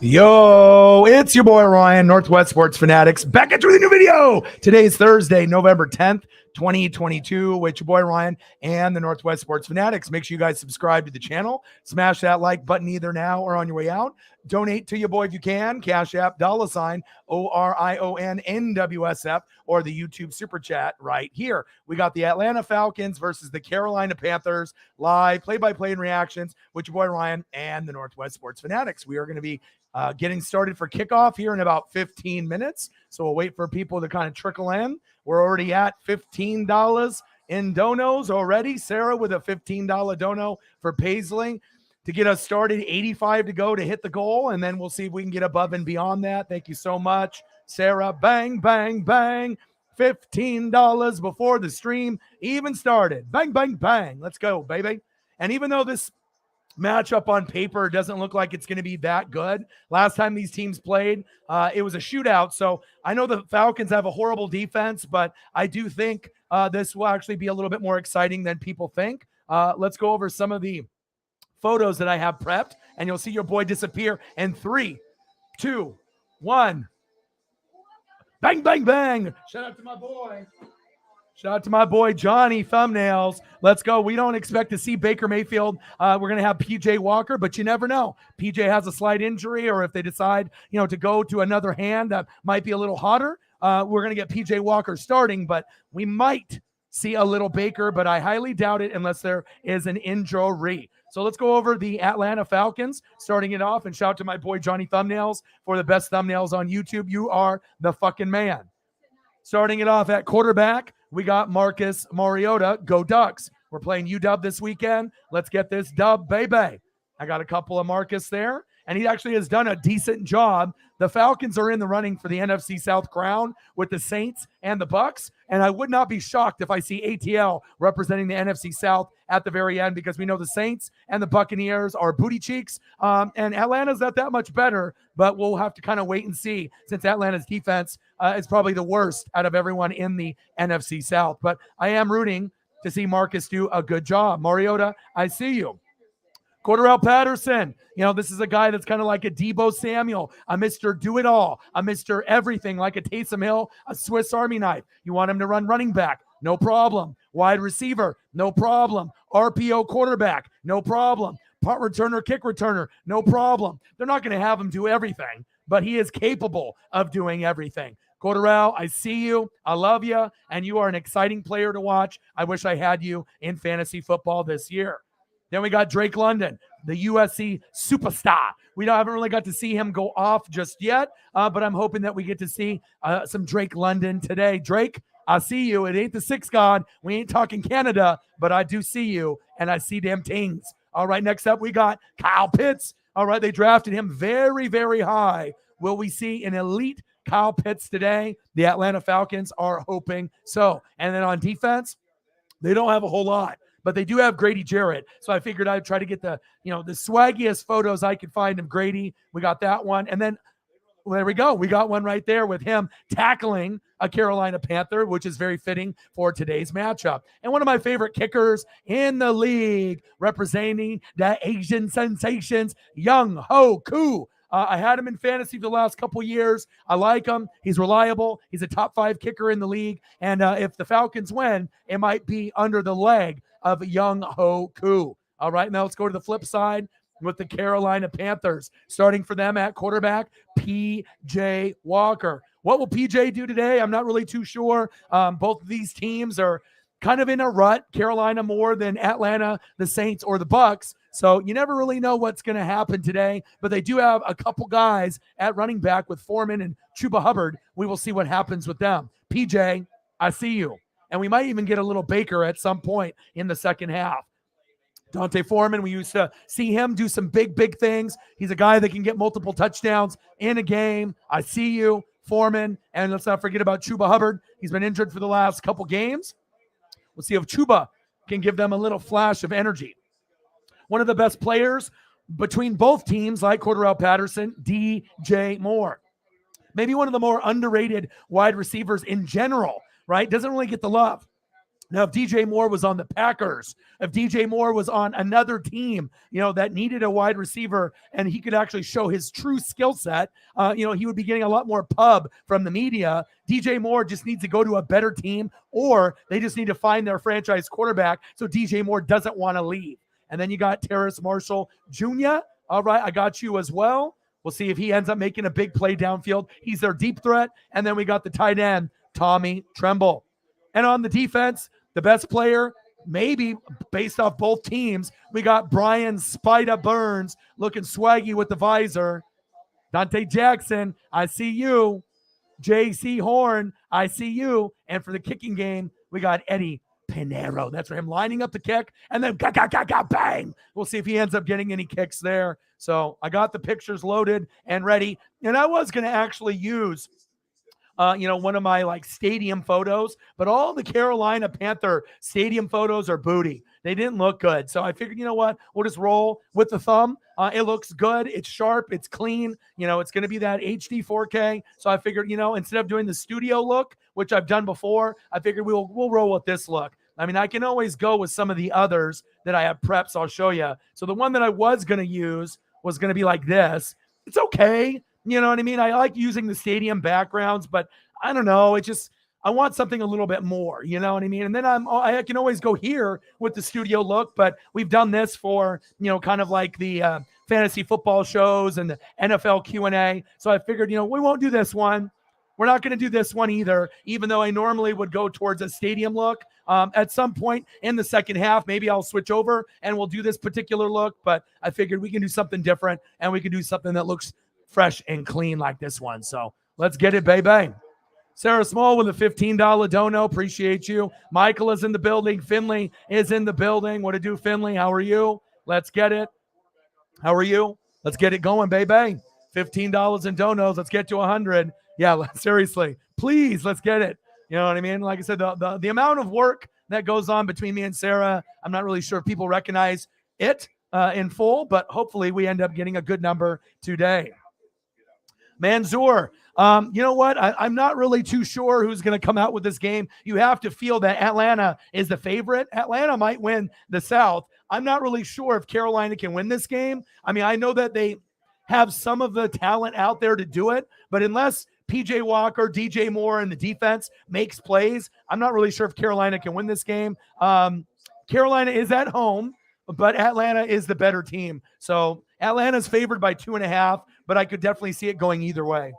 Yo, it's your boy Ryan, Northwest Sports Fanatics, back at you with a new video. Today's Thursday, November 10th, 2022, with your boy Ryan and the Northwest Sports Fanatics. Make sure you guys subscribe to the channel. Smash that like button either now or on your way out. Donate to your boy if you can. Cash App, $ ORION or the YouTube Super Chat right here. We got the Atlanta Falcons versus the Carolina Panthers live, play-by-play and reactions with your boy Ryan and the Northwest Sports Fanatics. We are going to be getting started for kickoff here in about 15 minutes. So we'll wait for people to kind of trickle in. We're already at $15 in donos already. Sarah with a $15 dono for Paisley to get us started. 85 to go to hit the goal, and then we'll see if we can get above and beyond that. Thank you so much, Sarah. Bang, bang, bang. $15 before the stream even started. Bang, bang, bang. Let's go, baby. And even though this matchup on paper doesn't look like it's going to be that good. Last time these teams played, it was a shootout. So I know the Falcons have a horrible defense, but I do think this will actually be a little bit more exciting than people think. Let's go over some of the photos that I have prepped, and you'll see your boy disappear in 3, 2, 1. Bang, bang, bang. Shout out to my boy. Shout out to my boy, Johnny Thumbnails. Let's go. We don't expect to see Baker Mayfield. We're going to have PJ Walker, but you never know. PJ has a slight injury, or if they decide, to go to another hand that might be a little hotter, we're going to get PJ Walker starting, but we might see a little Baker, but I highly doubt it unless there is an injury. So let's go over the Atlanta Falcons, starting it off, and shout out to my boy, Johnny Thumbnails, for the best thumbnails on YouTube. You are the fucking man. Starting it off at quarterback, we got Marcus Mariota. Go Ducks. We're playing UW this weekend. Let's get this dub, baby. I got a couple of Marcus there, and he actually has done a decent job. The Falcons are in the running for the NFC South crown with the Saints and the Bucks, and I would not be shocked if I see ATL representing the NFC South at the very end, because we know the Saints and the Buccaneers are booty cheeks, and Atlanta's not that much better, but we'll have to kind of wait and see, since Atlanta's defense is probably the worst out of everyone in the NFC South. But I am rooting to see Marcus do a good job. Mariota, I see you. Cordarrelle Patterson, this is a guy that's kind of like a Deebo Samuel, a Mr. Do-It-All, a Mr. Everything, like a Taysom Hill, a Swiss Army knife. You want him to run running back? No problem. Wide receiver? No problem. RPO quarterback? No problem. Punt returner, kick returner? No problem. They're not going to have him do everything, but he is capable of doing everything. Cordarrelle, I see you. I love you, and you are an exciting player to watch. I wish I had you in fantasy football this year. Then we got Drake London, the USC superstar. We haven't really got to see him go off just yet, but I'm hoping that we get to see some Drake London today. Drake, I see you. It ain't the six god. We ain't talking Canada, but I do see you, and I see them things. All right, next up we got Kyle Pitts. All right, they drafted him very, very high. Will we see an elite Kyle Pitts today? The Atlanta Falcons are hoping so. And then on defense, they don't have a whole lot, but they do have Grady Jarrett. So I figured I'd try to get the swaggiest photos I could find of Grady. We got that one. And then there we go. We got one right there with him tackling a Carolina Panther, which is very fitting for today's matchup. And one of my favorite kickers in the league, representing the Asian sensations, Young Ho Koo. I had him in fantasy for the last couple years. I like him. He's reliable. He's a top 5 kicker in the league. And if the Falcons win, it might be under the leg of Young Ho Koo. All right, now let's go to the flip side with the Carolina Panthers. Starting for them at quarterback, PJ Walker. What will PJ do today? I'm not really too sure. Both of these teams are kind of in a rut. Carolina more than Atlanta, the Saints, or the Bucks. So you never really know what's going to happen today. But they do have a couple guys at running back with Foreman and Chuba Hubbard. We will see what happens with them. PJ, I see you. And we might even get a little Baker at some point in the second half. Dante Foreman, we used to see him do some big, big things. He's a guy that can get multiple touchdowns in a game. I see you, Foreman. And let's not forget about Chuba Hubbard. He's been injured for the last couple games. We'll see if Chuba can give them a little flash of energy. One of the best players between both teams, like Cordarrelle Patterson, DJ Moore. Maybe one of the more underrated wide receivers in general, right? Doesn't really get the love. Now, if DJ Moore was on the Packers, if DJ Moore was on another team, that needed a wide receiver and he could actually show his true skill set, he would be getting a lot more pub from the media. DJ Moore just needs to go to a better team, or they just need to find their franchise quarterback so DJ Moore doesn't want to leave. And then you got Terrace Marshall Jr. All right, I got you as well. We'll see if he ends up making a big play downfield. He's their deep threat. And then we got the tight end, Tommy Tremble. And on the defense, the best player, maybe based off both teams, we got Brian Spida Burns looking swaggy with the visor. Dante Jackson, I see you. J.C. Horn, I see you. And for the kicking game, we got Eddie Pinero. That's for him lining up the kick, and then bang. We'll see if he ends up getting any kicks there. So I got the pictures loaded and ready. And I was going to actually use one of my stadium photos, but all the Carolina Panther stadium photos are booty. They didn't look good. So I figured, we'll just roll with the thumb. It looks good. It's sharp. It's clean. It's going to be that HD 4K. So I figured, instead of doing the studio look, which I've done before, I figured we'll roll with this look. I mean, I can always go with some of the others that I have preps. I'll show you. So the one that I was going to use was going to be like this. It's okay. You know what I mean? I like using the stadium backgrounds, but I don't know. I want something a little bit more, you know what I mean? And then I can always go here with the studio look, but we've done this for, kind of like the fantasy football shows and the NFL Q&A. So I figured, we won't do this one. We're not going to do this one either, even though I normally would go towards a stadium look. At some point in the second half, maybe I'll switch over and we'll do this particular look, but I figured we can do something different and we can do something that looks fresh and clean like this one. So let's get it, baby. Sarah Small with a $15 dono. Appreciate you. Michael is in the building. Finley is in the building. What to do, Finley? How are you? Let's get it. How are you? Let's get it going, baby. $15 in donos. Let's get to 100. Yeah, seriously. Please, let's get it. You know what I mean? Like I said, the amount of work that goes on between me and Sarah, I'm not really sure if people recognize it in full, but hopefully we end up getting a good number today. Manzoor, you know what? I'm not really too sure who's going to come out with this game. You have to feel that Atlanta is the favorite. Atlanta might win the South. I'm not really sure if Carolina can win this game. I mean, I know that they have some of the talent out there to do it, but unless PJ Walker, DJ Moore, and the defense makes plays, I'm not really sure if Carolina can win this game. Carolina is at home, but Atlanta is the better team. So Atlanta's favored by 2.5, but I could definitely see it going either way.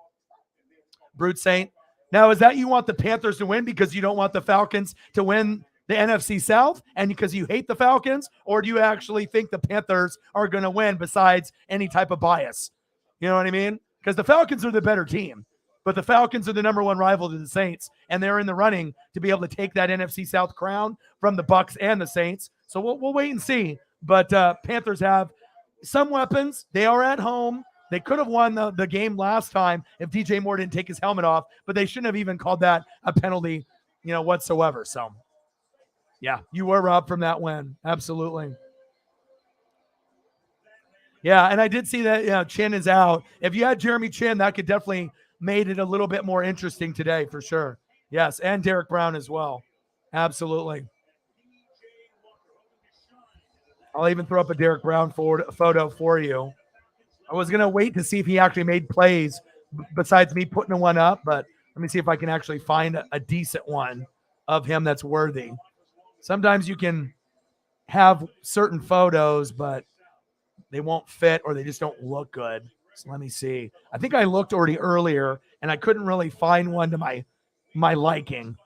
Brute Saint. Now, is that you want the Panthers to win because you don't want the Falcons to win the NFC South and because you hate the Falcons, or do you actually think the Panthers are going to win besides any type of bias? You know what I mean? Because the Falcons are the better team, but the Falcons are the number one rival to the Saints, and they're in the running to be able to take that NFC South crown from the Bucs and the Saints. So we'll wait and see. But Panthers have some weapons. They are at home. They could have won the game last time if DJ Moore didn't take his helmet off, but they shouldn't have even called that a penalty, whatsoever. So, yeah, you were robbed from that win. Absolutely. Yeah, and I did see that, Chin is out. If you had Jeremy Chin, that could definitely made it a little bit more interesting today for sure. Yes, and Derek Brown as well. Absolutely. I'll even throw up a Derek Brown photo for you. I was going to wait to see if he actually made plays besides me putting one up, but let me see if I can actually find a decent one of him that's worthy. Sometimes you can have certain photos, but they won't fit or they just don't look good. So let me see. I think I looked already earlier and I couldn't really find one to my liking.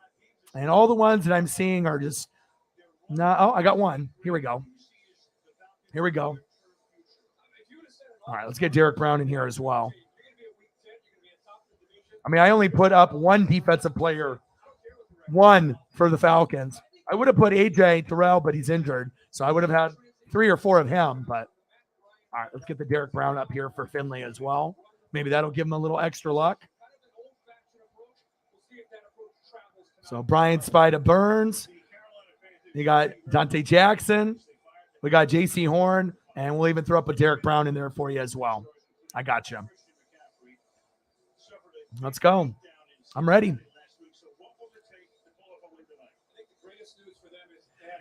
And all the ones that I'm seeing are just no. Oh, I got one. Here we go. All right, let's get Derek Brown in here as well. I mean, I only put up one defensive player, one for the Falcons. I would have put AJ Terrell, but he's injured. So I would have had 3 or 4 of him. But all right, let's get the Derek Brown up here for Finley as well. Maybe that'll give him a little extra luck. So Brian Spida Burns. You got Dante Jackson. We got J.C. Horn. And we'll even throw up a Derek Brown in there for you as well. I got you. Let's go. I'm ready.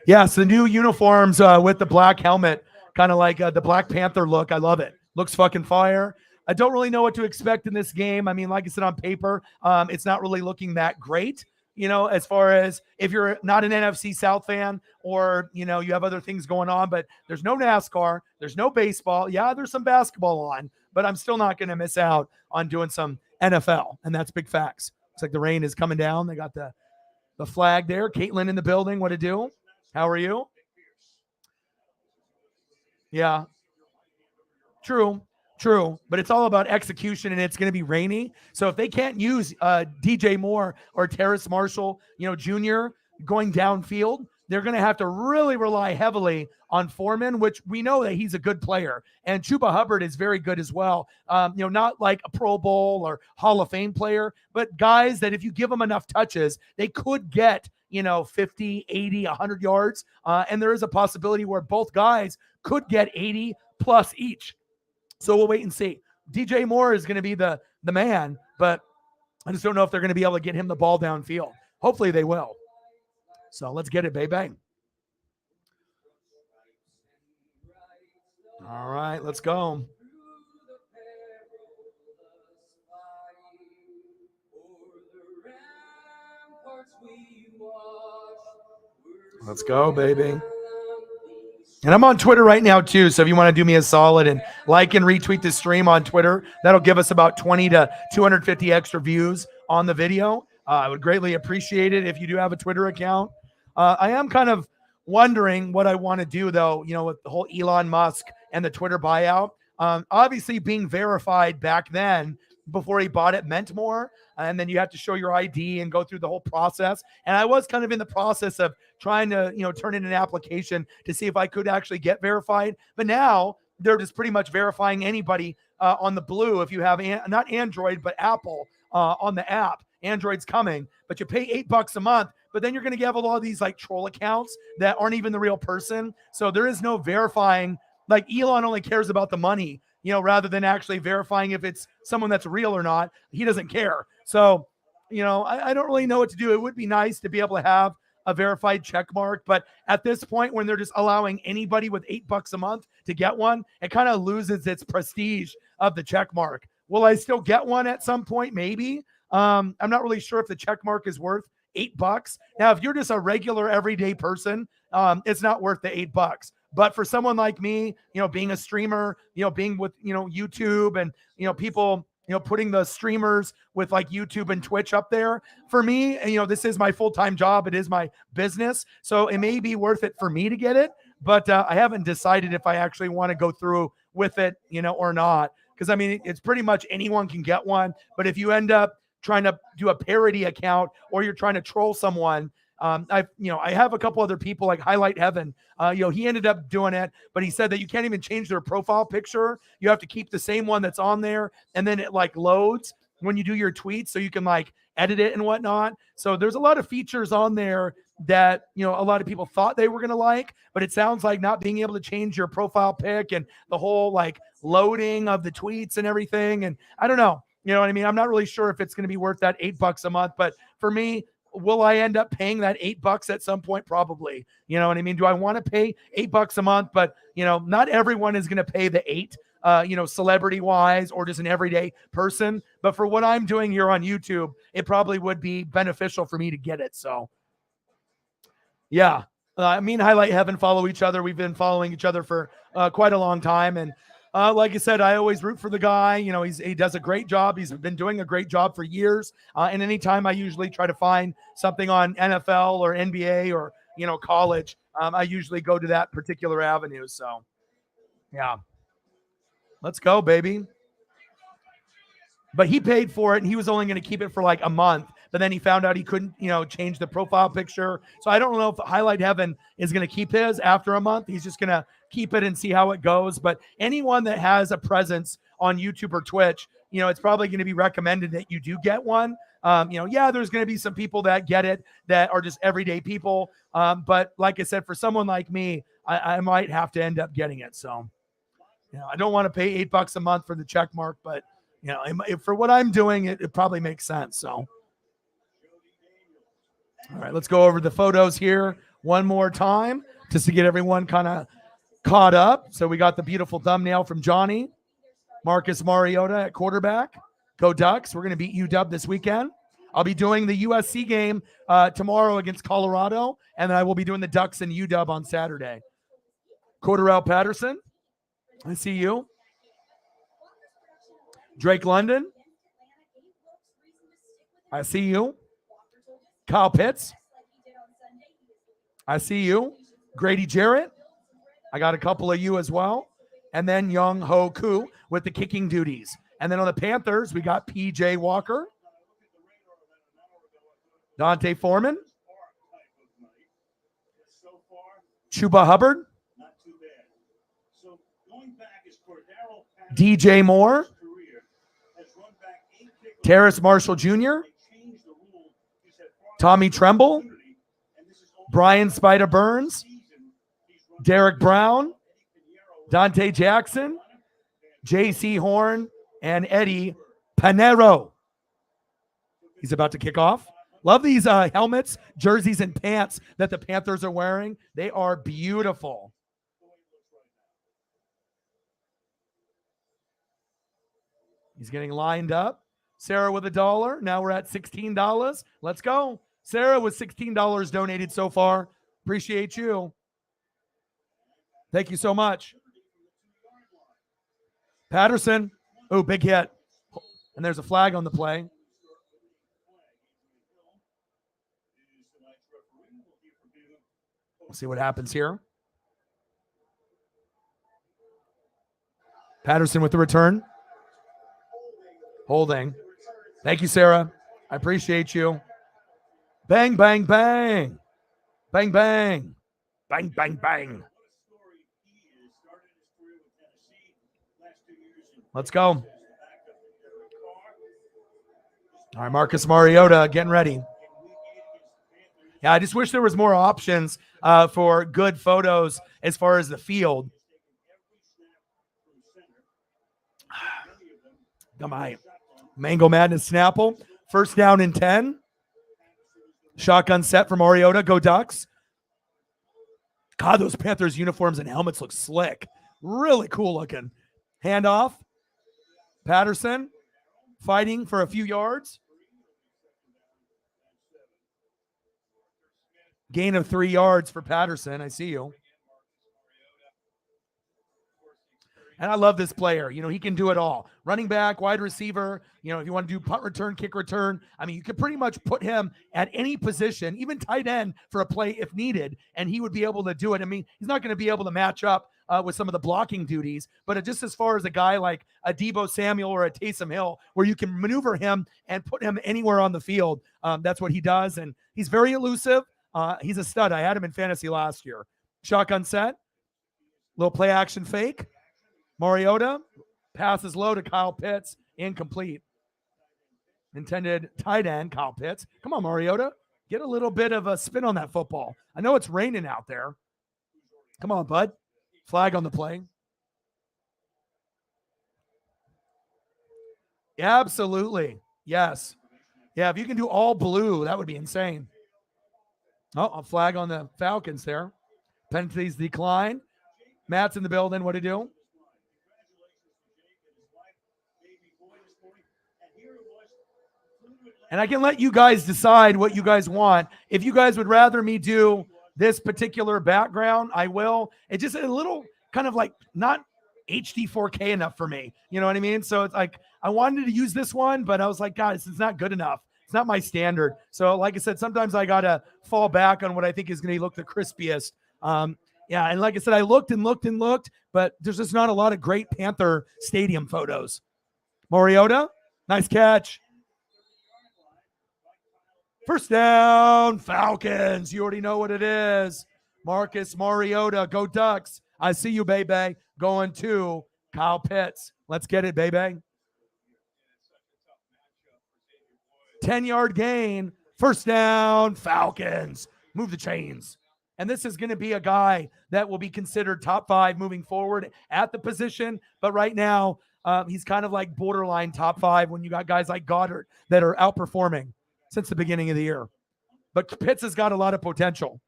Yes, the new uniforms with the black helmet, kind of like the Black Panther look. I love it. Looks fucking fire. I don't really know what to expect in this game. I mean, like I said, on paper, it's not really looking that great. As far as if you're not an NFC South fan or, you have other things going on, but there's no NASCAR, there's no baseball. Yeah, there's some basketball on, but I'm still not going to miss out on doing some NFL. And that's big facts. Looks like the rain is coming down. They got the flag there. Caitlin in the building. What to do? How are you? Yeah, true. True, but it's all about execution, and it's going to be rainy. So if they can't use DJ Moore or Terrace Marshall, Jr. going downfield, they're going to have to really rely heavily on Foreman, which we know that he's a good player, and Chuba Hubbard is very good as well. Not like a Pro Bowl or Hall of Fame player, but guys that if you give them enough touches, they could get 50, 80, 100 yards, and there is a possibility where both guys could get 80 plus each. So we'll wait and see. DJ Moore is going to be the man, but I just don't know if they're going to be able to get him the ball downfield. Hopefully they will. So let's get it, baby. All right, let's go. Let's go, baby. And I'm on Twitter right now, too. So if you want to do me a solid and like and retweet this stream on Twitter, that'll give us about 20 to 250 extra views on the video. I would greatly appreciate it if you do have a Twitter account. I am kind of wondering what I want to do, though, with the whole Elon Musk and the Twitter buyout. Obviously, being verified back then before he bought it meant more. And then you have to show your ID and go through the whole process. And I was kind of in the process of trying to, turn in an application to see if I could actually get verified. But now they're just pretty much verifying anybody on the blue. If you have not Android, but Apple on the app, Android's coming, but you pay $8 a month. But then you're going to have a lot of these like troll accounts that aren't even the real person. So there is no verifying. Like Elon only cares about the money, rather than actually verifying if it's someone that's real or not. He doesn't care. So, I don't really know what to do. It would be nice to be able to have a verified check mark. But at this point, when they're just allowing anybody with $8 a month to get one, it kind of loses its prestige of the check mark. Will I still get one at some point? Maybe. I'm not really sure if the check mark is worth $8. Now, if you're just a regular everyday person, it's not worth the $8. But for someone like me, being a streamer, being with, YouTube and, people, putting the streamers with like YouTube and Twitch up there, for me, this is my full-time job. It is my business. So it may be worth it for me to get it, but I haven't decided if I actually want to go through with it, or not. Because I mean, it's pretty much anyone can get one. But if you end up trying to do a parody account or you're trying to troll someone, I have a couple other people like Highlight Heaven. He ended up doing it, but he said that you can't even change their profile picture. You have to keep the same one that's on there, and then it like loads when you do your tweets, so you can like edit it and whatnot. So there's a lot of features on there that a lot of people thought they were gonna like, but it sounds like not being able to change your profile pic and the whole like loading of the tweets and everything. And I don't know. You know what I mean? I'm not really sure if it's going to be worth that $8 a month, but for me, will I end up paying that $8 at some point? Probably. You know what I mean? Do I want to pay $8 a month? But, not everyone is going to pay the $8, celebrity wise or just an everyday person. But for what I'm doing here on YouTube, it probably would be beneficial for me to get it. So, yeah. Me and Highlight Heaven follow each other. We've been following each other for quite a long time. And like I said, I always root for the guy. He does a great job. He's been doing a great job for years. And anytime I usually try to find something on NFL or NBA or, college, I usually go to that particular avenue. So, yeah. Let's go, baby. But he paid for it, and he was only going to keep it for like a month. But then he found out he couldn't, change the profile picture. So I don't know if Highlight Heaven is going to keep his after a month. He's just going to keep it and see how it goes. But anyone that has a presence on YouTube or Twitch, it's probably going to be recommended that you do get one. There's going to be some people that get it that are just everyday people. But like I said, for someone like me, I might have to end up getting it. So, I don't want to pay $8 a month for the check mark, but for what I'm doing, it probably makes sense. So, all right, let's go over the photos here. one more time just to get everyone kind of caught up. So we got the beautiful thumbnail from Johnny. Marcus Mariota at quarterback. Go Ducks. We're going to beat UW this weekend. I'll be doing the USC game tomorrow against Colorado, and then I will be doing the Ducks and UW on Saturday. Cordarrelle Patterson, I see you. Drake London, I see you. Kyle Pitts, I see you. Grady Jarrett, I got a couple of you as well. And then Young Ho Koo with the kicking duties. And then on the Panthers, we got PJ Walker, Dante Foreman, Chuba Hubbard, DJ Moore, Terrace Marshall Jr., Tommy Tremble, Brian Spider Burns, Derek Brown, Dante Jackson, J.C. Horn, and Eddie Panero. He's about to kick off. Love these helmets, jerseys, and pants that the Panthers are wearing. They are beautiful. He's getting lined up. Sarah with $1. Now we're at $16. Let's go. Sarah with $16 donated so far. Appreciate you. Thank you so much. Patterson. Oh, big hit. And there's a flag on the play. We'll see what happens here. Patterson with the return. Holding. Thank you, Sarah. I appreciate you. Bang, bang, bang. Bang, bang. Bang, bang, bang. Let's go. All right, Marcus Mariota getting ready. Yeah, I just wish there was more options for good photos as far as the field. Come on. Mango Madness Snapple. First down and 10. Shotgun set for Mariota. Go Ducks. God, those Panthers uniforms and helmets look slick. Really cool looking. Handoff. Patterson fighting for a few yards. Gain of 3 yards for Patterson. I see you. And I love this player. You know, he can do it all. Running back, wide receiver. You know, if you want to do punt return, kick return. I mean, you could pretty much put him at any position, even tight end for a play if needed, and he would be able to do it. I mean, he's not going to be able to match up with some of the blocking duties, but just as far as a guy like a Deebo Samuel or a Taysom Hill, where you can maneuver him and put him anywhere on the field, that's what he does. And he's very elusive. He's a stud. I had him in fantasy last year. Shotgun set. Little play action fake. Mariota passes low to Kyle Pitts. Incomplete. Intended tight end, Kyle Pitts. Come on, Mariota. Get a little bit of a spin on that football. I know it's raining out there. Come on, bud. Flag on the play. Absolutely. Yes. Yeah, if you can do all blue, that would be insane. Oh, a flag on the Falcons there. Penalties decline. Matt's in the building. What do you do? And I can let you guys decide what you guys want. If you guys would rather me do this particular background, I will. It's just a little kind of like not HD 4K enough for me. You know what I mean? So it's like I wanted to use this one, but I was like, God, it's not good enough. It's not my standard. So like I said, sometimes I got to fall back on what I think is going to look the crispiest. Yeah, and like I said, I looked and looked and looked, but there's just not a lot of great Panther Stadium photos. Mariota, nice catch. First down, Falcons. You already know what it is. Marcus Mariota, go Ducks. I see you, baby. Going to Kyle Pitts. Let's get it, baby. 10-yard gain. First down, Falcons. Move the chains. And this is going to be a guy that will be considered top 5 moving forward at the position. But right now, he's kind of like borderline top 5 when you got guys like Goddard that are outperforming since the beginning of the year. But Pitts has got a lot of potential.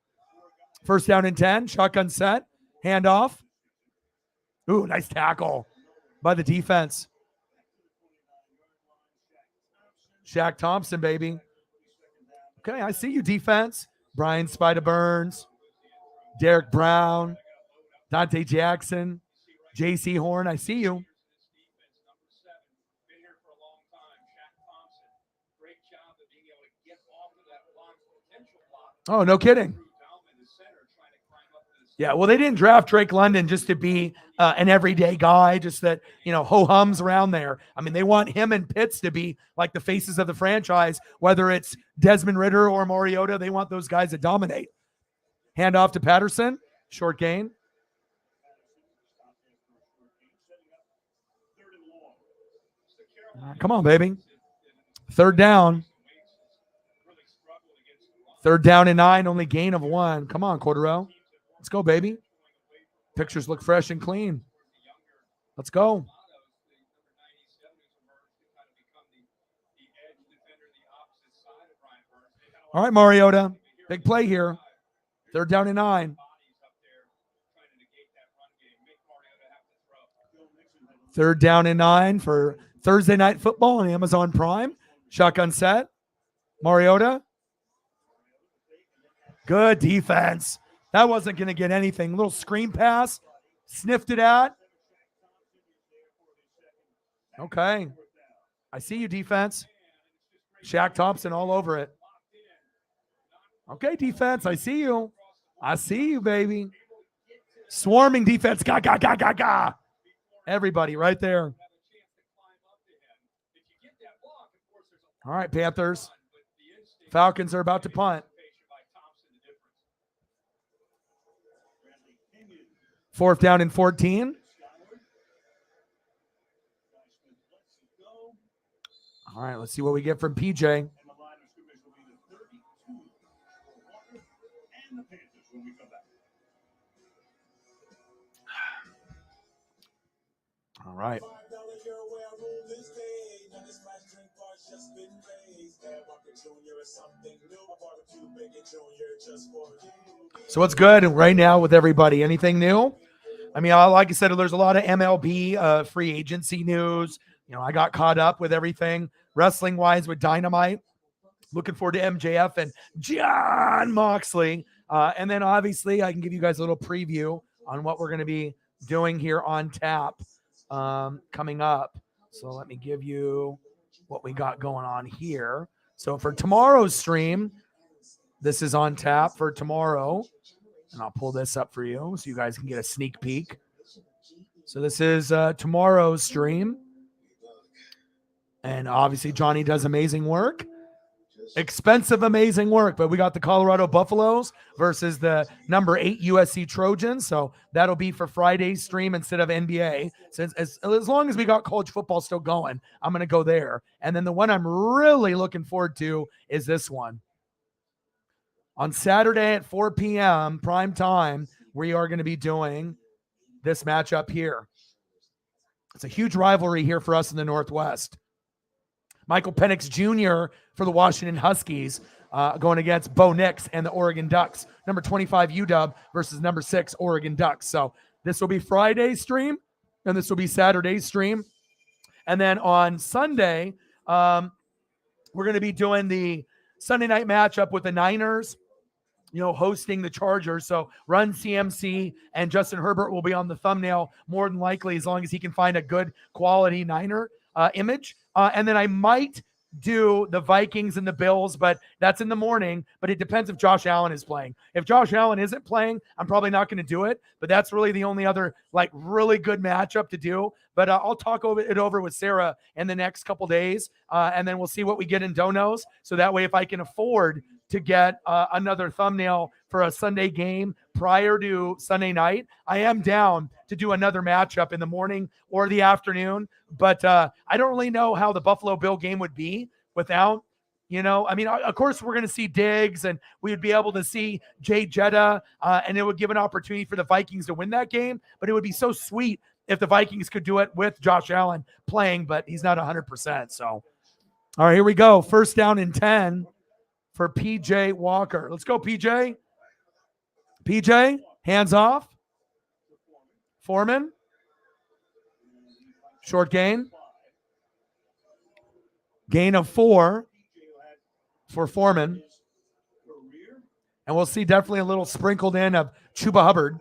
First down and 10. Shotgun set. Handoff. Ooh, nice tackle by the defense. Shaq Thompson, baby. Okay, I see you, defense. Brian Spider Burns. Derek Brown. Dante Jackson. J.C. Horn, I see you. Oh, no kidding. Yeah, well, they didn't draft Drake London just to be an everyday guy, just that, ho-hums around there. I mean, they want him and Pitts to be like the faces of the franchise, whether it's Desmond Ridder or Mariota. They want those guys to dominate. Hand off to Patterson. Short gain. Come on, baby. Third down. Third down and 9, only gain of 1. Come on, Cordero. Let's go, baby. Pictures look fresh and clean. Let's go. All right, Mariota. Big play here. Third down and 9. Third down and 9 for Thursday Night Football on Amazon Prime. Shotgun set. Mariota. Good defense. That wasn't going to get anything. Little screen pass. Sniffed it at. Okay. I see you, defense. Shaq Thompson all over it. Okay, defense. I see you. I see you, baby. Swarming defense. Ga. Everybody right there. All right, Panthers. Falcons are about to punt. Fourth down and 14. All right, let's see what we get from PJ. All right. So what's good right now with everybody? Anything new? I mean, like I said, there's a lot of MLB free agency news. I got caught up with everything wrestling-wise with Dynamite. Looking forward to MJF and Jon Moxley. And then obviously I can give you guys a little preview on what we're going to be doing here on tap coming up. So let me give you what we got going on here. So for tomorrow's stream, this is on tap for tomorrow. And I'll pull this up for you so you guys can get a sneak peek. So this is tomorrow's stream. And obviously Johnny does amazing work. Expensive, amazing work. But we got the Colorado Buffaloes versus the number 8 USC Trojans. So that'll be for Friday's stream instead of NBA. Since as long as we got college football still going, I'm going to go there. And then the one I'm really looking forward to is this one. On Saturday at 4 p.m. prime time, we are going to be doing this matchup here. It's a huge rivalry here for us in the Northwest. Michael Penix Jr. for the Washington Huskies going against Bo Nix and the Oregon Ducks. Number 25 UW versus number 6 Oregon Ducks. So this will be Friday's stream, and this will be Saturday's stream. And then on Sunday, we're going to be doing the Sunday night matchup with the Niners, hosting the Chargers. So Run CMC and Justin Herbert will be on the thumbnail more than likely, as long as he can find a good quality Niner image. And then I might do the Vikings and the Bills, but that's in the morning. But it depends if Josh Allen is playing. If Josh Allen isn't playing, I'm probably not going to do it. But that's really the only other really good matchup to do. But I'll talk it over with Sarah in the next couple days, and then we'll see what we get in donos. So that way, if I can afford to get another thumbnail for a Sunday game prior to Sunday night, I am down to do another matchup in the morning or the afternoon. But I don't really know how the Buffalo Bill game would be without, of course we're going to see Diggs, and we would be able to see Jay Jetta, and it would give an opportunity for the Vikings to win that game. But it would be so sweet if the Vikings could do it with Josh Allen playing, but he's not 100%. So, all right, here we go. First down and 10 for PJ Walker. Let's go, PJ. PJ, hands off. Foreman. Short gain. Gain of 4 for Foreman. And we'll see definitely a little sprinkled in of Chuba Hubbard.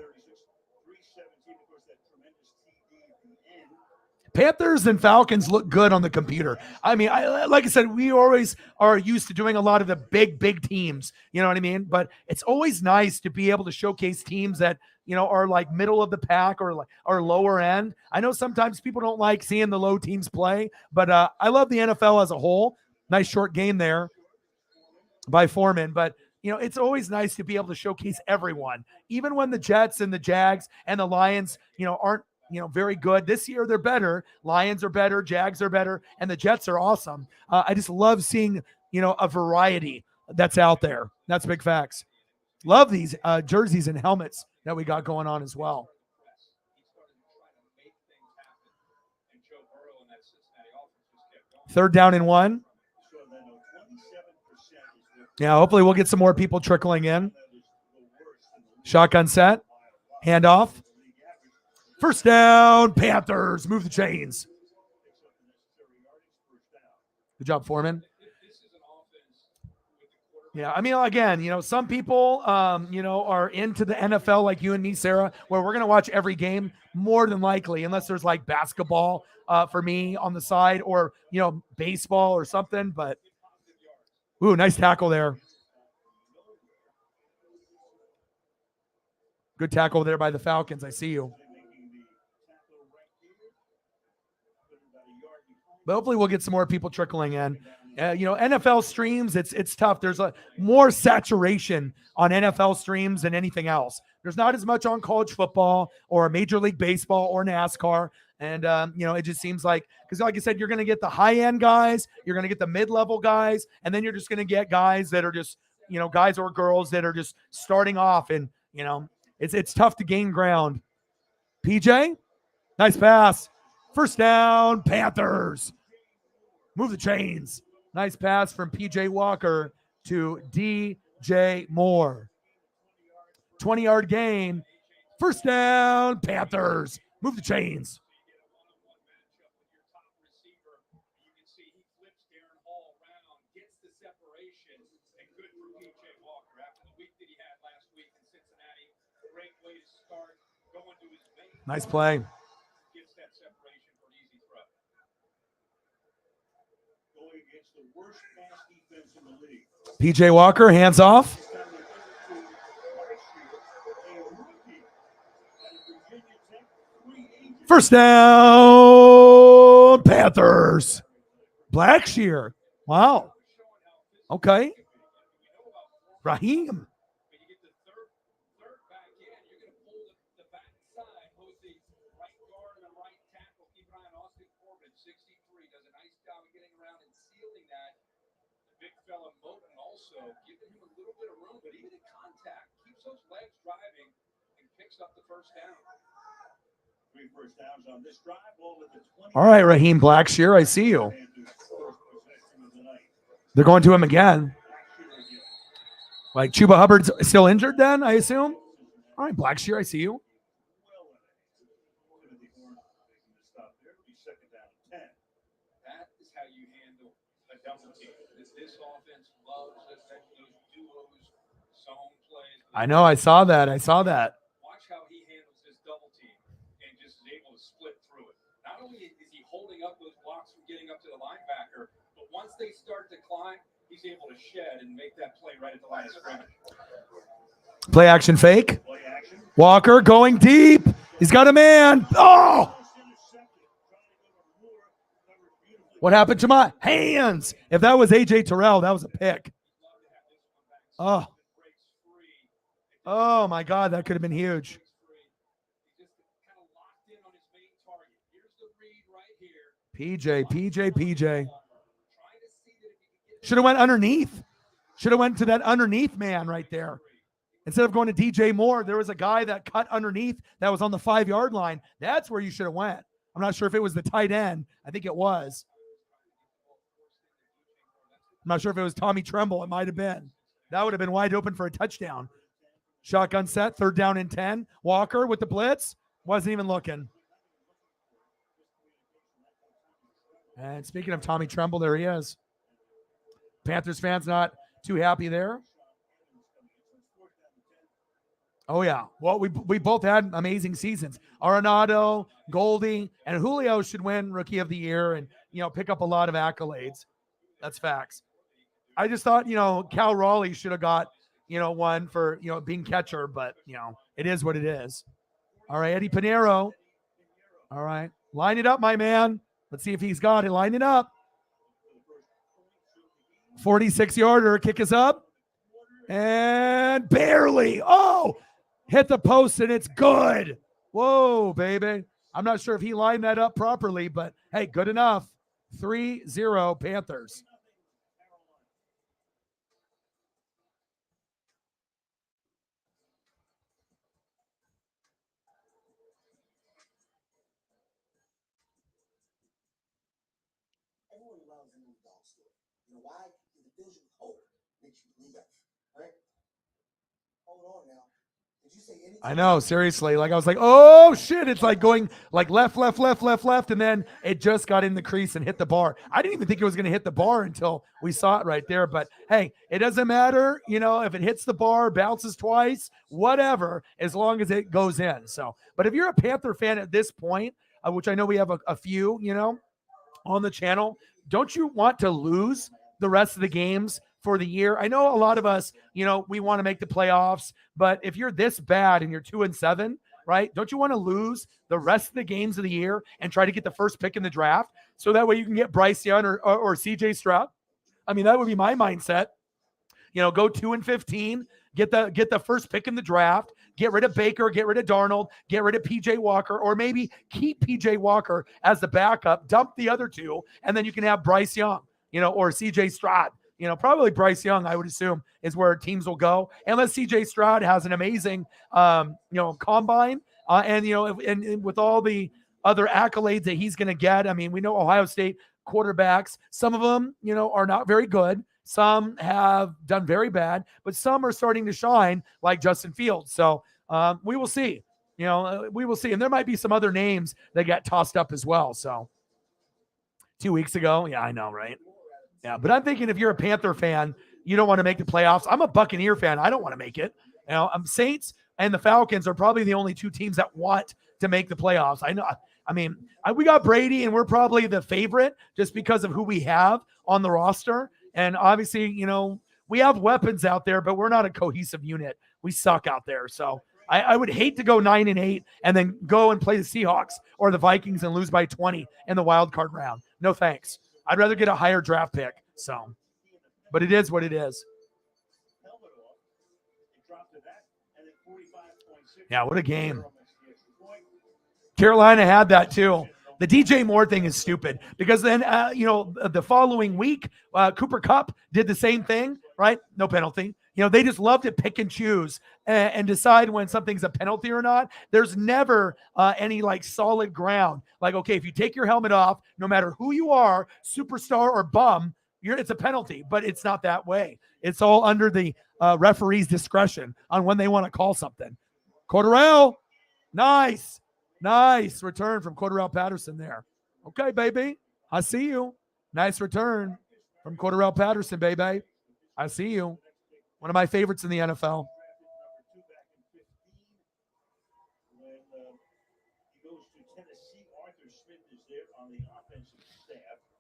Panthers and Falcons look good on the computer. I mean, like I said, we always are used to doing a lot of the big teams. You know what I mean? But it's always nice to be able to showcase teams that, are like middle of the pack or lower end. I know sometimes people don't like seeing the low teams play, but I love the NFL as a whole. Nice short game there by Foreman. But, it's always nice to be able to showcase everyone, even when the Jets and the Jags and the Lions, aren't, very good. This year they're better. Lions are better. Jags are better. And the Jets are awesome. I just love seeing, a variety that's out there. That's big facts. Love these jerseys and helmets that we got going on as well. Third down and 1. Yeah, hopefully we'll get some more people trickling in. Shotgun set. Handoff. First down, Panthers. Move the chains. Good job, Foreman. Yeah, I mean, again, some people, are into the NFL like you and me, Sarah, where we're going to watch every game more than likely, unless there's like basketball for me on the side or, baseball or something. But, ooh, nice tackle there. Good tackle there by the Falcons. I see you. But hopefully we'll get some more people trickling in. NFL streams, it's tough. There's more saturation on NFL streams than anything else. There's not as much on college football or Major League Baseball or NASCAR. And, it just seems like, because like I said, you're going to get the high-end guys, you're going to get the mid-level guys, and then you're just going to get guys that are just, guys or girls that are just starting off. And, it's tough to gain ground. PJ, nice pass. First down, Panthers. Move the chains. Nice pass from PJ Walker to DJ Moore. 20-yard gain. First down, Panthers. Move the chains. Nice play. PJ Walker, hands off. First down, Panthers. Blackshear. Wow. Okay. Raheem. All right, Raheem Blackshear, I see you. They're going to him again. Like Chuba Hubbard's still injured then, I assume? All right, Blackshear, I see you. I know, I saw that. Watch how he handles this double team and just is able to split through it. Not only is he holding up those blocks from getting up to the linebacker, but once they start to climb, he's able to shed and make that play right at the line of scrimmage. Play action fake. Walker going deep. He's got a man. Oh! What happened to my hands? If that was A.J. Terrell, that was a pick. Oh. Oh, my God, that could have been huge. PJ. Should have went underneath. Should have went to that underneath man right there. Instead of going to DJ Moore, there was a guy that cut underneath that was on the 5-yard line. That's where you should have went. I'm not sure if it was the tight end. I think it was. I'm not sure if it was Tommy Tremble. It might have been. That would have been wide open for a touchdown. Shotgun set, 3rd down and 10. Walker with the blitz. Wasn't even looking. And speaking of Tommy Tremble, there he is. Panthers fans not too happy there. Oh, yeah. Well, we both had amazing seasons. Arenado, Goldie, and Julio should win Rookie of the Year and, pick up a lot of accolades. That's facts. I just thought, Cal Raleigh should have got, one for, being catcher, but, it is what it is. All right, Eddie Pinheiro. All right. Line it up, my man. Let's see if he's got it. Line it up. 46-yarder. Kick is up. And barely. Oh, hit the post, and it's good. Whoa, baby. I'm not sure if he lined that up properly, but, hey, good enough. 3-0 Panthers. Why? Because it fills you with hope. Makes you believe that. All right? Hold on now. Did you say anything? I know, seriously. Like, I was like, oh, shit. It's like going like left, and then it just got in the crease and hit the bar. I didn't even think it was going to hit the bar until we saw it right there. But, hey, it doesn't matter, if it hits the bar, bounces twice, whatever, as long as it goes in. So, but if you're a Panther fan at this point, which I know we have a few, on the channel, don't you want to lose the rest of the games for the year? I know a lot of us, we want to make the playoffs, but if you're this bad and you're 2-7, right? Don't you want to lose the rest of the games of the year and try to get the first pick in the draft so that way you can get Bryce Young or CJ Stroud? I mean, that would be my mindset. Go 2-15, get the first pick in the draft, get rid of Baker, get rid of Darnold, get rid of PJ Walker, or maybe keep PJ Walker as the backup, dump the other two, and then you can have Bryce Young, or CJ Stroud. Probably Bryce Young, I would assume, is where teams will go, unless CJ Stroud has an amazing, combine, and with all the other accolades that he's going to get. I mean, we know Ohio State quarterbacks, some of them, are not very good. Some have done very bad, but some are starting to shine like Justin Fields. So we will see, we will see. And there might be some other names that got tossed up as well. So 2 weeks ago. Yeah, I know. Right. Yeah. But I'm thinking if you're a Panther fan, you don't want to make the playoffs. I'm a Buccaneer fan. I don't want to make it. Saints and the Falcons are probably the only two teams that want to make the playoffs. I know. I mean, we got Brady and we're probably the favorite just because of who we have on the roster. And obviously, we have weapons out there, but we're not a cohesive unit. We suck out there. So I would hate to go 9-8 and then go and play the Seahawks or the Vikings and lose by 20 in the wild card round. No thanks. I'd rather get a higher draft pick. So, but it is what it is. Yeah, what a game. Carolina had that too. The DJ Moore thing is stupid because then, the following week, Cooper Kupp did the same thing, right? No penalty. They just love to pick and choose and decide when something's a penalty or not. There's never any solid ground. Like, okay, if you take your helmet off, no matter who you are, superstar or bum, it's a penalty, but it's not that way. It's all under the referee's discretion on when they want to call something. Cordarrelle, nice. Nice return from Cordarrelle Patterson there. Okay, baby. I see you. Nice return from Cordarrelle Patterson, baby. I see you. One of my favorites in the NFL.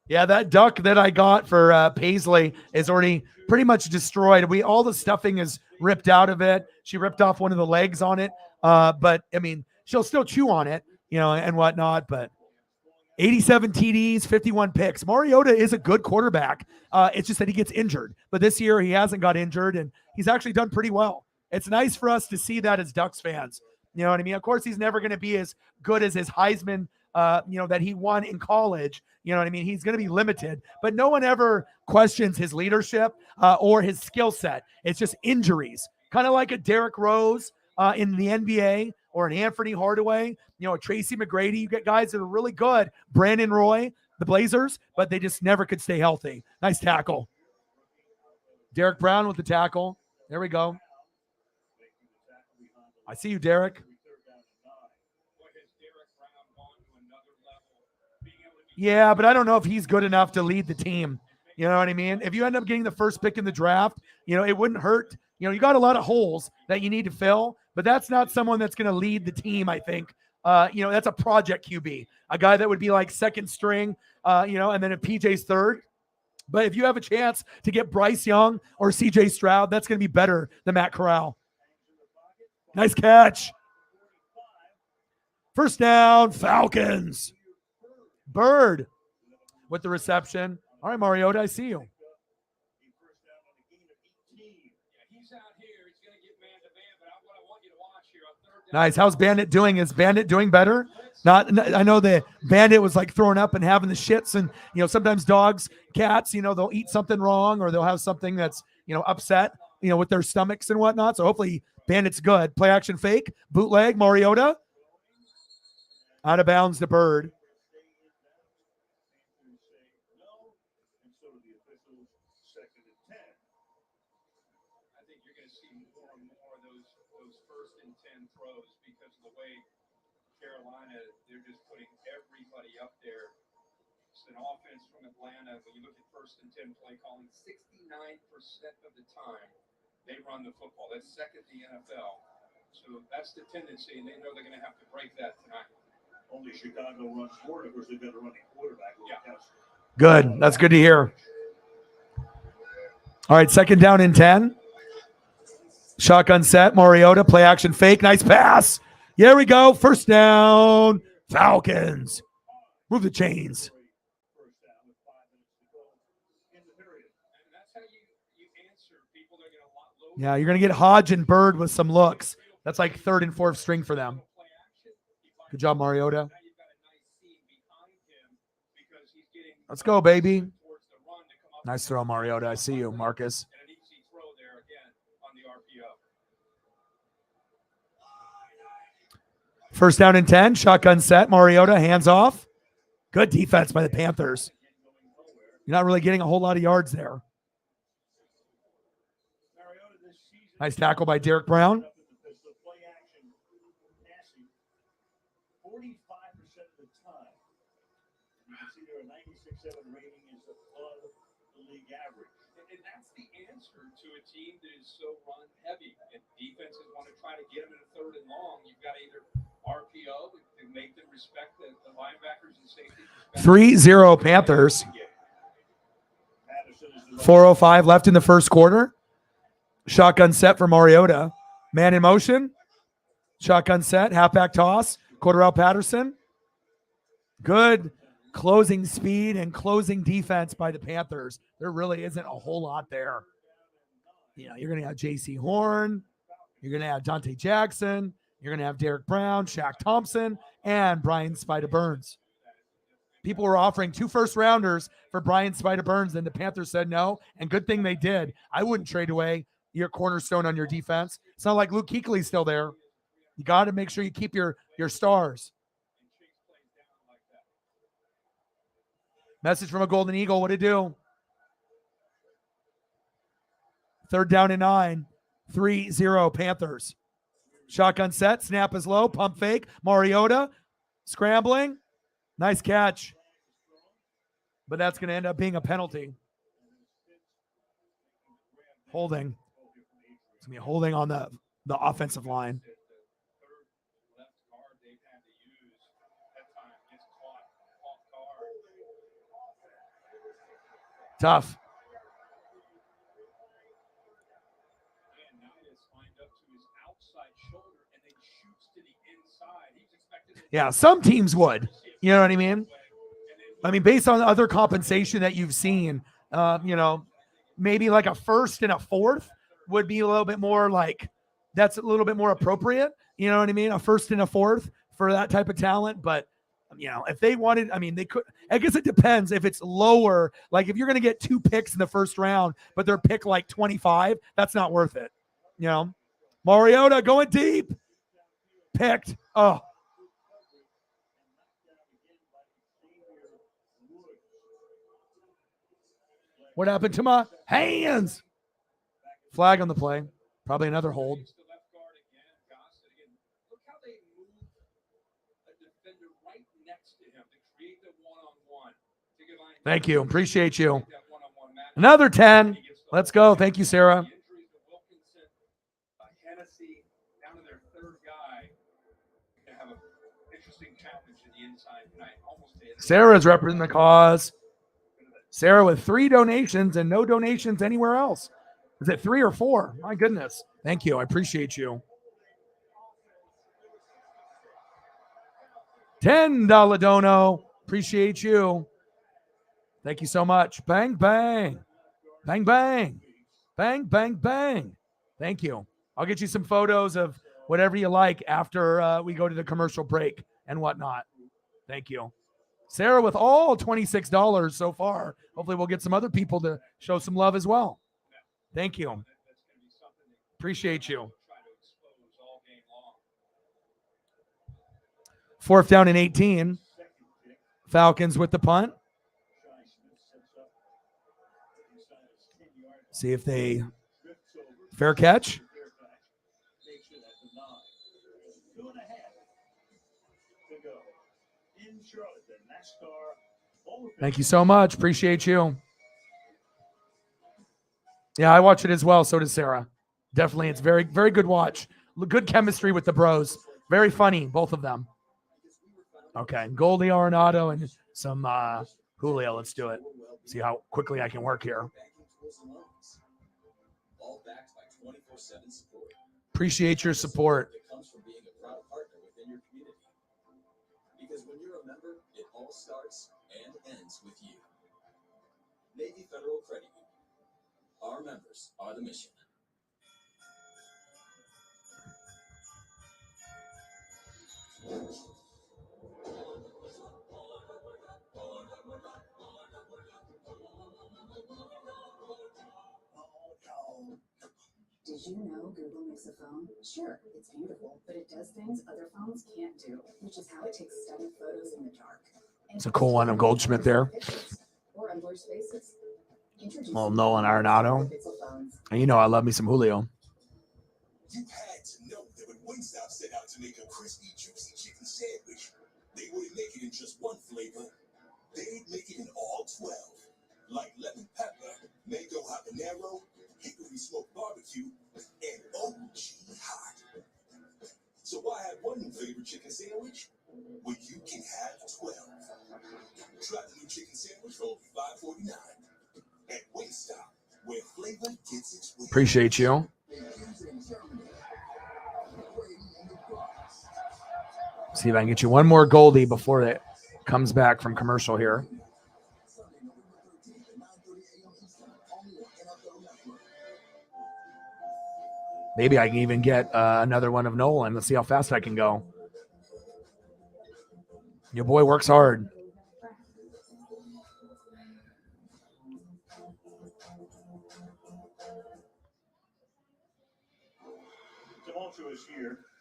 Yeah, that duck that I got for Paisley is already pretty much destroyed. All the stuffing is ripped out of it. She ripped off one of the legs on it. But, I mean, she'll still chew on it, and whatnot. But 87 TDs, 51 picks. Mariota is a good quarterback. It's just that he gets injured. But this year he hasn't got injured, and he's actually done pretty well. It's nice for us to see that as Ducks fans. You know what I mean? Of course, he's never going to be as good as his Heisman, that he won in college. You know what I mean? He's going to be limited. But no one ever questions his leadership or his skill set. It's just injuries. Kind of like a Derrick Rose in the NBA or an Anthony Hardaway, a Tracy McGrady. You get guys that are really good. Brandon Roy, the Blazers, but they just never could stay healthy. Nice tackle. Derek Brown with the tackle. There we go. I see you, Derek. Yeah, but I don't know if he's good enough to lead the team. You know what I mean? If you end up getting the first pick in the draft, it wouldn't hurt. You got a lot of holes that you need to fill, but that's not someone that's going to lead the team, I think. That's a project QB, a guy that would be like second string, and then if PJ's third. But if you have a chance to get Bryce Young or CJ Stroud, that's going to be better than Matt Corral. Nice catch. First down, Falcons. Bird with the reception. All right, Mariota, I see you. Nice. How's Bandit doing? Is Bandit doing better? I know the Bandit was like throwing up and having the shits, and sometimes dogs, cats, they'll eat something wrong or they'll have something that's upset, with their stomachs and whatnot. So hopefully Bandit's good. Play action fake, bootleg, Mariota. Out of bounds to Bird. They're just putting everybody up there. It's an offense from Atlanta. When you look at 1st and 10 play calling, 69% of the time they run the football. That's second in the NFL. So that's the tendency, and they know they're going to have to break that tonight. Only Chicago runs forward. Of course, they've got a running quarterback. Yeah. Good. That's good to hear. All right, second down and 10. Shotgun set. Mariota, play action fake. Nice pass. Here we go. First down. Falcons. Move the chains. Yeah, you're going to get Hodge and Bird with some looks. That's like 3rd and 4th string for them. Good job, Mariota. Let's go, baby. Nice throw, Mariota. I see you, Marcus. First down and 10. Shotgun set. Mariota, hands off. Good defense by the Panthers. You're not really getting a whole lot of yards there. Nice tackle by Derek Brown. To a team that is so run heavy, and defenses want to try to get them in a 3rd and long. You've got to either RPO to make them respect the linebackers and safety. 3-0 Panthers. 4:05 left in the first quarter. Shotgun set for Mariota. Man in motion. Shotgun set. Halfback toss. Cordarrelle Patterson. Good closing speed and closing defense by the Panthers. There really isn't a whole lot there. You're going to have J.C. Horn. You're going to have Dante Jackson. You're going to have Derek Brown, Shaq Thompson, and Brian Spida-Burns. People were offering 2 first-rounders for Brian Spida-Burns, and the Panthers said no, and good thing they did. I wouldn't trade away your cornerstone on your defense. It's not like Luke Kuechly's still there. You got to make sure you keep your stars. Message from a Golden Eagle. What'd it do? 3rd down and 9. 3-0 Panthers. Shotgun set. Snap is low. Pump fake. Mariota scrambling. Nice catch. But that's going to end up being a penalty. Holding. It's going to be holding on the offensive line. Tough. Yeah, some teams would. You know what I mean? Based on other compensation that you've seen, maybe like a 1st and a 4th would be a little bit more like, that's a little bit more appropriate. You know what I mean? A 1st and a 4th for that type of talent. But, if they wanted, they could. I guess it depends if it's lower. Like if you're going to get 2 picks in the 1st round, but they're pick like 25, that's not worth it. Mariota going deep. Picked. Oh. What happened to my hands? Flag on the play. Probably another hold. Thank you. Appreciate you. Another 10. Let's go. Thank you, Sarah. Hennessy down to their third guy. They have an interesting challenge in the inside tonight. Sarah's representing the cause. Sarah with 3 donations and no donations anywhere else. Is it 3 or 4? My goodness. Thank you. I appreciate you. $10 dono. Appreciate you. Thank you so much. Bang, bang. Bang, bang. Bang, bang, bang. Thank you. I'll get you some photos of whatever you like after we go to the commercial break and whatnot. Thank you. Sarah with all $26 so far. Hopefully we'll get some other people to show some love as well. Thank you. Appreciate you. 4th down and 18. Falcons with the punt. See if they fair catch. Thank you so much. Appreciate you. Yeah, I watch it as well. So does Sarah. Definitely. It's very, very good watch. Good chemistry with the bros. Very funny, both of them. Okay. Goldie Arenado and some Julio. Let's do it. See how quickly I can work here. Appreciate your support. Because when you're a member, it all starts and ends with you. Navy Federal Credit Union. Our members are the mission. Did you know Google makes a phone? Sure, it's beautiful, but it does things other phones can't do, which is how it takes stunning photos in the dark. It's a cool one of Goldschmidt there. Or unblurred spaces. Well, Nolan Arenado. And you know I love me some Julio. You had to know that when Wingstop set out to make a crispy, juicy chicken sandwich, they wouldn't make it in just one flavor. They'd make it in all 12. Like lemon pepper, mango habanero, hickory smoked barbecue, and OG hot. So why have one new favorite chicken sandwich when you can have 12? Try the new chicken sandwich for only $5.49 at Wingstop, where flavor gets its wings. Appreciate you. See if I can get you one more Goldie before it comes back from commercial here. Maybe I can even get another one of Nolan. Let's see how fast I can go. Your boy works hard.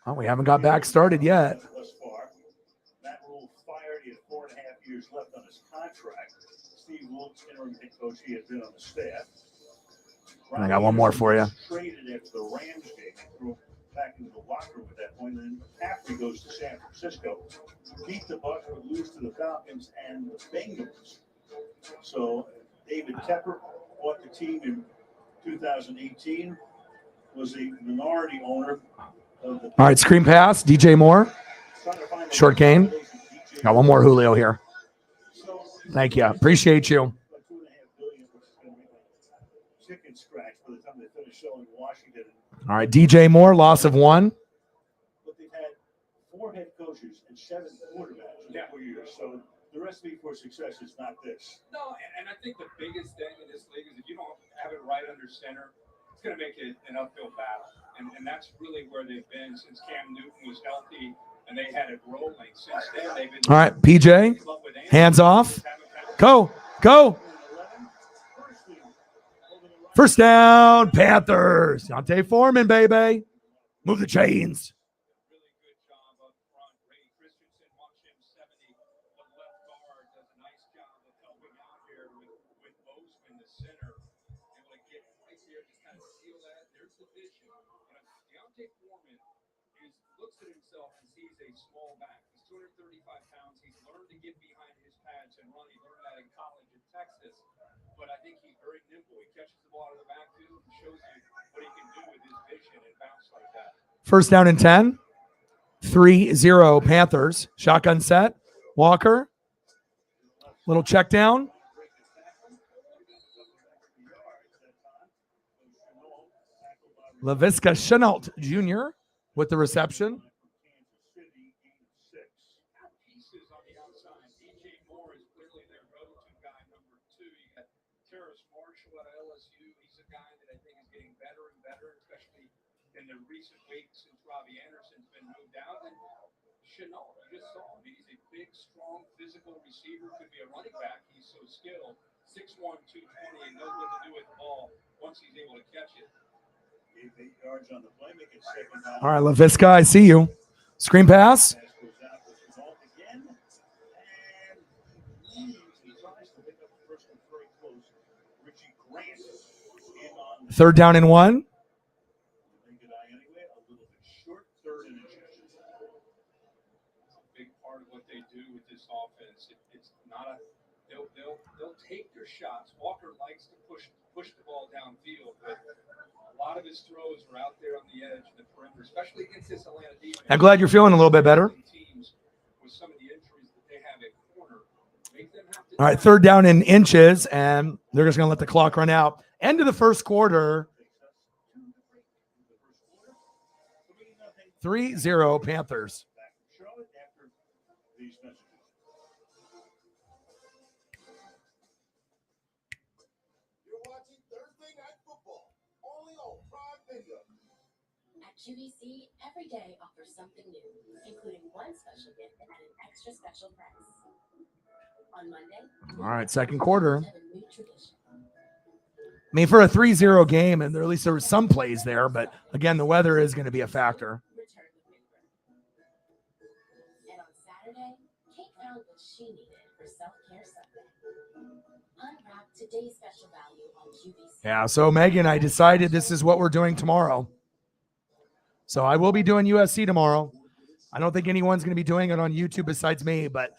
Oh, we haven't got back started yet. Matt Rule fired. He had 4.5 years left on his contract. Steve Wilkes, interim head coach, he had been on the staff. I got one more for you. Traded after the Rams game. They threw him back into the locker room at that point. And then after he goes to San Francisco, beat the Bucs, but lose to the Falcons and the Bengals. So David Tepper bought the team in 2018. Was a minority owner of the. All right, screen pass. DJ Moore. Short game. Got one more Julio here. Thank you. Appreciate you. All right, DJ Moore, loss of 1. But they've had 4 head coaches and 7 quarterbacks in 4 years. So the recipe for success is not this. No, and I think the biggest thing in this league is if you don't have it right under center, it's going to make it an uphill battle. And that's really where they've been since Cam Newton was healthy and they had it rolling. Since then, they've been. All right, PJ, hands off. Go, go. First down, Panthers. Dante Foreman, baby. Move the chains. Really good job up front. Ray Christensen, watch him 70. The left guard does a nice job of helping out here with Bozeman, the center. Able to get right there, just kind of seal that. There's the vision. Dante Foreman looks at himself and sees a small back. He's 235 pounds. He's learned to get behind his pads and run. He learned that in college at Texas, but I think he's very nimble. He catches the ball out of the backfield and shows you what he can do with his vision and bounce like that. First down and 10. 3-0 Panthers. Shotgun set. Walker. Little check down. LaVisca Chenault Jr. with the reception. Pieces on the outside. DJ Moore is clearly their go-to guy, number 2. You got Terrace Marshall at LSU. He's a guy that I think is getting better and better, especially in the recent weeks since Robbie Anderson's been moved out. And Chenault, you just saw him. He's a big, strong, physical receiver. Could be a running back. He's so skilled. 6'1", 220, and knows what to do with the ball once he's able to catch it. 8 yards on the play, make it second down. All right, LaVisca, I see you. Screen pass. Pass goes out to Chenault again, and he tries to pick up the first one very close. Richie Grant in on the Third down and 1. naked eye anyway, a little bit short, 3rd and inches. It's a big part of what they do with this offense. It's not a they'll take their shots. Walker likes to push the ball downfield, but a lot of his throws are out there on the edge of the perimeter, especially against this Atlanta defense. I'm glad you're feeling a little bit better. Teams with some of the injuries that they have at corner make them have to. All right, third down in inches, and they're just going to let the clock run out. End of the first quarter. 3-0 Panthers. Back from Charlotte after these messages. You're watching Thursday Night Football, only on Prime Video. At QVC, every day offers something new, including one special gift at an extra special price. On Monday, All right, second quarter. have a new tradition. I mean, for a 3-0 game, and at least there were some plays there, but again, the weather is going to be a factor. Return with Big Bird. And on Saturday, Kate found what she needed for Self-Care Sunday. Unwrap today's special value on QVC. Yeah, so Megan, I decided this is what we're doing tomorrow. So I will be doing USC tomorrow. I don't think anyone's going to be doing it on YouTube besides me, but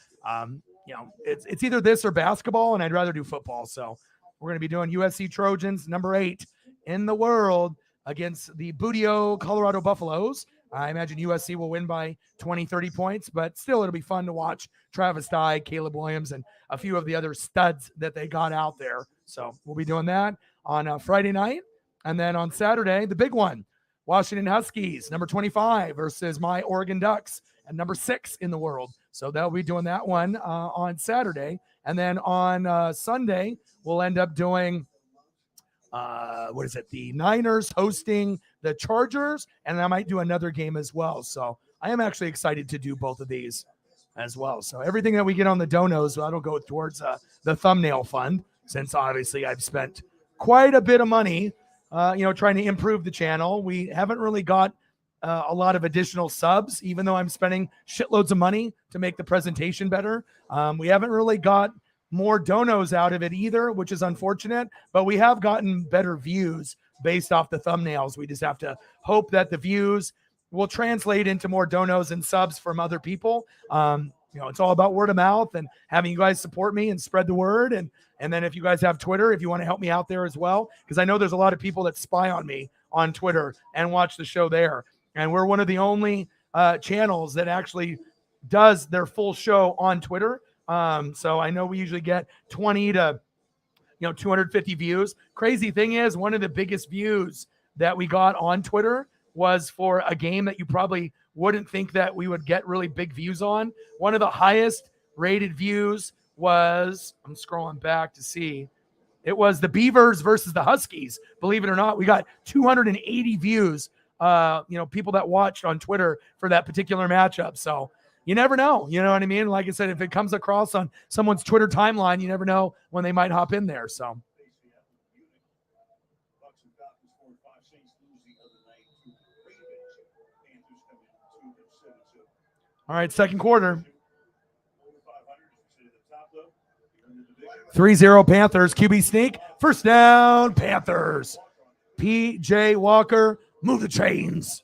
it's either this or basketball, and I'd rather do football. So we're going to be doing USC Trojans, number 8 in the world, against the Budio Colorado Buffaloes. I imagine USC will win by 20, 30 points, but still it'll be fun to watch Travis Dye, Caleb Williams, and a few of the other studs that they got out there. So we'll be doing that on Friday night. And then on Saturday, the big one, Washington Huskies, number 25 versus my Oregon Ducks at number 6 in the world. So they'll be doing that one on Saturday. And then on Sunday, we'll end up doing, the Niners hosting the Chargers, and I might do another game as well. So I am actually excited to do both of these as well. So everything that we get on the donos, that'll go towards the thumbnail fund, since obviously I've spent quite a bit of money, trying to improve the channel. We haven't really got a lot of additional subs, even though I'm spending shitloads of money to make the presentation better. We haven't really got more donos out of it either, which is unfortunate, but we have gotten better views based off the thumbnails. We just have to hope that the views will translate into more donos and subs from other people. It's all about word of mouth and having you guys support me and spread the word. And then if you guys have Twitter, if you want to help me out there as well, because I know there's a lot of people that spy on me on Twitter and watch the show there. And we're one of the only channels that actually does their full show on Twitter. So I know we usually get 20 to 250 views. Crazy thing is, one of the biggest views that we got on Twitter was for a game that you probably wouldn't think that we would get really big views on. One of the highest rated views was, I'm scrolling back to see, it was the Beavers versus the Huskies. Believe it or not, we got 280 views, people that watched on Twitter for that particular matchup. So you never know, you know what I mean? Like I said, if it comes across on someone's Twitter timeline, you never know when they might hop in there. So, all right, second quarter. 3-0 Panthers. QB sneak. First down, Panthers. P.J. Walker, move the chains.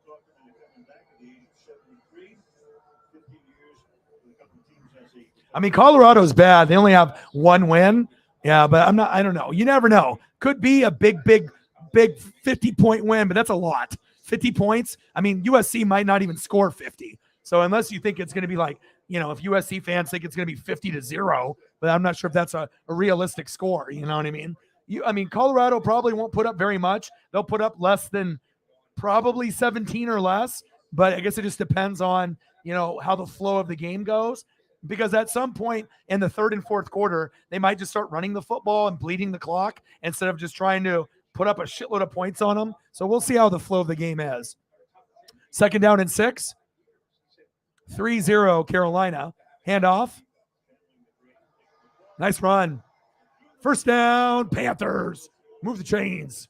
talked to them coming back at the age of 73, 15 years with a couple of teams as a. I mean, Colorado's bad. They only have one win. Yeah, but I don't know. You never know. Could be a big 50-point win, but that's a lot. 50 points. I mean, USC might not even score 50. So unless you think it's going to be like, if USC fans think it's going to be 50-0, but I'm not sure if that's a realistic score. You know what I mean? Colorado probably won't put up very much. They'll put up less than probably 17 or less, but I guess it just depends on, how the flow of the game goes. Because at some point in the third and fourth quarter, they might just start running the football and bleeding the clock instead of just trying to put up a shitload of points on them. So we'll see how the flow of the game is. 2nd down and 6. 3-0 Carolina. Handoff. Nice run. 1st down, Panthers. Move the chains.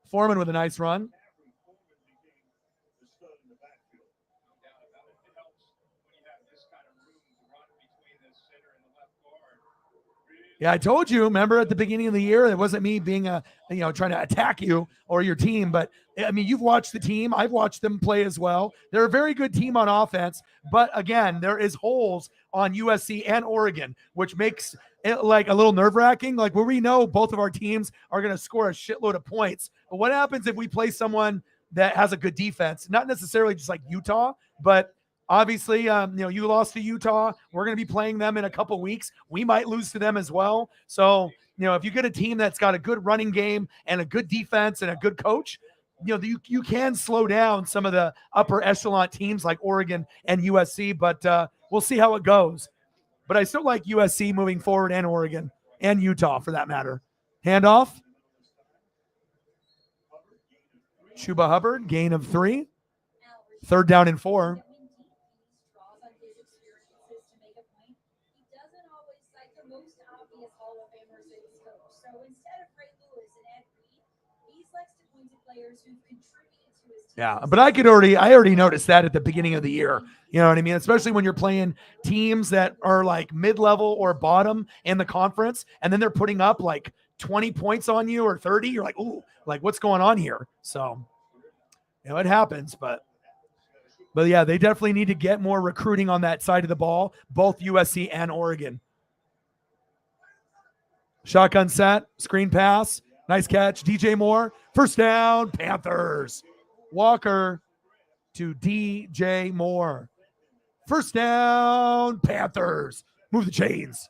Foreman with a nice run. Yeah, I told you, remember at the beginning of the year, it wasn't me being trying to attack you or your team, but I mean, you've watched the team. I've watched them play as well. They're a very good team on offense, but again, there is holes on USC and Oregon, which makes it like a little nerve-wracking, like where we know both of our teams are going to score a shitload of points. But what happens if we play someone that has a good defense? Not necessarily just like Utah, but obviously, you lost to Utah. We're going to be playing them in a couple weeks. We might lose to them as well. So, if you get a team that's got a good running game and a good defense and a good coach, you can slow down some of the upper echelon teams like Oregon and USC, but we'll see how it goes. But I still like USC moving forward and Oregon and Utah for that matter. Handoff. Chuba Hubbard, gain of 3. 3rd down and 4. Yeah, but I already noticed that at the beginning of the year. You know what I mean? Especially when you're playing teams that are like mid-level or bottom in the conference, and then they're putting up like 20 points on you or 30. You're like, ooh, like what's going on here? So, it happens, but yeah, they definitely need to get more recruiting on that side of the ball, both USC and Oregon. Shotgun set, screen pass, nice catch, DJ Moore. 1st down, Panthers. Walker to DJ Moore. 1st down, Panthers. Move the chains.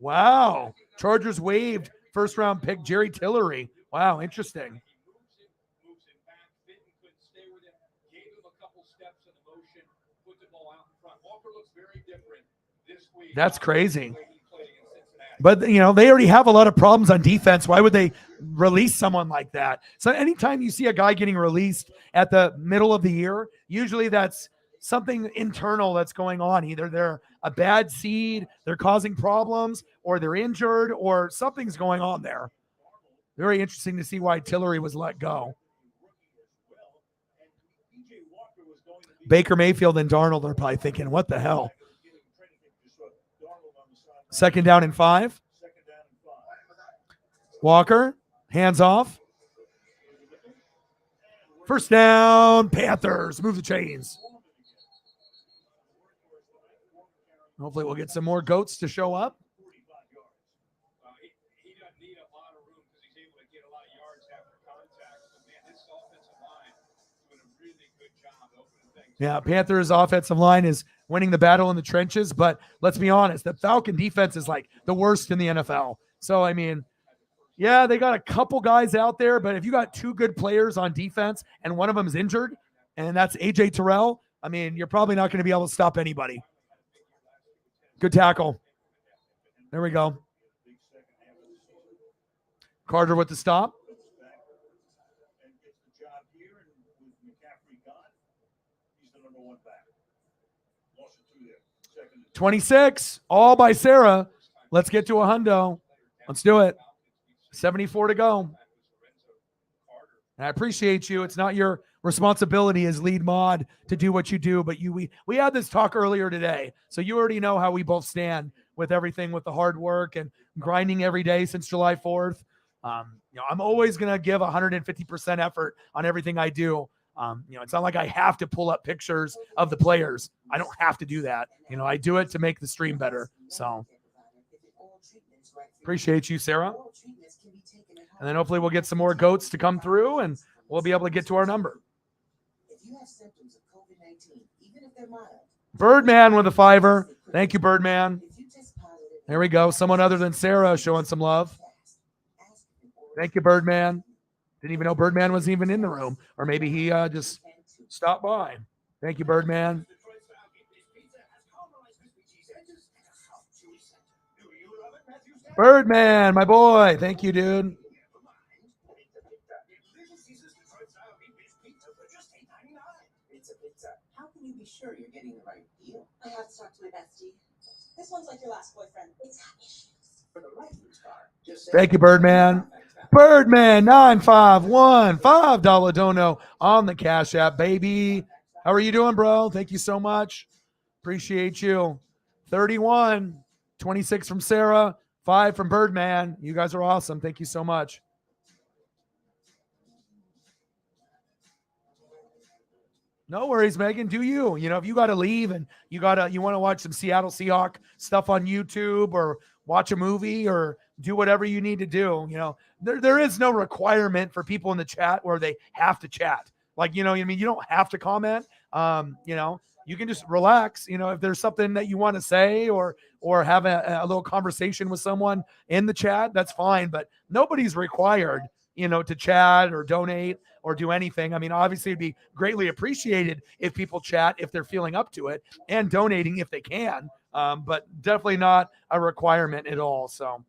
Wow. Chargers waived 1st-round pick Jerry Tillery. Wow, interesting. That's crazy. But, they already have a lot of problems on defense. Why would they release someone like that? So anytime you see a guy getting released at the middle of the year, usually that's something internal that's going on. Either they're a bad seed, they're causing problems, or they're injured, or something's going on there. Very interesting to see why Tillery was let go. Baker Mayfield and Darnold are probably thinking, what the hell? 2nd down and 5. Walker, hands off. 1st down, Panthers. Move the chains. Hopefully we'll get some more goats to show up. He doesn't need a lot of room because he's able to get a lot of yards after contact. But man, this offensive line doing a really good job opening things. Yeah, Panthers offensive line is winning the battle in the trenches, but let's be honest, the Falcon defense is like the worst in the NFL. So, I mean, yeah, they got a couple guys out there, but if you got 2 good players on defense and one of them is injured, and that's AJ Terrell, I mean, you're probably not going to be able to stop anybody. Good tackle. There we go. Carter with the stop. 26, all by Sarah. Let's get to a hundo. Let's do it. 74 to go. And I appreciate you. It's not your responsibility as lead mod to do what you do. But we had this talk earlier today, so you already know how we both stand with everything, with the hard work and grinding every day since July 4th. I'm always going to give 150% effort on everything I do. It's not like I have to pull up pictures of the players. I don't have to do that. I do it to make the stream better. So appreciate you, Sarah. And then hopefully we'll get some more goats to come through and we'll be able to get to our number. Birdman with a $5. Thank you, Birdman. There we go. Someone other than Sarah showing some love. Thank you, Birdman. Didn't even know Birdman was even in the room. Or maybe he just stopped by. Thank you, Birdman. Birdman, my boy. Thank you, dude. How can you be sure you're getting the right deal? I have to talk to my bestie. This one's like your last boyfriend. It's got issues. For the right used car. Thank you, Birdman. Birdman 951, $5 dono on the Cash App, baby. How are you doing, bro? Thank you so much. Appreciate you. 31, 26 from Sarah, 5 from Birdman. You guys are awesome. Thank you so much. No worries, Megan. Do you? If you got to leave and you want to watch some Seattle Seahawk stuff on YouTube or watch a movie or do whatever you need to do, there is no requirement for people in the chat where they have to chat. You don't have to comment. You can just relax. If there's something that you want to say or have a little conversation with someone in the chat, that's fine. But nobody's required, to chat or donate or do anything. Obviously it'd be greatly appreciated if people chat, if they're feeling up to it, and donating if they can. But definitely not a requirement at all. So,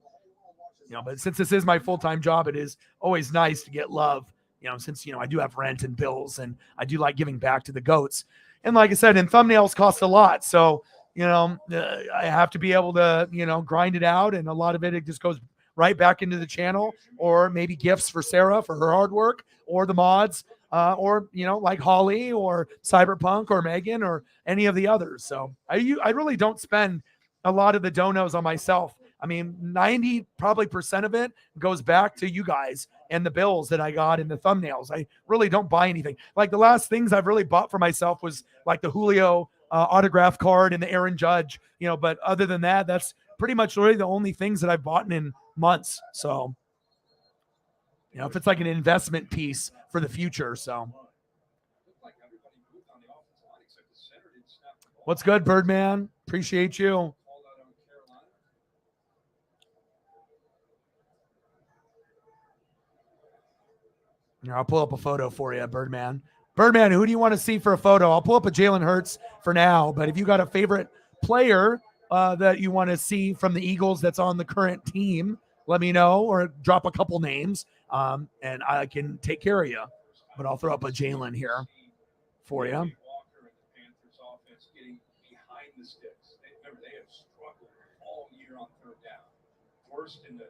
but since this is my full-time job, it is always nice to get love, since, I do have rent and bills and I do like giving back to the goats. And like I said, and thumbnails cost a lot. So, I have to be able to, grind it out. And a lot of it just goes right back into the channel, or maybe gifts for Sarah for her hard work, or the mods, or, like Holly or Cyberpunk or Megan or any of the others. So I really don't spend a lot of the donos on myself. 90% probably of it goes back to you guys and the bills that I got and the thumbnails. I really don't buy anything. Like the last things I've really bought for myself was like the Julio autograph card and the Aaron Judge, but other than that, that's pretty much really the only things that I've bought in months. So, if it's like an investment piece for the future. So what's good, Birdman? Appreciate you. Here, I'll pull up a photo for you, Birdman. Birdman, who do you want to see for a photo? I'll pull up a Jalen Hurts for now, but if you got a favorite player that you want to see from the Eagles that's on the current team, let me know, or drop a couple names, and I can take care of you. But I'll throw up a Jalen here for you. Walker and the Panthers offense getting behind the sticks. Remember, they have struggled all year on third down. Worst in the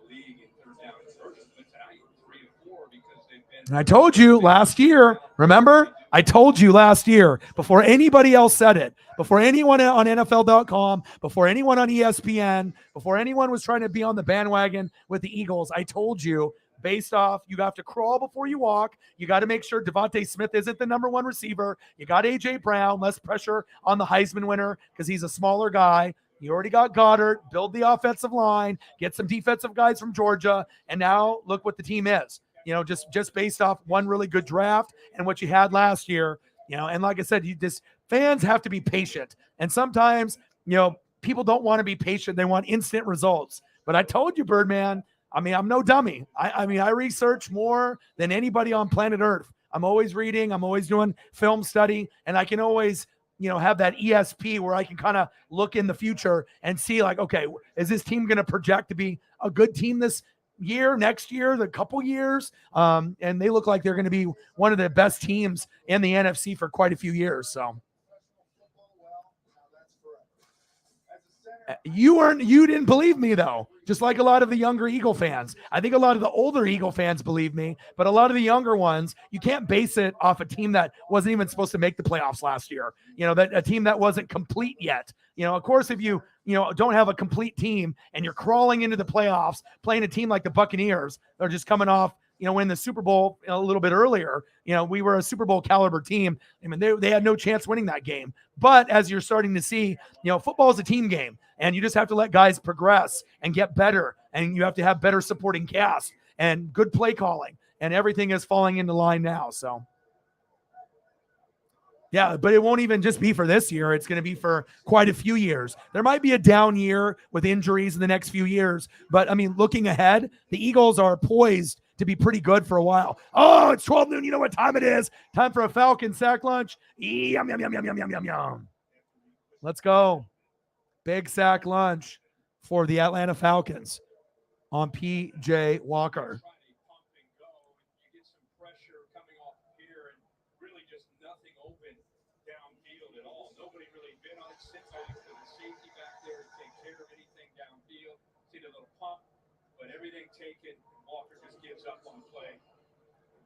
league in third down conversion. But tonight, 3 of 4 because they've been. And I told you last year, remember? I told you last year, before anybody else said it, before anyone on NFL.com, before anyone on ESPN, before anyone was trying to be on the bandwagon with the Eagles, I told you, based off, you have to crawl before you walk. You got to make sure Devontae Smith isn't the number 1 receiver. You got A.J. Brown, less pressure on the Heisman winner because he's a smaller guy. You already got Goddard, build the offensive line, get some defensive guys from Georgia, and now look what the team is. Just based off one really good draft and what you had last year, and like I said, fans have to be patient. And sometimes, people don't want to be patient. They want instant results. But I told you, Birdman, I'm no dummy. I research more than anybody on planet Earth. I'm always reading. I'm always doing film study. And I can always, have that ESP where I can kind of look in the future and see like, okay, is this team going to project to be a good team this year, next year, the couple years? And they look like they're going to be one of the best teams in the NFC for quite a few years. So you didn't believe me though. just like a lot of the younger Eagle fans. I think a lot of the older Eagle fans believe me, but a lot of the younger ones, you can't base it off a team that wasn't even supposed to make the playoffs last year. That a team that wasn't complete yet. Of course, if you don't have a complete team and you're crawling into the playoffs, playing a team like the Buccaneers, they're just coming off, win the Super Bowl a little bit earlier. We were a Super Bowl caliber team. I mean, they had no chance winning that game. But as you're starting to see, football is a team game, and you just have to let guys progress and get better, and you have to have better supporting cast and good play calling, and everything is falling into line now. So, yeah, but it won't even just be for this year. It's going to be for quite a few years. There might be a down year with injuries in the next few years, but I mean, looking ahead, the Eagles are poised to be pretty good for a while. Oh, it's 12 noon. You know what time it is? Time for a Falcon sack lunch. Yum, yum, yum, yum, yum, yum, yum, yum. Let's go. Big sack lunch for the Atlanta Falcons on PJ Walker. But everything taken, Walker just gives up on the play.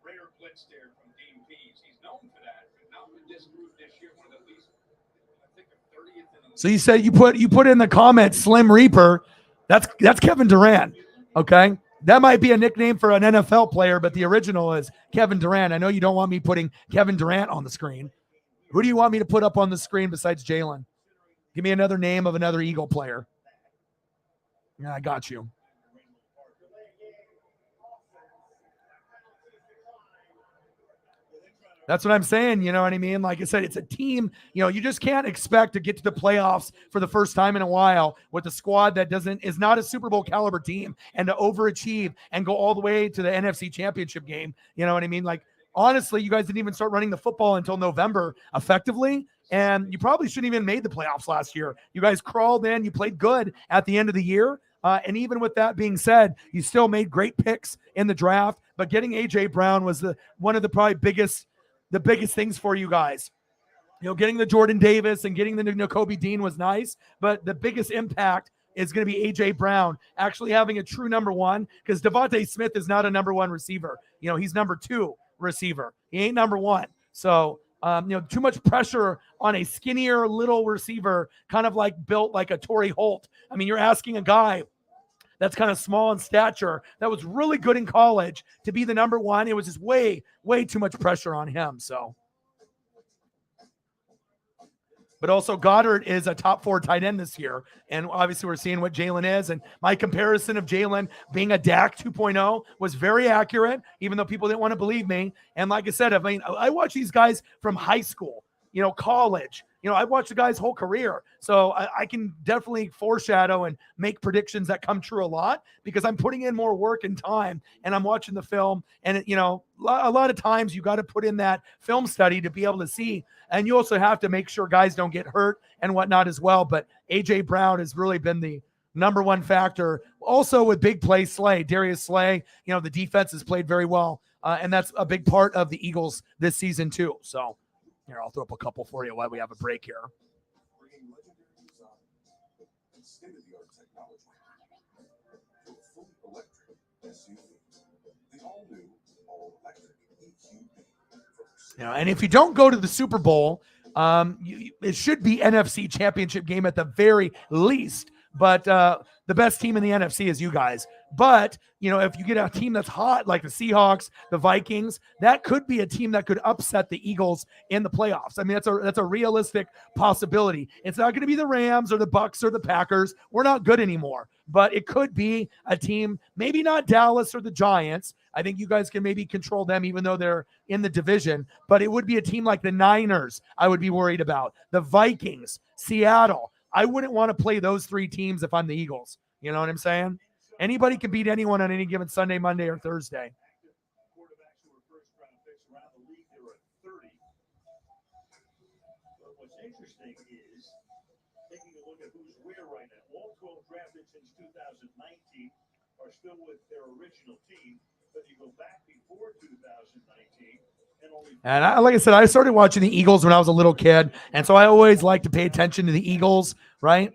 Rare blitz there from Dean Pease. He's known for that, but not with this group this year. One of the least, I think, 30th in the. So you said you put in the comment Slim Reaper. That's Kevin Durant. Okay, that might be a nickname for an NFL player, but the original is Kevin Durant. I know you don't want me putting Kevin Durant on the screen. Who do you want me to put up on the screen besides Jalen? Give me another name of another Eagle player. Yeah, I got you. That's what I'm saying. You know what I mean? Like I said, it's a team. You just can't expect to get to the playoffs for the first time in a while with a squad that is not a Super Bowl caliber team, and to overachieve and go all the way to the NFC Championship game. You know what I mean? Like, honestly, you guys didn't even start running the football until November effectively, and you probably shouldn't even made the playoffs last year. You guys crawled in. You played good at the end of the year. And even with that being said, you still made great picks in the draft, but getting A.J. Brown was one of the probably biggest things for you guys. Getting the Jordan Davis and getting the Nakobe Dean was nice, but the biggest impact is going to be A.J. Brown actually having a true number one, because Devontae Smith is not a number one receiver. He's number two receiver. He ain't number one. So, too much pressure on a skinnier little receiver, kind of like built like a Torrey Holt. I mean, you're asking a guy that's kind of small in stature, that was really good in college, to be the number one. It was just way, way too much pressure on him. So, but also Goddard is a top 4 tight end this year. And obviously we're seeing what Jalen is. And my comparison of Jalen being a Dak 2.0 was very accurate, even though people didn't want to believe me. And like I said, I mean, I watch these guys from high school, college. I've watched the guy's whole career. So I can definitely foreshadow and make predictions that come true a lot, because I'm putting in more work and time, and I'm watching the film. And, a lot of times you got to put in that film study to be able to see. And you also have to make sure guys don't get hurt and whatnot as well. But A.J. Brown has really been the number one factor. Also with big play Slay, Darius Slay, the defense has played very well. And that's a big part of the Eagles this season too. So, here, I'll throw up a couple for you while we have a break here. Bringing legendary design and state-of-the-art technology to a fully electric SUV. The all-new, all-electric EQB. And if you don't go to the Super Bowl, it should be NFC Championship game at the very least. But the best team in the NFC is you guys. But, if you get a team that's hot, like the Seahawks, the Vikings, that could be a team that could upset the Eagles in the playoffs. I mean, that's a realistic possibility. It's not going to be the Rams or the Bucks or the Packers. We're not good anymore. But it could be a team, maybe not Dallas or the Giants. I think you guys can maybe control them, even though they're in the division. But it would be a team like the Niners I would be worried about. The Vikings, Seattle. I wouldn't want to play those 3 teams if I'm the Eagles. You know what I'm saying? Anybody can beat anyone on any given Sunday, Monday, or Thursday. Quarterbacks who were first-round picks around the league, there were 30. But what's interesting is taking a look at who's where right now. All 12 drafted since 2019 are still with their original team, but you go back before 2019. Like I said, I started watching the Eagles when I was a little kid, and so I always like to pay attention to the Eagles, right?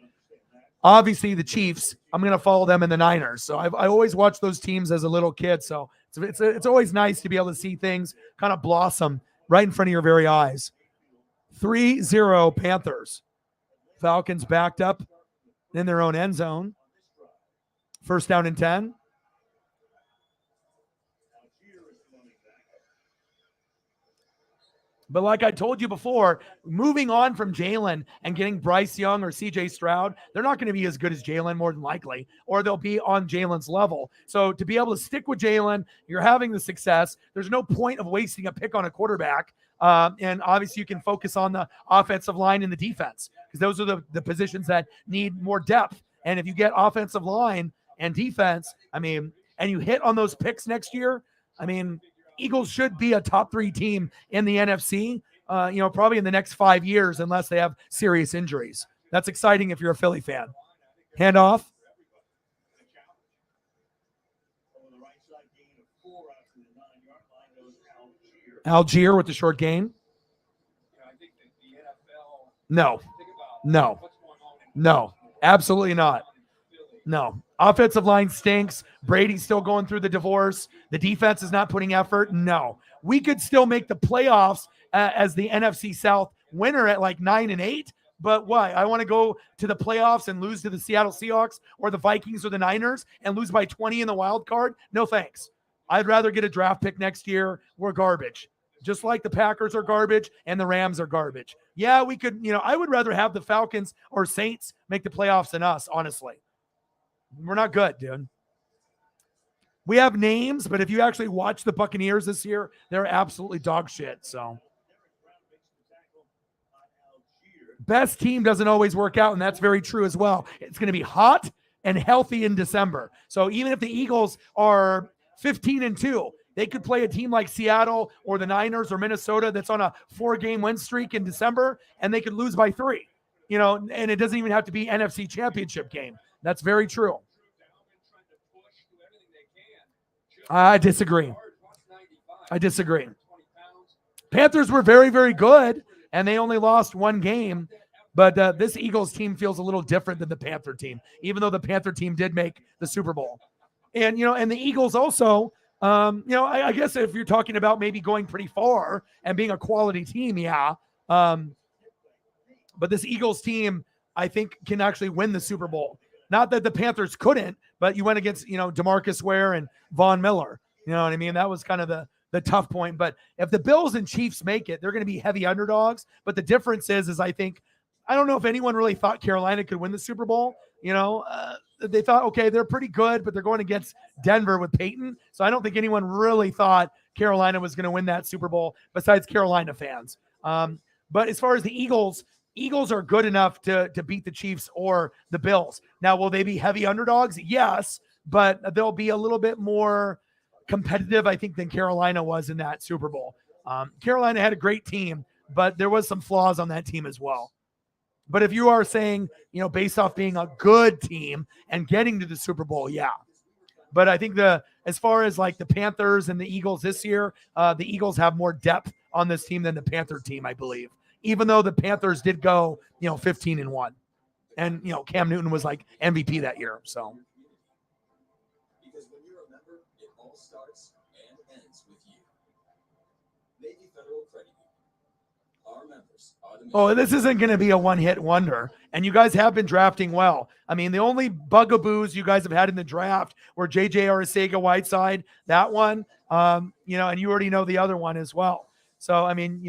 obviously the Chiefs, I'm going to follow them in the Niners. So I always watched those teams as a little kid. So it's always nice to be able to see things kind of blossom right in front of your very eyes. 3-0 Panthers. Falcons backed up in their own end zone. First down and 10. But like I told you before, moving on from Jalen and getting Bryce Young or CJ Stroud, they're not going to be as good as Jalen more than likely, or they'll be on Jalen's level. So to be able to stick with Jalen, you're having the success. There's no point of wasting a pick on a quarterback. And obviously you can focus on the offensive line and the defense because those are the positions that need more depth. And if you get offensive line and defense, I mean, and you hit on those picks next year, I mean, Eagles should be a top 3 team in the NFC, probably in the next 5 years, unless they have serious injuries. That's exciting if you're a Philly fan. Handoff. Algier with the short gain. No, absolutely not. No. Offensive line stinks. Brady's still going through the divorce. The defense is not putting effort. No. We could still make the playoffs as the NFC South winner at like 9-8. But why? I want to go to the playoffs and lose to the Seattle Seahawks or the Vikings or the Niners and lose by 20 in the wild card? No thanks. I'd rather get a draft pick next year. We're garbage. Just like the Packers are garbage and the Rams are garbage. Yeah, we could, I would rather have the Falcons or Saints make the playoffs than us, honestly. We're not good, dude. We have names, but if you actually watch the Buccaneers this year, they're absolutely dog shit. So best team doesn't always work out, and that's very true as well. It's going to be hot and healthy in December. So even if the Eagles are 15-2, they could play a team like Seattle or the Niners or Minnesota that's on a 4-game win streak in December, and they could lose by 3. And it doesn't even have to be NFC Championship game. That's very true. I disagree. Panthers were very, very good, and they only lost 1 game. But this Eagles team feels a little different than the Panther team, even though the Panther team did make the Super Bowl. And, and the Eagles also, I guess if you're talking about maybe going pretty far and being a quality team, yeah. But this Eagles team, I think, can actually win the Super Bowl. Not that the Panthers couldn't, but you went against, DeMarcus Ware and Von Miller. You know what I mean? That was kind of the tough point. But if the Bills and Chiefs make it, they're going to be heavy underdogs. But the difference is I don't know if anyone really thought Carolina could win the Super Bowl. They thought, okay, they're pretty good, but they're going against Denver with Peyton. So I don't think anyone really thought Carolina was going to win that Super Bowl besides Carolina fans. But as far as the Eagles are good enough to beat the Chiefs or the Bills. Now, will they be heavy underdogs? Yes, but they'll be a little bit more competitive, I think, than Carolina was in that Super Bowl. Carolina had a great team, but there was some flaws on that team as well. But if you are saying, based off being a good team and getting to the Super Bowl, yeah. But I think as far as like the Panthers and the Eagles this year, the Eagles have more depth on this team than the Panther team, I believe. Even though the Panthers did go, 15-1. And, Cam Newton was like MVP that year. So. Because when you're a member, it all starts and ends with you. Navy Federal Credit Union. Our members are the. Oh, this isn't going to be a one-hit wonder. And you guys have been drafting well. I mean, the only bugaboos you guys have had in the draft were J.J. Arcega-Whiteside, that one, and you already know the other one as well. So, I mean,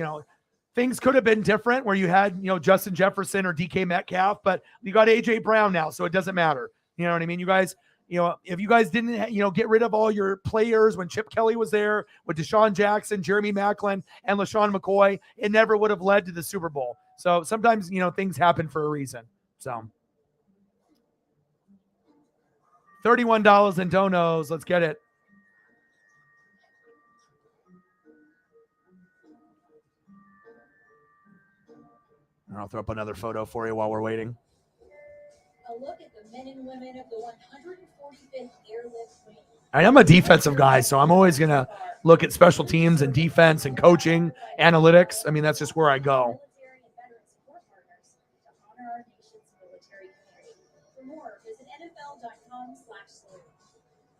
things could have been different where you had, Justin Jefferson or DK Metcalf, but you got A.J. Brown now, so it doesn't matter. You know what I mean? You guys, if you guys didn't, get rid of all your players when Chip Kelly was there with Deshaun Jackson, Jeremy Maclin, and LaShawn McCoy, it never would have led to the Super Bowl. So sometimes, things happen for a reason. So $31 in donos. Let's get it. I'll throw up another photo for you while we're waiting. A look at the men and women of the 145th Airlift Wing. I'm a defensive guy, so I'm always going to look at special teams and defense and coaching, analytics. I mean, that's just where I go. Military and veteran support partners to honor our nation's military community. For more, visit NFL.com/salute.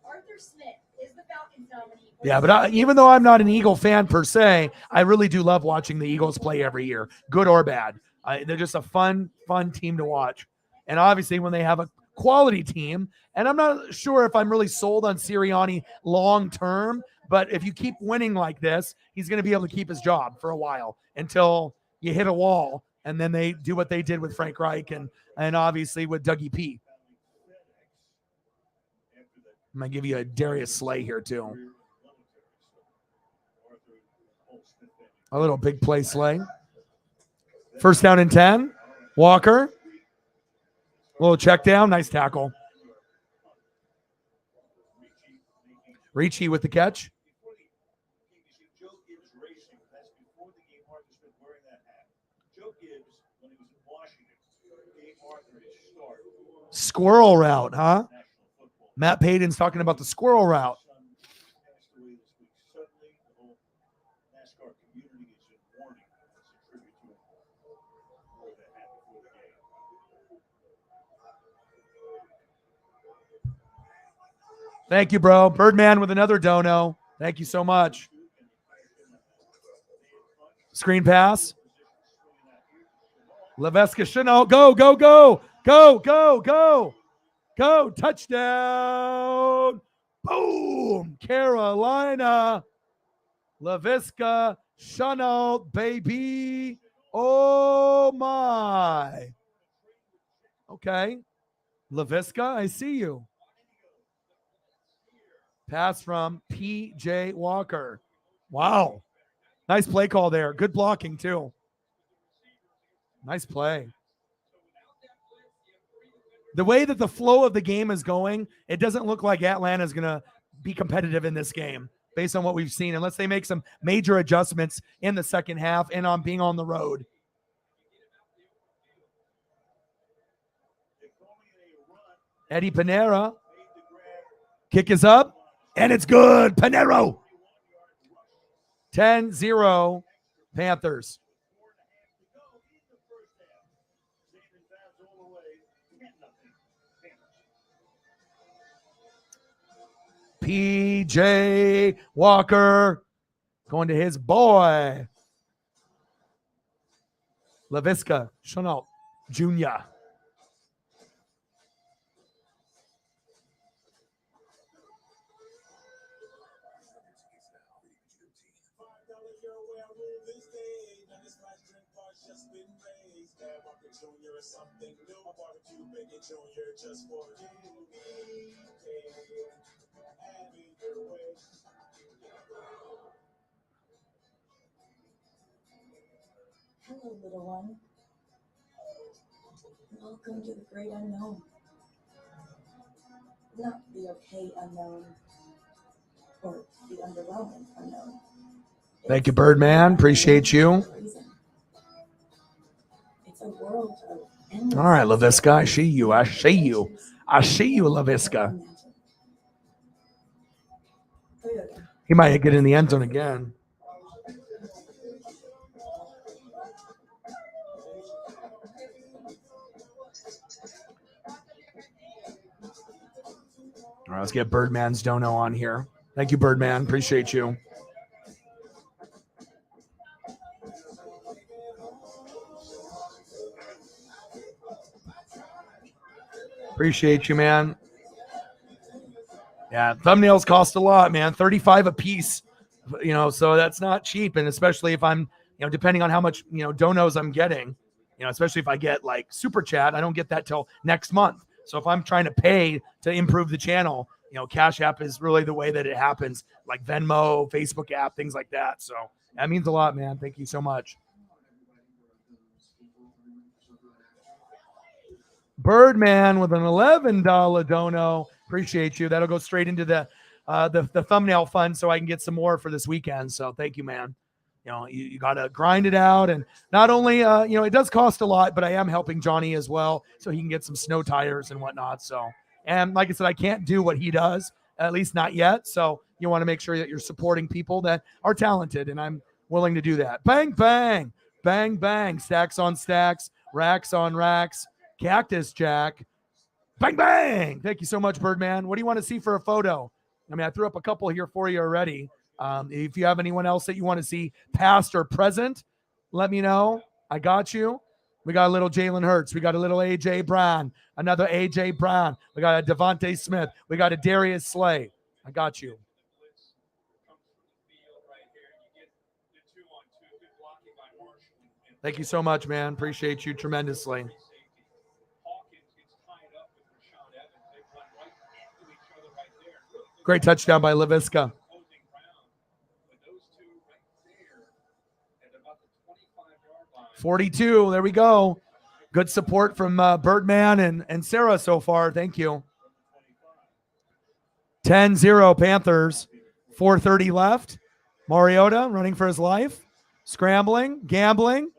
Arthur Smith is the Falcons nominee. Yeah, but even though I'm not an Eagle fan per se, I really do love watching the Eagles play every year, good or bad. They're just a fun team to watch. And obviously when they have a quality team, and I'm not sure if I'm really sold on Sirianni long term, but if you keep winning like this, he's going to be able to keep his job for a while until you hit a wall, and then they do what they did with Frank Reich and obviously with Dougie P. I'm going to give you a Darius Slay here too. A little big play Slay. First down and 10. Walker. Little check down. Nice tackle. Ricci with the catch. Squirrel route, huh? Matt Payton's talking about the squirrel route. Thank you, bro. Birdman with another dono. Thank you so much. Screen pass. Leveska Chanel. Go, go, go. Go, go, go. Go. Touchdown. Boom. Carolina. Leveska Chanel, baby. Oh, my. Okay. Leveska, I see you. Pass from P.J. Walker. Wow. Nice play call there. Good blocking, too. Nice play. The way that the flow of the game is going, it doesn't look like Atlanta is going to be competitive in this game based on what we've seen, unless they make some major adjustments in the second half and on being on the road. Eddie Pinero. Kick is up. And it's good. Pinero. 10-0 Panthers. P.J. Walker going to his boy. Leveska Chanel Jr. Hello, little one. Welcome to the great unknown. Not the okay unknown or the underwhelming unknown. Thank you, Birdman. Appreciate you. It's a world of endless. All right, Leveska. I see you. I see you. I see you, Leveska. He might get in the end zone again. All right, let's get Birdman's dono on here. Thank you, Birdman. Appreciate you. Appreciate you, man. Yeah, thumbnails cost a lot, man. $35 a piece, so that's not cheap. And especially if I'm, depending on how much, donos I'm getting, especially if I get like super chat, I don't get that till next month. So if I'm trying to pay to improve the channel, Cash App is really the way that it happens, like Venmo, Facebook app, things like that. So that means a lot, man. Thank you so much. Birdman with an $11 dono. Appreciate you. That'll go straight into the thumbnail fund so I can get some more for this weekend. So thank you, man. You got to grind it out. And not only, it does cost a lot, but I am helping Johnny as well so he can get some snow tires and whatnot. So, and like I said, I can't do what he does, at least not yet. So you want to make sure that you're supporting people that are talented, and I'm willing to do that. Bang, bang, bang, bang, stacks on stacks, racks on racks. Cactus Jack, Bang, bang. Thank you so much, Birdman. What do you want to see for a photo? I mean, I threw up a couple here for you already. If you have anyone else that you want to see past or present, let me know. I got you. We got a little Jalen Hurts. We got a little A.J. Brown. Another A.J. Brown. We got a Devontae Smith. We got a Darius Slay. I got you. Thank you so much, man. Appreciate you tremendously. Great touchdown by LaVisca. 42. There we go. Good support from Birdman and Sarah so far. Thank you. 10-0 Panthers. 4:30 left. Mariota running for his life. Scrambling. Gambling.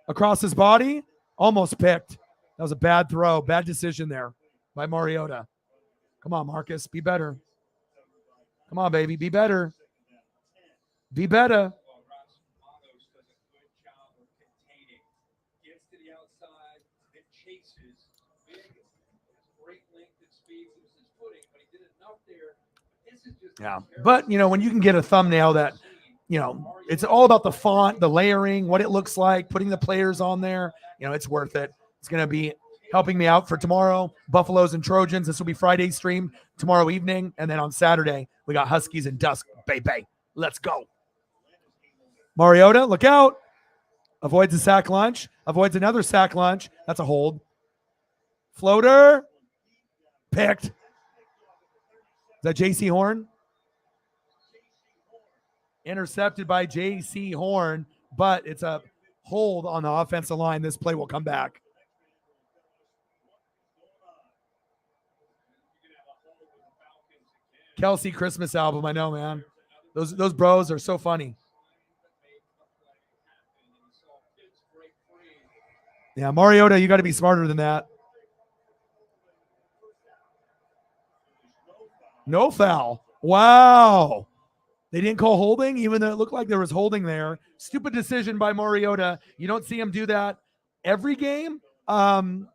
Across his body. Almost picked. That was a bad throw. Bad decision there by Mariota. Come on, Marcus. Be better. Come on, baby. Be better. Be better. Yeah. But, you know, when you can get a thumbnail that, you know, it's all about the font, the layering, what it looks like, putting the players on there, you know, it's worth it. It's going to be helping me out for tomorrow. Buffaloes and Trojans. This will be Friday's stream tomorrow evening. And then on Saturday, we got Huskies and Dusk. Baby. Let's go. Mariota, look out. Avoids a sack lunch. Avoids another sack lunch. That's a hold. Floater. Picked. Is that J.C. Horn? Intercepted by J.C. Horn, but it's a hold on the offensive line. This play will come back. Kelsey Christmas album, I know, man. Those bros are so funny. Yeah, Mariota, you got to be smarter than that. No foul. Wow. They didn't call holding, even though it looked like there was holding there. Stupid decision by Mariota. You don't see him do that every game. And,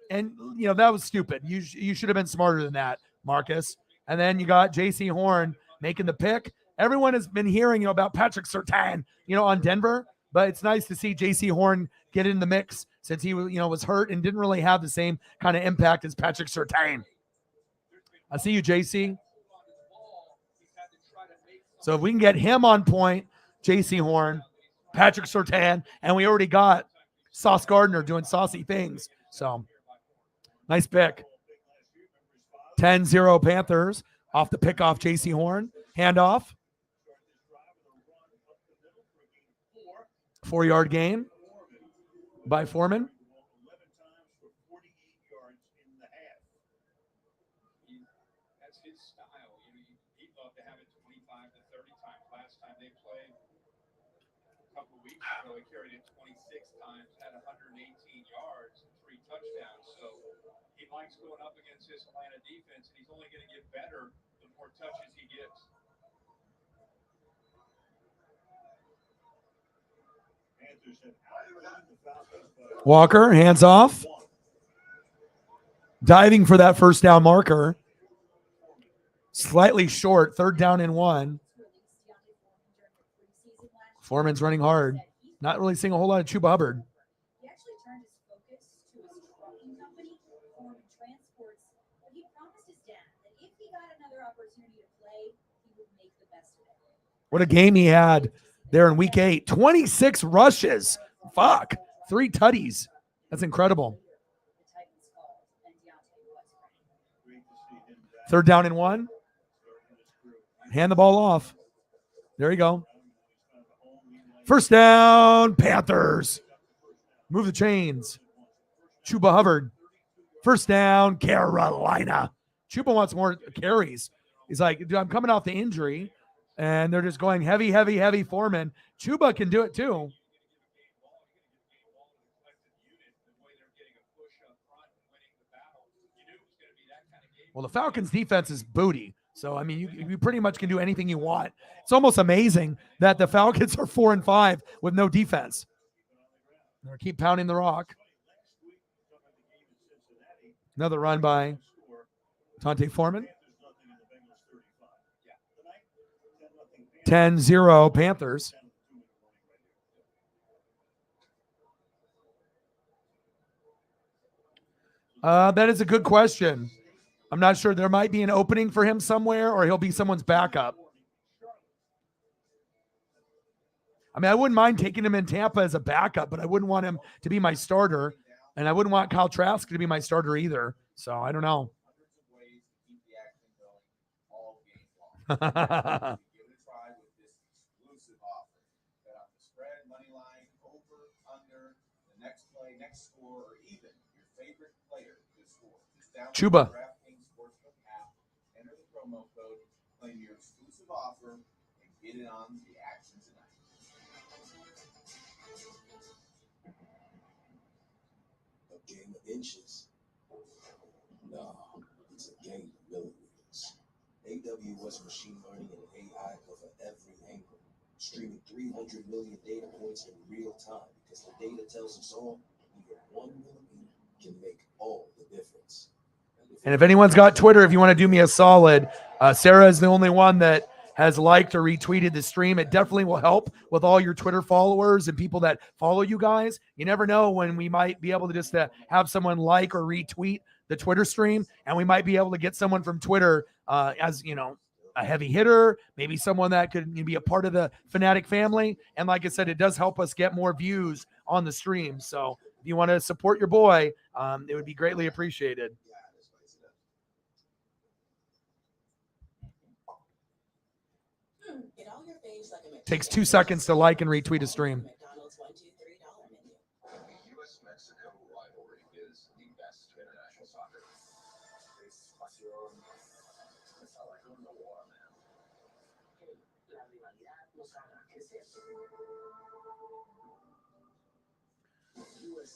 you know, that was stupid. You should have been smarter than that, Marcus. And then you got J.C. Horn making the pick. Everyone has been hearing, you know, about Patrick Surtain, you know, on Denver. But it's nice to see J.C. Horn get in the mix since he, you know, was hurt and didn't really have the same kind of impact as Patrick Surtain. I see you, J.C. So if we can get him on point, J.C. Horn, Patrick Surtain, and we already got Sauce Gardner doing saucy things. So nice pick. 10-0 Panthers off the pick off J.C. Horn. Handoff. 4-yard gain by Foreman. He carried it 26 times, had 118 yards, and 3 touchdowns. So he likes going up against this Atlanta defense, and he's only going to get better the more touches he gets. Walker, hands off. Diving for that first down marker. Slightly short, 3rd down and 1. Foreman's running hard. Not really seeing a whole lot of Chuba Hubbard. He actually turned his focus to his trucking company, Foreman Transports, but he promised his dad that if he got another opportunity to play, he would make the best of it. What a game he had there in week 8. 26 rushes. Fuck. 3 tutties. That's incredible. 3rd down and 1. Hand the ball off. There you go. First down, Panthers. Move the chains. Chuba Hubbard. First down, Carolina. Chuba wants more carries. He's like, dude, I'm coming off the injury, and they're just going heavy, heavy, heavy Foreman. Chuba can do it too. Well, the Falcons' defense is booty. So, I mean, you pretty much can do anything you want. It's almost amazing that the Falcons are 4-5 with no defense. They're keep pounding the rock. Another run by Tonte Foreman. Panthers nothing and the Bengals 35. Yeah. Tonight, 10-0 Panthers. 10-0 Panthers. 10-2 in the morning right here. That is a good question. I'm not sure. There might be an opening for him somewhere, or he'll be someone's backup. I mean, I wouldn't mind taking him in Tampa as a backup, but I wouldn't want him to be my starter. And I wouldn't want Kyle Trask to be my starter either. So I don't know. Give it a try with this exclusive offer. Bet on the spread, money line, over, under, the next play, next score, or even your favorite player to score. Just download Chuba. the DraftKings Sportsbook app, enter the promo code, claim your exclusive offer, and get it on the action tonight. A game of inches? No, it's a game of millimeters. AWS machine learning and AI cover every angle, streaming 300 million data points in real time because the data tells us all even 1 millimeter can make all the difference. And if anyone's got Twitter, if you want to do me a solid, Sarah is the only one that has liked or retweeted the stream. It definitely will help with all your Twitter followers and people that follow you guys. You never know when we might be able to just have someone like or retweet the Twitter stream, and we might be able to get someone from Twitter as, you know, a heavy hitter, maybe someone that could be a part of the Fanatic family. And like I said, it does help us get more views on the stream. So if you want to support your boy, it would be greatly appreciated. Get all your faves like a Takes 2 seconds to like and retweet a stream. McDonald's $1, $2, $3 menu. The U.S.-Mexico rivalry is the best international soccer.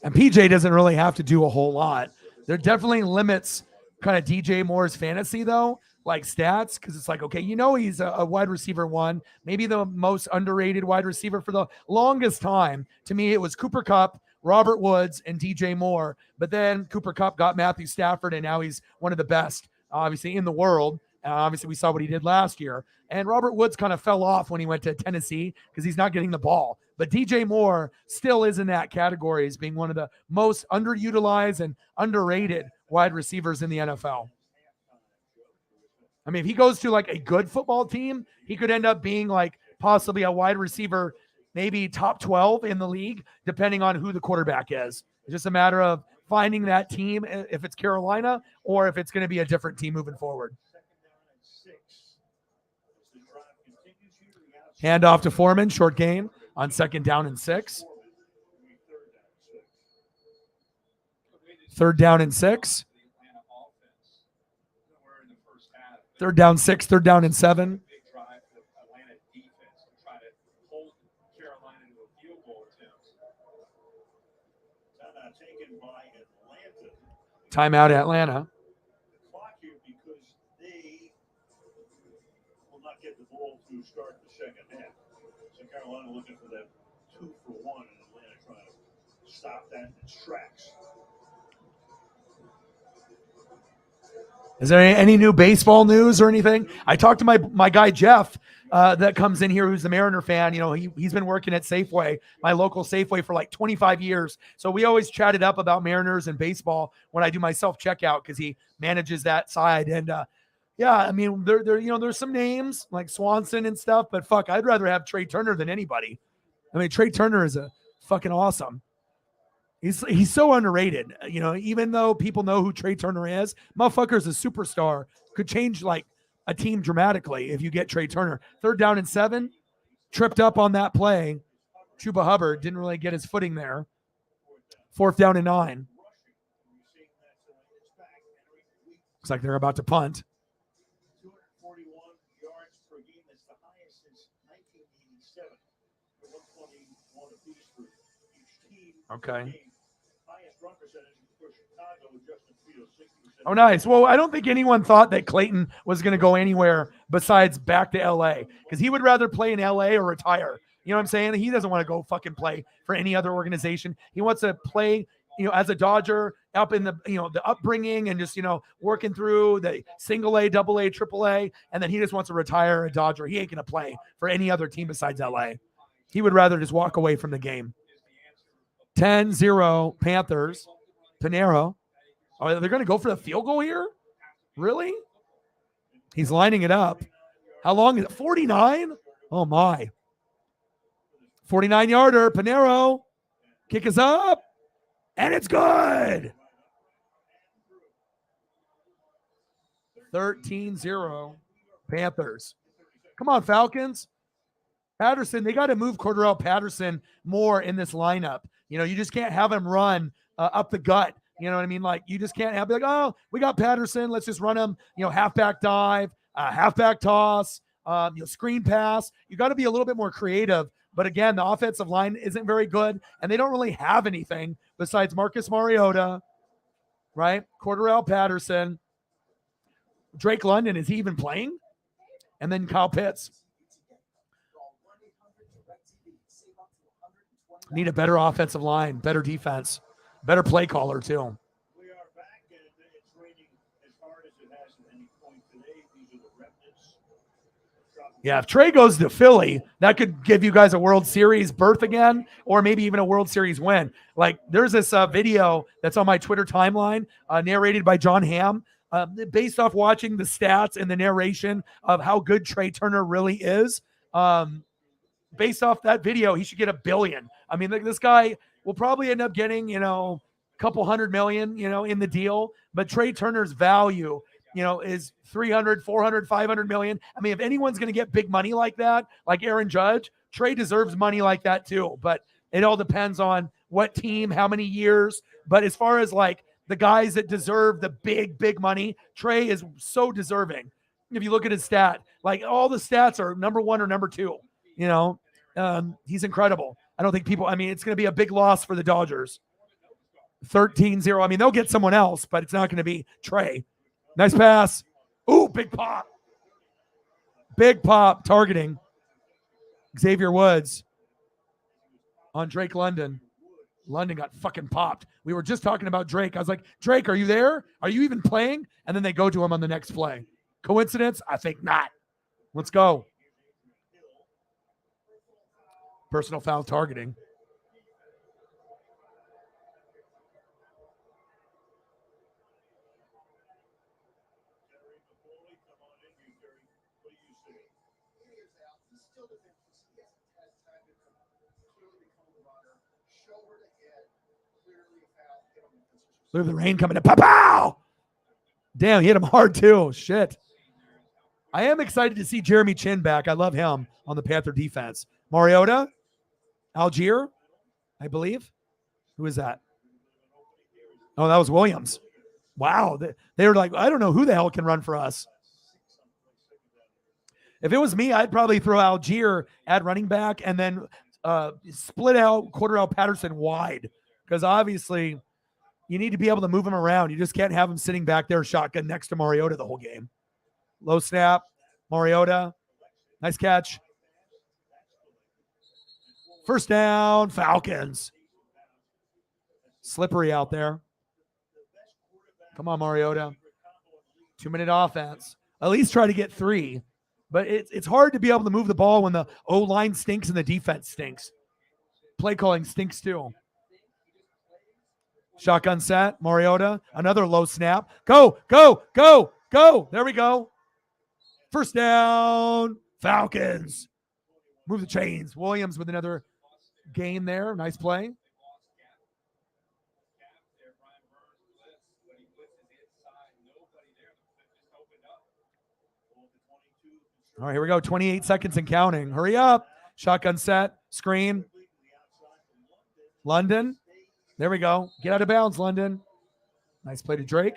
And PJ doesn't really have to do a whole lot. There definitely limits kind of DJ Moore's fantasy, though, like stats, because it's like, okay, you know, he's a wide receiver one, maybe the most underrated wide receiver for the longest time. To me, it was Cooper Kupp, Robert Woods, and DJ Moore. But then Cooper Kupp got Matthew Stafford, and now he's one of the best, obviously, in the world. Obviously, we saw what he did last year. And Robert Woods kind of fell off when he went to Tennessee because he's not getting the ball. But DJ Moore still is in that category as being one of the most underutilized and underrated wide receivers in the NFL. I mean, if he goes to like a good football team, he could end up being like possibly a wide receiver, maybe top 12 in the league, depending on who the quarterback is. It's just a matter of finding that team, if it's Carolina or if it's going to be a different team moving forward. Hand off to Foreman, short gain on 2nd down and 6. 3rd down and 6. 3rd down 6, 3rd down and 7. Big drive for the Atlanta defense to try to hold Carolina to a field goal attempt. Taken by Atlanta. Timeout Atlanta. The clock here because they will not get the ball to start the second half. So Carolina looking for that 2-for-1 and Atlanta trying to stop that in its tracks. Is there any new baseball news or anything? I talked to my guy, Jeff, that comes in here, who's a Mariner fan. You know, he's been working at Safeway, my local Safeway, for like 25 years. So we always chatted up about Mariners and baseball when I do my self-checkout because he manages that side. And yeah, I mean, there you know, there's some names like Swanson and stuff, but fuck, I'd rather have Trey Turner than anybody. I mean, Trey Turner is a fucking awesome. He's so underrated, you know, even though people know who Trey Turner is, motherfucker's a superstar, could change like a team dramatically if you get Trey Turner. 3rd down and 7, tripped up on that play. Chuba Hubbard didn't really get his footing there. 4th down and 9. Looks like they're about to punt. 241 yards per game. That's the highest since 1987. 121 apiece for each team. Okay. Highest run percentage for Chicago with Justin Fields, 60%. Oh, nice. Well, I don't think anyone thought that Clayton was going to go anywhere besides back to LA because he would rather play in LA or retire. You know what I'm saying? He doesn't want to go fucking play for any other organization. He wants to play, you know, as a Dodger, up in the, the upbringing and just, working through the single A, double A, triple A. And then he just wants to retire a Dodger. He ain't going to play for any other team besides LA. He would rather just walk away from the game. 10-0 Panthers. Pinero. Oh, they're going to go for the field goal here? Really? He's lining it up. How long is it? 49? Oh, my. 49-yarder. Pinero. Kick is up. And it's good. 13-0 Panthers. Come on, Falcons. Patterson, they got to move Cordarrelle Patterson more in this lineup. You just can't have him run up the gut. You know what I mean? Like, you just can't have, like, oh, we got Patterson. Let's just run him, halfback dive, halfback toss, screen pass. You got to be a little bit more creative. But again, the offensive line isn't very good, and they don't really have anything besides Marcus Mariota, right? Cordarrelle Patterson. Drake London, is he even playing? And then Kyle Pitts. Need a better offensive line, better defense, better play caller, too. We are back, and it's raining as hard as it has at any point today. These are the remnants. Yeah, if Trey goes to Philly, that could give you guys a World Series berth again, or maybe even a World Series win. Like, there's this video that's on my Twitter timeline, narrated by John Hamm, based off watching the stats and the narration of how good Trey Turner really is. Based off that video, he should get $1 billion. I mean, this guy will probably end up getting, a couple $100 million, in the deal. But Trey Turner's value, is 300, 400, 500 million. I mean, if anyone's going to get big money like that, like Aaron Judge, Trey deserves money like that too. But it all depends on what team, how many years. But as far as like the guys that deserve the big money, Trey is so deserving. If you look at his stat, like all the stats are number 1 or number 2. He's incredible. I don't think it's going to be a big loss for the Dodgers. 13-0. I mean, they'll get someone else, but it's not going to be Trey. Nice pass. Ooh, big pop. Big pop targeting Xavier Woods on Drake London. London got fucking popped. We were just talking about Drake. I was like, Drake, are you there? Are you even playing? And then they go to him on the next play. Coincidence? I think not. Let's go. Personal foul targeting. Look at the rain coming in. Pow! Damn, he hit him hard too. Shit. I am excited to see Jeremy Chin back. I love him on the Panther defense. Mariota, Algier, I believe. Who is that? Oh, that was Williams. Wow. They were like, I don't know who the hell can run for us. If it was me, I'd probably throw Algier at running back and then split out Cordarrelle Patterson wide, because obviously you need to be able to move him around. You just can't have him sitting back there shotgun next to Mariota the whole game. Low snap. Mariota. Nice catch. First down, Falcons. Slippery out there. Come on, Mariota. 2-minute offense. At least try to get 3. But it's hard to be able to move the ball when the O-line stinks and the defense stinks. Play calling stinks too. Shotgun set. Mariota. Another low snap. Go. There we go. First down. Falcons. Move the chains. Williams with another gain there. Nice play. All right, here we go. 28 seconds and counting. Hurry up. Shotgun set. Screen. London. There we go. Get out of bounds, London. Nice play to Drake.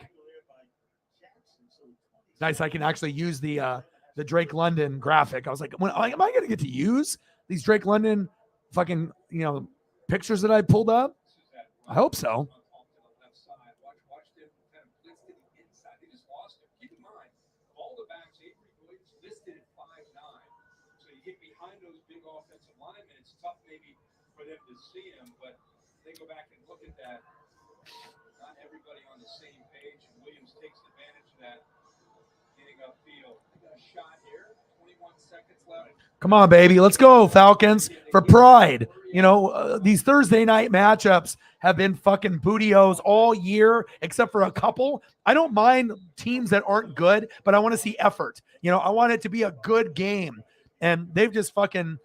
Nice. I can actually use the Drake London graphic. I was like, am I going to get to use these Drake London fucking, pictures that I pulled up? I hope so. For them to see him, but they go back and look at that. not everybody on the same page. Williams takes advantage of that, getting upfield. They got a shot here. 21 seconds left. Come on, baby. Let's go, Falcons, for pride. You know, these Thursday night matchups have been fucking bootios all year, except for a couple. I don't mind teams that aren't good, but I want to see effort. You know, I want it to be a good game. And they've just fucking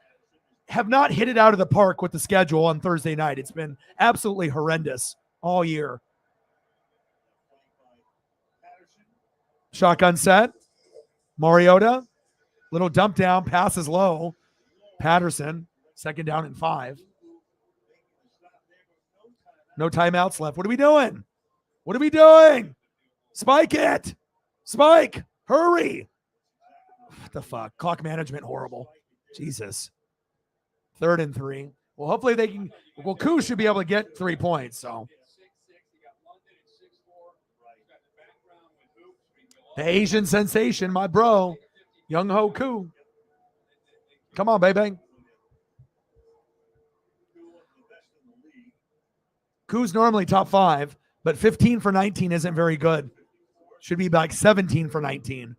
have not hit it out of the park with the schedule on Thursday night. It's been absolutely horrendous all year. Shotgun set. Mariota. Little dump down. Passes low. Patterson. Second down and 5. No timeouts left. What are we doing? What are we doing? Spike it. Spike. Hurry. What the fuck? Clock management horrible. Jesus. 3rd and 3. Well, hopefully they can. Well, Koo should be able to get 3 points. So the Asian sensation, my bro, Young Ho Koo. Come on, baby. Koo's normally top 5, but 15 for 19 isn't very good. Should be like 17 for 19.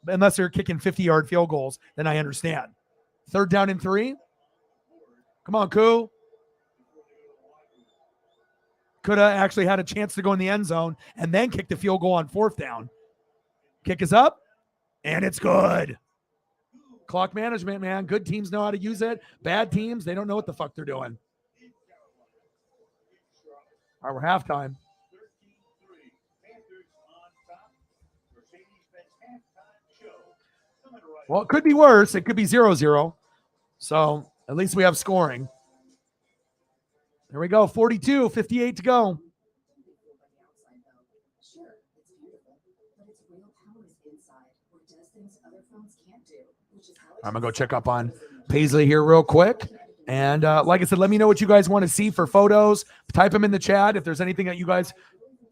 Unless they're kicking 50-yard field goals, then I understand. 3rd down and 3. Come on, Koo. Could have actually had a chance to go in the end zone and then kick the field goal on 4th down. Kick is up, and it's good. Clock management, man. Good teams know how to use it. Bad teams, they don't know what the fuck they're doing. All right, we're halftime. Well, it could be worse. It could be 0-0. So at least we have scoring. There we go. 42, 58 to go. Sure, it's beautiful, but its real power is inside, where it does things other phones can't do, which is how I'm going to go check up on Paisley here real quick. And like I said, let me know what you guys want to see for photos. Type them in the chat if there's anything that you guys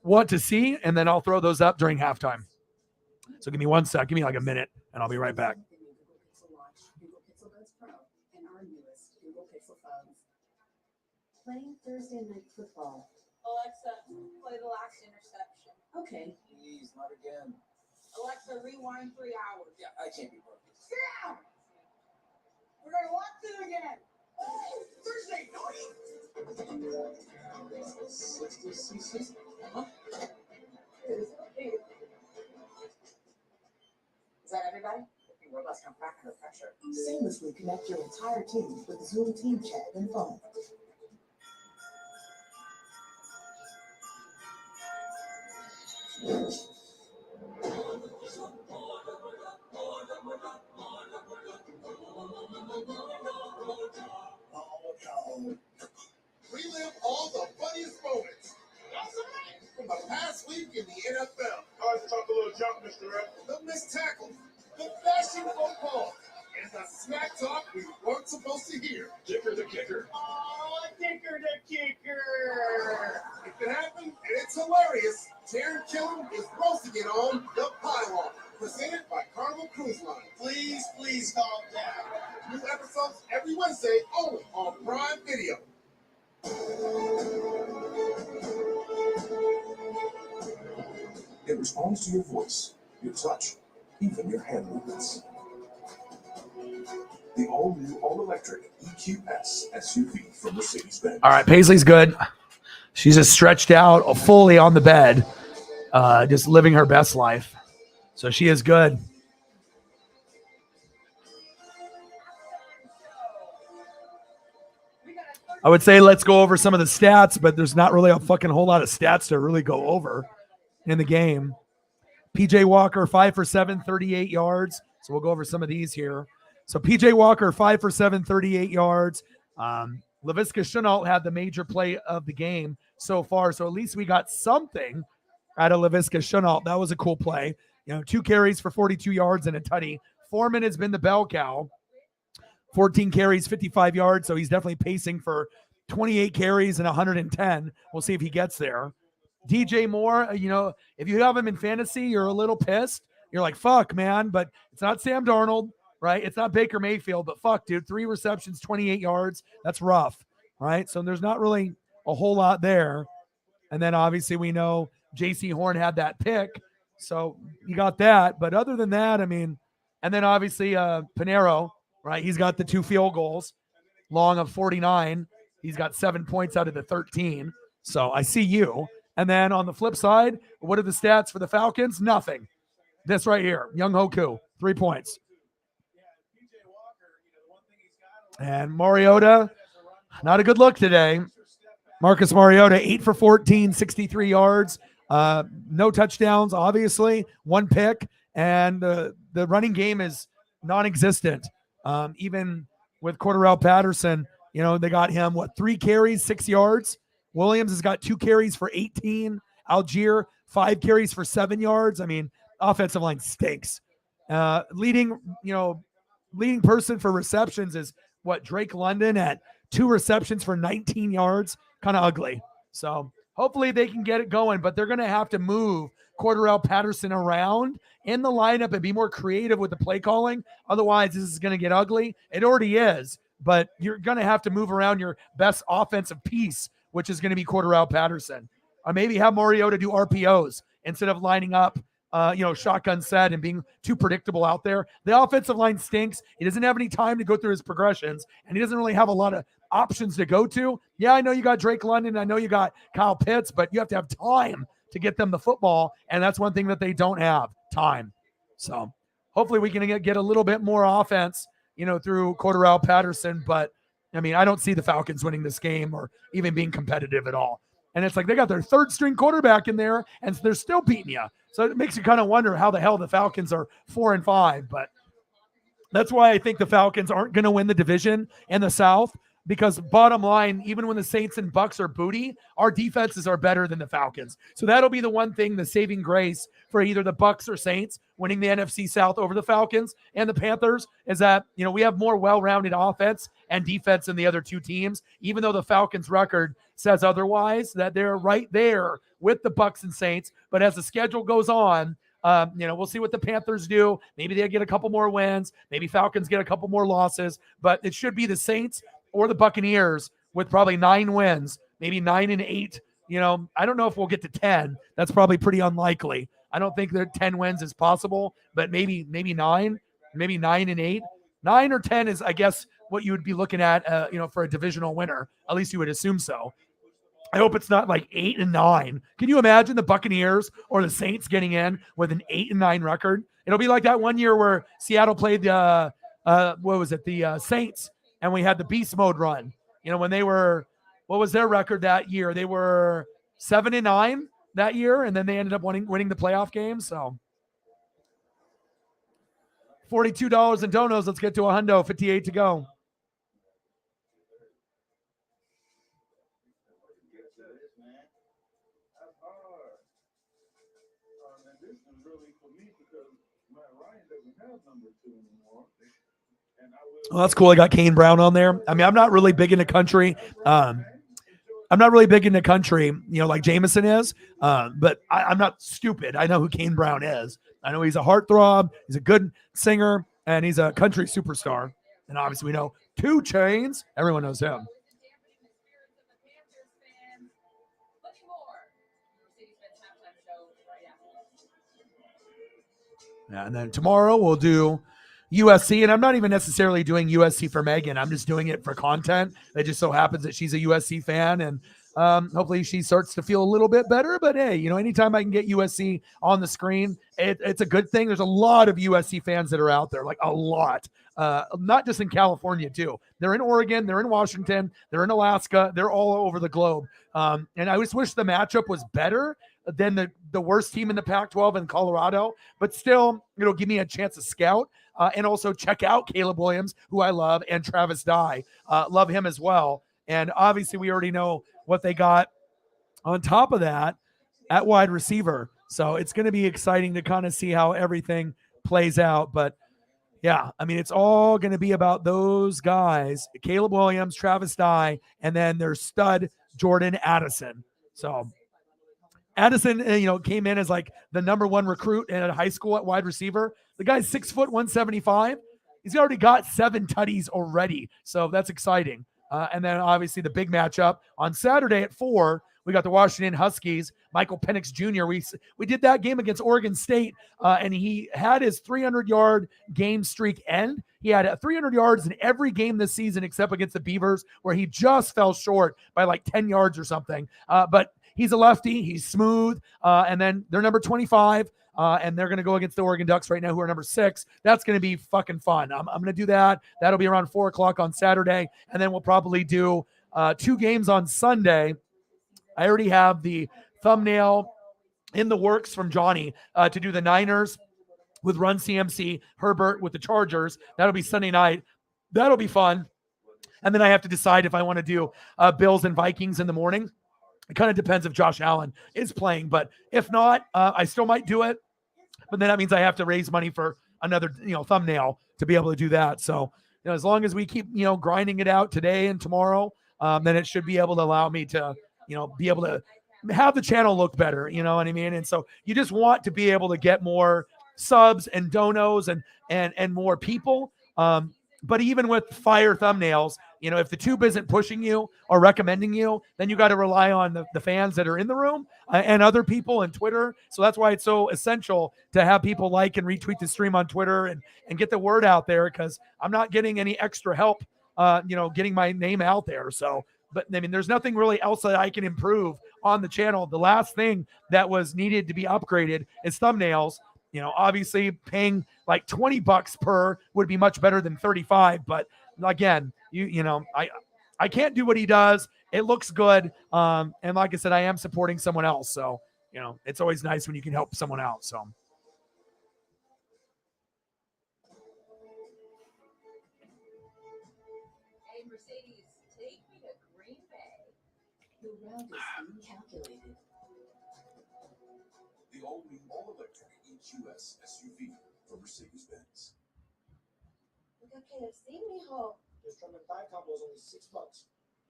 want to see, and then I'll throw those up during halftime. So give me 1 sec. Give me like a minute, and I'll be right back. Google Pixel Buds Pro, and our newest Google Pixel phones. Playing Thursday night football. Alexa, play the last interception. Okay. Please, not again. Alexa, rewind 3 hours. Yeah, I can't be broken. Sit down! We're gonna watch it again. Oh, Thursday, naughty! Is that everybody? Robots come back under pressure. Seamlessly connect your entire team with Zoom Team Chat and phone. Relive all the funniest moments from the past week in the NFL. All right, talk a little junk, Mr. Rep. The missed tackles, the fashion football, and the smack talk we weren't supposed to hear. Dicker the kicker. Oh, Dicker the kicker! If it happened and it's hilarious, Taryn Killam is roasting it on The Pylon, presented by Carnival Cruise Line. Please, please calm down. New episodes every Wednesday only on Prime Video. It responds to your voice, your touch, even your hand movements. The all-new, all-electric EQS SUV from Mercedes-Benz. All right, Paisley's good. She's just stretched out fully on the bed, just living her best life. So she is good. I would say let's go over some of the stats, but there's not really a fucking whole lot of stats to really go over in the game. PJ Walker, 5 for 7, 38 yards. So we'll go over some of these here. So PJ Walker, 5 for 7, 38 yards. Laviska Shenault had the major play of the game so far. So at least we got something out of Laviska Shenault. That was a cool play. 2 carries for 42 yards and a tutty. Foreman has been the bell cow. 14 carries, 55 yards. So he's definitely pacing for 28 carries and 110. We'll see if he gets there. DJ Moore, if you have him in fantasy, you're a little pissed. You're like, fuck, man. But it's not Sam Darnold, right? It's not Baker Mayfield. But fuck, dude, 3 receptions, 28 yards. That's rough, right? So there's not really a whole lot there. And then obviously we know J.C. Horn had that pick. So you got that. But other than that, I mean, and then obviously Pinheiro, right? He's got the 2 field goals, Long of 49. He's got 7 points out of the 13. So I see you. And then on the flip side, what are the stats for the Falcons? Nothing. This right here, Young Hoku, 3 points. And Mariota, not a good look today. Marcus Mariota, 8 for 14, 63 yards. No touchdowns, obviously. 1 pick. And the running game is non-existent. Even with Cordarrelle Patterson, they got him, 3 carries, 6 yards. Williams has got 2 carries for 18. Algier, 5 carries for 7 yards. I mean, offensive line stinks. Leading person for receptions is Drake London at 2 receptions for 19 yards. Kind of ugly. So hopefully they can get it going, but they're going to have to move Cordarrelle Patterson around in the lineup and be more creative with the play calling. Otherwise, this is going to get ugly. It already is, but you're going to have to move around your best offensive piece, which is going to be Cordarrelle Patterson. Or maybe have Mariota do RPOs instead of lining up shotgun set and being too predictable out there. The offensive line stinks. He doesn't have any time to go through his progressions, and he doesn't really have a lot of options to go to. Yeah, I know you got Drake London. I know you got Kyle Pitts, but you have to have time to get them the football, and that's one thing that they don't have, time. So hopefully we can get a little bit more offense, through Cordarrelle Patterson, but, I mean, I don't see the Falcons winning this game or even being competitive at all. And it's like they got their 3rd-string quarterback in there, and they're still beating you. So it makes you kind of wonder how the hell the Falcons are 4-5. But that's why I think the Falcons aren't going to win the division in the South, because bottom line, even when the Saints and Bucks are booty, our defenses are better than the Falcons. So that'll be the one thing, the saving grace for either the Bucks or Saints winning the NFC South over the Falcons and the Panthers, is that, we have more well-rounded offense and defense than the other 2 teams, even though the Falcons record says otherwise, that they're right there with the Bucks and Saints. But as the schedule goes on, we'll see what the Panthers do. Maybe they get a couple more wins. Maybe Falcons get a couple more losses. But it should be the Saints or the Buccaneers with probably 9 wins, maybe 9 and 8. I don't know if we'll get to 10. That's probably pretty unlikely. I don't think that 10 wins is possible, but maybe 9, maybe 9 and 8. 9 or 10 is, I guess, what you would be looking at, for a divisional winner. At least you would assume so. I hope it's not like 8 and 9. Can you imagine the Buccaneers or the Saints getting in with an 8 and 9 record? It'll be like that one year where Seattle played the Saints, and we had the beast mode run. When they were, what was their record that year? They were 7 and 9 that year, and then they ended up winning the playoff game. So $42 in donos. Let's get to a hundo. 58 to go. Well, that's cool. I got Kane Brown on there. I mean, I'm not really big into country. Like Jameson is. But I'm not stupid. I know who Kane Brown is. I know he's a heartthrob. He's a good singer, and he's a country superstar. And obviously we know 2 Chainz. Everyone knows him. Yeah, and then tomorrow we'll do USC, and I'm not even necessarily doing USC for Megan. I'm just doing it for content. It just so happens that she's a USC fan, and hopefully she starts to feel a little bit better. But hey, anytime I can get USC on the screen, it's a good thing. There's a lot of USC fans that are out there, like a lot. Not just in California too. They're in Oregon, they're in Washington, they're in Alaska, they're all over the globe. And I just wish the matchup was better than the worst team in the Pac-12 in Colorado, but still, it'll give me a chance to scout and also check out Caleb Williams, who I love, and Travis Dye. Love him as well. And obviously we already know what they got on top of that at wide receiver. So it's going to be exciting to kind of see how everything plays out. But yeah, I mean, it's all going to be about those guys, Caleb Williams, Travis Dye, and then their stud Jordan Addison. So Addison, came in as like the number 1 recruit in high school at wide receiver. The guy's 6 foot, 175. He's already got 7 tutties already. So that's exciting. And then obviously the big matchup on Saturday at 4, We got the Washington Huskies, Michael Penix Jr. We did that game against Oregon State, and he had his 300-yard game streak end. He had 300 yards in every game this season except against the Beavers, where he just fell short by like 10 yards or something. But he's a lefty. He's smooth. And then they're number 25. And they're going to go against the Oregon Ducks right now, who are number 6. That's going to be fucking fun. I'm going to do that. That'll be around 4 o'clock on Saturday. And then we'll probably do 2 games on Sunday. I already have the thumbnail in the works from Johnny to do the Niners with Run CMC, Herbert with the Chargers. That'll be Sunday night. That'll be fun. And then I have to decide if I want to do Bills and Vikings in the morning. It kind of depends if Josh Allen is playing. But if not, I still might do it. But then that means I have to raise money for another, thumbnail to be able to do that. So, as long as we keep, grinding it out today and tomorrow, then it should be able to allow me to, be able to have the channel look better. You know what I mean? And so you just want to be able to get more subs and donos and more people. But even with fire thumbnails, if the tube isn't pushing you or recommending you, then you got to rely on the fans that are in the room and other people and Twitter. So that's why it's so essential to have people like and retweet the stream on Twitter and get the word out there, because I'm not getting any extra help, getting my name out there. So, but I mean, there's nothing really else that I can improve on the channel. The last thing that was needed to be upgraded is thumbnails. Obviously paying like $20 per would be much better than 35. But again, I can't do what he does. It looks good. And like I said, I am supporting someone else. So, it's always nice when you can help someone out. So. Hey, Mercedes, take me to Green Bay. The route is being calculated. The all-new, all-electric EQS SUV from Mercedes-Benz. We got KFC, mijo. Just trying to buy combos only $6.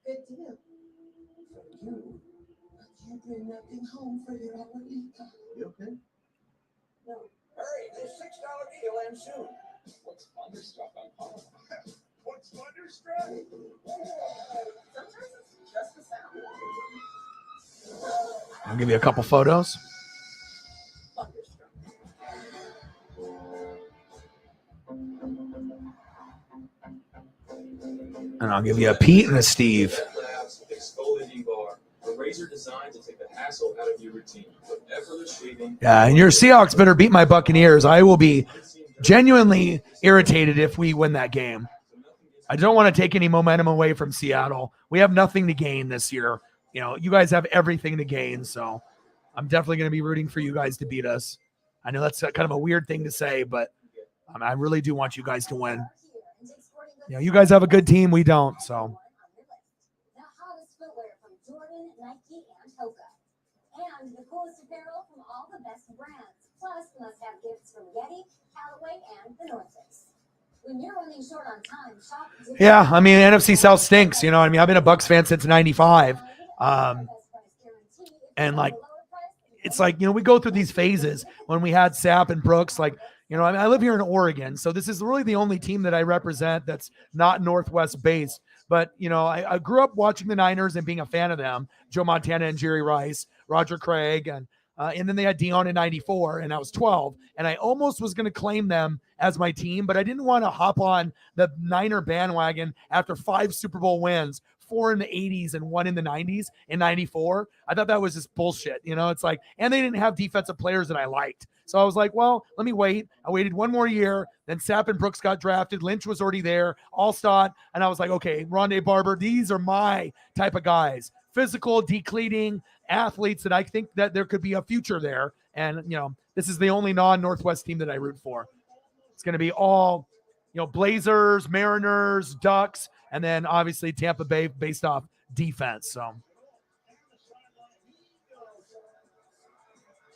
Good deal. From you. But you bring nothing home for your abuelita. You okay? No. Hurry, this $6 deal ends soon. What's Thunderstruck on Pop? What's Thunderstruck? Sometimes it's just the sound. I'll give you a couple photos. And I'll give you a Pete and a Steve. Labs exfoliating bar, a razor designed to take the hassle out of your routine with effortless shaving. Yeah, and your Seahawks better beat my Buccaneers. I will be genuinely irritated if we win that game. I don't want to take any momentum away from Seattle. We have nothing to gain this year. You guys have everything to gain, so I'm definitely going to be rooting for you guys to beat us. I know that's kind of a weird thing to say, but I really do want you guys to win. You guys have a good team. We don't, so. The hottest footwear from Jordan, Nike, and Hoka. And the coolest apparel from all the best brands. Plus, must-have gifts from Yeti, Callaway, and the North Face. When you're running short on time, shop. Yeah, I mean, NFC South stinks. I've been a Bucs fan since '95. And like, it's like, we go through these phases when we had Sapp and Brooks, like, I live here in Oregon, so this is really the only team that I represent that's not Northwest based. But, I grew up watching the Niners and being a fan of them. Joe Montana and Jerry Rice, Roger Craig, and then they had Dion in '94, and I was 12. And I almost was going to claim them as my team, but I didn't want to hop on the Niner bandwagon after 5 Super Bowl wins, 4 in the 80s and 1 in the 90s in '94. I thought that was just bullshit. It's like, and they didn't have defensive players that I liked. So I was like, well, let me wait. I waited 1 more year. Then Sapp and Brooks got drafted. Lynch was already there. Allstott. And I was like, okay, Rondé Barber, these are my type of guys. Physical, decleating athletes that I think that there could be a future there. And, this is the only non-Northwest team that I root for. It's going to be all, Blazers, Mariners, Ducks, and then obviously Tampa Bay based off defense. So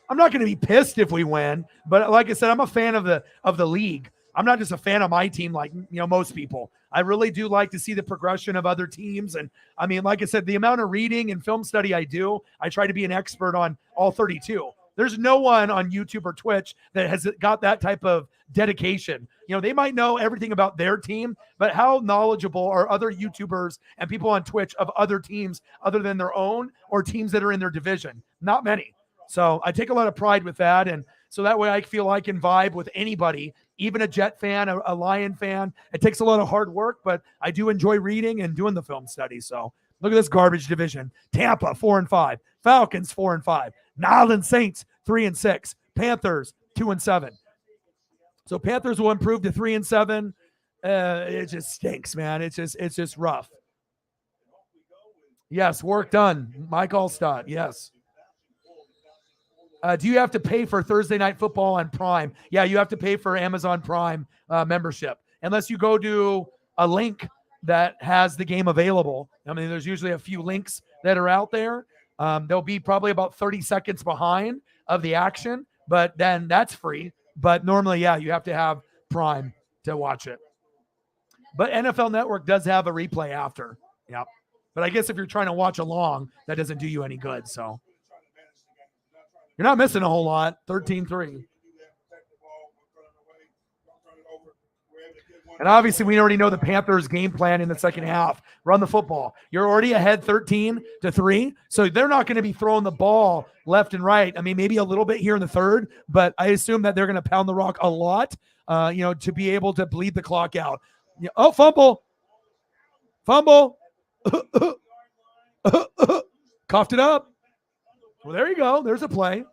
I'm not going to be pissed if we win, but like I said, I'm a fan of the league. I'm not just a fan of my team like, most people. I really do like to see the progression of other teams. And I mean, like I said, the amount of reading and film study I do, I try to be an expert on all 32. There's no one on YouTube or Twitch that has got that type of dedication. You know, they might know everything about their team, but how knowledgeable are other YouTubers and people on Twitch of other teams other than their own or teams that are in their division? Not many. So I take a lot of pride with that. And so that way I feel I can vibe with anybody, even a Jet fan, a Lion fan. It takes a lot of hard work, but I do enjoy reading and doing the film study. So look at this garbage division. Tampa, 4-5. Falcons, 4-5. Nolans Saints, 3-6. Panthers, 2-7. So Panthers will improve to 3-7. It just stinks, man. It's just rough. Yes, work done. Mike Allstott, yes. Do you have to pay for Thursday Night Football on Prime? Yeah, you have to pay for Amazon Prime membership. Unless you go to a link that has the game available. I mean, there's usually a few links that are out there. They'll be probably about 30 seconds behind of the action, but then that's free. But normally, yeah, you have to have Prime to watch it. But NFL Network does have a replay after. Yep. But I guess if you're trying to watch along, that doesn't do you any good. So you're not missing a whole lot. 13-3. And obviously, we already know the Panthers' game plan in the second half. Run the football. You're already ahead 13-3, so they're not going to be throwing the ball left and right. I mean, maybe a little bit here in the third, but I assume that they're going to pound the rock a lot, to be able to bleed the clock out. Oh, fumble. Fumble. Coughed it up. Well, there you go. There's a play.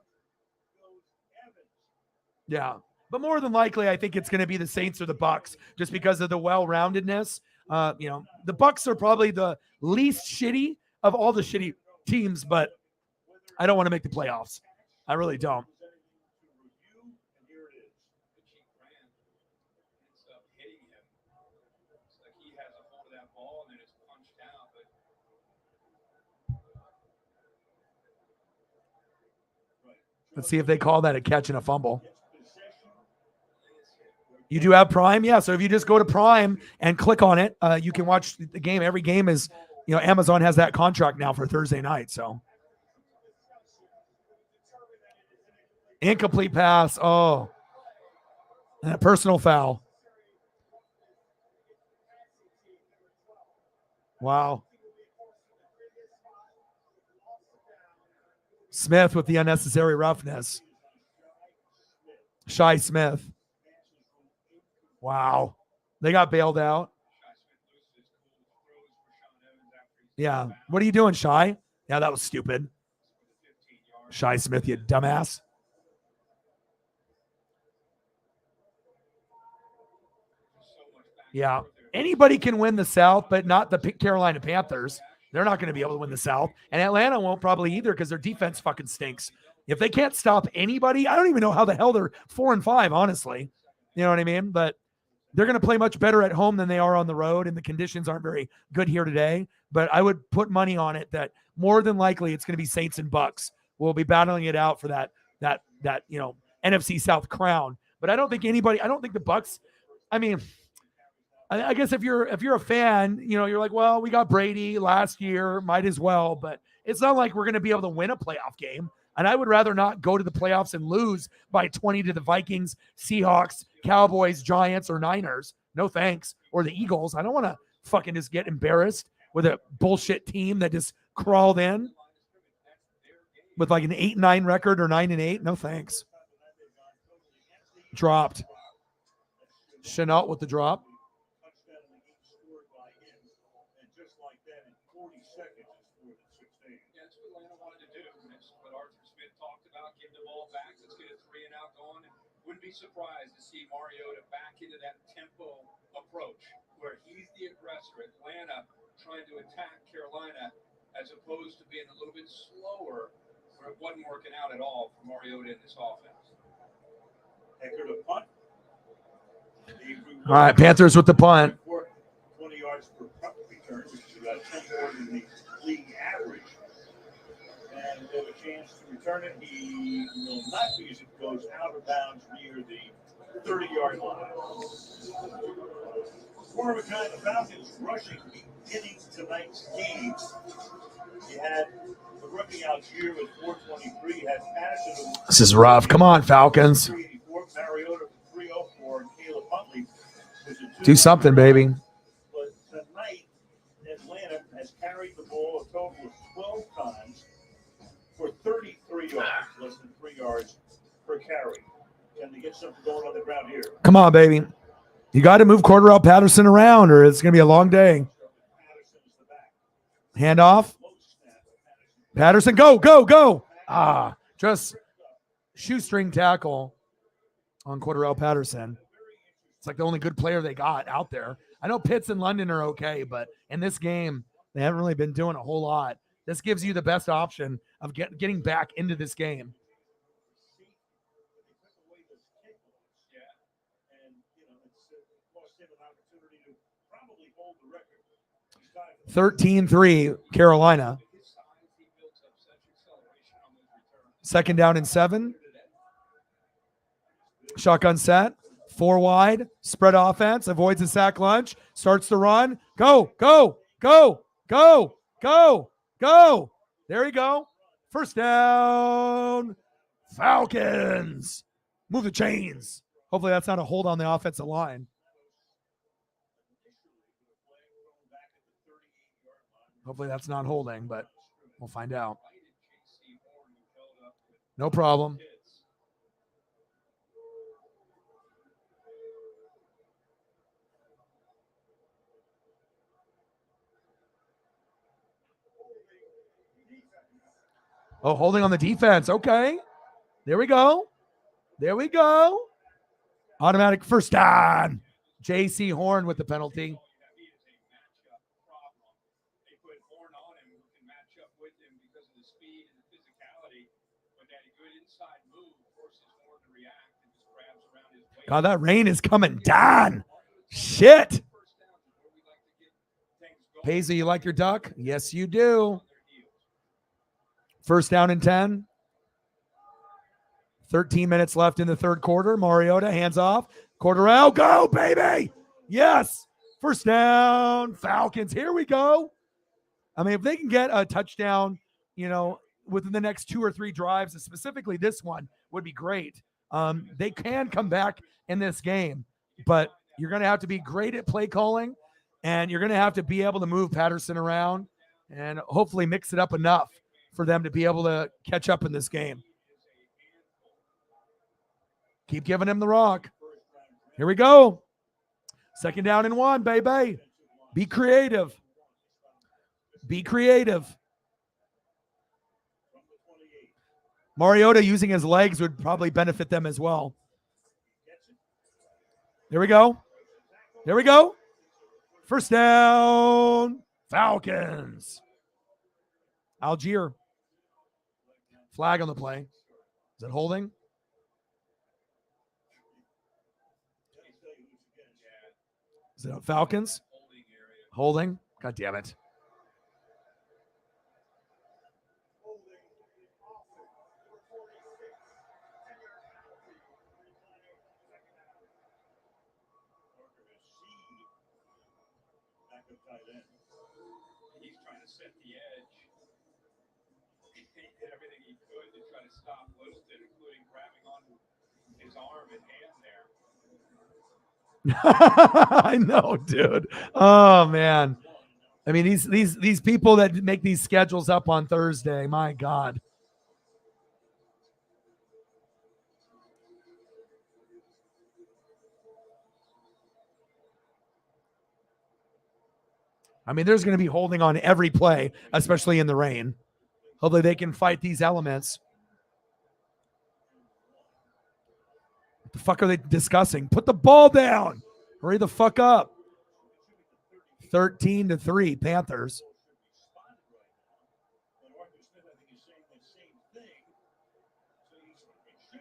Yeah. But more than likely, I think it's going to be the Saints or the Bucks, just because of the well-roundedness. The Bucks are probably the least shitty of all the shitty teams, but I don't want to make the playoffs. I really don't. Let's see if they call that a catch and a fumble. You do have Prime? Yeah. So if you just go to Prime and click on it, you can watch the game. Every game is, Amazon has that contract now for Thursday night. So incomplete pass. Oh, and a personal foul. Wow. Smith with the unnecessary roughness. Shy Smith. Wow. They got bailed out. Yeah. What are you doing, Shy? Yeah, that was stupid. Shy Smith, you dumbass. Yeah. Anybody can win the South, but not the Carolina Panthers. They're not going to be able to win the South. And Atlanta won't probably either because their defense fucking stinks. If they can't stop anybody, I don't even know how the hell they're 4-5, honestly. You know what I mean? But they're going to play much better at home than they are on the road, and the conditions aren't very good here today. But I would put money on it that more than likely it's going to be Saints and Bucks. We'll be battling it out for that NFC South crown. But I don't think the Bucks. I mean, I guess if you're a fan, you're like, well, we got Brady last year, might as well. But it's not like we're going to be able to win a playoff game. And I would rather not go to the playoffs and lose by 20 to the Vikings, Seahawks, Cowboys, Giants, or Niners. No thanks. Or the Eagles. I don't want to fucking just get embarrassed with a bullshit team that just crawled in with like an 8-9 record or 9-8. No thanks. Dropped. Chenault with the drop. Wouldn't be surprised to see Mariota back into that tempo approach where he's the aggressor. Atlanta trying to attack Carolina as opposed to being a little bit slower where it wasn't working out at all for Mariota in this offense. Ecker to punt. All right, Panthers with the punt. 20 yards per punt return, which is about 10 more than the league average. And they have a chance to return it. He will not because it goes out of bounds near the 30-yard line. One of a kind, the Falcons rushing beginning tonight's games. You had the rookie Algier with 423. You had Patterson with This is rough. Come on, Falcons. 384. Mariota with 304. And Caleb Huntley with a Do something, baby. But tonight, Atlanta has carried the ball a total of 12 times for 33 yards, less than 3 yards per carry. Can they get something going on the ground here? Come on, baby. You got to move Cordarrelle Patterson around or it's going to be a long day. Handoff. Patterson, go, go, go. Just shoestring tackle on Cordarrelle Patterson. It's like the only good player they got out there. I know Pitts and London are okay, but in this game, they haven't really been doing a whole lot. This gives you the best option of getting back into this game. 13-3 Carolina. Second down and 7. Shotgun set. 4 wide. Spread offense. Avoids the sack lunch. Starts to run. Go, go, go, go, go, go. There you go. First down. Falcons. Move the chains. Hopefully that's not a hold on the offensive line. Hopefully that's not holding, but we'll find out. No problem. Oh, holding on the defense. Okay. There we go. There we go. Automatic first down. J.C. Horn with the penalty. God, that rain is coming down. Shit. Paisley, you like your duck? Yes, you do. First down and 10. 13 minutes left in the third quarter. Mariota, hands off. Cordarrelle, go, baby. Yes. First down, Falcons. Here we go. I mean, if they can get a touchdown, within the next 2 or 3 drives, specifically this one, would be great. They can come back in this game, but you're going to have to be great at play calling, and you're going to have to be able to move Patterson around and hopefully mix it up enough for them to be able to catch up in this game. Keep giving him the rock. Here we go. Second down and 1, baby. Be creative. Be creative. Mariota using his legs would probably benefit them as well. There we go. There we go. First down, Falcons. Algier. Flag on the play. Is it holding? Is it Falcons? Holding. God damn it. He's trying to set the edge. He did everything he could to try to stop Littleton, including grabbing onto his arm and hand there. I know, dude. Oh man. I mean, these people that make these schedules up on Thursday, my God. I mean, there's going to be holding on every play, especially in the rain. Hopefully they can fight these elements. What the fuck are they discussing? Put the ball down. Hurry the fuck up. 13-3, Panthers.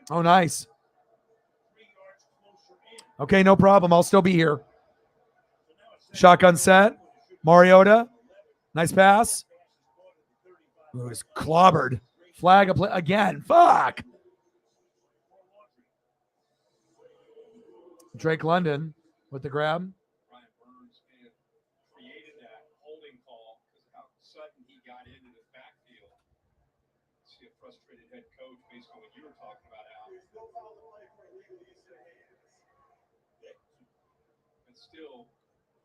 Oh, nice. Okay, no problem. I'll still be here. Shotgun set. Mariota. Nice pass. Ooh, it's clobbered. Flag again. Fuck. Drake London with the grab. still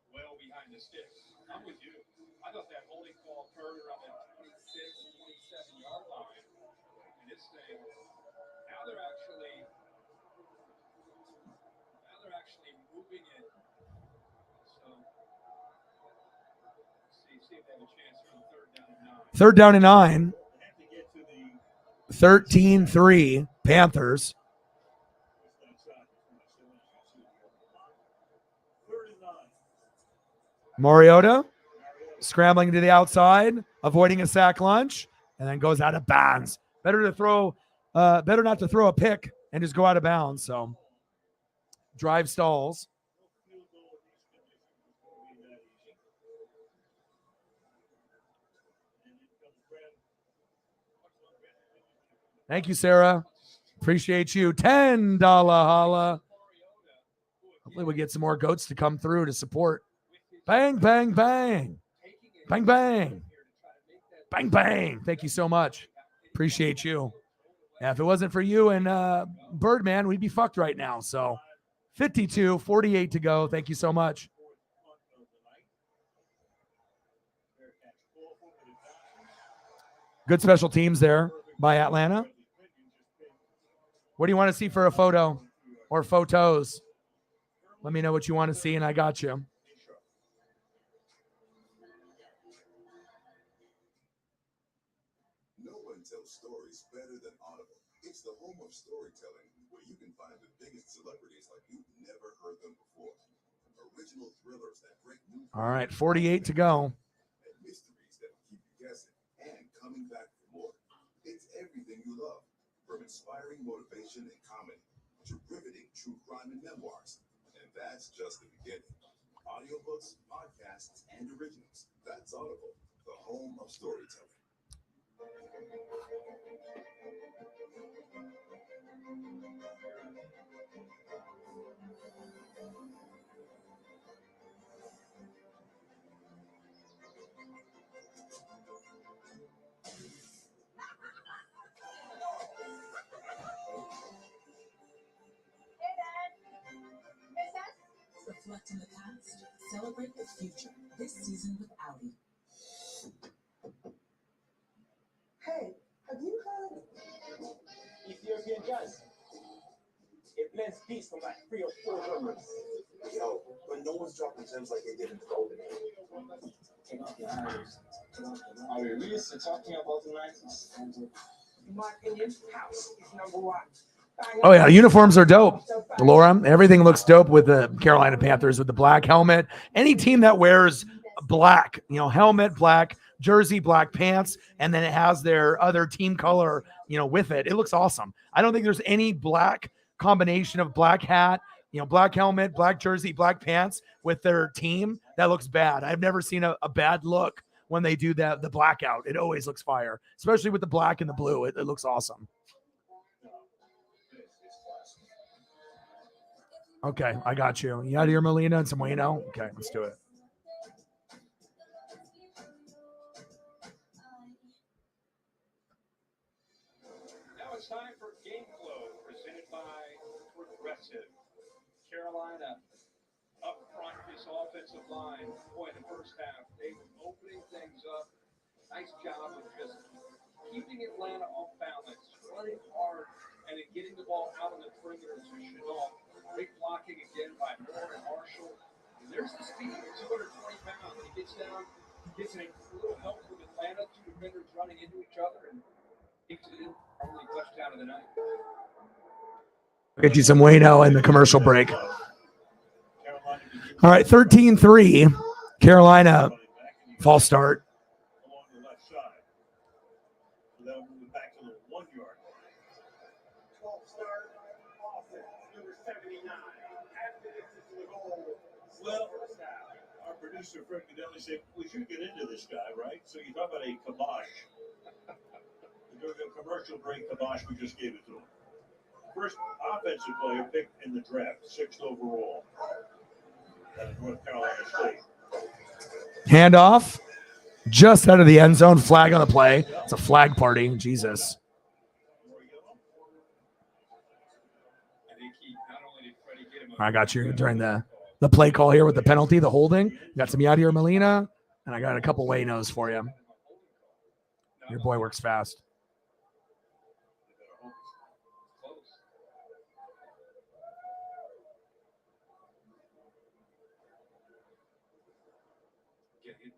well behind the sticks. I'm with you. I thought that holding call occurred around the 26, 27-yard line. And this thing, now they're actually moving it. So see if they have a chance for the Third down and 9. They have to get to the 13-3 Panthers. Mariota scrambling to the outside, avoiding a sack lunch, and then goes out of bounds. Better not to throw a pick and just go out of bounds. So drive stalls. Thank you, Sarah. Appreciate you. $10 holla. Hopefully we get some more goats to come through to support. Bang, bang, bang. Bang, bang. Bang, bang. Thank you so much. Appreciate you. Yeah, if it wasn't for you and Birdman, we'd be fucked right now. So 52-48 to go. Thank you so much. Good special teams there by Atlanta. What do you want to see for a photo or photos? Let me know what you want to see, and I got you. No one tells stories better than Audible. It's the home of storytelling, where you can find the biggest celebrities like you've never heard them before. Original thrillers that break new. All right, 48 to go. And mysteries that keep you guessing and coming back for more. It's everything you love, from inspiring motivation and comedy to riveting true crime and memoirs. And that's just the beginning. Audiobooks, podcasts, and originals. That's Audible, the home of storytelling. Reflect in the past, celebrate the future. This season with Audi. Hey, have you heard? Ethiopian jazz. It blends beats from like 3 or 4 genres. Yo, but no one's dropping gems like they did in the Golden Age. Take off your eyes. Are we really still talking about the 90s? In my opinion, house is number one. Oh, yeah. Uniforms are dope. Laura, everything looks dope with the Carolina Panthers with the black helmet. Any team that wears black, helmet, black, jersey, black pants, and then it has their other team color, with it. It looks awesome. I don't think there's any black combination of black hat, black helmet, black jersey, black pants with their team that looks bad. I've never seen a bad look when they do the blackout. It always looks fire, especially with the black and the blue. It looks awesome. Okay, I got you. You out of here, Molina and some Wayno? Okay, let's do it. Now it's time for Game Flow, presented by Progressive. Carolina up front, this offensive line. Boy, in the first half, they were opening things up. Nice job of just keeping Atlanta off balance, running hard, and then getting the ball out on the perimeter to Chenault. Great blocking again by Moore and Marshall. And there's the speed, 220 pounds. He gets down, gets a little help from Atlanta, 2 defenders running into each other, and takes it in. Only touchdown of the night. Get you some Wayno in the commercial break. All right, 13-3. Carolina, false start. Along the left side. They'll move it back to the 1 yard. 12 start offense, number 79. After this is the goal. Well, our producer, Fred Cadelli, said, we should get into this guy, right? So you talk about a kibosh. During the commercial break, kibosh, we just gave it to him. First offensive player picked in the draft, 6th overall. North Carolina State. Handoff. Just out of the end zone. Flag on the play. It's a flag party. Jesus. I got you during the the play call here with the penalty, the holding. You got some Yadier Molina, and I got a couple Waynos for you. Your boy works fast.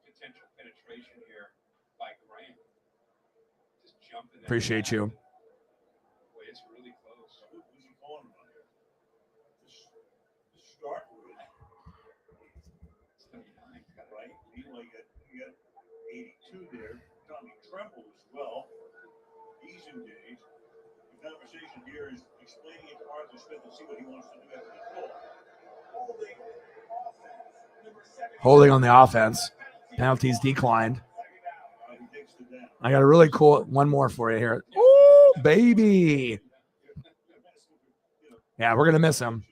Potential penetration here by Graham. Just jumping. Appreciate you. Boy, it's really close. Who's he calling on here? Just start with it. It's 39. Right? Meanwhile, you got 82 there. Tommy Tremble as well. He's engaged. The conversation here is explaining it to Arthur Smith and see what he wants to do after the call. Holding on the offense. Penalties declined. I got a really cool one more for you here. Ooh, baby. Yeah, we're going to miss him.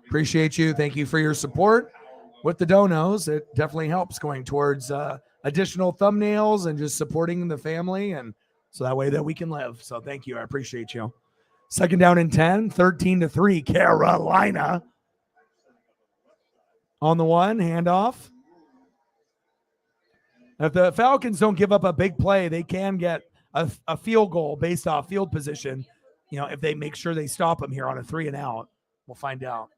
Appreciate you. Thank you for your support with the donos. It definitely helps going towards additional thumbnails and just supporting the family, and so that way that we can live. So thank you. I appreciate you. Second down and 10, 13-3, Carolina. On the one, handoff. If the Falcons don't give up a big play, they can get a field goal based off field position. You know, if they make sure they stop them here on a 3 and out, we'll find out.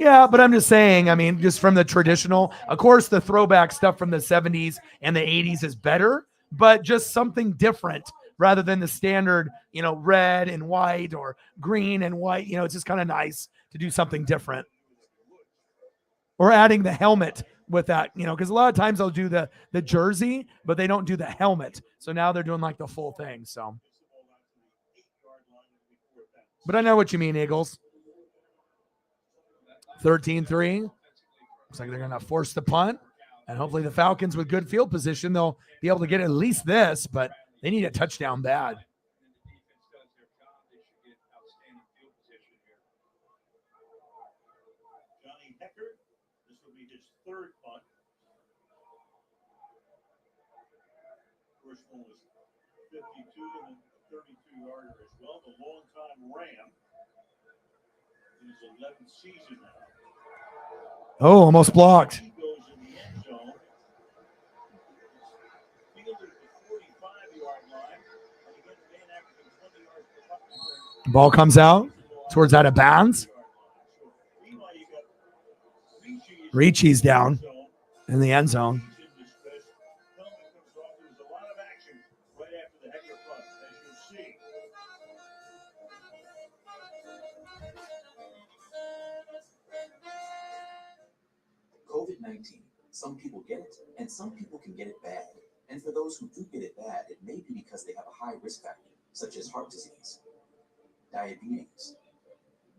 Yeah, but I'm just saying, I mean, just from the traditional, of course, the throwback stuff from the 70s and the 80s is better, but just something different rather than the standard, you know, red and white or green and white. You know, it's just kind of nice to do something different. Or adding the helmet with that, you know, because a lot of times they'll do the jersey, but they don't do the helmet. So now they're doing like the full thing. So, but I know what you mean, Eagles. 13-3. Looks like they're going to force the punt. And hopefully the Falcons with good field position, they'll be able to get at least this, but they need a touchdown bad. Johnny Hecker, this will be his third punt. First one was 52 and then 32-yarder as well. The longtime Ram in his 11th season now. Oh, almost blocked. He goes in the end zone. Fielded at the 45-yard line. And again, the man averaging 20 yards per punt. Ball comes out towards out of bounds. Ricci's down in the end zone. COVID-19. Some people get it, and some people can get it bad. And for those who do get it bad, it may be because they have a high risk factor, such as heart disease, diabetes,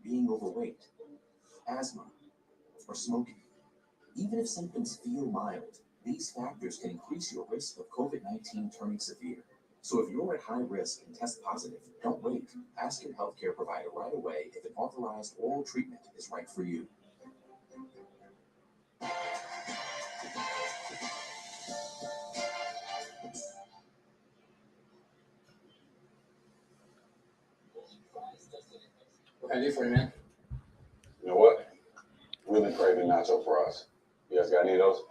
being overweight, asthma, or smoking. Even if symptoms feel mild, these factors can increase your risk of COVID-19 turning severe. So if you're at high risk and test positive, don't wait. Ask your healthcare provider right away if an authorized oral treatment is right for you. What can I do for you, man? You know what? Really craving nacho fries. You guys got any of those?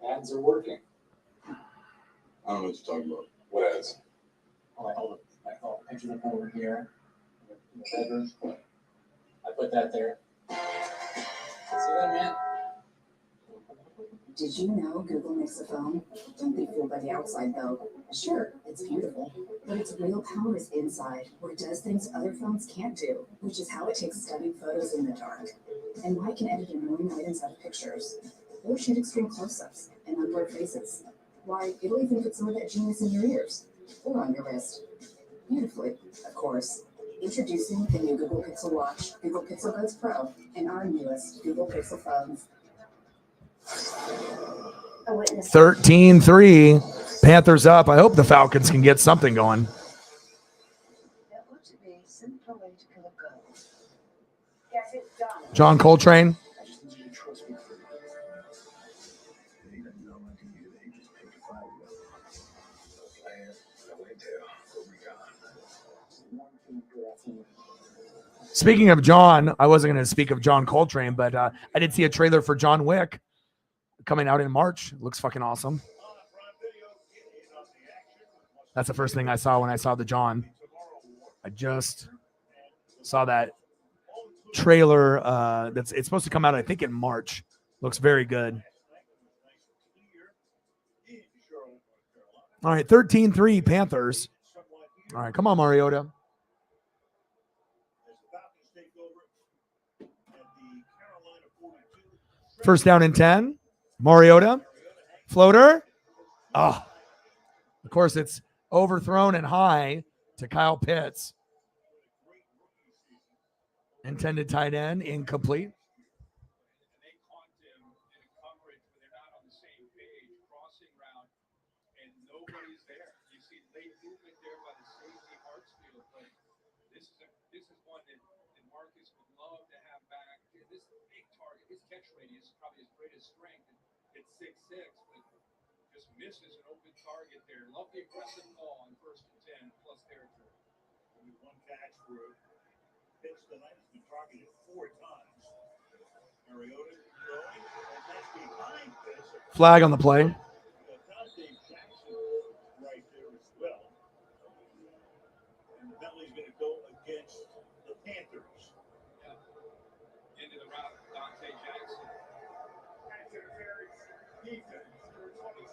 Ads are working. I don't know what you're talking about. What ads? Oh, I hold a picture of over here in the bedroom. I put that there. See that, man? Did you know Google makes a phone? Don't be fooled by the outside, though. Sure, it's beautiful, but its real power is inside, where it does things other phones can't do, which is how it takes stunning photos in the dark. And why it can edit annoying items out of pictures, or shoot extreme close-ups and unblurred faces. Why, it'll even put some of that genius in your ears, or on your wrist. Beautifully, of course. Introducing the new Google Pixel Watch, Google Pixel Buds Pro, and our newest Google Pixel phones. 13-3. Panthers up. I hope the Falcons can get something going. John Coltrane. I just need you to trust me for now. They didn't know I can do. They just picked a fight. Speaking of John, I wasn't going to speak of John Coltrane, but I did see a trailer for John Wick coming out in March. Looks fucking awesome. That's the first thing I saw when I saw the John. I just saw that trailer. It's supposed to come out, I think, in March. Looks very good. All right, 13-3 Panthers. All right, come on, Mariota. First down and 10. Mariota. Floater. Oh, of course, it's overthrown and high to Kyle Pitts. Intended tight end, incomplete. His catch radius is probably his greatest strength. It's 6'6", but just misses an open target there. Love the aggressive ball on 1st and 10 plus territory. Only one catch for Pitts tonight. Has been targeted 4 times. Mariota throwing, and that's behind Pitts. Flag on the play. Dante Jackson right there as well. And the penalty's going to go against the Panthers. Into the route, Dante Jackson. Pass interference. Defense, number 26.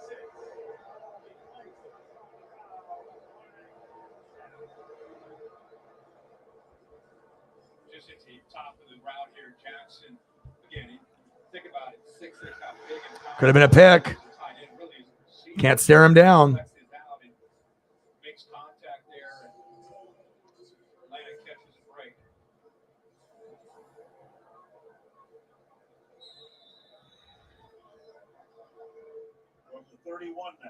Just at the top of the route here, Jackson. Again, think about it. 6'6", how big and powerful. Could have been a pick. Can't stare him down. Makes contact there. Atlanta catches a break. From the 31 now.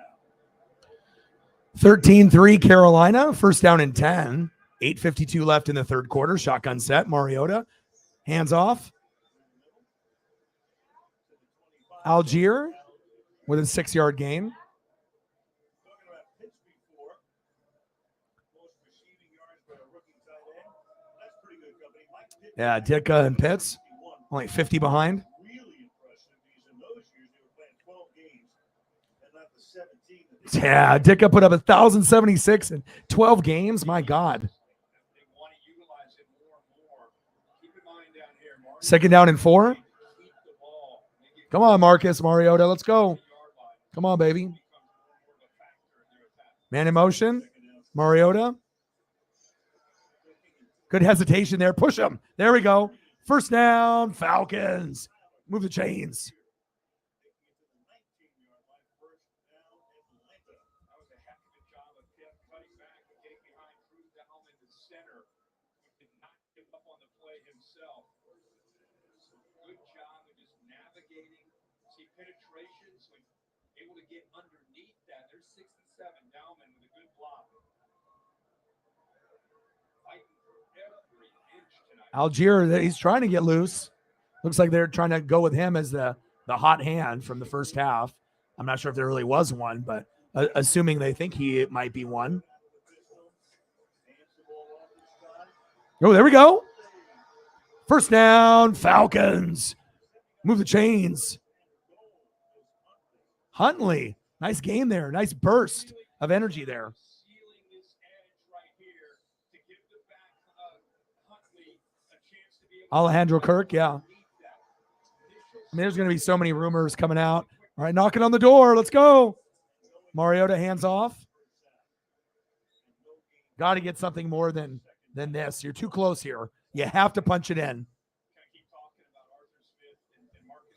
13-3 Carolina. First down and 10. 8:52 left in the third quarter. Shotgun set. Mariota. Hands off. Algier with a 6-yard gain. Talking about Pitts before. Most receiving yards by a rookie tight end. That's pretty good company. Mike Pitt, Yeah, Ditka and Pitts. Only 50 behind. really impressive. These in those years they were playing 12 games and not the 17 that they Yeah, Ditka put up 1,076 in 12 games. My God. They want to utilize it more and more. Keep in mind down here, Mark. Second down and 4. Keep the ball. Make it Come on, Marcus Mariota. Let's go. Come on, baby. Man in motion. Mariota. Good hesitation there. Push him. There we go. First down, Falcons. Move the chains. That was a heck of a job of Pitt cutting back and getting behind Cruz down in the center. Did not give up on the play himself. Good job of just navigating. See penetrations, when able to get underneath that. There's 6 and 7. Dowman with a good block. Fighting for every inch tonight. Algier, he's trying to get loose. Looks like they're trying to go with him as the hot hand from the first half. I'm not sure if there really was one, but assuming they think he might be one. Oh, there we go. First down, Falcons. Move the chains. Huntley, nice game there. Nice burst of energy there. Sealing this edge right here to give the back Huntley a chance to be able Alejandro Kirk, yeah. I mean, there's going to be so many rumors coming out. All right, knocking on the door. Let's go. Mariota hands off. Got to get something more than this. You're too close here. You have to punch it in.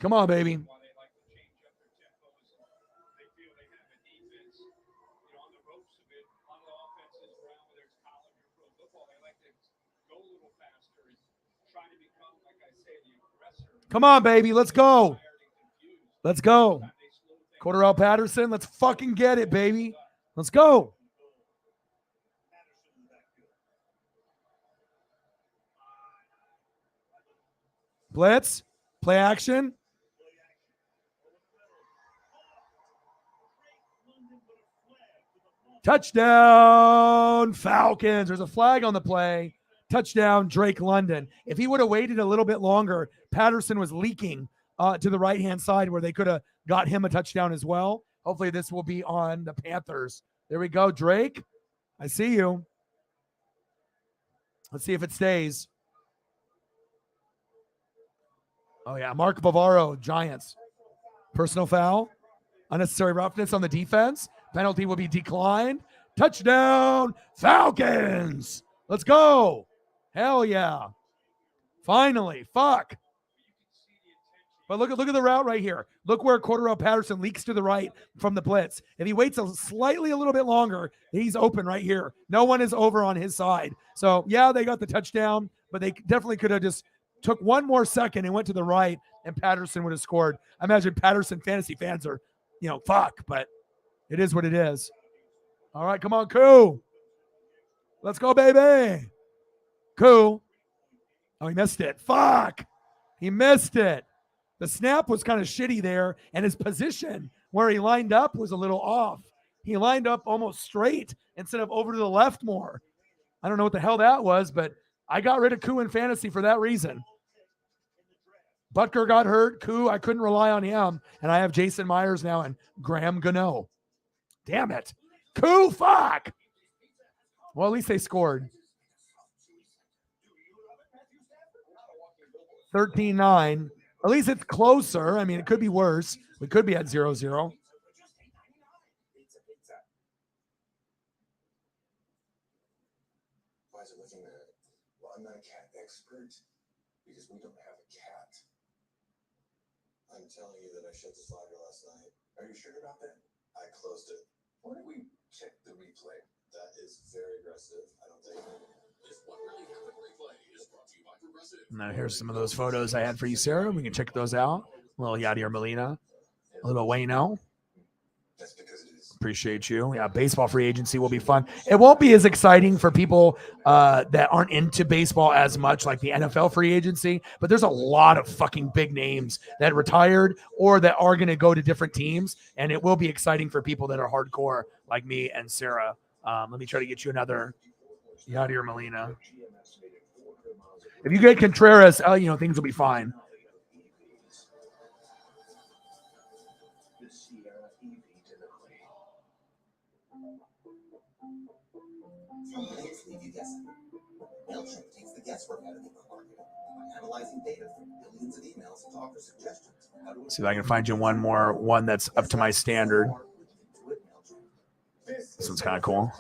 Come on, baby. Come on, baby. Let's go. Let's go. Cordarrelle Patterson. Let's fucking get it, baby. Let's go. Blitz. Play action. Touchdown, Falcons. There's a flag on the play. Touchdown, Drake London. If he would have waited a little bit longer, Patterson was leaking to the right-hand side where they could have got him a touchdown as well. Hopefully this will be on the Panthers. There we go, Drake. I see you. Let's see if it stays. Oh, yeah, Mark Bavaro, Giants. Personal foul. Unnecessary roughness on the defense. Penalty will be declined. Touchdown, Falcons. Let's go. Hell yeah. Finally. Fuck. But look at the route right here. Look where Cordero Patterson leaks to the right from the blitz. If he waits a little bit longer, he's open right here. No one is over on his side. So, yeah, they got the touchdown, but they definitely could have just took one more second and went to the right, and Patterson would have scored. I imagine Patterson fantasy fans are, fuck, but it is what it is. All right, come on, Koo. Let's go, baby. Koo. Oh, he missed it. Fuck. He missed it. The snap was kind of shitty there, and his position where he lined up was a little off. He lined up almost straight instead of over to the left more. I don't know what the hell that was, but I got rid of Koo in fantasy for that reason. Butker got hurt. Koo, I couldn't rely on him, and I have Jason Myers now and Graham Gano. Damn it. Koo, fuck. Well, at least they scored. 13-9. At least it's closer. I mean, it could be worse. We could be at 0-0. Why is it looking at it? Well, I'm not a cat expert because we don't have a cat. I'm telling you that I shut the slider last night. Are you sure about that? I closed it. Why don't we check the replay? That is very aggressive. I don't think. This one really happened replay is brought to you by Progressive. Now here's some of those photos I had for you, Sarah. We can check those out. A little Yadier Molina, a little Wayno. That's because it is. Appreciate you. Yeah, baseball free agency will be fun. It won't be as exciting for people that aren't into baseball as much like the NFL free agency, but there's a lot of fucking big names that retired or that are going to go to different teams, and it will be exciting for people that are hardcore like me and Sarah. Let me try to get you another Yadier Molina. If you get Contreras, things will be fine. MailChimp takes the guesswork out of email marketing by analyzing data from millions of emails to offer suggestions. See if I can find you one that's up to my standard. This one's kind of cool.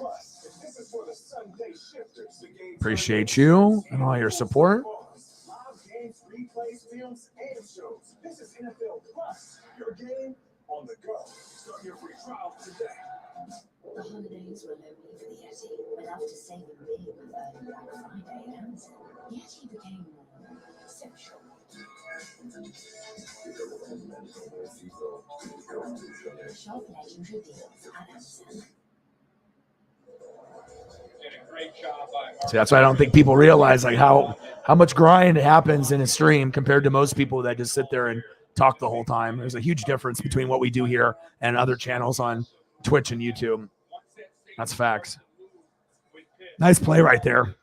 Appreciate you and all your support. This is NFL Plus, your game on the go. Start your free trial today. The holidays were lonely for the Yeti, but after saving big with early Black Friday at Amazon, Yeti became more social. Shop legendary deals at Amazon. See, that's why I don't think people realize like how much grind happens in a stream compared to most people that just sit there and talk the whole time. There's a huge difference between what we do here and other channels on Twitch and YouTube. That's facts. Nice play right there.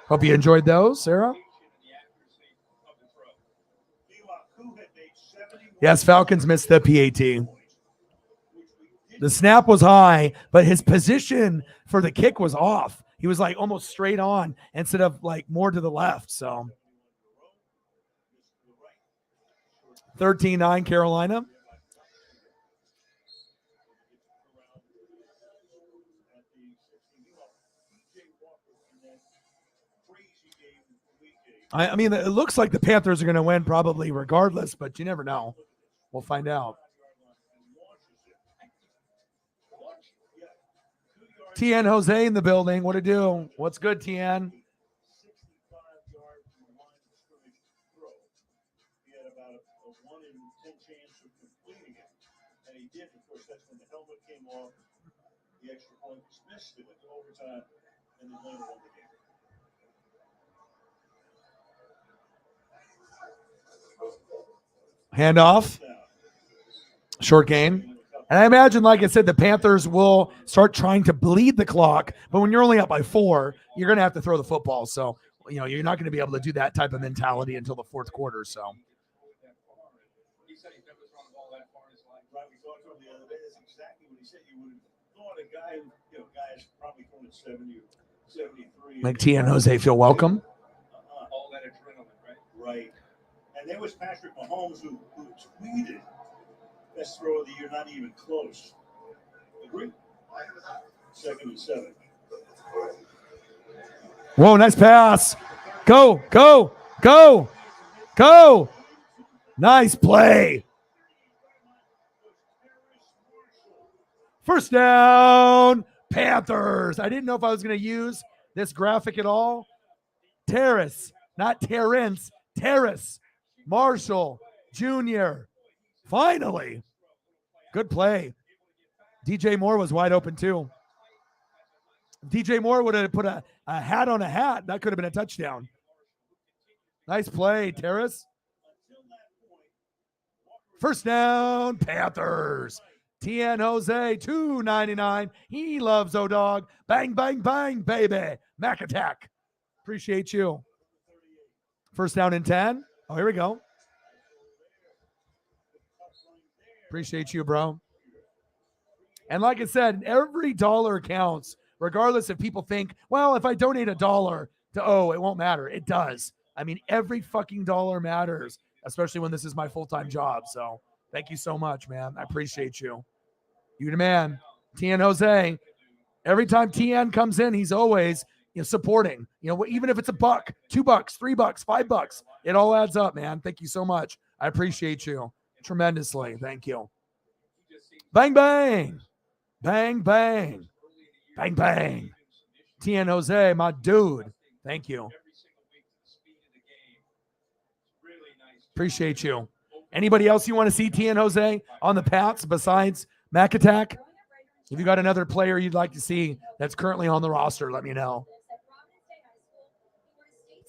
Hope you enjoyed those, Sarah. Yes, Falcons missed the PAT. The snap was high, but his position for the kick was off. He was like almost straight on instead of like more to the left. So 13-9 Carolina. I mean, it looks like the Panthers are going to win probably regardless, but you never know. We'll find out. TN Jose in the building. What to do? What's good, TN? Handoff. Short game. And I imagine, like I said, the Panthers will start trying to bleed the clock. But when you're only up by 4, you're going to have to throw the football. So, you're not going to be able to do that type of mentality until the fourth quarter. So, He said he's never thrown a ball that far in his life. Right, we talked to him the other day. That's exactly what he said. You would have thought a guy, guys probably throwing 70 or 73. make T and Jose feel welcome. All that adrenaline, right? Right. And there was Patrick Mahomes who tweeted, best throw of the year, not even close. Agree? 2nd and 7. Whoa, nice pass. Go, go, go, go. Nice play. First down, Panthers. I didn't know if I was going to use this graphic at all. Terrace, not Terrence, Terrace. Marshall Jr. Finally. Good play. DJ Moore was wide open too. If DJ Moore would have put a hat on a hat, that could have been a touchdown. Nice play, Terrace. First down, Panthers. Tien Jose, $2.99. He loves O-Dog. Bang, bang, bang, baby. Mac attack. Appreciate you. First down and 10. Oh, here we go. Appreciate you, bro. And like I said, every dollar counts, regardless if people think, well, if I donate $1 to O, it won't matter. It does. I mean, every fucking dollar matters, especially when this is my full-time job. So thank you so much, man. I appreciate you. You the man. Tien Jose. Every time Tien comes in, he's always supporting. Even if it's $1, $2, $3, $5, it all adds up, man. Thank you so much. I appreciate you tremendously. Thank you. Bang, bang. Bang, bang. Bang, bang. Tien Jose, my dude. Thank you. Appreciate you. Anybody else you want to see Tien Jose on the Pats besides Mac Attack? If you got another player you'd like to see that's currently on the roster, let me know.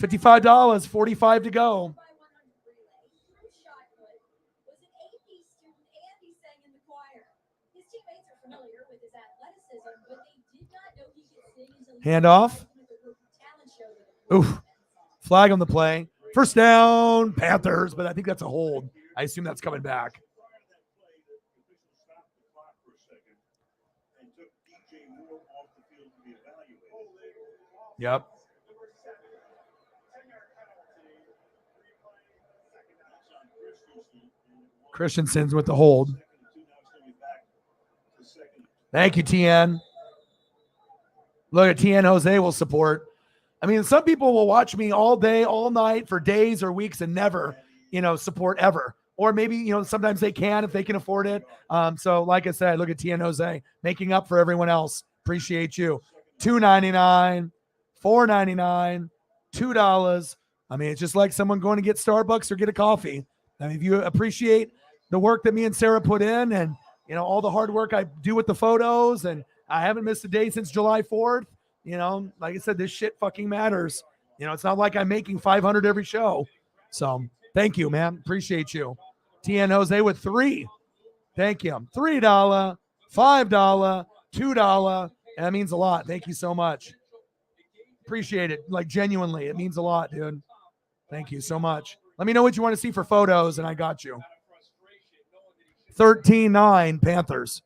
$55, 45 to go. Handoff. Oof. Flag on the play. First down, Panthers, but I think that's a hold. I assume that's coming back. Yep. Christensen's with the hold. Thank you, Tien. Look at Tien Jose will support. I mean, some people will watch me all day, all night for days or weeks and never, support ever. Or maybe, sometimes they can if they can afford it. So like I said, look at Tien Jose making up for everyone else. Appreciate you. $2.99, $4.99, $2. I mean, it's just like someone going to get Starbucks or get a coffee. I mean, if you appreciate the work that me and Sarah put in and, all the hard work I do with the photos, and I haven't missed a day since July 4th. Like I said, this shit fucking matters. It's not like I'm making 500 every show. So thank you, man. Appreciate you. Tien Jose with 3. Thank you. $3, $5, $2. And that means a lot. Thank you so much. Appreciate it. Like genuinely, it means a lot, dude. Thank you so much. Let me know what you want to see for photos, and I got you. 13-9 Panthers.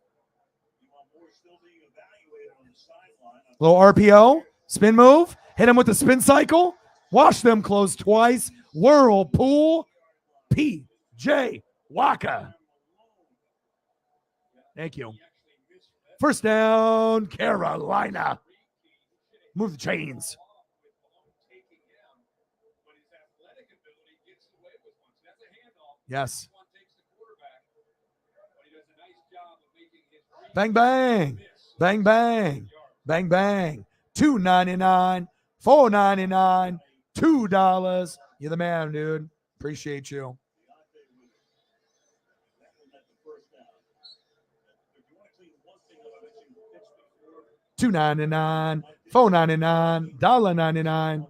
Little RPO, spin move, hit him with the spin cycle, wash them clothes twice, whirlpool, P.J. Waka. Thank you. First down, Carolina. Move the chains. Yes. Bang, bang, bang, bang. Bang, bang. $2.99, $4.99, $2. You're the man, dude. Appreciate you. $2.99, $4.99, $1.99.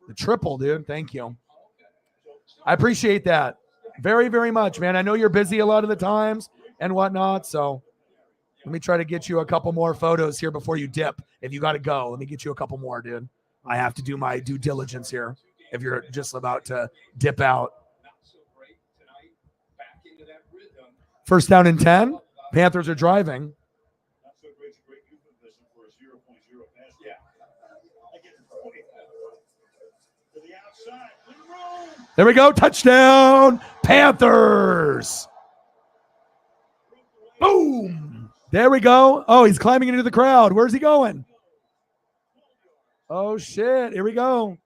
The triple, dude. Thank you. I appreciate that very, very much, man. I know you're busy a lot of the times and whatnot, so Let me try to get you a couple more photos here before you dip. If you got to go, let me get you a couple more, dude. I have to do my due diligence here if you're just about to dip out. First down and 10. Panthers are driving. Not so great, a great euphemism for a 0.0 pass. Yeah. I get the point. To the outside. Room. There we go. Touchdown, Panthers. Boom. There we go. Oh, he's climbing into the crowd. Where's he going? Oh, shit. Here we go.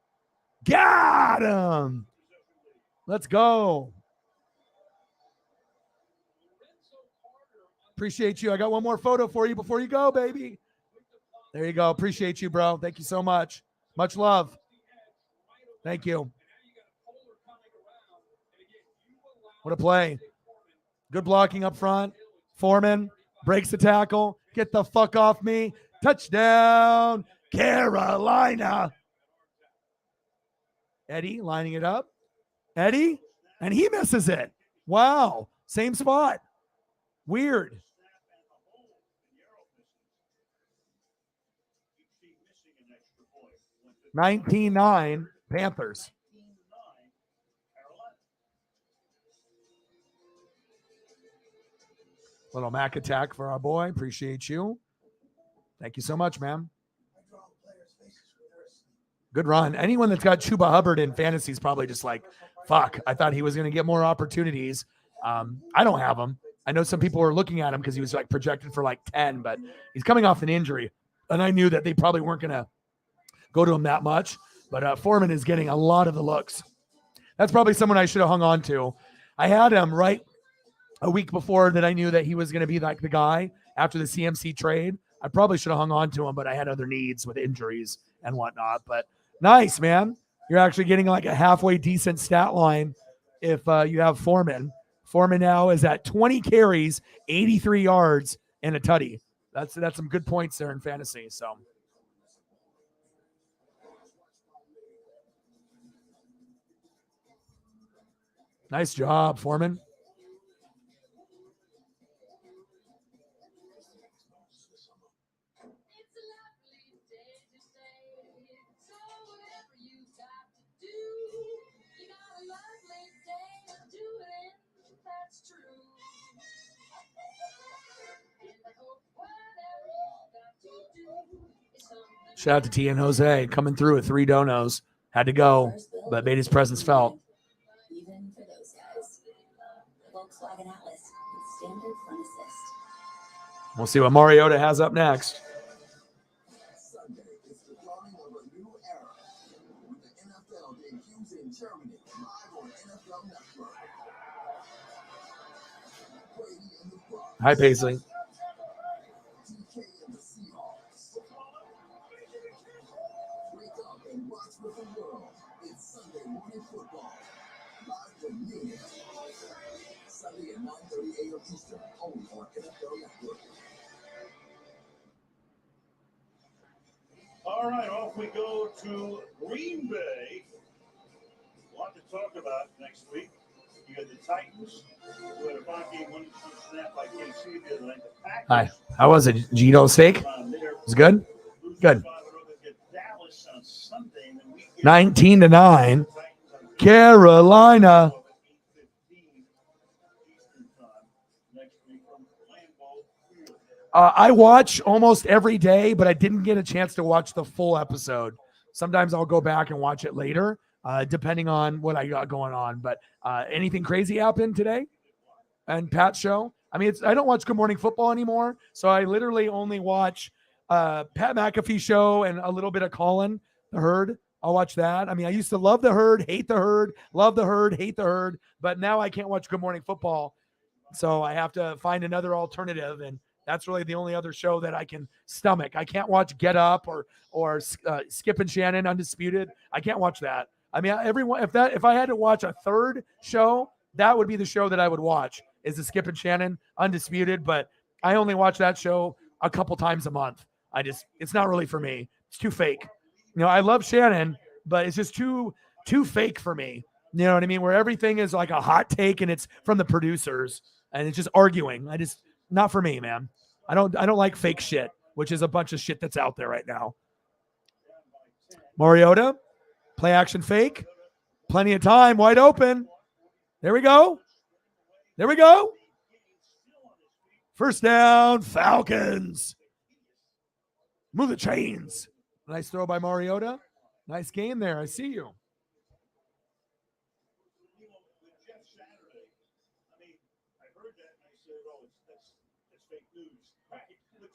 Got him. Let's go. Appreciate you. I got one more photo for you before you go, baby. There you go. Appreciate you, bro. Thank you so much. Much love. Thank you. What a play. Good blocking up front. Foreman breaks the tackle. Get the fuck off me. Touchdown, Carolina. Eddie lining it up. Eddie, and he misses it. Wow. Same spot. Weird. 19-9 Panthers. Little Mac attack for our boy. Appreciate you. Thank you so much, man. Good run. Anyone that's got Chuba Hubbard in fantasy is probably just like, fuck, I thought he was going to get more opportunities. I don't have him. I know some people were looking at him because he was like projected for like 10, but he's coming off an injury. And I knew that they probably weren't going to go to him that much. But Foreman is getting a lot of the looks. That's probably someone I should have hung on to. I had him right a week before that I knew that he was going to be like the guy after the CMC trade. I probably should have hung on to him, but I had other needs with injuries and whatnot. But nice, man. You're actually getting like a halfway decent stat line if you have Foreman. Foreman now is at 20 carries, 83 yards, and a tutty. That's some good points there in fantasy. So nice job, Foreman. Shout out to T and Jose coming through with 3 donos. Had to go, but made his presence felt. Even for those guys. Volkswagen Atlas with standard front assist. We'll see what Mariota has up next. Sunday is the dawning of a new era with the NFL debuts in Germany live on NFL Network. Brady and the Bucs. Hi, Paisley. DK and the Seahawks. Wake up and watch with the world. It's Sunday Morning Football. Live from Munich. Sunday at 9:30 a.m. Eastern, only on NFL Network. All right, off we go to Green Bay. A lot to talk about next week. You got the Titans, who had a 5-game winning snap by KC the other night. The Packers. Hi. How was it? Gino steak? It was good? Good. 19-9. Carolina. I watch almost every day, but I didn't get a chance to watch the full episode. Sometimes I'll go back and watch it later, depending on what I got going on. But anything crazy happened today? And Pat's show? I mean, I don't watch Good Morning Football anymore, so I literally only watch Pat McAfee show and a little bit of Colin, the Herd. I'll watch that. I mean, I used to love the Herd, hate the Herd, love the Herd, hate the Herd, but now I can't watch Good Morning Football, so I have to find another alternative, and that's really the only other show that I can stomach. I can't watch Get Up or Skip and Shannon Undisputed. I can't watch that. I mean, if I had to watch a third show, that would be the show that I would watch, is the Skip and Shannon Undisputed, but I only watch that show a couple times a month. It's not really for me. It's too fake. You know, I love Shannon, but it's just too fake for me. You know what I mean? Where everything is like a hot take and it's from the producers and it's just arguing. Not for me, man. I don't like fake shit, which is a bunch of shit that's out there right now. Mariota, play action fake. Plenty of time, wide open. There we go. There we go. First down, Falcons. Move the chains. Nice throw by Mariota. Nice game there. I see you.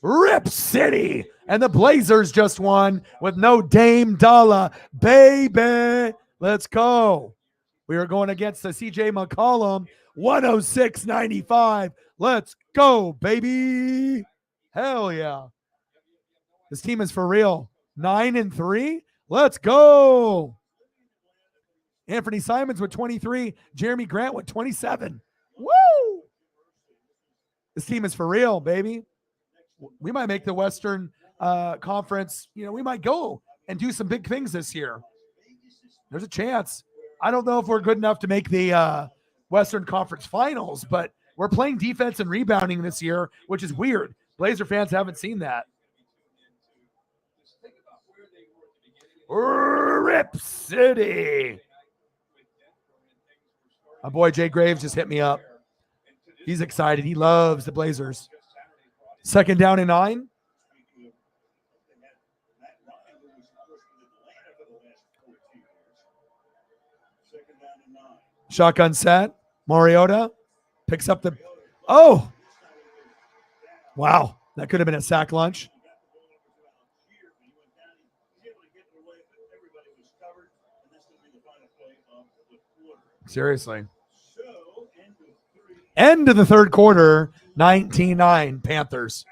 Rip City. And the Blazers just won with no Dame Dollar. Baby, let's go. We are going against the CJ McCollum 106.95. Let's go, baby. Hell yeah. This team is for real. 9-3. Let's go. Anthony Simons with 23. Jeremy Grant with 27. Woo! This team is for real, baby. We might make the Western Conference. You know, we might go and do some big things this year. There's a chance. I don't know if we're good enough to make the Western Conference Finals, but we're playing defense and rebounding this year, which is weird. Blazer fans haven't seen that. Rip City. My boy Jay Graves just hit me up. He's excited. He loves the Blazers. Second down and 9. Shotgun set. Mariota picks up the. Oh! Wow. That could have been a sack lunch. Seriously. End of the third quarter, 19-9 Panthers.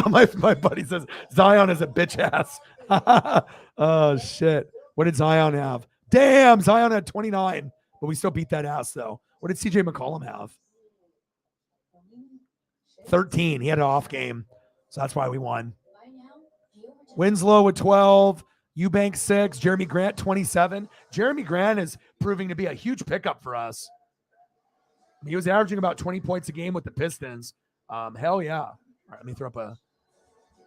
my buddy says Zion is a bitch ass. Oh, shit. What did Zion have? Damn, Zion had 29, but we still beat that ass, though. What did CJ McCollum have? 13. He had an off game, so that's why we won. Winslow with 12. Eubanks 6. Jeremy Grant 27. Jeremy Grant is proving to be a huge pickup for us. He was averaging about 20 points a game with the Pistons. Hell yeah. All right, let me throw up a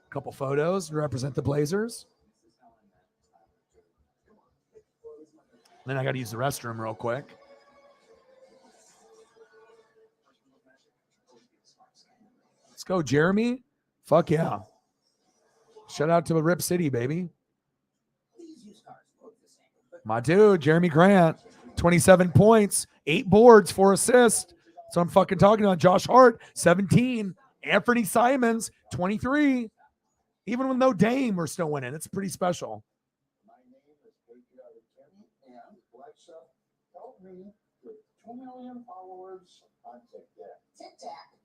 couple photos to represent the Blazers. Then I got to use the restroom real quick. Let's go, Jeremy. Fuck yeah. Shout out to Rip City, baby. My dude, Jeremy Grant, 27 points, 8 boards, 4 assists. So I'm fucking talking about Josh Hart, 17. Anthony Simons, 23. Even with no Dame, we're still winning. It's pretty special. My name is Patriotic Kenny, and Alexa, help me with 2 million followers on TikTok. Tic-tac.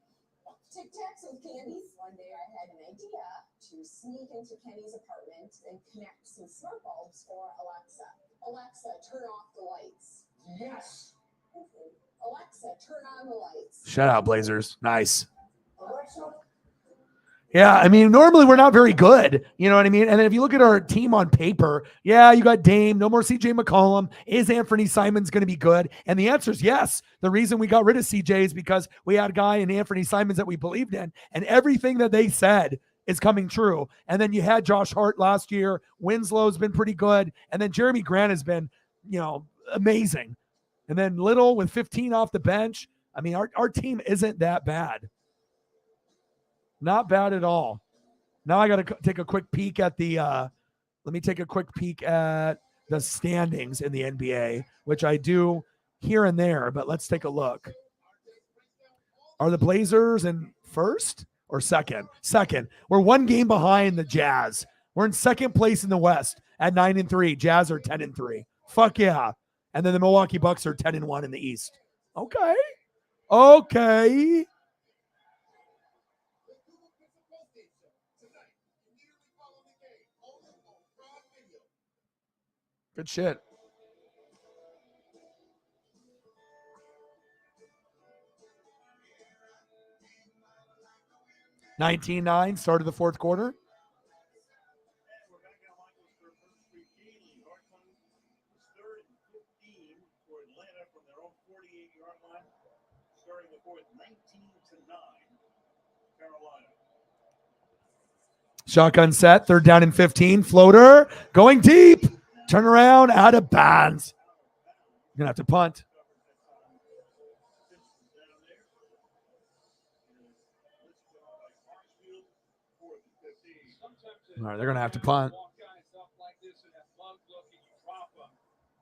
Tic-tacs and candies. One day I had an idea to sneak into Kenny's apartment and connect some smart bulbs for Alexa. Alexa, turn off the lights. Yes. Alexa, turn on the lights. Shout out, Blazers. Nice. Alexa. Yeah, I mean, normally we're not very good. You know what I mean? And then if you look at our team on paper, yeah, you got Dame, no more CJ McCollum. Is Anthony Simons going to be good? And the answer is yes. The reason we got rid of CJ is because we had a guy in Anthony Simons that we believed in, and everything that they said is coming true. And then you had Josh Hart last year. Winslow's been pretty good. And then Jeremy Grant has been, you know, amazing. And then Little with 15 off the bench. I mean, our team isn't that bad. Not bad at all. Now I got to take a quick peek at the let me take a quick peek at the standings in the NBA, which I do here and there, but let's take a look. Are the Blazers in first or second? Second. We're 1 game behind the Jazz. We're in second place in the West at 9-3. Jazz are 10-3. Fuck yeah. And then the Milwaukee Bucks are 10-1 in the East. Okay. Okay. Good shit. $19-9, start of the fourth quarter. Third and 15 for Atlanta from their own 48-yard line. Starting the fourth, 19-9, Carolina. Shotgun set, 3rd down and 15. Floater going deep. Turn around, out of bounds. You're going to have to punt. All right, they're going to have to punt.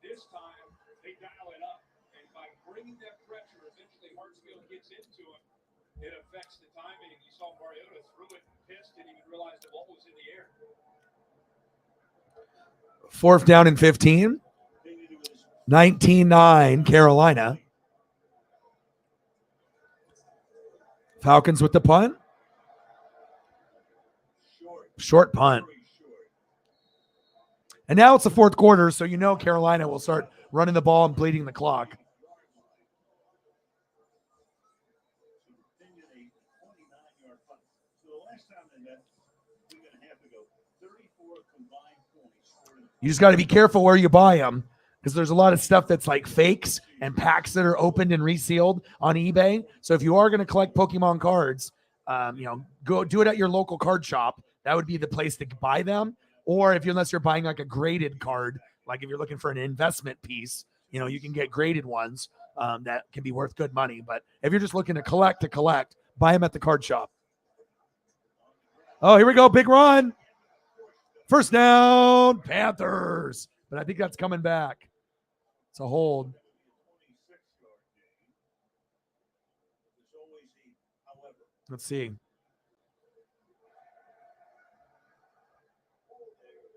This time, they dial it up. And by bringing that pressure, eventually Hartsfield gets into him. It affects the timing. You saw Mariota threw it, pissed, didn't even realize the ball was in the air. 4th down and 15. 19-9 Carolina. Falcons with the punt. Short punt. And now it's the 4th quarter, so you know Carolina will start running the ball and bleeding the clock. You just got to be careful where you buy them, because there's a lot of stuff that's like fakes and packs that are opened and resealed on eBay. So if you are going to collect Pokemon cards, go do it at your local card shop. That would be the place to buy them. Or unless you're buying like a graded card, like if you're looking for an investment piece, you can get graded ones that can be worth good money. But if you're just looking to collect, buy them at the card shop. Oh, here we go. Big run. 1st down, Panthers. But I think that's coming back. It's a hold. Let's see.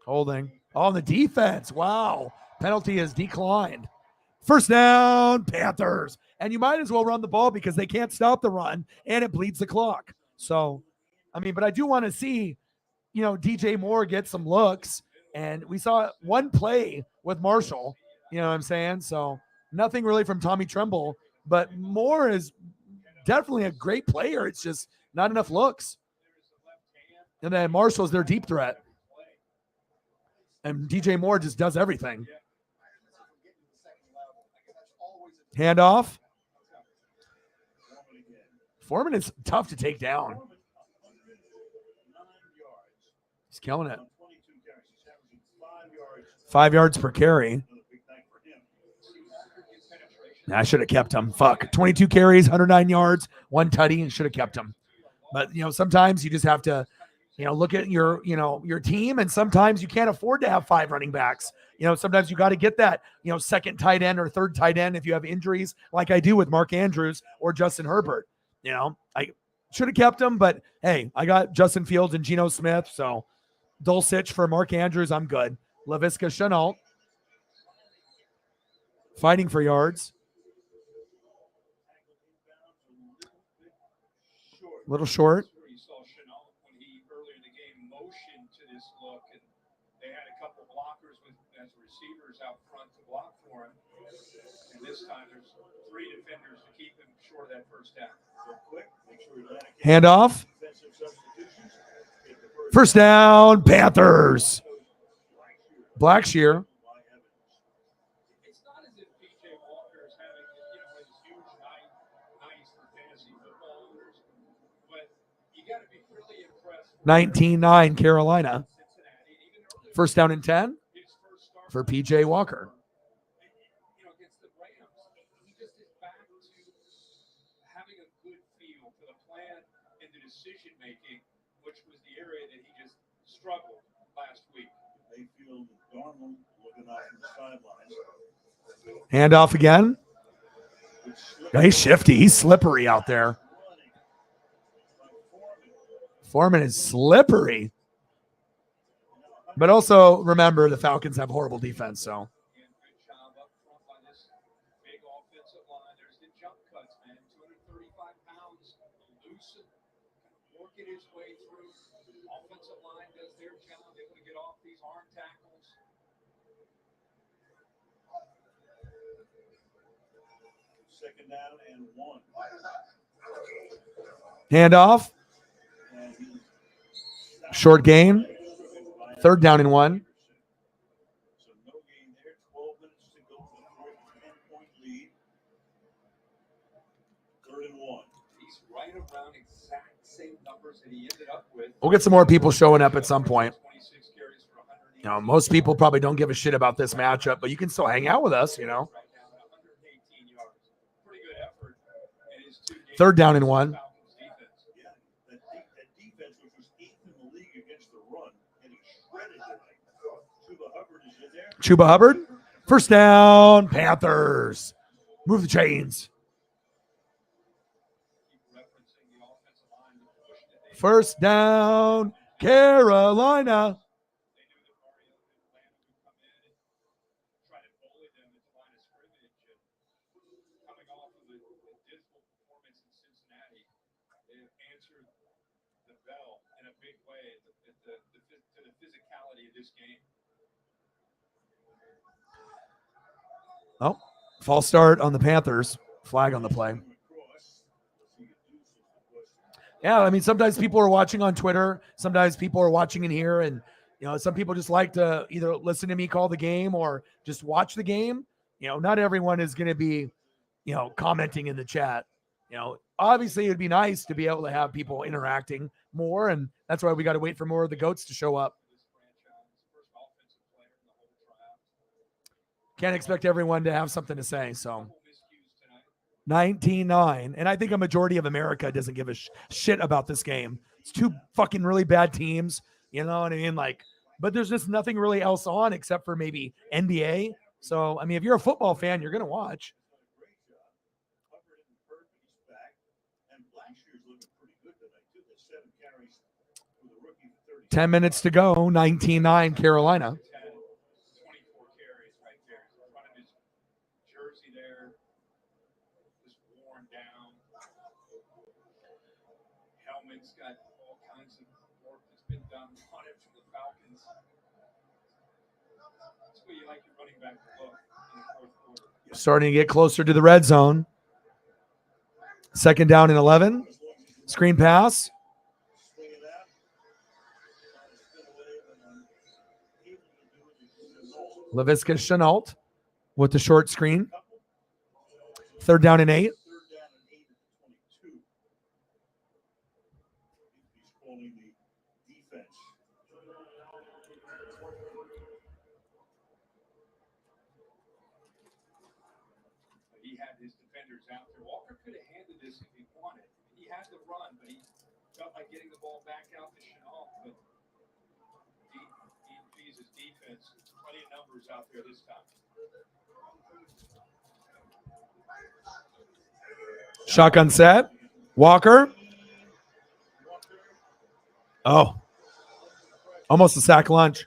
Holding. On the defense. Wow. Penalty is declined. 1st down, Panthers. And you might as well run the ball because they can't stop the run and it bleeds the clock. So, but I do want to see, DJ Moore get some looks. And we saw one play with Marshall, you know what I'm saying? So nothing really from Tommy Tremble, but Moore is definitely a great player. It's just not enough looks. And then Marshall's their deep threat. And DJ Moore just does everything. Handoff. Foreman is tough to take down. He's killing it. 5 yards per carry. I should have kept him. Fuck. 22 carries, 109 yards, 1 tutty, and should have kept him. But, sometimes you just have to, look at your team, and sometimes you can't afford to have 5 running backs. Sometimes you got to get that, 2nd tight end or 3rd tight end if you have injuries like I do with Mark Andrews or Justin Herbert. I should have kept him, but hey, I got Justin Fields and Geno Smith, so Dulcich for Mark Andrews, I'm good. LaVisca Chenault fighting for yards. A little short. You saw Chenault when he earlier in the game motioned to this look, and they had a couple blockers as receivers out front to block for him. And this time there's 3 defenders to keep him short of that 1st down. Handoff. 1st down, Panthers. Blackshear. It's not as if PJ Walker is having his huge nights for fantasy football owners, but you got to be really impressed. 19-9 Carolina. 1st down and 10 for PJ Walker. Against the Rams, he just is back to having a good feel for the plan and the decision making, which was the area that he just struggled last week. Mayfield and Darnold looking out from the sidelines. Handoff again. He's shifty. He's slippery out there. Foreman is slippery. But also remember the Falcons have horrible defense, so. Good job up front by this big offensive line. There's the jump cuts, man. 235 pounds, loosen, working his way through. Offensive line does their job. Able to get off these arm tackles. Second down and 1. Handoff. Short gain. 3rd down and 1. So no gain We'll get some more people showing up at some point. You know, most people probably don't give a shit about this matchup, but you can still hang out with us, you know. 3rd down and 1. That defense, which was 8th in the league against the run, and he shredded tonight. Chuba Hubbard is in there. Chuba Hubbard. 1st down, Panthers. Move the chains. 1st down, Carolina. Oh, false start on the Panthers. Flag on the play. Yeah, I mean, sometimes people are watching on Twitter. Sometimes people are watching in here, and you know, some people just like to either listen to me call the game or just watch the game. You know, not everyone is going to be, you know, commenting in the chat. You know, obviously it'd be nice to be able to have people interacting more, and that's why we got to wait for more of the GOATs to show up. Can't expect everyone to have something to say. So 19-9. And I think a majority of America doesn't give a shit about this game. It's 2 fucking really bad teams. You know what I mean? Like, but there's just nothing really else on except for maybe NBA. So, I mean, if you're a football fan, you're going to watch. 10 minutes to go. 19-9 Carolina. Helmet's got all kinds of work that's been done on it from the Falcons. That's where you like your running back to look in the 4th quarter. Starting to get closer to the red zone. 2nd down and 11. Screen pass. Laviska Shenault with the short screen. 3rd down and 8. He had his defenders out there. Walker could have handed this if he wanted. He had the run, but he felt like getting the ball back out to Shenault. But his defense, plenty of numbers out there this time. Shotgun set. Walker. Oh. Almost a sack lunch.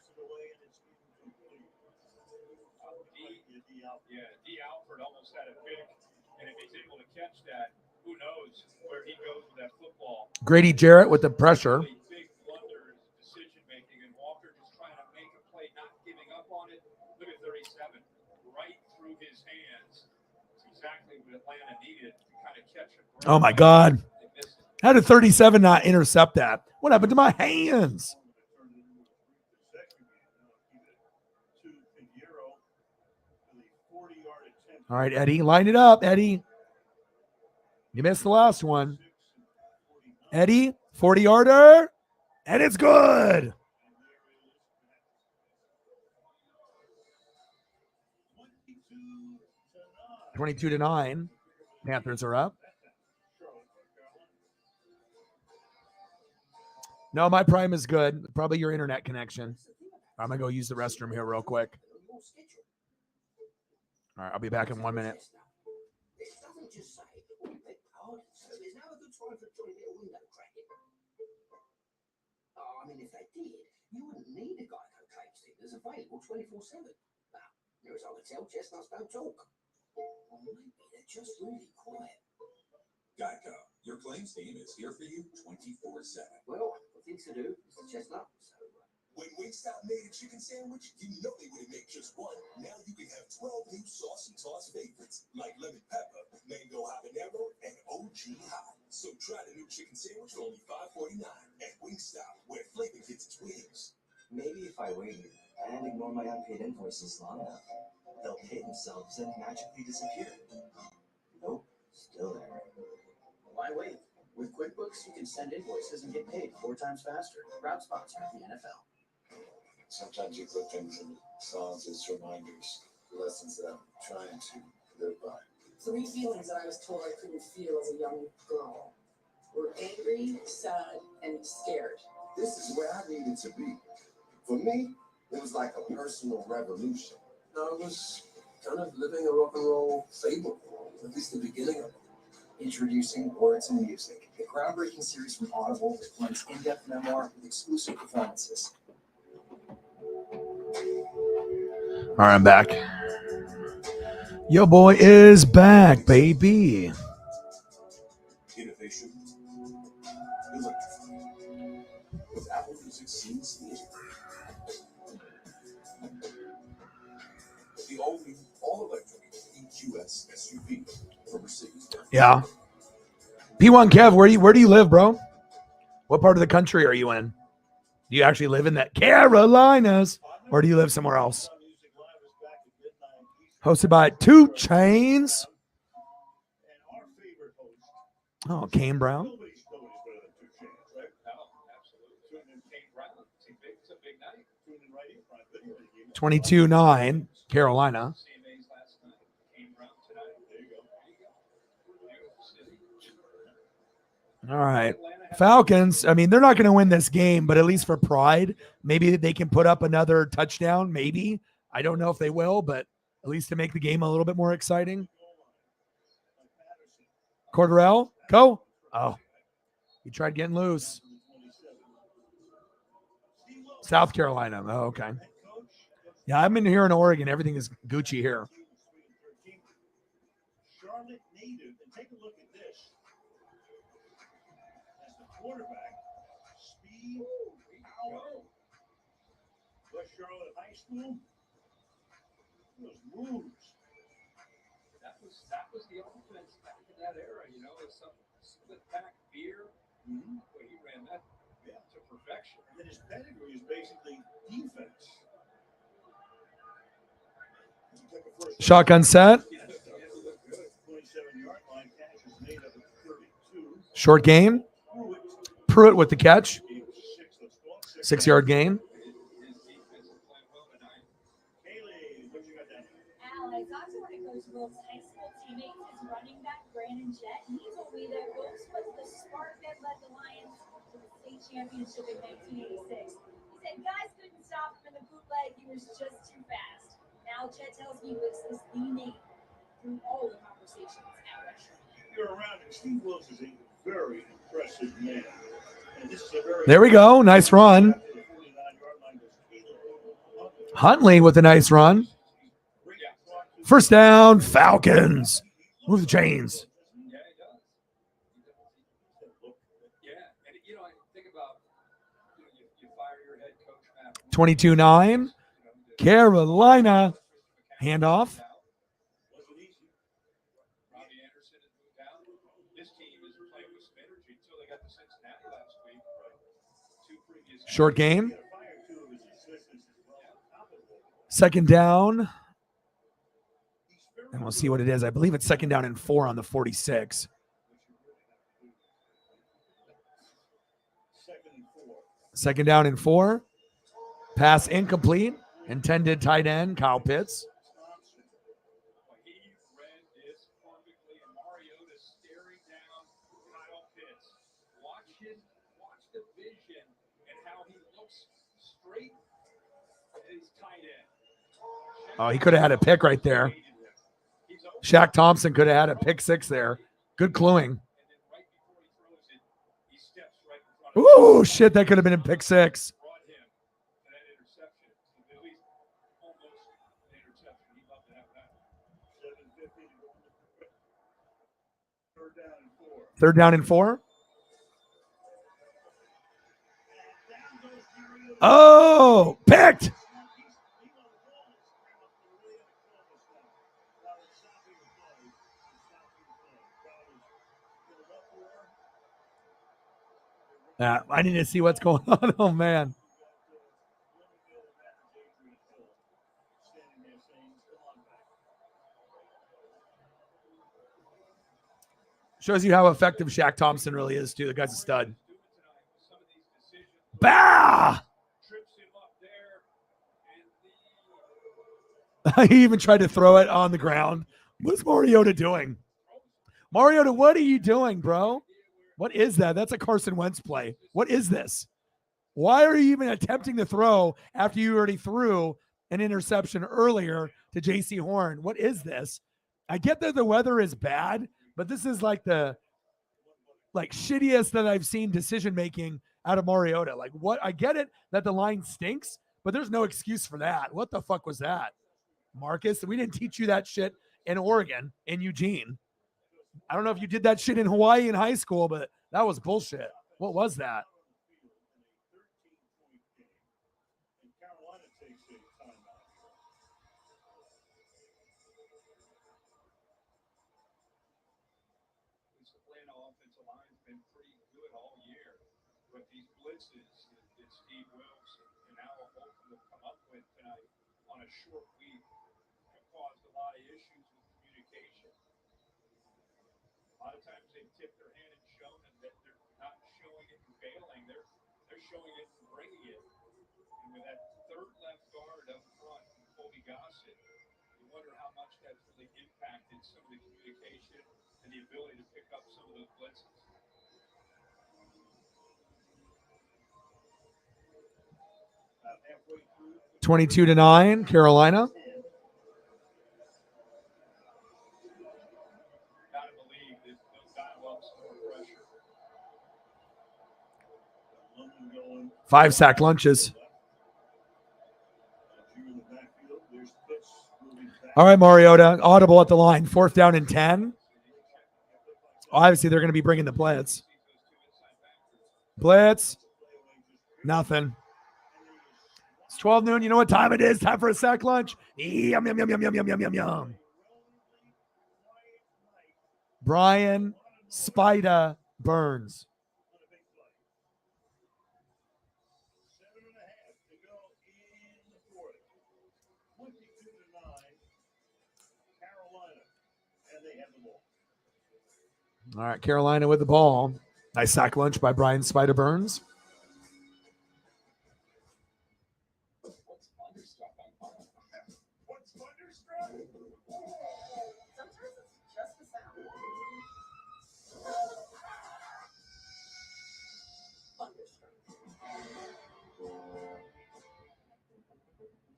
Grady Jarrett with the pressure. Big blunder decision making, and Walker just trying to make a play, not giving up on it. Look at 37, right through his hands. It's exactly what Atlanta needed to kind of catch him. Oh my God. How did 37 not intercept that? What happened to my hands? All right, Eddie, line it up, Eddie. You missed the last one. Eddie, 40-yarder, and it's good. (22-9). Panthers are up. No, my prime is good. Probably your internet connection. I'm going to go use the restroom here real quick. All right, I'll be back in 1 minute. I mean, if they did, you wouldn't need a Geico claims team. There's available 24/7. Now, near as I can tell, chestnuts don't talk. Or maybe they're just really quiet. Geico, your claims team is here for you 24/7. Well, the things to do is the chestnut. So, when Wingstop made a chicken sandwich, you know they wouldn't make just one. Now you can have 12 new sauce and toss favorites, like lemon pepper, mango habanero, and OG hot. So try the new chicken sandwich for only $5.49 at Wingstop, where flavor gets its wings. Maybe if I wait and ignore my unpaid invoices long enough, they'll pay themselves and magically disappear. Nope, still there. why wait? With QuickBooks, you can send invoices and get paid 4 times faster. Proud sponsor of the NFL. Sometimes you put things in songs as reminders, lessons that I'm trying to live by. 3 feelings that I was told I couldn't feel as a young girl were angry, sad, and scared. This is where I needed to be. For me, it was like a personal revolution. I was kind of living a rock and roll fable, at least the beginning of it. Introducing Words and Music, the groundbreaking series from Audible that blends in-depth memoir with exclusive performances. All right, I'm back. Yo, boy is back, baby. Innovation, electrifying. With Apple Music seamlessly the all-new, all-electric EQS SUV from Mercedes. Yeah. P1 Kev, where do you live, bro? What part of the country are you in? Do you actually live in the Carolinas, or do you live somewhere else? Hosted by 2 Chainz. Oh, Kane Brown. 22-9, Carolina. All right. Falcons, I mean, they're not going to win this game, but at least for pride, maybe they can put up another touchdown. Maybe. I don't know if they will, but at least to make the game a little bit more exciting. Cordarrelle, go. Oh, he tried getting loose. South Carolina. Oh, okay. Yeah, I'm in here in Oregon. Everything is Gucci here. Charlotte native, and take a look at this. As the quarterback, speed, power. West Charlotte High School, those moves. That was the offense back in that era, you know, it's some split back veer. Well, he ran that to perfection. And then his pedigree is basically defense. Shotgun set. 27-yard line catch is made up of 32. Short game. Pruitt with the catch. 6-yard gain. Al, I talked to one of Coach Wilkes' high school teammates, his running back, Brandon Jett, and he told me that Wilkes was the spark that led the Lions to the state championship in 1986. He said guys couldn't stop him in the bootleg, he was just too fast. Now Jett tells me Wilkes is the name through all the conversations at West Charlotte. You're around him. Steve Wilkes is a very impressive man. And this is a very There we go. Nice run. Huntley with a nice run. First down, Falcons. Move the chains. Yeah, he does. Yeah, and you know, I think about you fire your head coach Matt. 22-9, Carolina. Handoff. Robbie Anderson has moved down. This team is playing with some energy until they got to Cincinnati last week. 2 previous Short game. Second down. And we'll see what it is. I believe it's second down and 4 on the 46. Second down and 4. Pass incomplete. Intended tight end, Kyle Pitts. He read this perfectly, and Mariota staring down Kyle Pitts. Watch the vision and how he looks straight at his tight end. Oh, he could have had a pick right there. Shaq Thompson could have had a pick 6 there. Good cluing. Ooh, shit, that could have been a pick 6. Third down and 4. Oh, picked. Yeah, I need to see what's going on. Oh, man. Shows you how effective Shaq Thompson really is, too. The guy's a stud. Bah! He even tried to throw it on the ground. What is Mariota doing? Mariota, what are you doing, bro? What is that? That's a Carson Wentz play. What is this? Why are you even attempting to throw after you already threw an interception earlier to J.C. Horn? What is this? I get that the weather is bad, but this is like the shittiest that I've seen decision making out of Mariota. Like, what? I get it that the line stinks, but there's no excuse for that. What the fuck was that, Marcus? We didn't teach you that shit in Oregon, in Eugene. I don't know if you did that shit in Hawaii in high school, but that was bullshit. What was that? Carolina takes a timeout. This Atlanta offensive line's been pretty good all year, but these blitzes that Steve Wilkes and Al Holcomb have come up with tonight on a short week have caused a lot of issues with communication. A lot of times they tip their hand and shown that they're not showing it and bailing. They're showing it and bringing it. And with that third left guard up front, Colby Gossett, you wonder how much that's really impacted some of the communication and the ability to pick up some of those blitzes. Halfway through 22-9, Carolina. Gotta believe that they'll dial up some more pressure. London going 5 sack lunches. in the backfield. There's Pitts moving back. All right, Mariota, audible at the line, 4th down and 10. Obviously, they're going to be bringing the blitz. Blitz, nothing. It's 12 noon. You know what time it is? Time for a sack lunch. Yum, yum, yum, yum, yum, yum, yum, yum, yum. Brian Spida Burns. 7.5 to go in the fourth. 22-9, Carolina, and they have the ball. All right, Carolina with the ball. Nice sack lunch by Brian Spida Burns. What's thunderstruck? Sometimes it's just the sound.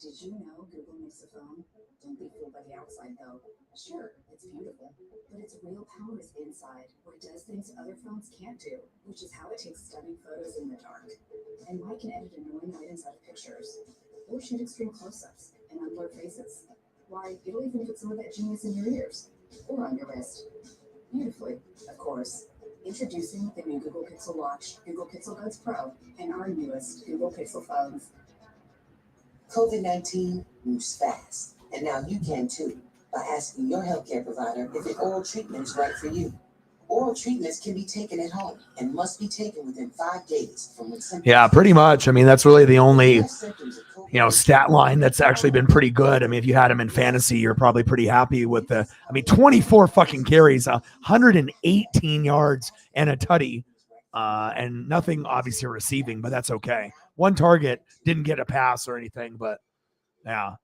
Did you know Google makes a phone? Don't be fooled by the outside, though. Sure, it's beautiful, but its real power is inside, where it does things other phones can't do, which is how it takes stunning photos in the dark. And Mike can edit annoying items out of pictures, or shoot extreme close-ups and unblur faces. Why, it'll even put some of that genius in your ears, or on your wrist. Beautifully, of course. Introducing the new Google Pixel Watch, Google Pixel Buds Pro, and our newest Google Pixel phones. COVID-19 moves fast, and now you can too, by asking your healthcare provider if an oral treatment is right for you. Oral treatments can be taken at home and must be taken within 5 days from when symptoms. Yeah, pretty much. I mean, that's really the only, stat line that's actually been pretty good. I mean, if you had him in fantasy, you're probably pretty happy with 24 fucking carries, 118 yards and a tutty, and nothing obviously receiving, but that's okay. One target, didn't get a pass or anything, but yeah.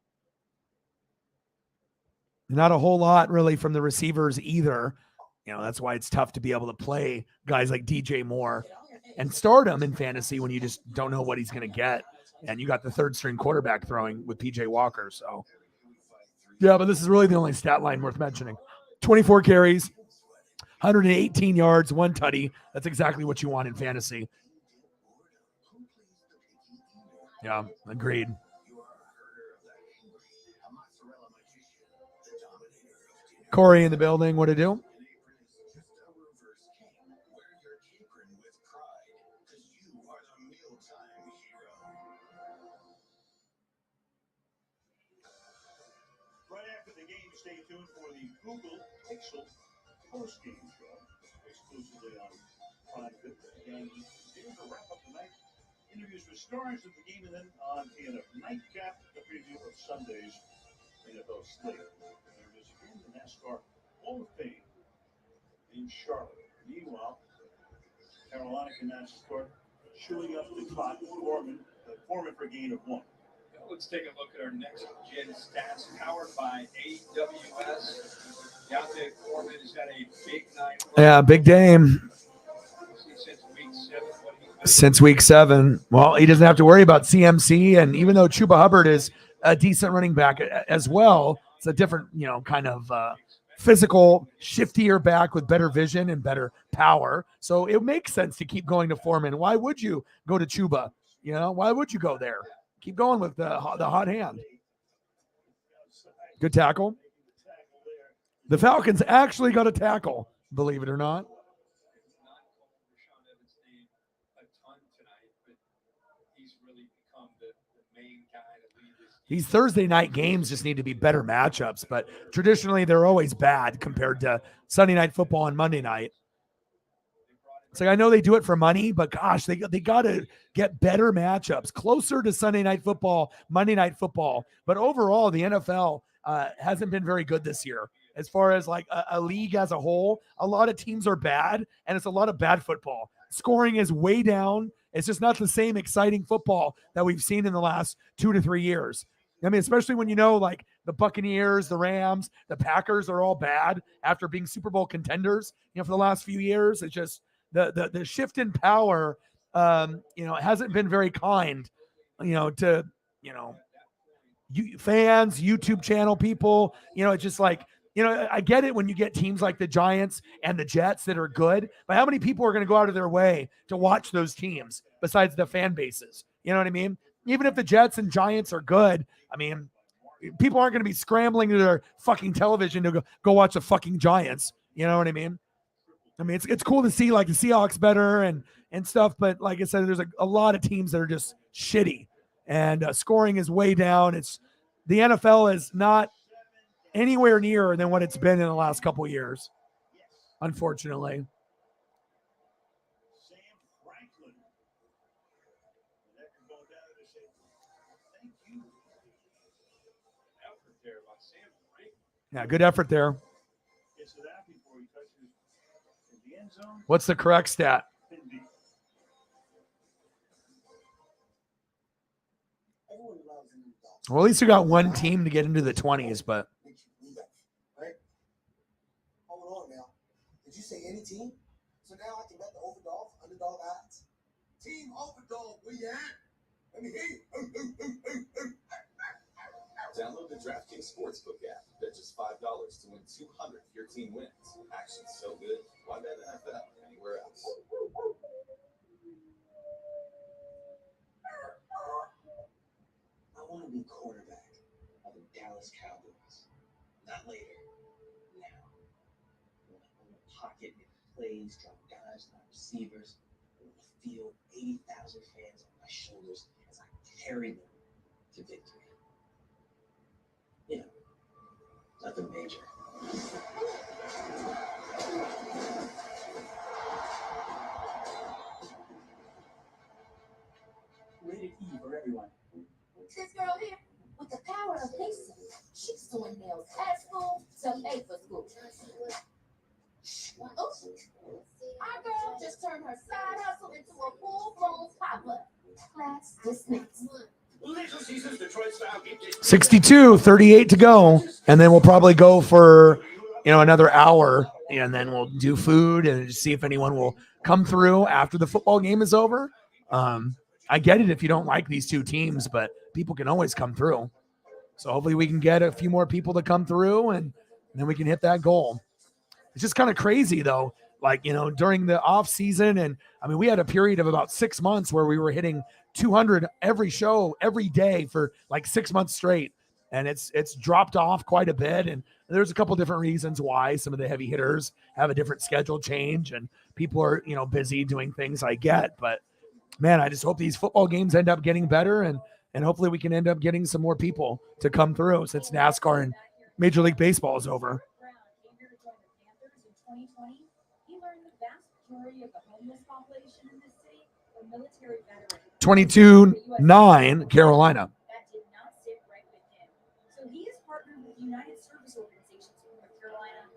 Not a whole lot really from the receivers either. That's why it's tough to be able to play guys like DJ Moore and start him in fantasy when you just don't know what he's going to get. And you got the third string quarterback throwing with PJ Walker. So, yeah, but this is really the only stat line worth mentioning. 24 carries, 118 yards, 1 tutty. That's exactly what you want in fantasy. Yeah, agreed. Corey in the building. What to do? Right after the game, stay tuned for the Google Pixel post-game show, exclusively on Prime Video. And here to wrap up the night, interviews with stars of the game, and then on TNF Nightcap, the preview of Sunday's NFL slate. There is in the NASCAR Hall of Fame. in Charlotte. Meanwhile, Carolina can now start chewing up the clock. Foreman for a gain of 1. Let's take a look at our next gen stats powered by AWS. Deontay Foreman has had a big night. Yeah, big game. Since week 7. Well, he doesn't have to worry about CMC. And even though Chuba Hubbard is a decent running back as well, it's a different, kind of physical, shiftier back with better vision and better power. So it makes sense to keep going to Foreman. Why would you go to Chuba? Why would you go there? Keep going with the hot hand. Good tackle. The Falcons actually got a tackle, believe it or not. These Thursday night games just need to be better matchups, but traditionally they're always bad compared to Sunday night football and Monday night. It's like, I know they do it for money, but gosh, they got to get better matchups, closer to Sunday night football, Monday night football. But overall, the NFL hasn't been very good this year. As far as like a league as a whole, a lot of teams are bad, and it's a lot of bad football. Scoring is way down. It's just not the same exciting football that we've seen in the last 2 to 3 years. I mean, especially when like the Buccaneers, the Rams, the Packers are all bad after being Super Bowl contenders, for the last few years. It's just the shift in power, hasn't been very kind, to, fans, YouTube channel people. It's just like, I get it when you get teams like the Giants and the Jets that are good, but how many people are going to go out of their way to watch those teams besides the fan bases? You know what I mean? Even if the Jets and Giants are good, I mean, people aren't going to be scrambling to their fucking television to go watch the fucking Giants. You know what I mean? I mean, it's cool to see like the Seahawks better and stuff, but like I said, there's a lot of teams that are just shitty, and scoring is way down. The NFL is not anywhere near than what it's been in the last couple of years, unfortunately. Yeah, good effort there. What's the correct stat? Well, at least we got one team to get into the 20s, but. Right? Hold on now. Did you say any team? So now I can bet the underdog odds. Team overdog, where you at? Let me hear you. Download the DraftKings Sportsbook app. Bet just $5 to win $200 if your team wins. Action's so good, why bet NFL anywhere else? I want to be quarterback of the Dallas Cowboys. Not later. Now. I want to pocket plays, drop dives, not receivers. I want to feel 80,000 fans on my shoulders as I carry them to victory. Nothing major. Rated E for everyone. This girl here, with the power of pacing, she's doing nails at school to pay for school. Oops. Our girl just turned her side hustle into a full-blown pop-up. Class dismissed. 62, 38 to go. And then we'll probably go for, another hour, and then we'll do food and see if anyone will come through after the football game is over. I get it if you don't like these two teams, but people can always come through. So hopefully we can get a few more people to come through, and then we can hit that goal. It's just kind of crazy though. Like, during the off season, and I mean, we had a period of about 6 months where we were hitting 200 every show every day for like 6 months straight. And it's dropped off quite a bit. And there's a couple different reasons why. Some of the heavy hitters have a different schedule change, and people are, busy doing things, I get. But man, I just hope these football games end up getting better, and hopefully we can end up getting some more people to come through since NASCAR and Major League Baseball is over. He learned the vast majority of the homeless population in this city were military veterans. 22-9 Carolina. That did not sit right with him. So he has partnered with United Service Organizations to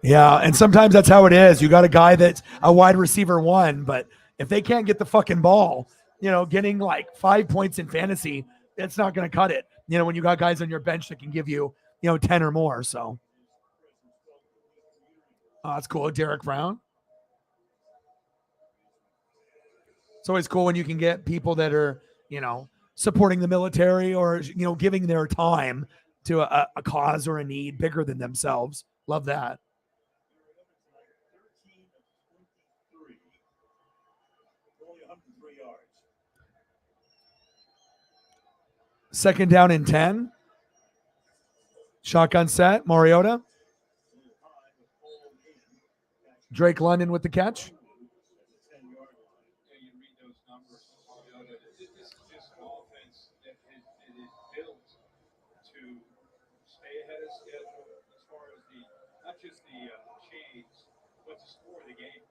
Yeah, and sometimes that's how it is. You got a guy that's a wide receiver 1, but if they can't get the fucking ball, getting like 5 points in fantasy, it's not going to cut it. When you got guys on your bench that can give you, 10 or more. So that's cool. Derek Brown. It's always cool when you can get people that are, supporting the military or, giving their time to a cause or a need bigger than themselves. Love that. 13 of 23, only 103 yards. Second down and 10. Shotgun set. Mariota. Drake London with the catch. You read those numbers. This is just an offense that is built to stay ahead of schedule as far as not just the chains, but the score of the game.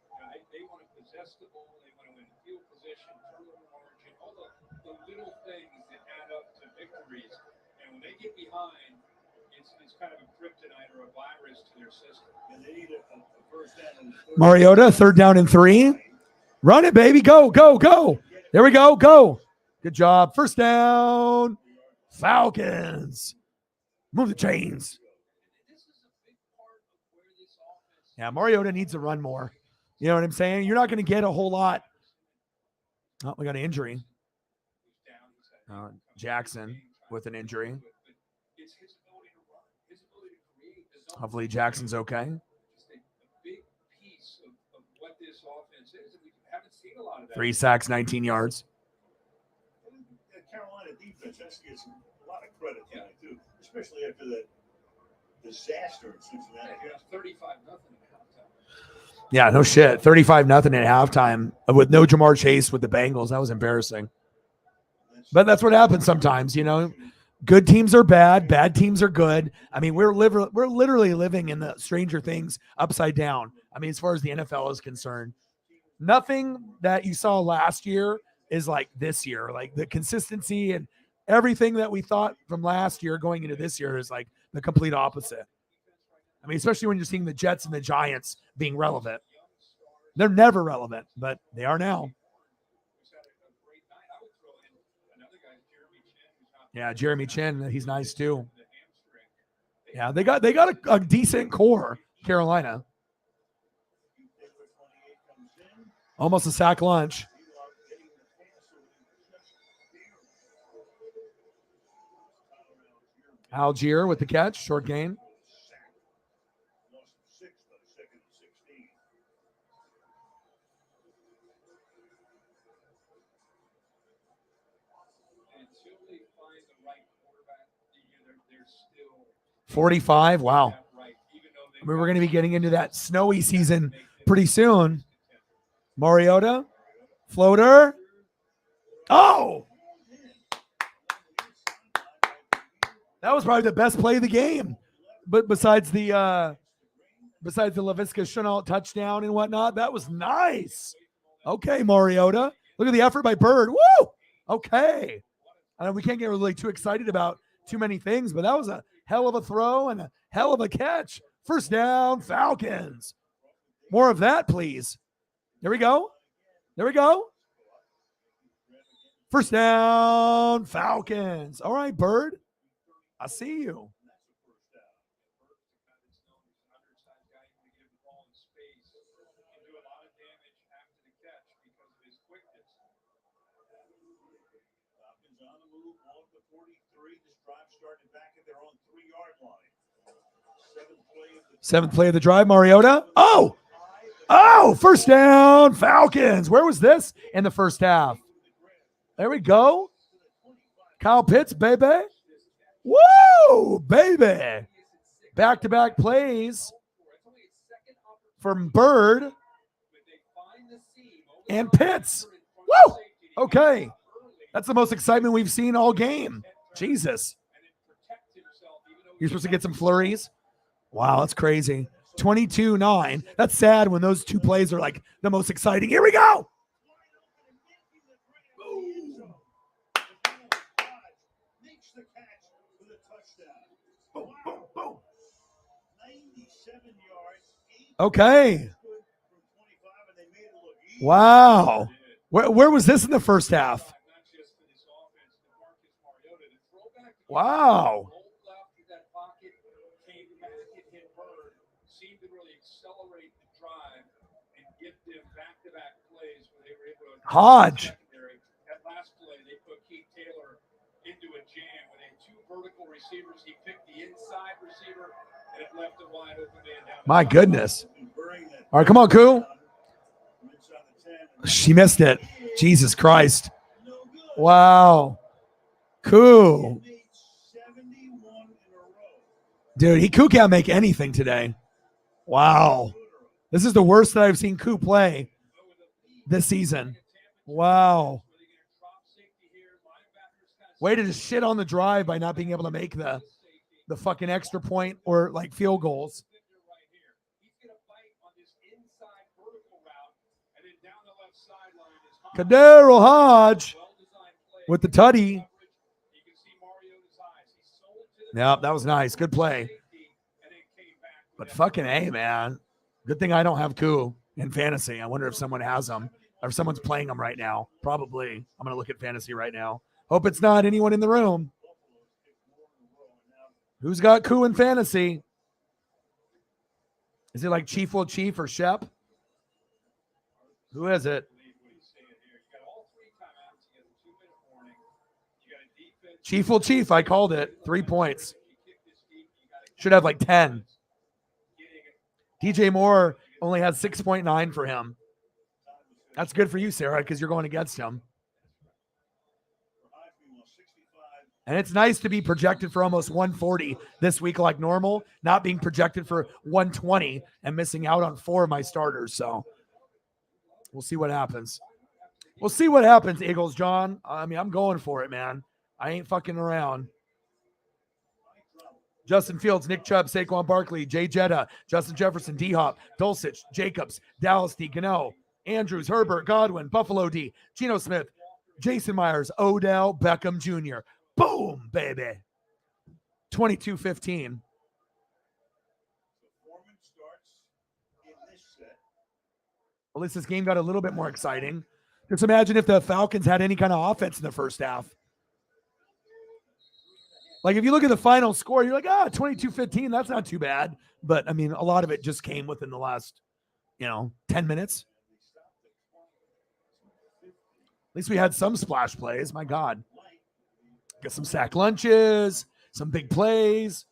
They want to possess the ball. They want to win field position, turnover margin, all the little things that add up to victories. And when they get behind, it's kind of a kryptonite or a virus to their system. And they need a first down. Mariota, third down and 3. Run it, baby. Go, go, go. There we go. Go. Good job. First down. Falcons. Move the chains. Yeah, Mariota needs to run more. You know what I'm saying? You're not going to get a whole lot. Oh, we got an injury. Jackson with an injury. Hopefully Jackson's okay. Just a big piece of what this offense is. We haven't seen a lot of that. 3 sacks, 19 yards. Carolina defense has to get a lot of credit tonight, too, especially after that disaster in Cincinnati. 35-0 at halftime. Yeah, no shit. 35-0 at halftime with no Jamar Chase with the Bengals. That was embarrassing. But that's what happens sometimes, Good teams are bad. Bad teams are good. I mean, we're literally living in the Stranger Things upside down. I mean, as far as the NFL is concerned, nothing that you saw last year is like this year. Like the consistency and everything that we thought from last year going into this year is like the complete opposite. I mean, especially when you're seeing the Jets and the Giants being relevant. They're never relevant, but they are now. Yeah, Jeremy Chin, he's nice too. Yeah, they got a decent core, Carolina. Almost a sack lunch. Algier with the catch, short gain. Until they find the right quarterback, they're still 45. Wow. I mean, we're going to be getting into that snowy season pretty soon. Mariota, floater. Oh! That was probably the best play of the game. But besides the LaVisca Chenault touchdown and whatnot, that was nice. Okay, Mariota. Look at the effort by Bird. Woo! Okay. I know we can't get really too excited about too many things, but that was a hell of a throw and a hell of a catch. First down, Falcons. More of that, please. There we go. There we go. First down, Falcons. All right, Bird. I see you. Seventh play of the drive, Mariota. Oh, first down, Falcons. Where was this in the first half? There we go. Kyle Pitts, baby. Woo, baby. Back-to-back plays from Bird and Pitts. Woo! Okay. That's the most excitement we've seen all game. Jesus. You're supposed to get some flurries. Wow, that's crazy. 22-9. That's sad when those two plays are like the most exciting. Here we go. Boom, boom, boom. Okay. Wow. Where was this in the first half? Wow. Hodge. That last play, they put Keith Taylor into a jam when they had two vertical receivers. He picked the inside receiver, and it left a wide open man down. My goodness. All right, come on, Koo. She missed it. Jesus Christ. Wow. Koo. Dude, Koo can't make anything today. Wow. This is the worst that I've seen Koo play this season. Wow. Way to just shit on the drive by not being able to make the fucking extra point or like field goals. Kadero Hodge with the tutty. Yeah, that was nice. Good play. But fucking A, man. Good thing I don't have Koo in fantasy. I wonder if someone has them or if someone's playing them right now. Probably. I'm going to look at fantasy right now. Hope it's not anyone in the room. Who's got Koo in fantasy? Is it like Chief Will Chief or Shep? Who is it? Chief Will Chief. I called it. 3 points. Should have like 10. DJ Moore only has 6.9 for him. That's good for you, Sarah, because you're going against him. And it's nice to be projected for almost 140 this week like normal, not being projected for 120 and missing out on 4 of my starters. So we'll see what happens. We'll see what happens, Eagles, John. I mean, I'm going for it, man. I ain't fucking around. Justin Fields, Nick Chubb, Saquon Barkley, Jay Jetta, Justin Jefferson, D-Hop, Dulcich, Jacobs, Dallas D, Gano, Andrews, Herbert, Godwin, Buffalo D, Geno Smith, Jason Myers, Odell Beckham Jr. Boom, baby. 22-15. At least this game got a little bit more exciting. Just imagine if the Falcons had any kind of offense in the first half. Like, if you look at the final score, you're like, 22-15, that's not too bad. But, I mean, a lot of it just came within the last, 10 minutes. At least we had some splash plays. My God. Get some sack lunches, some big plays.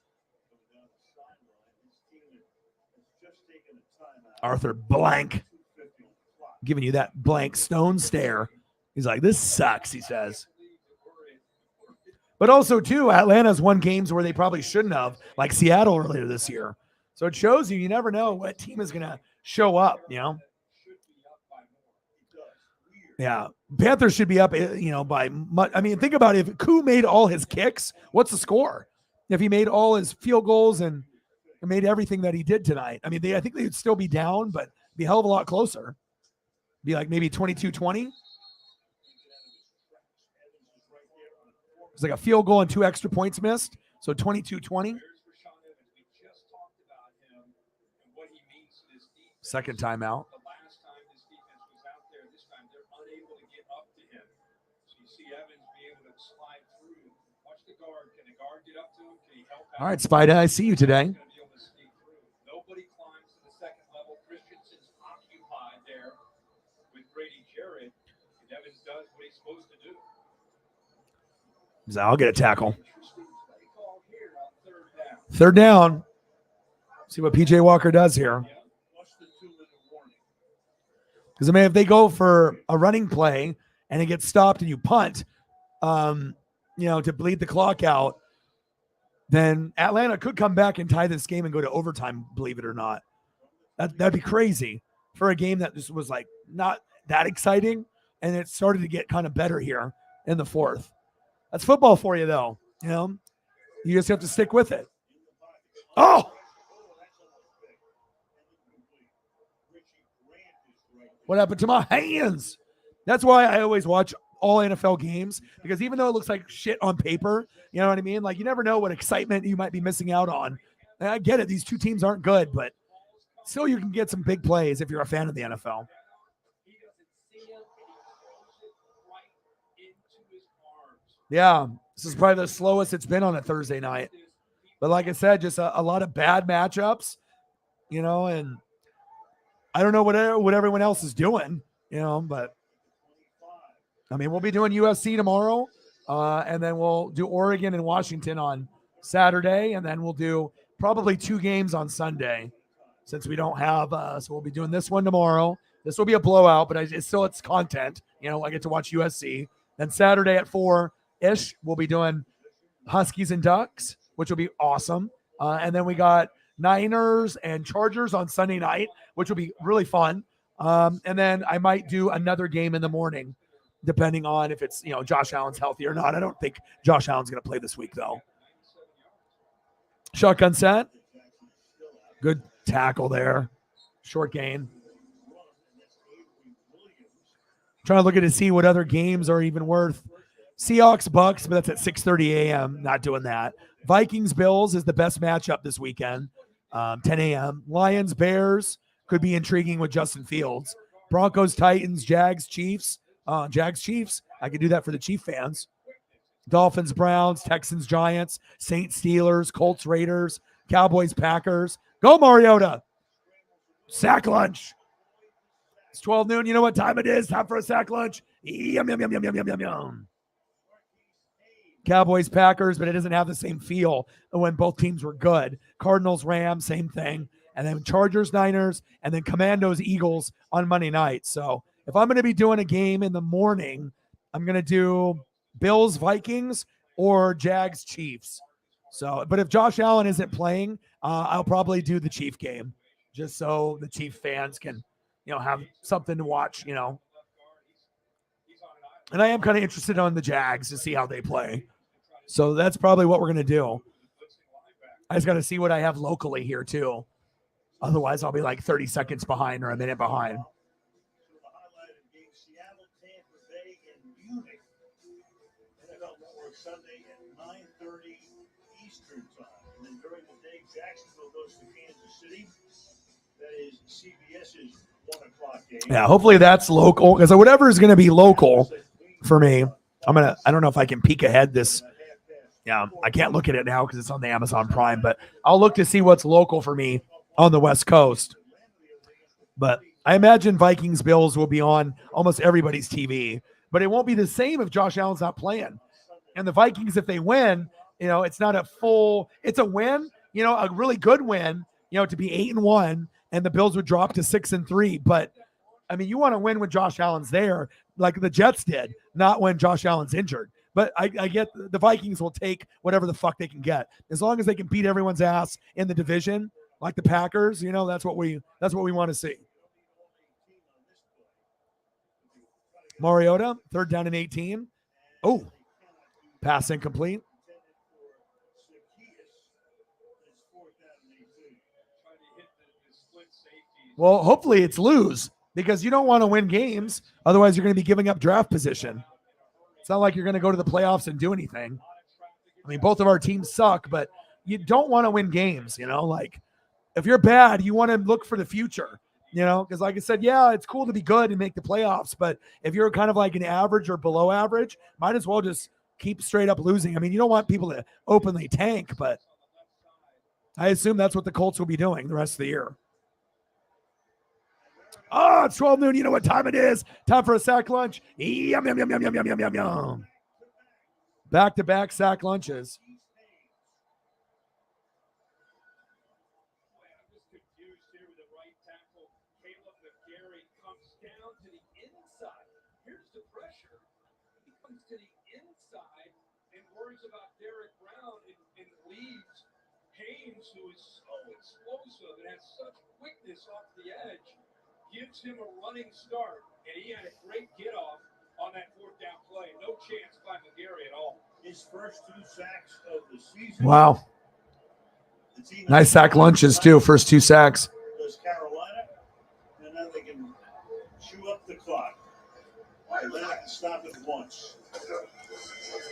Arthur blank. Giving you that blank stone stare. He's like, this sucks, he says. But also, too, Atlanta's won games where they probably shouldn't have, like Seattle earlier this year. So it shows you never know what team is going to show up, Yeah. Panthers should be up, by much. I mean, think about it. If Koo made all his kicks, what's the score? If he made all his field goals and made everything that he did tonight, I mean, I think they'd still be down, but be a hell of a lot closer. Be like maybe 22-20. It's like a field goal and 2 extra points missed. So 22-20. Second timeout. All right, Spida, I see you today. Nobody climbs to the second level. Christensen's occupied there with Brady Jarrett. And Evans does what he's supposed to do. So I'll get a tackle. Third down. See what PJ Walker does here. Because, I mean, if they go for a running play and it gets stopped and you punt, to bleed the clock out, then Atlanta could come back and tie this game and go to overtime, believe it or not. That'd be crazy for a game that just was like not that exciting, and it started to get kind of better here in the fourth. That's football for you, though. You just have to stick with it. Oh! What happened to my hands? That's why I always watch all NFL games, because even though it looks like shit on paper, you know what I mean? Like, you never know what excitement you might be missing out on And I get it. These two teams aren't good, but still you can get some big plays if you're a fan of the NFL. Yeah, this is probably the slowest it's been on a Thursday night. But like I said, just a lot of bad matchups, and I don't know what everyone else is doing, but I mean, we'll be doing USC tomorrow, and then we'll do Oregon and Washington on Saturday, and then we'll do probably 2 games on Sunday since we don't have, so we'll be doing this one tomorrow. This will be a blowout, but it's content. I get to watch USC. Then Saturday at 4-ish, we'll be doing Huskies and Ducks, which will be awesome. And then we got Niners and Chargers on Sunday night, which will be really fun. And then I might do another game in the morning, depending on if it's, Josh Allen's healthy or not. I don't think Josh Allen's going to play this week, though. Shotgun set. Good tackle there. Short gain. Trying to look at to see what other games are even worth. Seahawks, Bucks, but that's at 6:30 a.m. Not doing that. Vikings, Bills is the best matchup this weekend. 10 a.m. Lions, Bears could be intriguing with Justin Fields. Broncos, Titans, Jags, Chiefs. Jags, Chiefs. I could do that for the Chief fans. Dolphins, Browns, Texans, Giants, Saints, Steelers, Colts, Raiders, Cowboys, Packers. Go, Mariota. Sack lunch. It's 12 noon. You know what time it is? Time for a sack lunch. Yum, yum, yum, yum, yum, yum, yum, yum. Cowboys, Packers, but it doesn't have the same feel when both teams were good. Cardinals, Rams, same thing. And then Chargers, Niners, and then Commandos, Eagles on Monday night. So if I'm going to be doing a game in the morning, I'm going to do Bills, Vikings, or Jags, Chiefs. So, but if Josh Allen isn't playing, I'll probably do the Chief game just so the Chief fans can, have something to watch, And I am kind of interested on the Jags to see how they play. So that's probably what we're going to do. I just got to see what I have locally here too. Otherwise, I'll be like 30 seconds behind or a minute behind. Sunday at 9:30 Eastern time. And then during the day, Jacksonville goes to Kansas City. That is CBS's 1 o'clock game. Yeah, hopefully that's local, because whatever is going to be local for me, I don't know if I can peek ahead this. Yeah, I can't look at it now because it's on the Amazon Prime, but I'll look to see what's local for me on the West Coast. But I imagine Vikings Bills will be on almost everybody's TV, but it won't be the same if Josh Allen's not playing. And the Vikings, if they win, it's not it's a win, a really good win, to be 8-1, and the Bills would drop to 6-3. But I mean, you want to win when Josh Allen's there, like the Jets did, not when Josh Allen's injured. But I get the Vikings will take whatever the fuck they can get, as long as they can beat everyone's ass in the division, like the Packers. That's what we want to see. Mariota, 3rd down and 18. Oh. Pass incomplete. Well, hopefully it's lose, because you don't want to win games. Otherwise, you're going to be giving up draft position. It's not like you're going to go to the playoffs and do anything. I mean, both of our teams suck, but you don't want to win games, like if you're bad, you want to look for the future, because like I said, yeah, it's cool to be good and make the playoffs, but if you're kind of like an average or below average, might as well just keep straight up losing. I mean, you don't want people to openly tank, but I assume that's what the Colts will be doing the rest of the year. Oh, it's 12 noon. You know what time it is? Time for a sack lunch. Yum, yum, yum, yum, yum, yum, yum, yum, yum. Back-to-back sack lunches. Who is so explosive and has such quickness off the edge, gives him a running start, and he had a great get-off on that 4th down play. No chance by McGarry at all. His first 2 sacks of the season. Wow. Nice sack lunches, too. First 2 sacks. Does Carolina, and then they can chew up the clock. Atlanta can stop it once.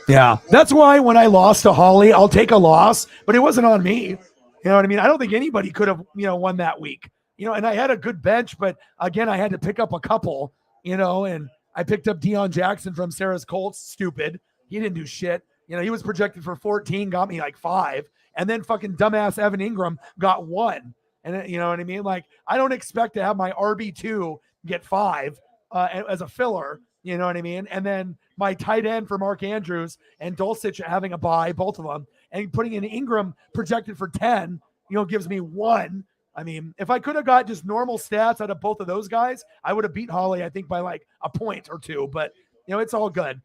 Yeah, that's why when I lost to Holly, I'll take a loss, but it wasn't on me. You know what I mean? I don't think anybody could have, won that week. And I had a good bench, but again, I had to pick up a couple, and I picked up Deion Jackson from Sarah's Colts. Stupid. He didn't do shit. He was projected for 14, got me like 5. And then fucking dumbass Evan Ingram got 1. And you know what I mean? Like, I don't expect to have my RB2 get 5 as a filler. You know what I mean? And then my tight end for Mark Andrews and Dulcich having a bye, both of them, and putting in Ingram projected for 10, gives me 1. I mean, if I could have got just normal stats out of both of those guys, I would have beat Holly, I think, by like a point or 2. But, it's all good.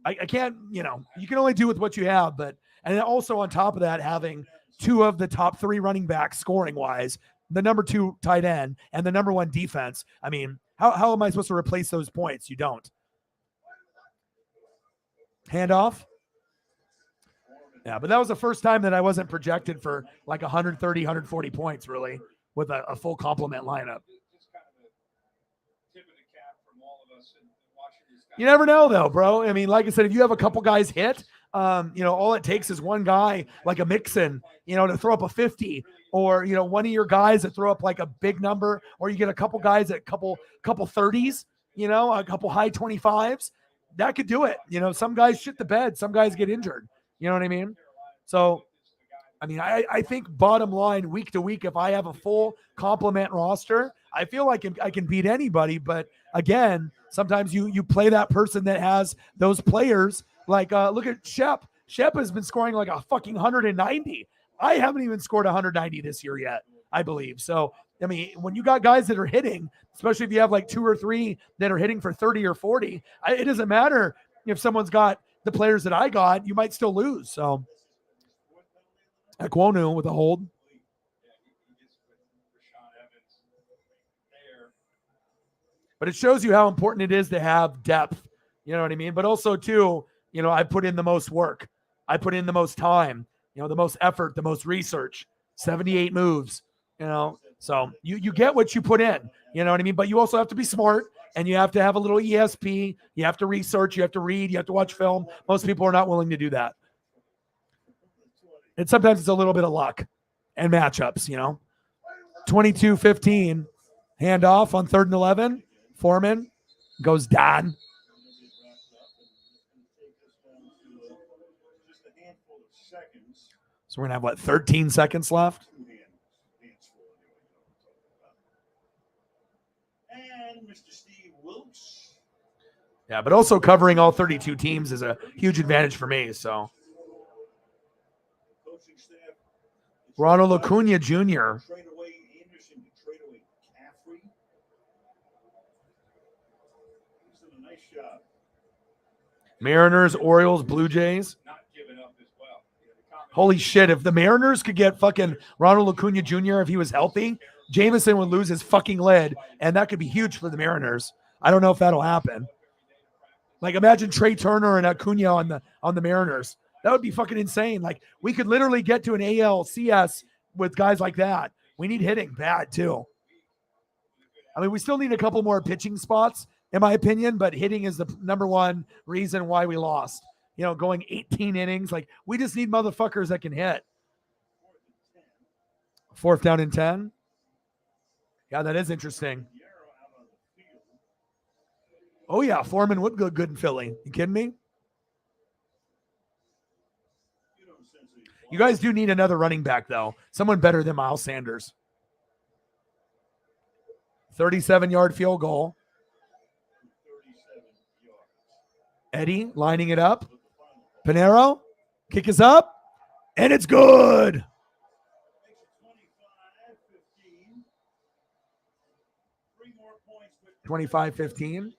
I can't, you can only do with what you have. But, and then also on top of that, having 2 of the top 3 running backs scoring wise, the number 2 tight end and the number 1 defense. I mean, how am I supposed to replace those points? You don't. Handoff. Yeah, but that was the first time that I wasn't projected for like 130, 140 points, really, with a full complement lineup. You never know, though, bro. I mean, like I said, if you have a couple guys hit, all it takes is one guy like a Mixon, to throw up a 50, or, one of your guys that throw up like a big number, or you get a couple guys at couple 30s, a couple high 25s. That could do it. Some guys shit the bed. Some guys get injured. You know what I mean? So, I mean, I think bottom line, week to week, if I have a full complement roster, I feel like I can beat anybody. But again, sometimes you play that person that has those players. Like, look at Shep. Shep has been scoring like a fucking 190. I haven't even scored 190 this year yet, I believe. So, I mean, when you got guys that are hitting, especially if you have like 2 or 3 that are hitting for 30 or 40, it doesn't matter if someone's got the players that I got, you might still lose. So, Ekwonu with a hold. But it shows you how important it is to have depth. You know what I mean? But also, too, I put in the most work. I put in the most time, the most effort, the most research, 78 moves, So you get what you put in, you know what I mean? But you also have to be smart, and you have to have a little ESP. You have to research. You have to read. You have to watch film. Most people are not willing to do that. And sometimes it's a little bit of luck and matchups, 22-15, handoff on 3rd and 11. Foreman goes down. So we're going to have, 13 seconds left? And Mr. Steve Wilkes. Yeah, but also covering all 32 teams is a huge advantage for me, so. Ronald Acuna Jr. Mariners, Orioles, Blue Jays. Holy shit, if the Mariners could get fucking Ronald Acuna Jr. if he was healthy, Jameson would lose his fucking lid, and that could be huge for the Mariners. I don't know if that'll happen. Like, imagine Trey Turner and Acuna on the Mariners. That would be fucking insane. Like, we could literally get to an ALCS with guys like that. We need hitting bad, too. I mean, we still need a couple more pitching spots, in my opinion, but hitting is the number one reason why we lost. Going 18 innings. Like, we just need motherfuckers that can hit. 4th down and 10. Yeah, that is interesting. Oh, yeah, Foreman would go good in Philly. You kidding me? You guys do need another running back, though. Someone better than Miles Sanders. 37-yard field goal. Eddie lining it up. Pinero, kick is up, and it's good. 25-15.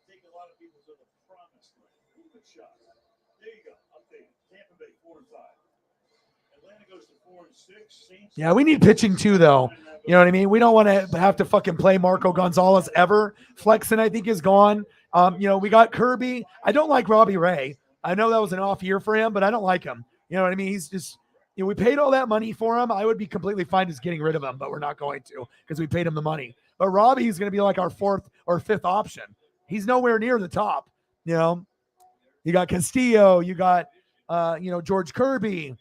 Yeah, we need pitching too, though. You know what I mean? We don't want to have to fucking play Marco Gonzalez ever. Flexen, I think, is gone. We got Kirby. I don't like Robbie Ray. I know that was an off year for him, but I don't like him. You know what I mean? He's just, we paid all that money for him. I would be completely fine just getting rid of him, but we're not going to because we paid him the money. But Robbie's going to be like our 4th or 5th option. He's nowhere near the top. You got Castillo. You got, George Kirby.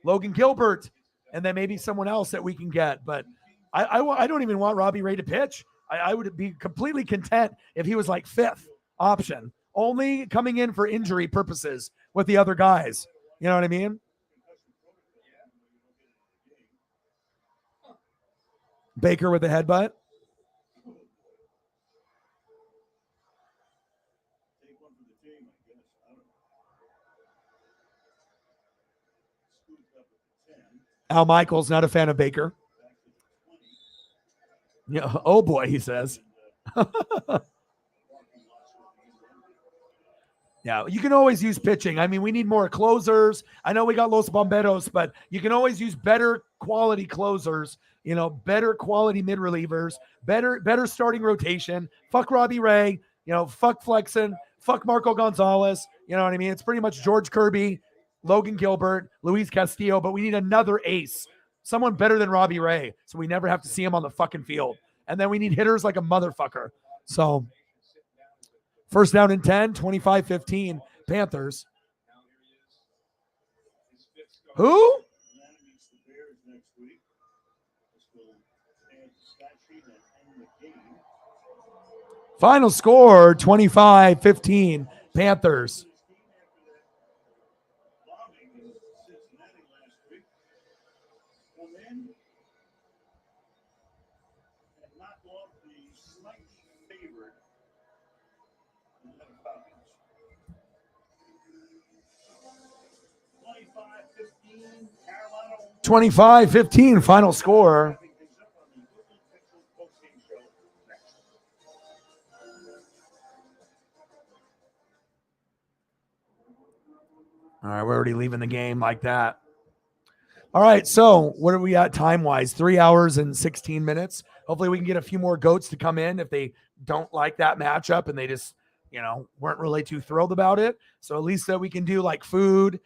Logan Gilbert, and then maybe someone else that we can get. But I don't even want Robbie Ray to pitch. I would be completely content if he was like 5th option, only coming in for injury purposes with the other guys. You know what I mean? Baker with a headbutt. Al Michaels, not a fan of Baker. Yeah, oh boy, he says. Yeah, you can always use pitching. I mean, we need more closers. I know we got Los Bomberos, but you can always use better quality closers, better quality mid relievers, better starting rotation. Fuck Robbie Ray, fuck Flexen, fuck Marco Gonzalez. You know what I mean? It's pretty much George Kirby, Logan Gilbert, Luis Castillo, but we need another ace, someone better than Robbie Ray, so we never have to see him on the fucking field. And then we need hitters like a motherfucker. So first down and 10, 25-15, Panthers. Who? Final score, 25-15, Panthers. Carolina 25-15, final score. All right, we're already leaving the game like that. All right, so what are we at time-wise? 3 hours and 16 minutes. Hopefully we can get a few more goats to come in if they don't like that matchup and they just, weren't really too thrilled about it. So at least that we can do like food.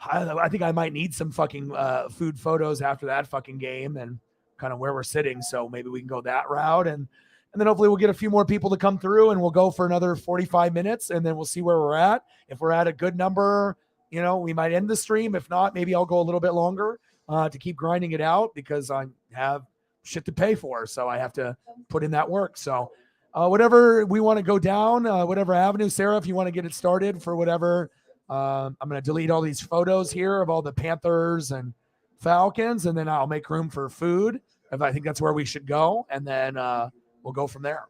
I think I might need some fucking food photos after that fucking game and kind of where we're sitting. So maybe we can go that route. And then hopefully we'll get a few more people to come through and we'll go for another 45 minutes and then we'll see where we're at. If we're at a good number, we might end the stream. If not, maybe I'll go a little bit longer to keep grinding it out because I have shit to pay for. So I have to put in that work. So whatever we want to go down, whatever avenue, Sarah, if you want to get it started for whatever. I'm going to delete all these photos here of all the Panthers and Falcons, and then I'll make room for food if I think that's where we should go. And then we'll go from there.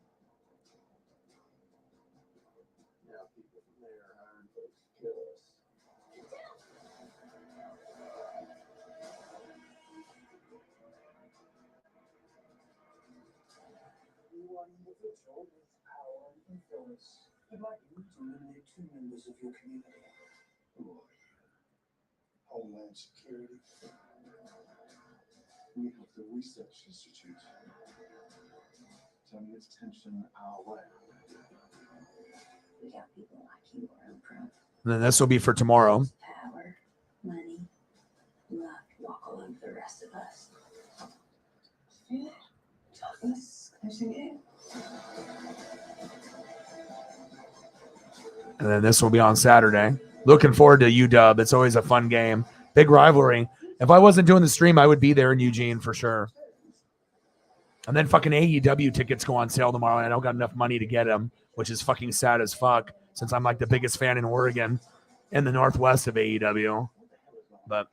I'd like you to eliminate 2 members of your community. Homeland Security. We have the Research Institute. Turning its attention our way. We got people like you around front. And then this will be for tomorrow. Power, money, luck walk along for the rest of us. Yeah, toughness, closing in. And then this will be on Saturday. Looking forward to UW. It's always a fun game. Big rivalry. If I wasn't doing the stream, I would be there in Eugene for sure. And then fucking AEW tickets go on sale tomorrow, and I don't got enough money to get them, which is fucking sad as fuck since I'm like the biggest fan in Oregon in the Northwest of AEW. But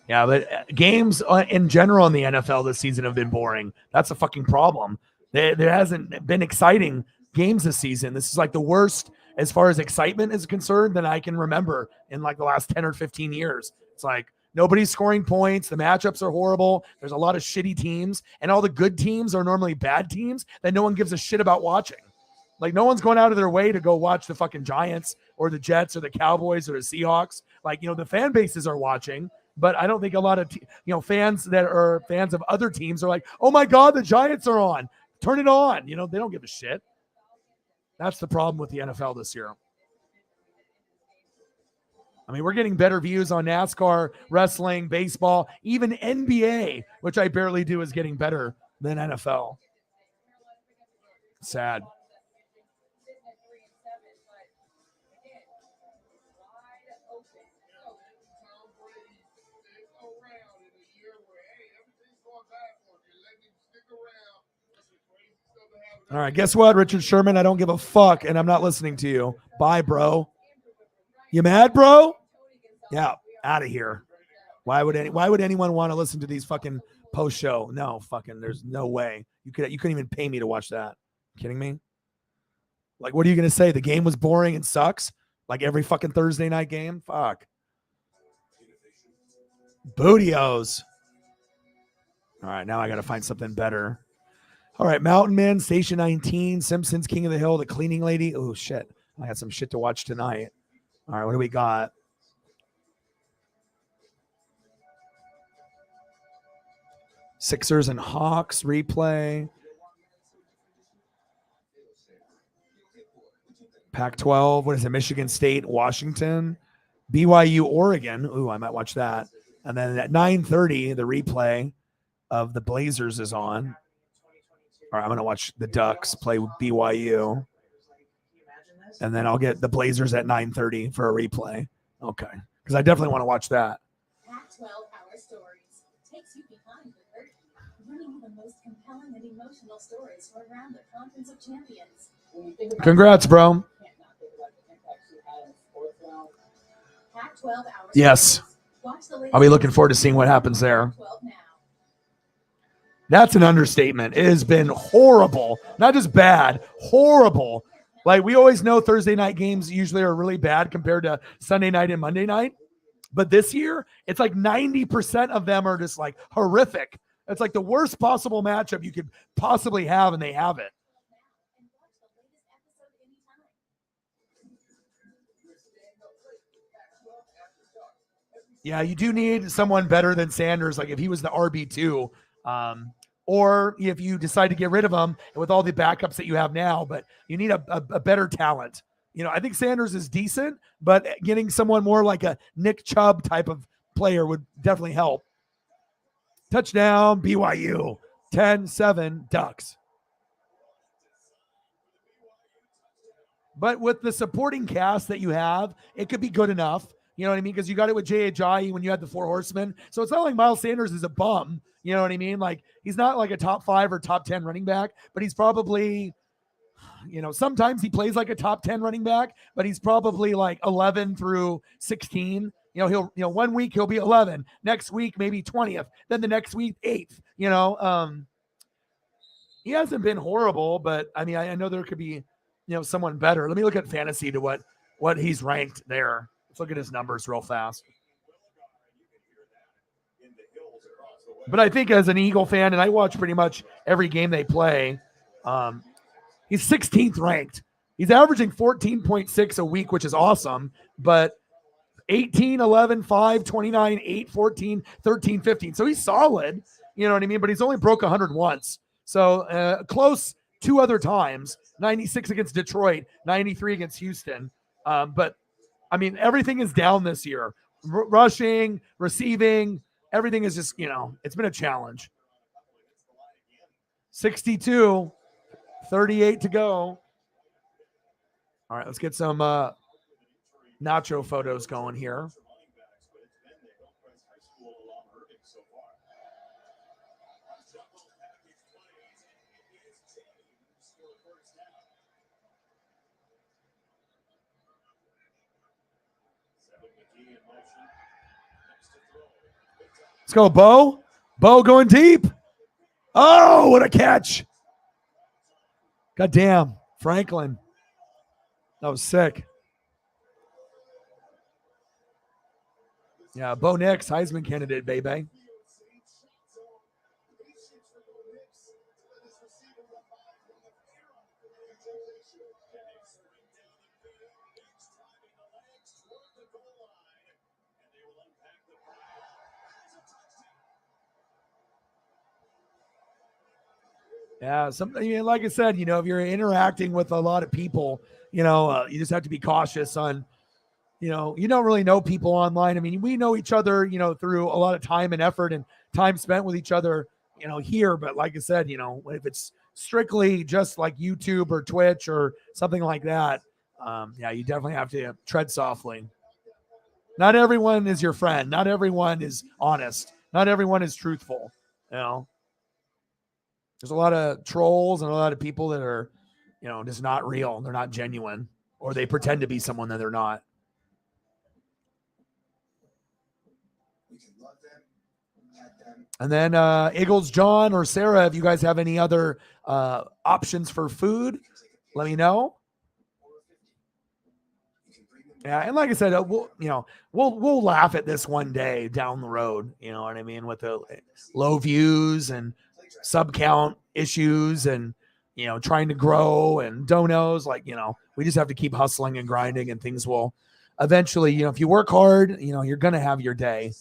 yeah, but games in general in the NFL this season have been boring. That's a fucking problem. There hasn't been exciting games this season. This is like the worst as far as excitement is concerned that I can remember in like the last 10 or 15 years. It's like nobody's scoring points. The matchups are horrible. There's a lot of shitty teams, and all the good teams are normally bad teams that no one gives a shit about watching. Like no one's going out of their way to go watch the fucking Giants or the Jets or the Cowboys or the Seahawks. Like, the fan bases are watching. But I don't think a lot of fans that are fans of other teams are like, oh my God, the Giants are on. Turn it on. They don't give a shit. That's the problem with the NFL this year. I mean, we're getting better views on NASCAR, wrestling, baseball, even NBA, which I barely do, is getting better than NFL. Sad. All right, guess what, Richard Sherman? I don't give a fuck, and I'm not listening to you. Bye, bro. You mad, bro? Yeah, out of here. Why would anyone want to listen to these fucking post show? No, fucking, there's no way. You couldn't even pay me to watch that. Kidding me? Like, what are you gonna say? The game was boring and sucks? Like every fucking Thursday night game? Fuck. Bootios. All right, now I gotta find something better. All right, Mountain Men, Station 19, Simpsons, King of the Hill, The Cleaning Lady. Oh, shit. I got some shit to watch tonight. All right, what do we got? Sixers and Hawks replay. Pac-12, what is it? Michigan State, Washington. BYU, Oregon. Ooh, I might watch that. And then at 9:30, the replay of the Blazers is on. All right, I'm going to watch the Ducks play with BYU. And then I'll get the Blazers at 9:30 for a replay. Okay. Because I definitely want to watch that. Pac-12 Power Stories takes you behind the curtain, bringing you the most compelling and emotional stories from around the Conference of Champions. Congrats, bro. Pac-12 Hour Yes. Stories. I'll be looking forward to seeing what happens there. That's an understatement. It has been horrible. Not just bad, horrible. Like, we always know Thursday night games usually are really bad compared to Sunday night and Monday night. But this year, it's like 90% of them are just like horrific. It's like the worst possible matchup you could possibly have, and they have it. Yeah, you do need someone better than Sanders. Like if he was the RB2, or if you decide to get rid of him with all the backups that you have now, but you need a better talent. You know, I think Sanders is decent, but getting someone more like a Nick Chubb type of player would definitely help. Touchdown, BYU, 10-7 Ducks. But with the supporting cast that you have, it could be good enough. You know what I mean? Because you got it with Jay Ajayi when you had the Four Horsemen. So it's not like Miles Sanders is a bum. You know what I mean? Like, he's not like a top 5 or top 10 running back, but he's probably, you know, sometimes he plays like a top 10 running back, but he's probably like 11 through 16. You know, 1 week he'll be 11, next week maybe 20th, then the next week 8th. You know, he hasn't been horrible, but I mean, I know there could be, you know, someone better. Let me look at fantasy to what he's ranked there. Let's look at his numbers real fast. But I think as an Eagle fan, and I watch pretty much every game they play, he's 16th ranked. He's averaging 14.6 a week, which is awesome, but 18, 11, 5, 29, 8, 14, 13, 15. So he's solid, you know what I mean? But he's only broke 100 once. So close 2 other times, 96 against Detroit, 93 against Houston. But I mean, everything is down this year. Rushing, receiving, everything is just, you know, it's been a challenge. 62, 38 to go. All right, let's get some nacho photos going here. Let's go, Bo. Bo going deep. Oh, what a catch. God damn, Franklin. That was sick. Yeah, Bo Nix, Heisman candidate, baby. Yeah, like I said, you know, if you're interacting with a lot of people, you know, you just have to be cautious on, you don't really know people online. I mean, we know each other, through a lot of time and effort and time spent with each other, here. But like I said, if it's strictly just like YouTube or Twitch or something like that, yeah, you definitely have to tread softly. Not everyone is your friend. Not everyone is honest. Not everyone is truthful. There's a lot of trolls and a lot of people that are, just not real. They're not genuine, or they pretend to be someone that they're not. And then Eagles, John or Sarah, if you guys have any other options for food, let me know. Yeah, and like I said, we'll laugh at this one day down the road. You know what I mean? With the low views and sub count issues, and trying to grow and donos. We just have to keep hustling and grinding, and things will eventually. If you work hard, you're gonna have your day.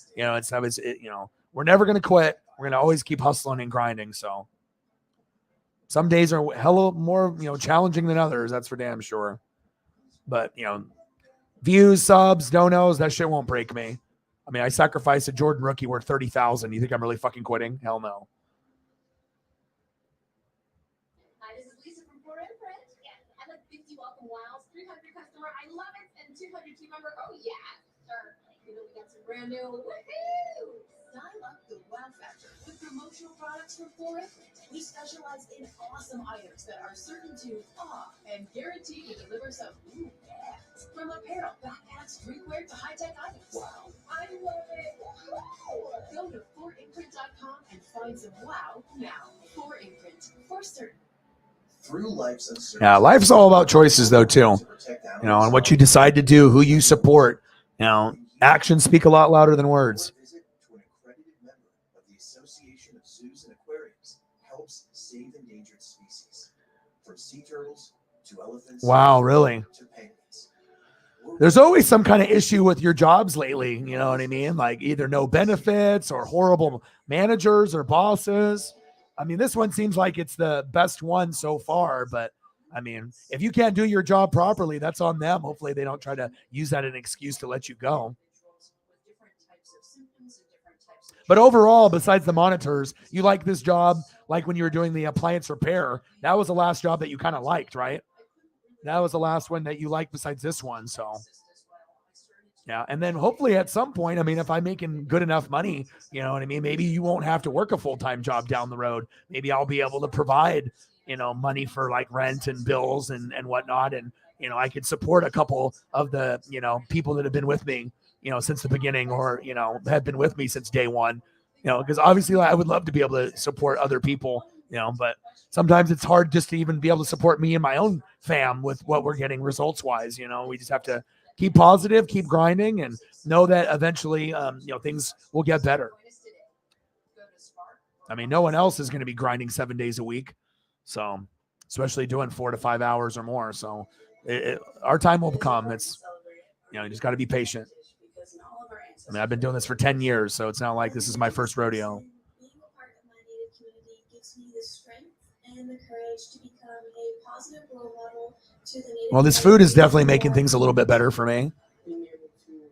We're never gonna quit. We're gonna always keep hustling and grinding. So some days are hella more challenging than others. That's for damn sure. But views, subs, donos, that shit won't break me. I mean, I sacrificed a Jordan rookie worth 30,000. You think I'm really fucking quitting? Hell no. Hi, this is Lisa from Fort Imprint. Yeah, I'd like 50 welcome wows, 300 customer, I love it, and 200 team member. Oh yeah, certainly. We got some brand new. Woohoo! Dial up the wow factor with promotional products from Fort Imprint. We specialize in awesome items that are certain to awe and guaranteed to deliver some ooh yeah. From apparel, backpacks, drinkware to high-tech items. Wow. I love it. Go to fortimprint.com and find some wow now. Fort Imprint, for certain. Through life's uncertainty. Yeah, life's all about choices though too. And what you decide to do, who you support. Actions speak a lot louder than words. Visit to an accredited member of the Association of Zoos and Aquariums helps save endangered species, from sea turtles to elephants. Wow, really? To penguins. There's always some kind of issue with your jobs lately. You know what I mean? Like either no benefits or horrible managers or bosses. I mean, this one seems like it's the best one so far, but I mean, if you can't do your job properly, that's on them. Hopefully they don't try to use that as an excuse to let you go. But overall, besides the monitors, you like this job, like when you were doing the appliance repair. That was the last job that you kind of liked, right? That was the last one that you liked besides this one. So, yeah. And then hopefully at some point, I mean, if I'm making good enough money, you know what I mean? Maybe you won't have to work a full-time job down the road. Maybe I'll be able to provide, money for like rent and bills and whatnot. And, I could support a couple of the, people that have been with me, since the beginning, or, have been with me since day one, because obviously I would love to be able to support other people, but sometimes it's hard just to even be able to support me and my own fam with what we're getting results wise. We just have to keep positive, keep grinding, and know that eventually, things will get better. I mean, no one else is going to be grinding 7 days a week. So, especially doing 4 to 5 hours or more. So our time will come. It's, you just got to be patient. I mean, I've been doing this for 10 years, so it's not like this is my first rodeo. Being a part of my native community gives me the strength and the courage to become a positive role model to the native. Well, this food is definitely making things a little bit better for me. Being able to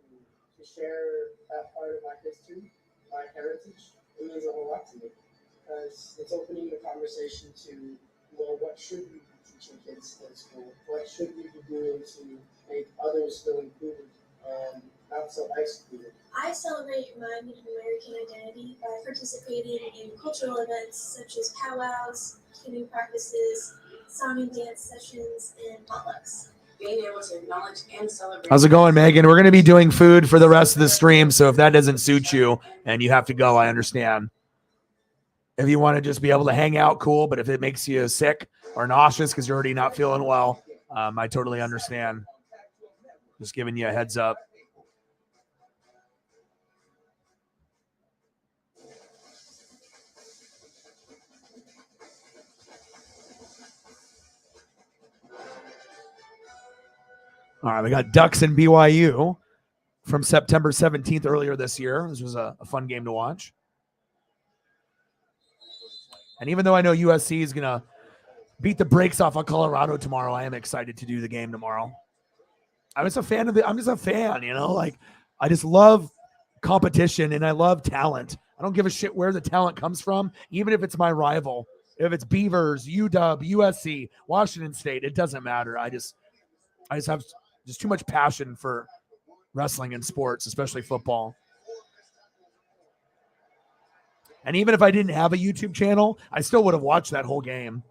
share that part of my history, my heritage, it means a whole lot to me, because it's opening the conversation to, well, what should we be teaching kids in school? What should we be doing to make others feel included and not so isolated? I celebrate my Native American identity by participating in cultural events such as powwows, canoe practices, song and dance sessions, and potlucks. Being able to acknowledge and celebrate. How's it going, Megan? We're going to be doing food for the rest of the stream, so if that doesn't suit you and you have to go, I understand. If you want to just be able to hang out, cool, but if it makes you sick or nauseous because you're already not feeling well, I totally understand. Just giving you a heads up. All right, we got Ducks and BYU from September 17th earlier this year. This was a fun game to watch. And even though I know USC is going to beat the brakes off of Colorado tomorrow, I am excited to do the game tomorrow. I'm just a fan, like I just love competition and I love talent. I don't give a shit where the talent comes from, even if it's my rival. If it's Beavers, UW, USC, Washington State, it doesn't matter. I just have just too much passion for wrestling and sports, especially football. And even if I didn't have a YouTube channel, I still would have watched that whole game.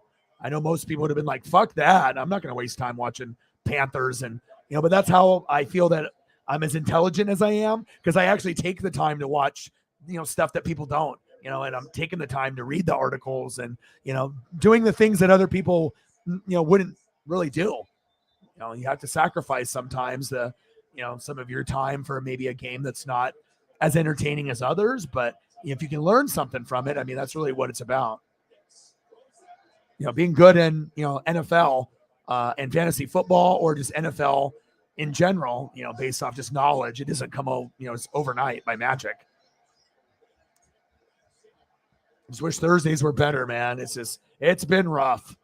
I know most people would have been like, fuck that. I'm not going to waste time watching Panthers. And, but that's how I feel that I'm as intelligent as I am, because I actually take the time to watch, stuff that people don't, and I'm taking the time to read the articles and, doing the things that other people, wouldn't really do. You have to sacrifice sometimes some of your time for maybe a game that's not as entertaining as others, but if you can learn something from it, I mean, that's really what it's about. Being good in, NFL and fantasy football, or just NFL in general, based off just knowledge, it doesn't come out, it's overnight by magic. I just wish Thursdays were better, man. It's been rough.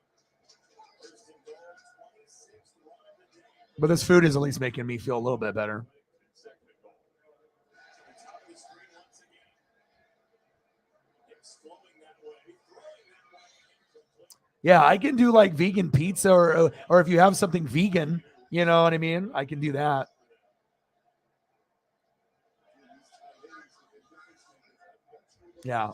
But this food is at least making me feel a little bit better. Yeah, I can do like vegan pizza, or if you have something vegan, you know what I mean? I can do that. Yeah.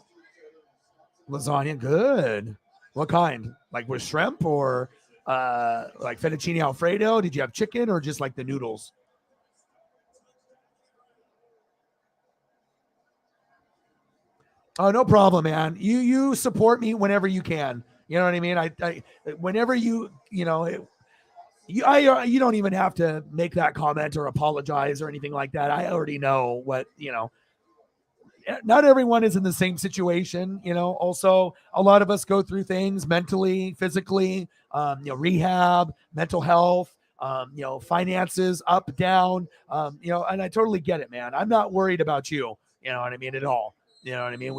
Lasagna, good. What kind? Like with shrimp, or like fettuccine Alfredo? Did you have chicken, or just like the noodles? Oh, no problem, man. You support me whenever you can. You know what I mean? I whenever you don't even have to make that comment or apologize or anything like that. I already know what, not everyone is in the same situation. Also a lot of us go through things mentally, physically, rehab, mental health, finances up, down, and I totally get it, man. I'm not worried about you. You know what I mean? At all. You know what I mean?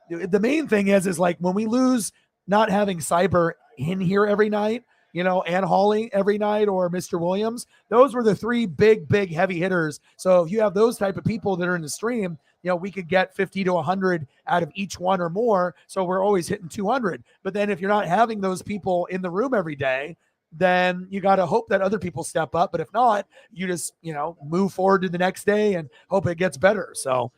The main thing is like when we lose not having Cyber in here every night, and Holly every night, or Mr. Williams, those were the three big heavy hitters. So if you have those type of people that are in the stream, we could get 50 to 100 out of each one or more. So we're always hitting 200. But then if you're not having those people in the room every day, then you got to hope that other people step up. But if not, you just, move forward to the next day and hope it gets better. So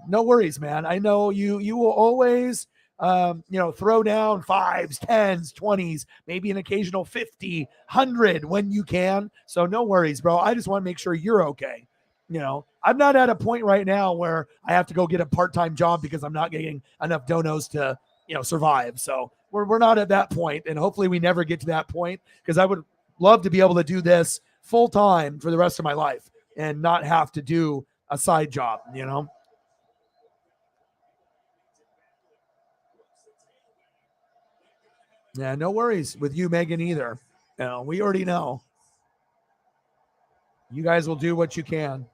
no worries, man. I know you will always, throw down 5s, 10s, 20s, maybe an occasional 50, 100 when you can. So no worries, bro. I just want to make sure you're okay. I'm not at a point right now where I have to go get a part-time job because I'm not getting enough donos to, survive. So we're not at that point, and hopefully we never get to that point, because I would love to be able to do this full time for the rest of my life and not have to do a side job, Yeah, no worries with you, Megan, either. We already know. You guys will do what you can.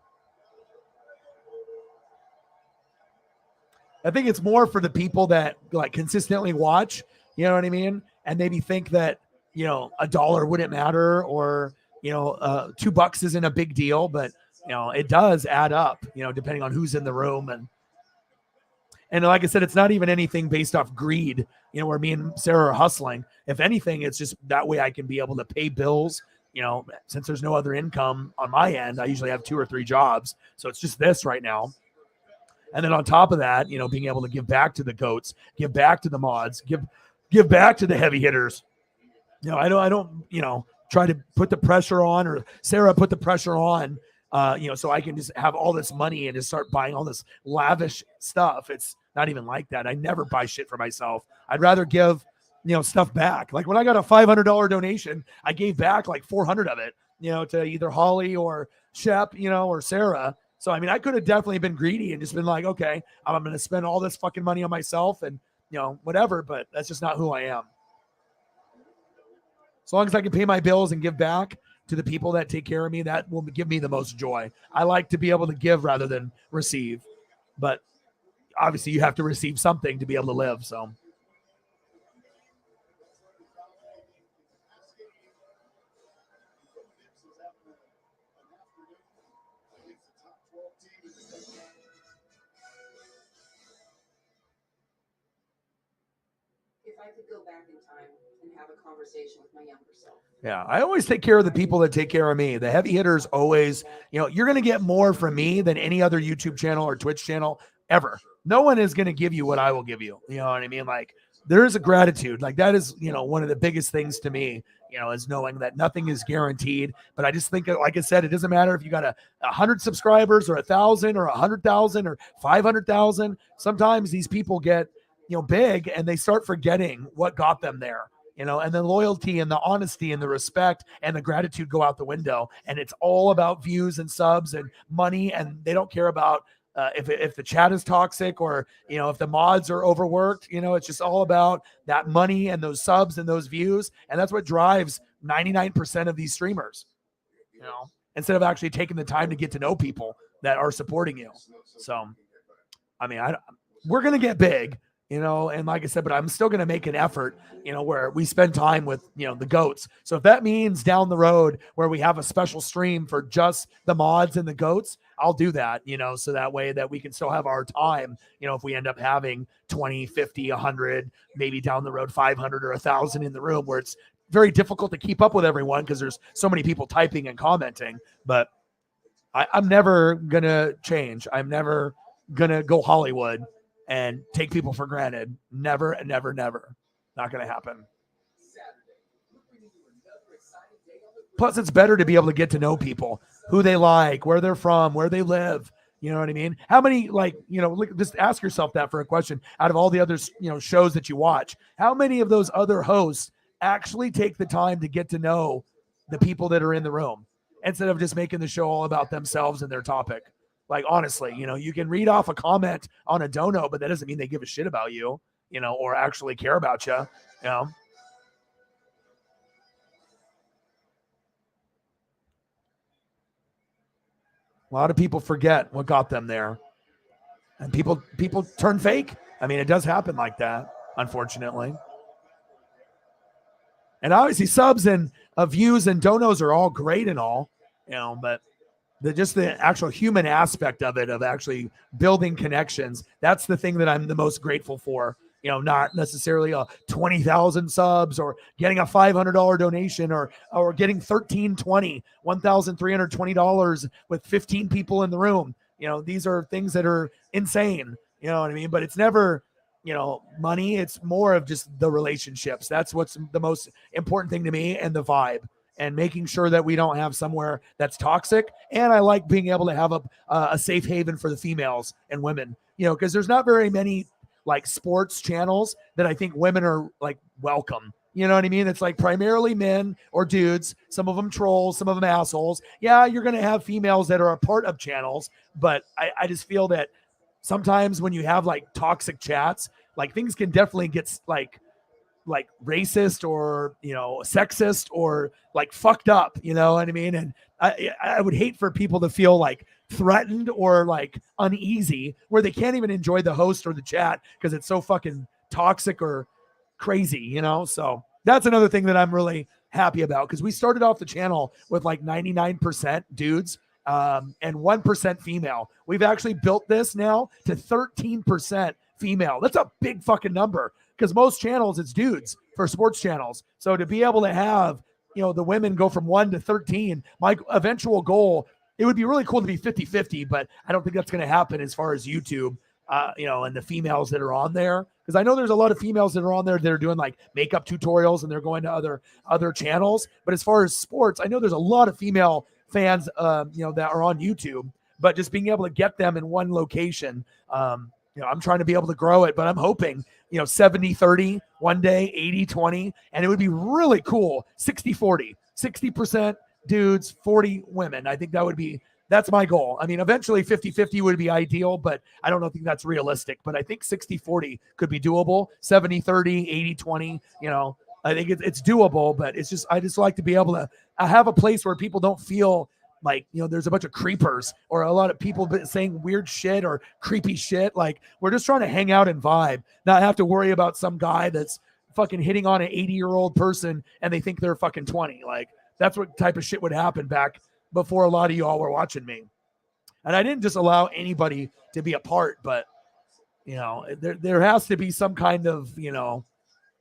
I think it's more for the people that like consistently watch, you know what I mean? And maybe think that, $1 wouldn't matter, or, $2 isn't a big deal, but, it does add up, depending on who's in the room. And like I said, it's not even anything based off greed, where me and Sarah are hustling. If anything, it's just that way I can be able to pay bills. Since there's no other income on my end, I usually have 2 or 3 jobs. So it's just this right now. And then on top of that, being able to give back to the goats, give back to the mods, give back to the heavy hitters. I don't, try to put the pressure on, or Sarah put the pressure on, so I can just have all this money and just start buying all this lavish stuff. It's not even like that. I never buy shit for myself. I'd rather give, stuff back. Like when I got a $500 donation, I gave back like 400 of it, to either Holly or Shep, or Sarah. So, I mean, I could have definitely been greedy and just been like, okay, I'm going to spend all this fucking money on myself and, whatever, but that's just not who I am. As long as I can pay my bills and give back to the people that take care of me, that will give me the most joy. I like to be able to give rather than receive, but obviously you have to receive something to be able to live. So. I could go back in time and have a conversation with my younger self. Yeah, I always take care of the people that take care of me. The heavy hitters always, you're going to get more from me than any other YouTube channel or Twitch channel ever. No one is going to give you what I will give you. You know what I mean? Like, there is a gratitude. Like, that is, one of the biggest things to me, is knowing that nothing is guaranteed. But I just think, like I said, it doesn't matter if you got 100 subscribers or 1,000 or 100,000 or 500,000. Sometimes these people get, big and they start forgetting what got them there. And the loyalty and the honesty and the respect and the gratitude go out the window. And it's all about views and subs and money. And they don't care about if the chat is toxic or, if the mods are overworked. It's just all about that money and those subs and those views. And that's what drives 99% of these streamers, instead of actually taking the time to get to know people that are supporting you. So, I mean, we're going to get big. And like I said, but I'm still going to make an effort, where we spend time with, the GOATs. So if that means down the road where we have a special stream for just the mods and the GOATs, I'll do that, so that way that we can still have our time, if we end up having 20, 50, 100, maybe down the road, 500 or 1,000 in the room, where it's very difficult to keep up with everyone because there's so many people typing and commenting. But I'm never going to change. I'm never going to go Hollywood and take people for granted. Never, never, never. Not going to happen. Plus, it's better to be able to get to know people, who they like, where they're from, where they live. You know what I mean? How many, just ask yourself that for a question. Out of all the other, shows that you watch, how many of those other hosts actually take the time to get to know the people that are in the room instead of just making the show all about themselves and their topic? Like, honestly, you can read off a comment on a dono, but that doesn't mean they give a shit about you, or actually care about you, A lot of people forget what got them there. And people turn fake. I mean, it does happen like that, unfortunately. And obviously subs and views and donos are all great and all, but the actual human aspect of it, of actually building connections, that's the thing that I'm the most grateful for. Not necessarily a 20,000 subs or getting a $500 donation or getting $1,320 with 15 people in the room. These are things that are insane. You know what I mean? But it's never, money. It's more of just the relationships. That's what's the most important thing to me, and the vibe. And making sure that we don't have somewhere that's toxic. And I like being able to have a safe haven for the females and women, because there's not very many like sports channels that I think women are like welcome. You know what I mean? It's like primarily men or dudes, some of them trolls, some of them assholes. Yeah, you're going to have females that are a part of channels, but I just feel that sometimes when you have like toxic chats, like things can definitely get like racist or, sexist or like fucked up, you know what I mean? And I would hate for people to feel like threatened or like uneasy where they can't even enjoy the host or the chat because it's so fucking toxic or crazy, So that's another thing that I'm really happy about, because we started off the channel with like 99% dudes and 1% female. We've actually built this now to 13% female. That's a big fucking number, because most channels it's dudes for sports channels. So to be able to have, the women go from 1 to 13, my eventual goal, it would be really cool to be 50-50, but I don't think that's going to happen as far as YouTube, and the females that are on there. Because I know there's a lot of females that are on there that are doing like makeup tutorials and they're going to other channels. But as far as sports, I know there's a lot of female fans, that are on YouTube, but just being able to get them in one location, I'm trying to be able to grow it, but I'm hoping, 70-30 one day, 80-20, and it would be really cool. 60-40, 60% dudes, 40 women. I think that's my goal. I mean, eventually 50-50 would be ideal, but I don't think that's realistic, but I think 60-40 could be doable. 70-30, 80-20, I think it's doable, but I just like to be able to have a place where people don't feel like, there's a bunch of creepers or a lot of people saying weird shit or creepy shit. Like, we're just trying to hang out and vibe, not have to worry about some guy that's fucking hitting on an 80-year-old person and they think they're fucking 20. Like, that's what type of shit would happen back before a lot of y'all were watching me. And I didn't just allow anybody to be a part, but, there has to be some kind of,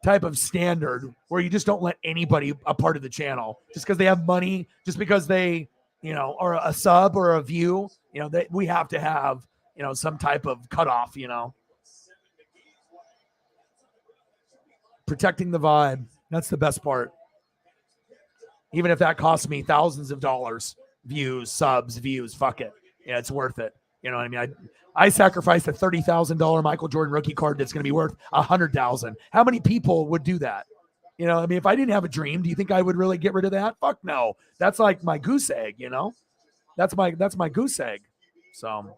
type of standard where you just don't let anybody a part of the channel just because they have money, just because they, are a sub or a view, that we have to have, some type of cutoff, protecting the vibe. That's the best part. Even if that costs me thousands of dollars, views, subs, views, fuck it. Yeah, it's worth it. You know what I mean? I sacrificed a $30,000 Michael Jordan rookie card that's going to be worth $100,000. How many people would do that? If I didn't have a dream, do you think I would really get rid of that? Fuck no. That's like my goose egg, That's my goose egg. So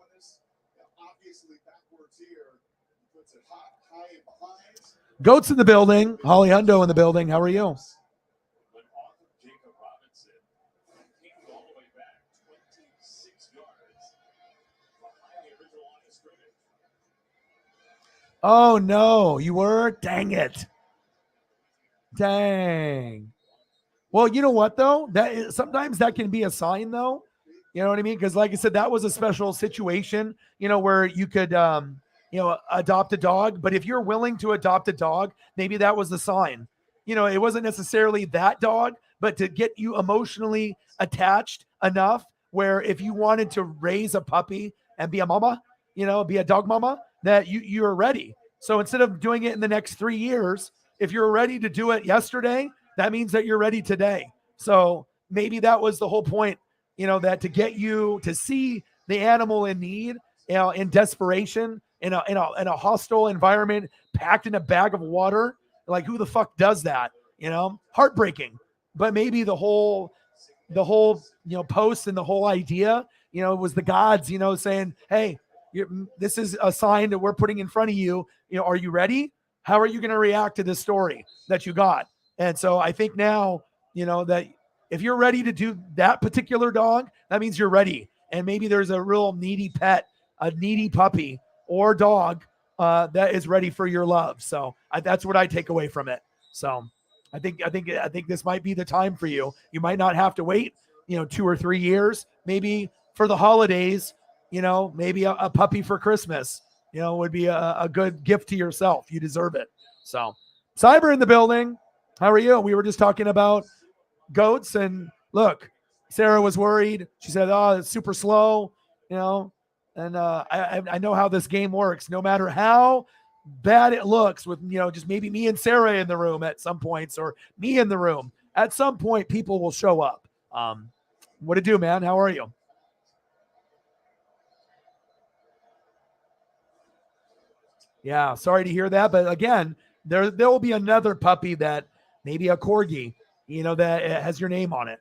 Goats in the building. Holly Hundo in the building. How are you? Oh, no, you were? Dang it. Dang. Well, you know what, though? Sometimes that can be a sign, though. You know what I mean? Because like I said, that was a special situation, where you could, adopt a dog. But if you're willing to adopt a dog, maybe that was the sign. It wasn't necessarily that dog, but to get you emotionally attached enough where if you wanted to raise a puppy and be a mama, be a dog mama, that you're ready. So instead of doing it in the next 3 years, if you're ready to do it yesterday, that means that you're ready today. So maybe that was the whole point, that to get you to see the animal in need, in desperation, in a hostile environment, packed in a bag of water. Like, who the fuck does that? Heartbreaking. But maybe the whole post and the whole idea, was the gods, saying, hey, this is a sign that we're putting in front of you. Are you ready? How are you going to react to this story that you got? And so I think now, that if you're ready to do that particular dog, that means you're ready. And maybe there's a real needy pet, a needy puppy or dog that is ready for your love. So that's what I take away from it. So I think this might be the time for you. You might not have to wait, 2 or 3 years, maybe for the holidays, maybe a puppy for Christmas, would be a good gift to yourself. You deserve it. So Cyber in the building. How are you? We were just talking about goats, and look, Sarah was worried. She said, oh, it's super slow, and I know how this game works. No matter how bad it looks with, just maybe me and Sarah in the room at some points, or me in the room, at some point, people will show up. What to do, man? How are you? Yeah, sorry to hear that. But again, there will be another puppy that maybe a corgi, that has your name on it,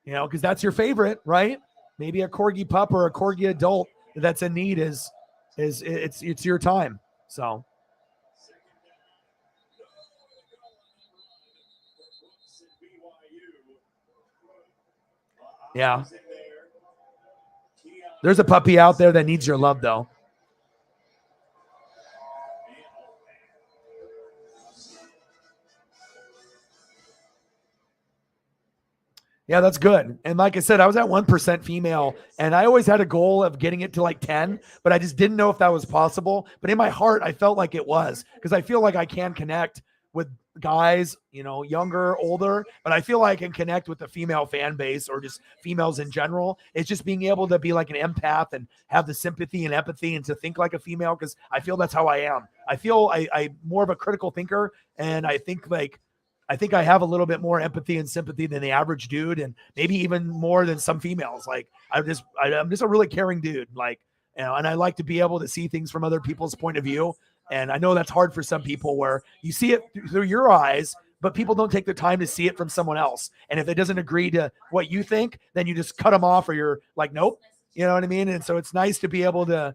because that's your favorite, right? Maybe a corgi pup or a corgi adult that's in need it's your time. So. Yeah. There's a puppy out there that needs your love, though. Yeah, that's good. And like I said, I was at 1% female, and I always had a goal of getting it to like 10, but I just didn't know if that was possible. But in my heart, I felt like it was, because I feel like I can connect with guys, younger, older, but I feel like I can connect with the female fan base or just females in general. It's just being able to be like an empath and have the sympathy and empathy and to think like a female, because I feel that's how I am. I feel I'm more of a critical thinker, and I think I have a little bit more empathy and sympathy than the average dude, and maybe even more than some females. Like I'm just a really caring dude. Like, and I like to be able to see things from other people's point of view. And I know that's hard for some people, where you see it through your eyes, but people don't take the time to see it from someone else. And if it doesn't agree to what you think, then you just cut them off, or you're like, nope. You know what I mean? And so it's nice to be able to,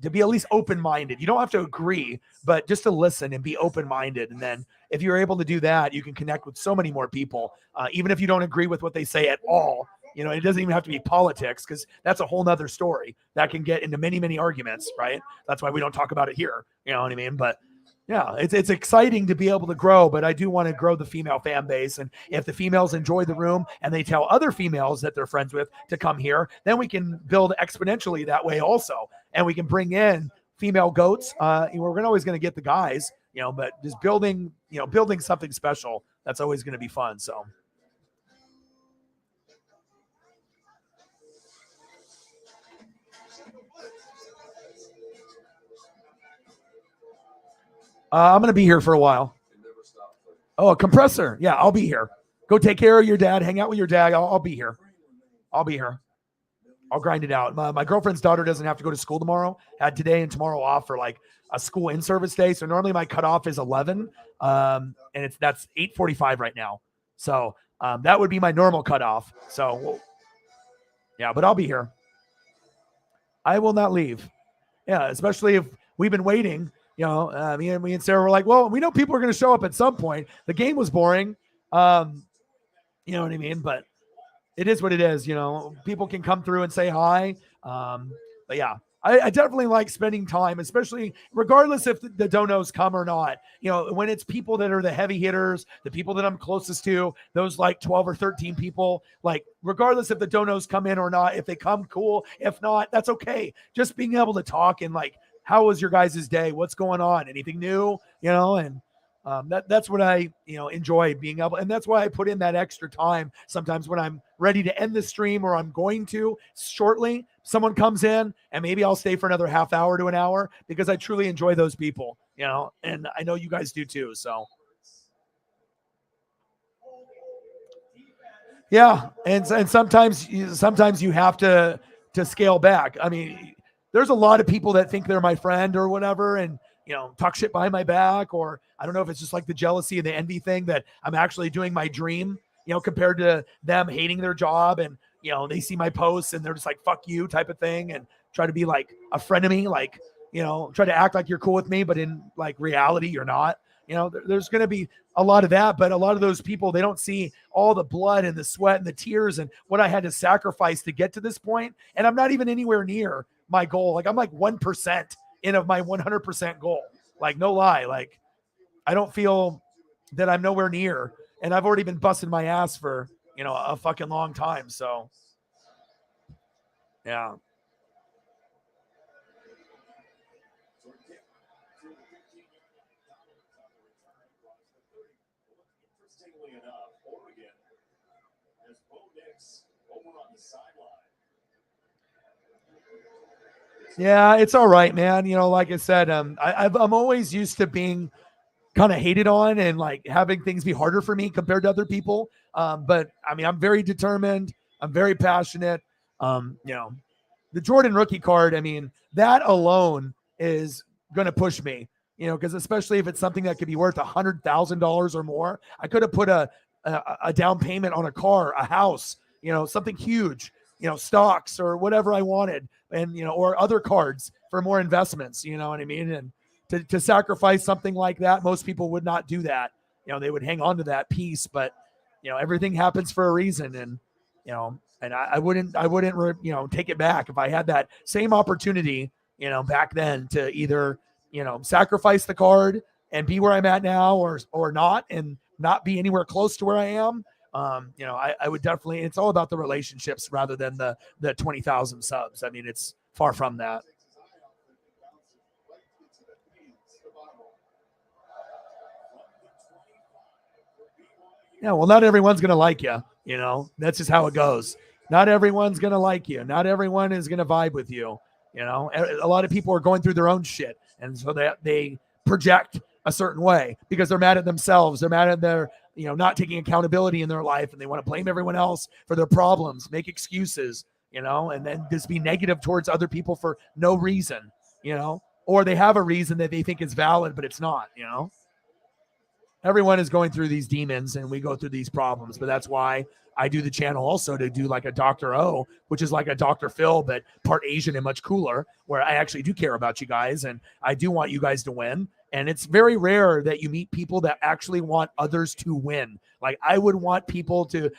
to be at least open-minded. You don't have to agree, but just to listen and be open-minded. And then if you're able to do that, you can connect with so many more people, even if you don't agree with what they say at all. It doesn't even have to be politics, because that's a whole nother story that can get into many, many arguments, right? That's why we don't talk about it here. You know what I mean? But yeah, it's exciting to be able to grow, but I do want to grow the female fan base. And if the females enjoy the room and they tell other females that they're friends with to come here, then we can build exponentially that way also. And we can bring in female goats. We're always going to get the guys, but just building something special, that's always going to be fun. So. I'm going to be here for a while. Oh, a compressor. Yeah, I'll be here. Go take care of your dad. Hang out with your dad. I'll be here. I'll be here. I'll grind it out. My girlfriend's daughter doesn't have to go to school tomorrow. Had today and tomorrow off for like a school in-service day. So normally my cutoff is 11, and that's 8:45 right now. So that would be my normal cutoff. So yeah, but I'll be here. I will not leave. Yeah, especially if we've been waiting. Me and Sarah were like, well, we know people are going to show up at some point. The game was boring. You know what I mean? But it is what it is. People can come through and say hi. But yeah, I definitely like spending time, especially regardless if the donos come or not. When it's people that are the heavy hitters, the people that I'm closest to, those like 12 or 13 people, like regardless if the donos come in or not, if they come, cool. If not, that's okay. Just being able to talk and like, how was your guys' day? What's going on? Anything new? And that's what I, enjoy being able, and that's why I put in that extra time. Sometimes when I'm ready to end the stream or I'm going to shortly, someone comes in and maybe I'll stay for another half hour to an hour because I truly enjoy those people, and I know you guys do too. So yeah. And sometimes you have to scale back. I mean, there's a lot of people that think they're my friend or whatever, and talk shit behind my back, or I don't know if it's just like the jealousy and the envy thing that I'm actually doing my dream, compared to them hating their job, and they see my posts and they're just like, fuck you type of thing, and try to be like a friend of me, like, try to act like you're cool with me, but in like reality, you're not. There's going to be a lot of that, but a lot of those people, they don't see all the blood and the sweat and the tears and what I had to sacrifice to get to this point. And I'm not even anywhere near my goal. Like I'm like 1% in of my 100% goal. Like no lie. Like I don't feel that I'm nowhere near, and I've already been busting my ass for, a fucking long time. So yeah. Yeah, it's all right, man. Like I said, I'm always used to being kind of hated on and like having things be harder for me compared to other people. But I mean, I'm very determined. I'm very passionate. The Jordan rookie card, I mean, that alone is going to push me, because especially if it's something that could be worth $100,000 or more, I could have put a down payment on a car, a house, something huge, stocks or whatever I wanted, and, or other cards for more investments, you know what I mean? And to sacrifice something like that, most people would not do that. They would hang on to that piece, but, everything happens for a reason. And, and I wouldn't, take it back if I had that same opportunity, back then to either, sacrifice the card and be where I'm at now or not, and not be anywhere close to where I am. I would definitely, it's all about the relationships rather than the 20,000 subs. I mean, it's far from that. Yeah, well, not everyone's going to like you, that's just how it goes. Not everyone's going to like you. Not everyone is going to vibe with you. A lot of people are going through their own shit. And so they project a certain way because they're mad at themselves. They're mad at their, not taking accountability in their life, and they want to blame everyone else for their problems, make excuses, and then just be negative towards other people for no reason, or they have a reason that they think is valid, but it's not, Everyone is going through these demons and we go through these problems, but that's why I do the channel also to do like a Dr. O, which is like a Dr. Phil, but part Asian and much cooler, where I actually do care about you guys and I do want you guys to win. And it's very rare that you meet people that actually want others to win. Like I would want people to,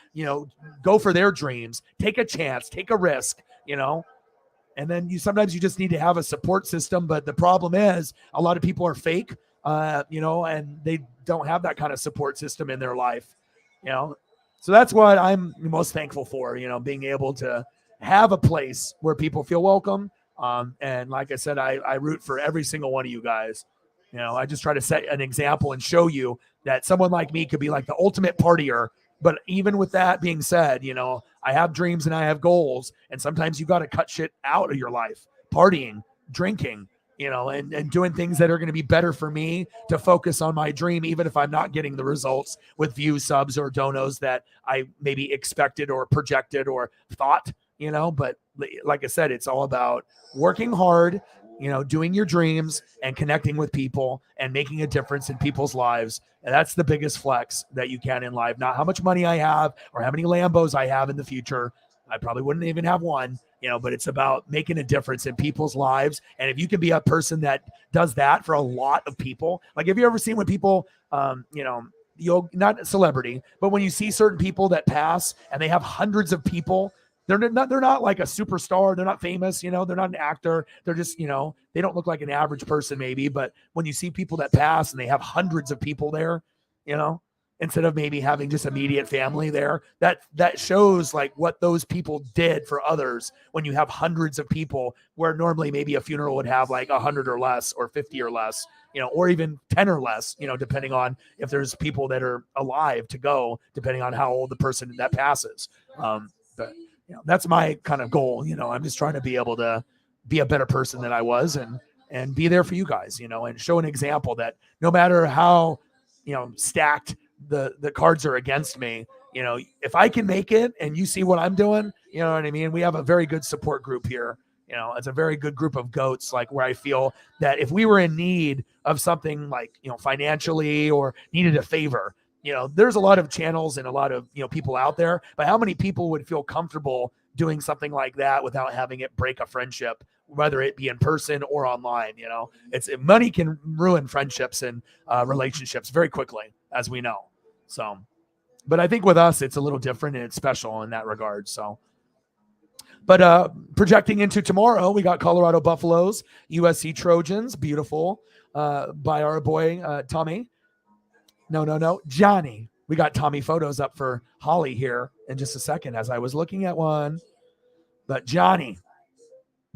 go for their dreams, take a chance, take a risk, and then sometimes you just need to have a support system. But the problem is a lot of people are fake, and they don't have that kind of support system in their life, So that's what I'm most thankful for, being able to have a place where people feel welcome. And like I said, I root for every single one of you guys. You know, I just try to set an example and show you that someone like me could be like the ultimate partier. But even with that being said, you know, I have dreams and I have goals. And sometimes you got to cut shit out of your life, partying, drinking, you know, and doing things that are going to be better for me to focus on my dream, even if I'm not getting the results with views, subs, or donos that I maybe expected or projected or thought, you know. But like I said, it's all about working hard, you know, doing your dreams and connecting with people and making a difference in people's lives. And that's the biggest flex that you can in life. Not how much money I have or how many Lambos I have in the future. I probably wouldn't even have one, you know, but it's about making a difference in people's lives. And if you can be a person that does that for a lot of people, like, have you ever seen when people, you know, you'll not a celebrity, but when you see certain people that pass and they have hundreds of people, they're not like a superstar. They're not famous, you know, they're not an actor. They're just, you know, they don't look like an average person maybe, but when you see people that pass and they have hundreds of people there, you know, instead of maybe having just immediate family there, that shows like what those people did for others when you have hundreds of people, where normally maybe a funeral would have like 100 or less or 50 or less, you know, or even 10 or less, you know, depending on if there's people that are alive to go, depending on how old the person that passes. But you know, that's my kind of goal. You know, I'm just trying to be able to be a better person than I was and be there for you guys, you know, and show an example that no matter how, you know, stacked the cards are against me, you know, if I can make it and you see what I'm doing, you know what I mean? We have a very good support group here. You know, it's a very good group of goats, like where I feel that if we were in need of something like, you know, financially or needed a favor, you know, there's a lot of channels and a lot of, you know, people out there, but how many people would feel comfortable doing something like that without having it break a friendship, whether it be in person or online? You know, it's money can ruin friendships and relationships very quickly, as we know. So, but I think with us, it's a little different and it's special in that regard. So, but projecting into tomorrow, we got Colorado Buffaloes, USC Trojans, beautiful by our boy Tommy. No, Johnny. We got Tommy photos up for Holly here in just a second as I was looking at one. But Johnny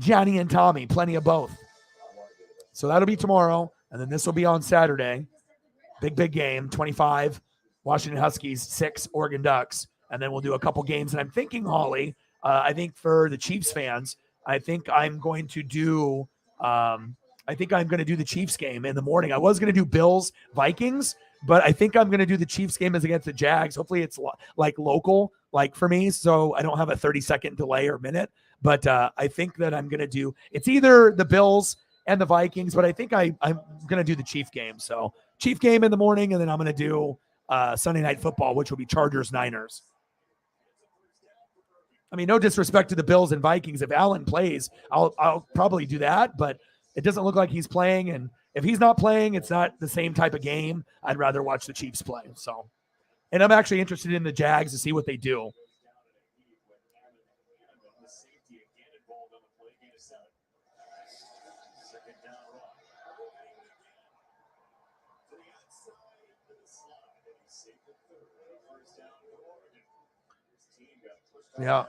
and Tommy, plenty of both. So that'll be tomorrow. And then this will be on Saturday. Big game, 25, Washington Huskies, 6, Oregon Ducks. And then we'll do a couple games. And I'm thinking, Holly, I think for the Chiefs fans, I think I'm going to do the Chiefs game in the morning. I was going to do Bills Vikings, but I think I'm going to do the Chiefs game as against the Jags. Hopefully it's like local, like for me, so I don't have a 30-second delay or minute. But I think that I'm going to do, it's either the Bills and the Vikings, but I think I'm going to do the Chief game. So Chief game in the morning, and then I'm going to do Sunday Night Football, which will be Chargers-Niners. I mean, no disrespect to the Bills and Vikings. If Allen plays, I'll probably do that, but it doesn't look like he's playing. And if he's not playing, it's not the same type of game. I'd rather watch the Chiefs play. So, and I'm actually interested in the Jags to see what they do. Yeah.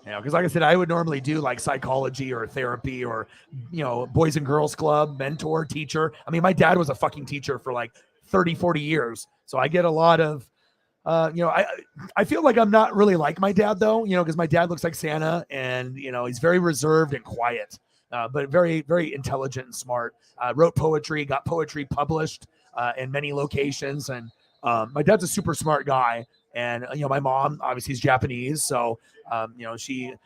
Yeah, because like I said, I would normally do like psychology or therapy or, you know, Boys and Girls Club, mentor, teacher. I mean, my dad was a fucking teacher for like 30, 40 years. So I get a lot of, you know, I feel like I'm not really like my dad though, you know, because my dad looks like Santa and, you know, he's very reserved and quiet, but very, very intelligent and smart. Wrote poetry, got poetry published in many locations. And my dad's a super smart guy. And, you know, my mom obviously is Japanese. So, you know, she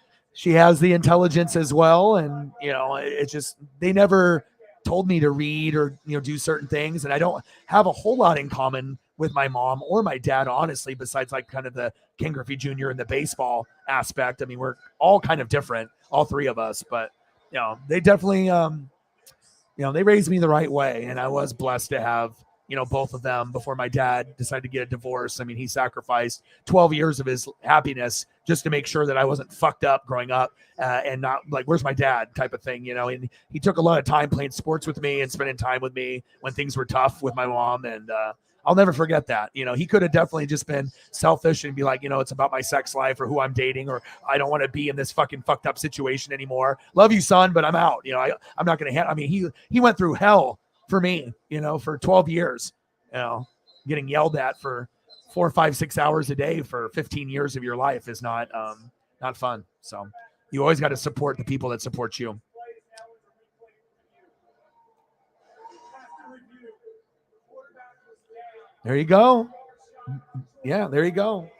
has the intelligence as well. And, you know, it's just, they never told me to read or, you know, do certain things. And I don't have a whole lot in common with my mom or my dad, honestly, besides like kind of the Ken Griffey Jr. and the baseball aspect. I mean, we're all kind of different, all three of us, but, you know, they definitely, you know, they raised me the right way. And I was blessed to have, you know, both of them before my dad decided to get a divorce. I mean, he sacrificed 12 years of his happiness just to make sure that I wasn't fucked up growing up and not like, where's my dad type of thing, you know. And he took a lot of time playing sports with me and spending time with me when things were tough with my mom. And I'll never forget that. He could have definitely just been selfish and be like, it's about my sex life or who I'm dating, or I don't want to be in this fucking fucked up situation anymore. Love you, son, but I'm out. I'm not going to he went through hell for me, for 12 years, getting yelled at for 4, 5, 6 hours a day for 15 years of your life is not fun. So you always got to support the people that support you. There you go. Yeah, there you go.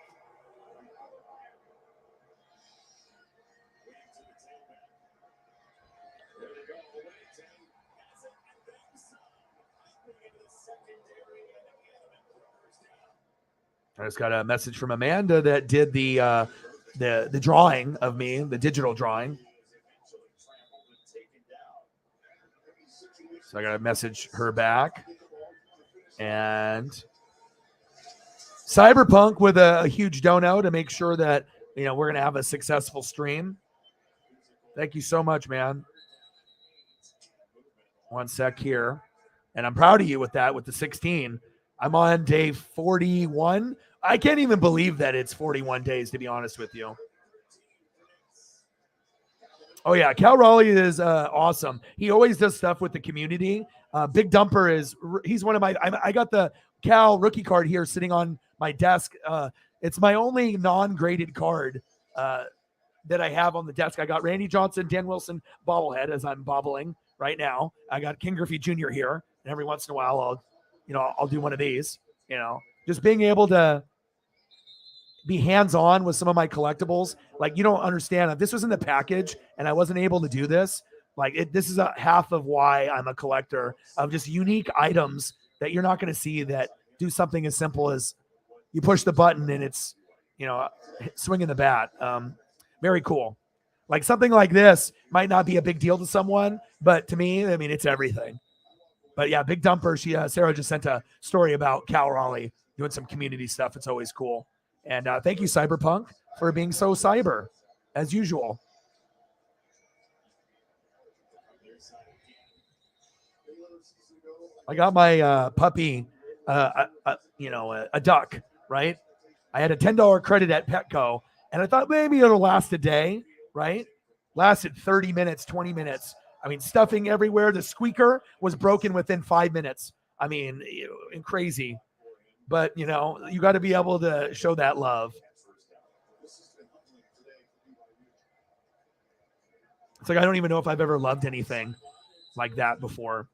I just got a message from Amanda that did the drawing of me, the digital drawing. So I got to message her back. And Cyberpunk with a huge dono to make sure that, we're going to have a successful stream. Thank you so much, man. One sec here. And I'm proud of you with that, with the 16. I'm on day 41. I can't even believe that it's 41 days, to be honest with you. Oh, yeah. Cal Raleigh is awesome. He always does stuff with the community. Big Dumper he's one of my, I got the Cal rookie card here sitting on my desk. It's my only non-graded card that I have on the desk. I got Randy Johnson, Dan Wilson bobblehead as I'm bobbling right now. I got King Griffey Jr. here. And every once in a while, I'll do one of these, just being able to be hands-on with some of my collectibles. Like, you don't understand. If this was in the package and I wasn't able to do this, this is a half of why I'm a collector of just unique items that you're not going to see that do something as simple as you push the button and it's, swinging the bat. Very cool. Like something like this might not be a big deal to someone, but to me, it's everything. But yeah, Big Dumper. Sarah just sent a story about Cal Raleigh doing some community stuff. It's always cool. And thank you, Cyberpunk, for being so cyber, as usual. I got my puppy, a duck, right? I had a $10 credit at Petco, and I thought maybe it'll last a day, right? Lasted 30 minutes, 20 minutes. Stuffing everywhere. The squeaker was broken within 5 minutes. Crazy. But, you got to be able to show that love. It's like I don't even know if I've ever loved anything like that before,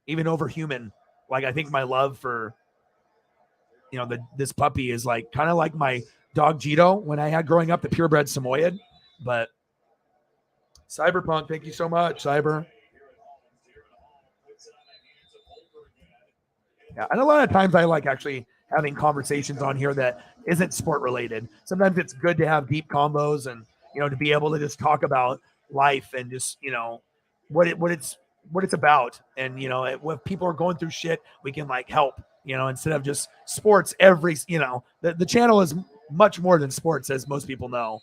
even over human. Like, I think my love for, this puppy is like kind of like my dog Jito when I had growing up, the purebred Samoyed. But Cyberpunk, thank you so much, Cyber. Yeah, and a lot of times I like actually having conversations on here that isn't sport related. Sometimes it's good to have deep combos and, to be able to just talk about life and just, what it's about. And, when people are going through shit, we can help, instead of just sports the channel is much more than sports, as most people know.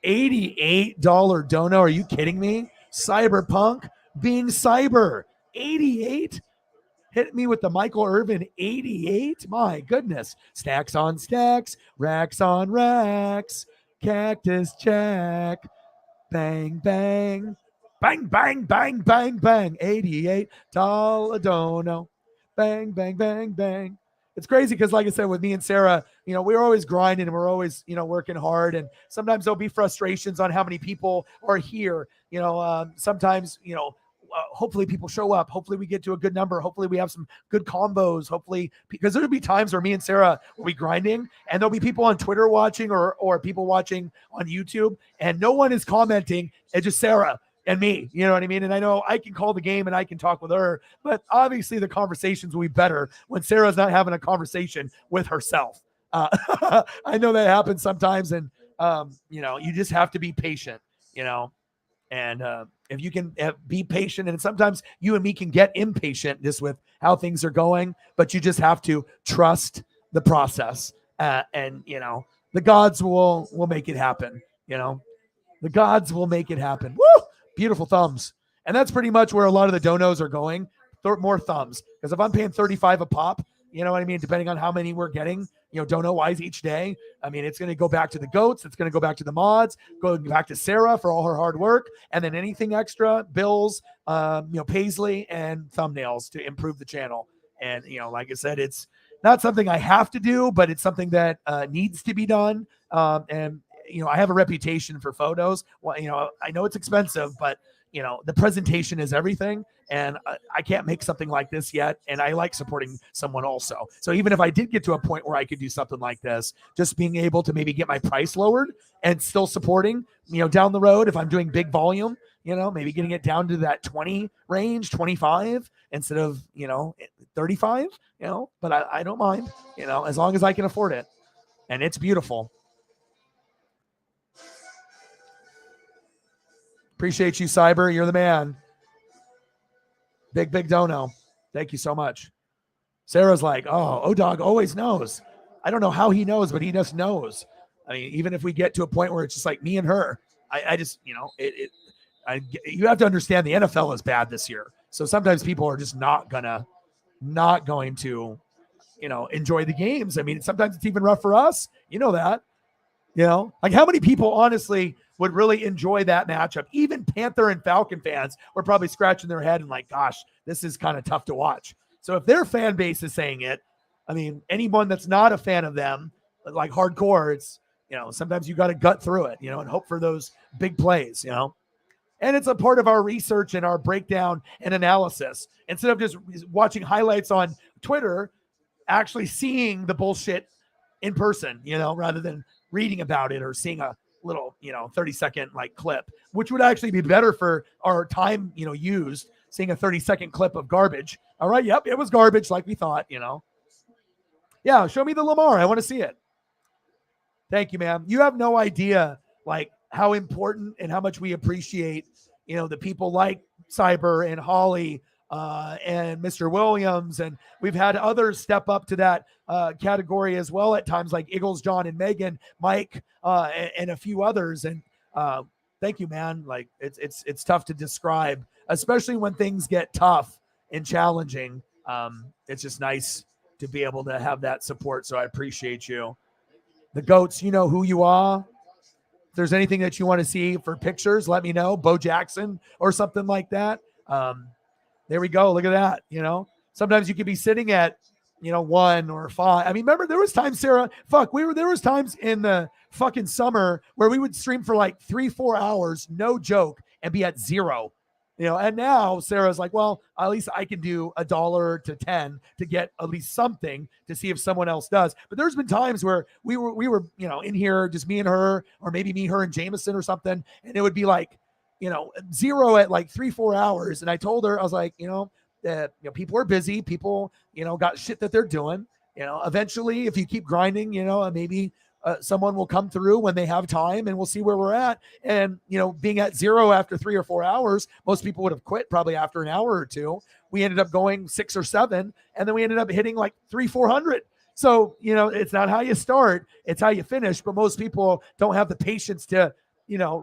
$88 dono. Are you kidding me? Cyberpunk being cyber. 88. Hit me with the Michael Irvin 88. My goodness. Stacks on stacks, racks on racks, Cactus Jack. Bang, bang, bang, bang, bang, bang, bang. $88 dono. Bang, bang, bang, bang. It's crazy because, like I said, with me and Sarah, we're always grinding and we're always, working hard. And sometimes there'll be frustrations on how many people are here. Sometimes, hopefully people show up. Hopefully we get to a good number. Hopefully we have some good combos. Hopefully, because there'll be times where me and Sarah will be grinding and there'll be people on Twitter watching or people watching on YouTube and no one is commenting. It's just Sarah and me, you know what I mean? And I know I can call the game and I can talk with her, but obviously the conversations will be better when Sarah's not having a conversation with herself. I know that happens sometimes. And, you just have to be patient, and if you can be patient, and sometimes you and me can get impatient just with how things are going, but you just have to trust the process. And, the gods will make it happen. The gods will make it happen. Woo! Beautiful thumbs. And that's pretty much where a lot of the donos are going. more thumbs. Because if I'm paying 35 a pop, you know what I mean? Depending on how many we're getting, dono wise each day. I mean, it's going to go back to the goats. It's going to go back to the mods, going back to Sarah for all her hard work. And then anything extra, bills, Paisley and thumbnails to improve the channel. And, like I said, it's not something I have to do, but it's something that needs to be done. And I have a reputation for photos. Well, I know it's expensive, but the presentation is everything. And I can't make something like this yet. And I like supporting someone also. So even if I did get to a point where I could do something like this, just being able to maybe get my price lowered and still supporting, down the road, if I'm doing big volume, maybe getting it down to that 20 range, 25 instead of, 35, but I don't mind, as long as I can afford it. And it's beautiful. Appreciate you, Cyber. You're the man. Big dono. Thank you so much. Sarah's like, oh, O-Dog always knows. I don't know how he knows, but he just knows. I mean, even if we get to a point where it's just like me and her, I just, you have to understand the NFL is bad this year. So sometimes people are just not going to, enjoy the games. I mean, sometimes it's even rough for us. You know that, like how many people honestly would really enjoy that matchup? Even Panther and Falcon fans were probably scratching their head and like, gosh, this is kind of tough to watch. So if their fan base is saying it, I mean, anyone that's not a fan of them, like hardcore, it's, sometimes you got to gut through it, and hope for those big plays, And it's a part of our research and our breakdown and analysis. Instead of just watching highlights on Twitter, actually seeing the bullshit in person, rather than reading about it or seeing a little, 30-second like clip, which would actually be better for our time, used, seeing a 30-second clip of garbage. All right. Yep. It was garbage like we thought, Yeah. Show me the Lamar. I want to see it. Thank you, ma'am. You have no idea like how important and how much we appreciate, the people like Cyber and Holly and Mr. Williams. And we've had others step up to that category as well at times, like Eagles, John and Megan, Mike, and a few others. And thank you, man. Like it's tough to describe, especially when things get tough and challenging. It's just nice to be able to have that support. So I appreciate you. The goats, you know who you are. If there's anything that you want to see for pictures, let me know. Bo Jackson or something like that. There we go. Look at that. Sometimes you could be sitting at, 1 or 5. I mean, remember there was times, Sarah, there was times in the fucking summer where we would stream for like 3-4 hours, no joke, and be at 0. And now Sarah's like, well, at least I can do $1 to 10 to get at least something to see if someone else does. But there's been times where we were, in here, just me and her, or maybe me, her and Jameson or something. And it would be like, 0 at like 3-4 hours. And I told her, I was like, people are busy. People, got shit that they're doing, eventually if you keep grinding, maybe someone will come through when they have time and we'll see where we're at. And, being at 0 after 3 or 4 hours, most people would have quit probably after an hour or two. We ended up going 6 or 7, and then we ended up hitting like 300-400. So, it's not how you start, it's how you finish. But most people don't have the patience to,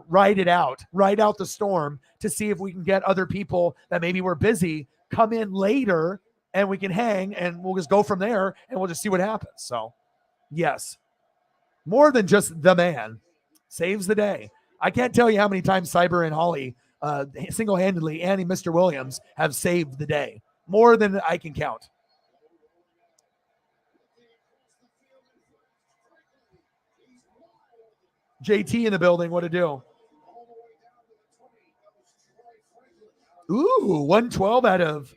ride out the storm to see if we can get other people that maybe were busy come in later and we can hang and we'll just go from there and we'll just see what happens. So yes, more than just the man saves the day. I can't tell you how many times Cyber and Holly single-handedly, and Mr. Williams, have saved the day. More than I can count. JT in the building, what to do? Ooh, 112 out of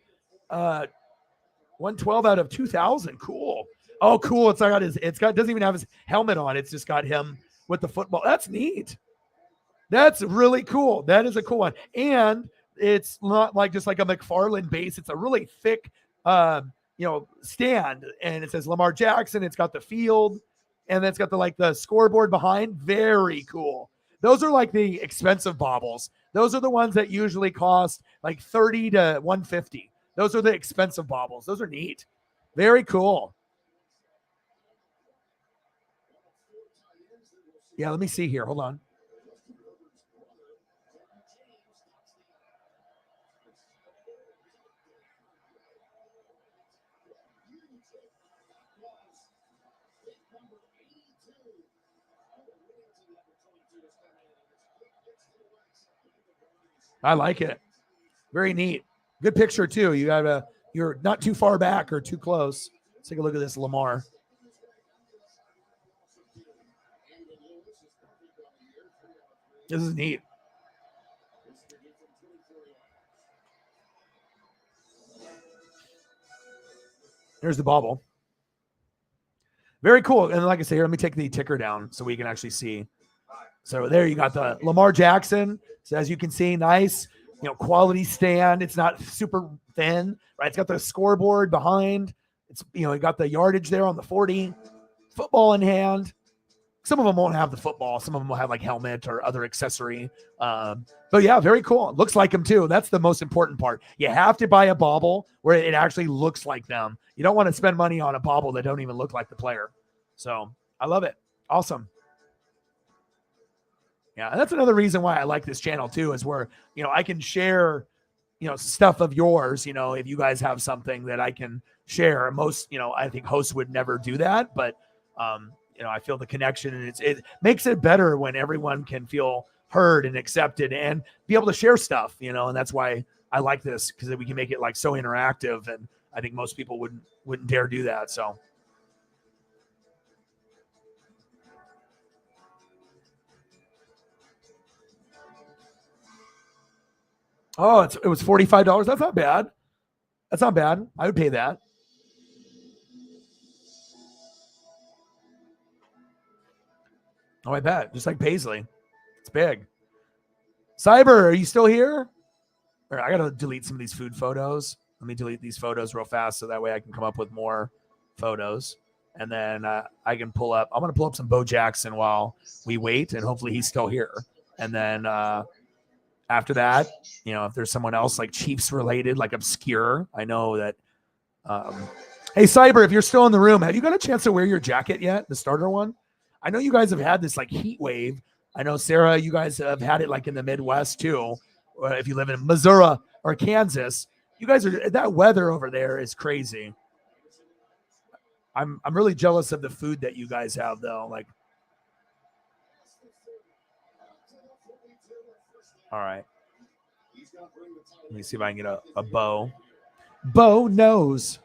2,000. Cool. Oh, cool. It's doesn't even have his helmet on. It's just got him with the football. That's neat. That's really cool. That is a cool one. And it's not like just like a McFarlane base. It's a really thick stand. And it says Lamar Jackson. It's got the field. And then it's got the scoreboard behind. Very cool. Those are like the expensive baubles. Those are the ones that usually cost like $30 to $150. Those are the expensive baubles. Those are neat. Very cool. Yeah, let me see here. Hold on. I like it. Very neat. Good picture too. You're not too far back or too close. Let's take a look at this Lamar. This is neat. Here's the bauble. Very cool. And like I say, here, let me take the ticker down so we can actually see. So there you got the Lamar Jackson. So as you can see, nice, quality stand. It's not super thin, right? It's got the scoreboard behind. It's, you got the yardage there on the 40, football in hand. Some of them won't have the football. Some of them will have like helmet or other accessory. But yeah, very cool. It looks like them too. That's the most important part. You have to buy a bauble where it actually looks like them. You don't want to spend money on a bauble that don't even look like the player. So I love it. Awesome. Yeah, and that's another reason why I like this channel too, is where, I can share, stuff of yours, if you guys have something that I can share. Most, I think hosts would never do that, but, I feel the connection, and it makes it better when everyone can feel heard and accepted and be able to share stuff, and that's why I like this, because we can make it like so interactive, and I think most people wouldn't dare do that. So. Oh, it was $45. That's not bad. That's not bad. I would pay that. Oh, I bet. Just like Paisley. It's big. Cyber, are you still here? All right, I got to delete some of these food photos. Let me delete these photos real fast so that way I can come up with more photos. And then I can I'm going to pull up some Bo Jackson while we wait, and hopefully he's still here. And then after that, if there's someone else like Chiefs related, like obscure, I know that. Hey, Cyber, if you're still in the room, have you got a chance to wear your jacket yet? The starter one? I know you guys have had this like heat wave. I know, Sarah, you guys have had it like in the Midwest too. If you live in Missouri or Kansas, you guys that weather over there is crazy. I'm really jealous of the food that you guys have though. Like, all right. Let me see if I can get a bow. Bo knows.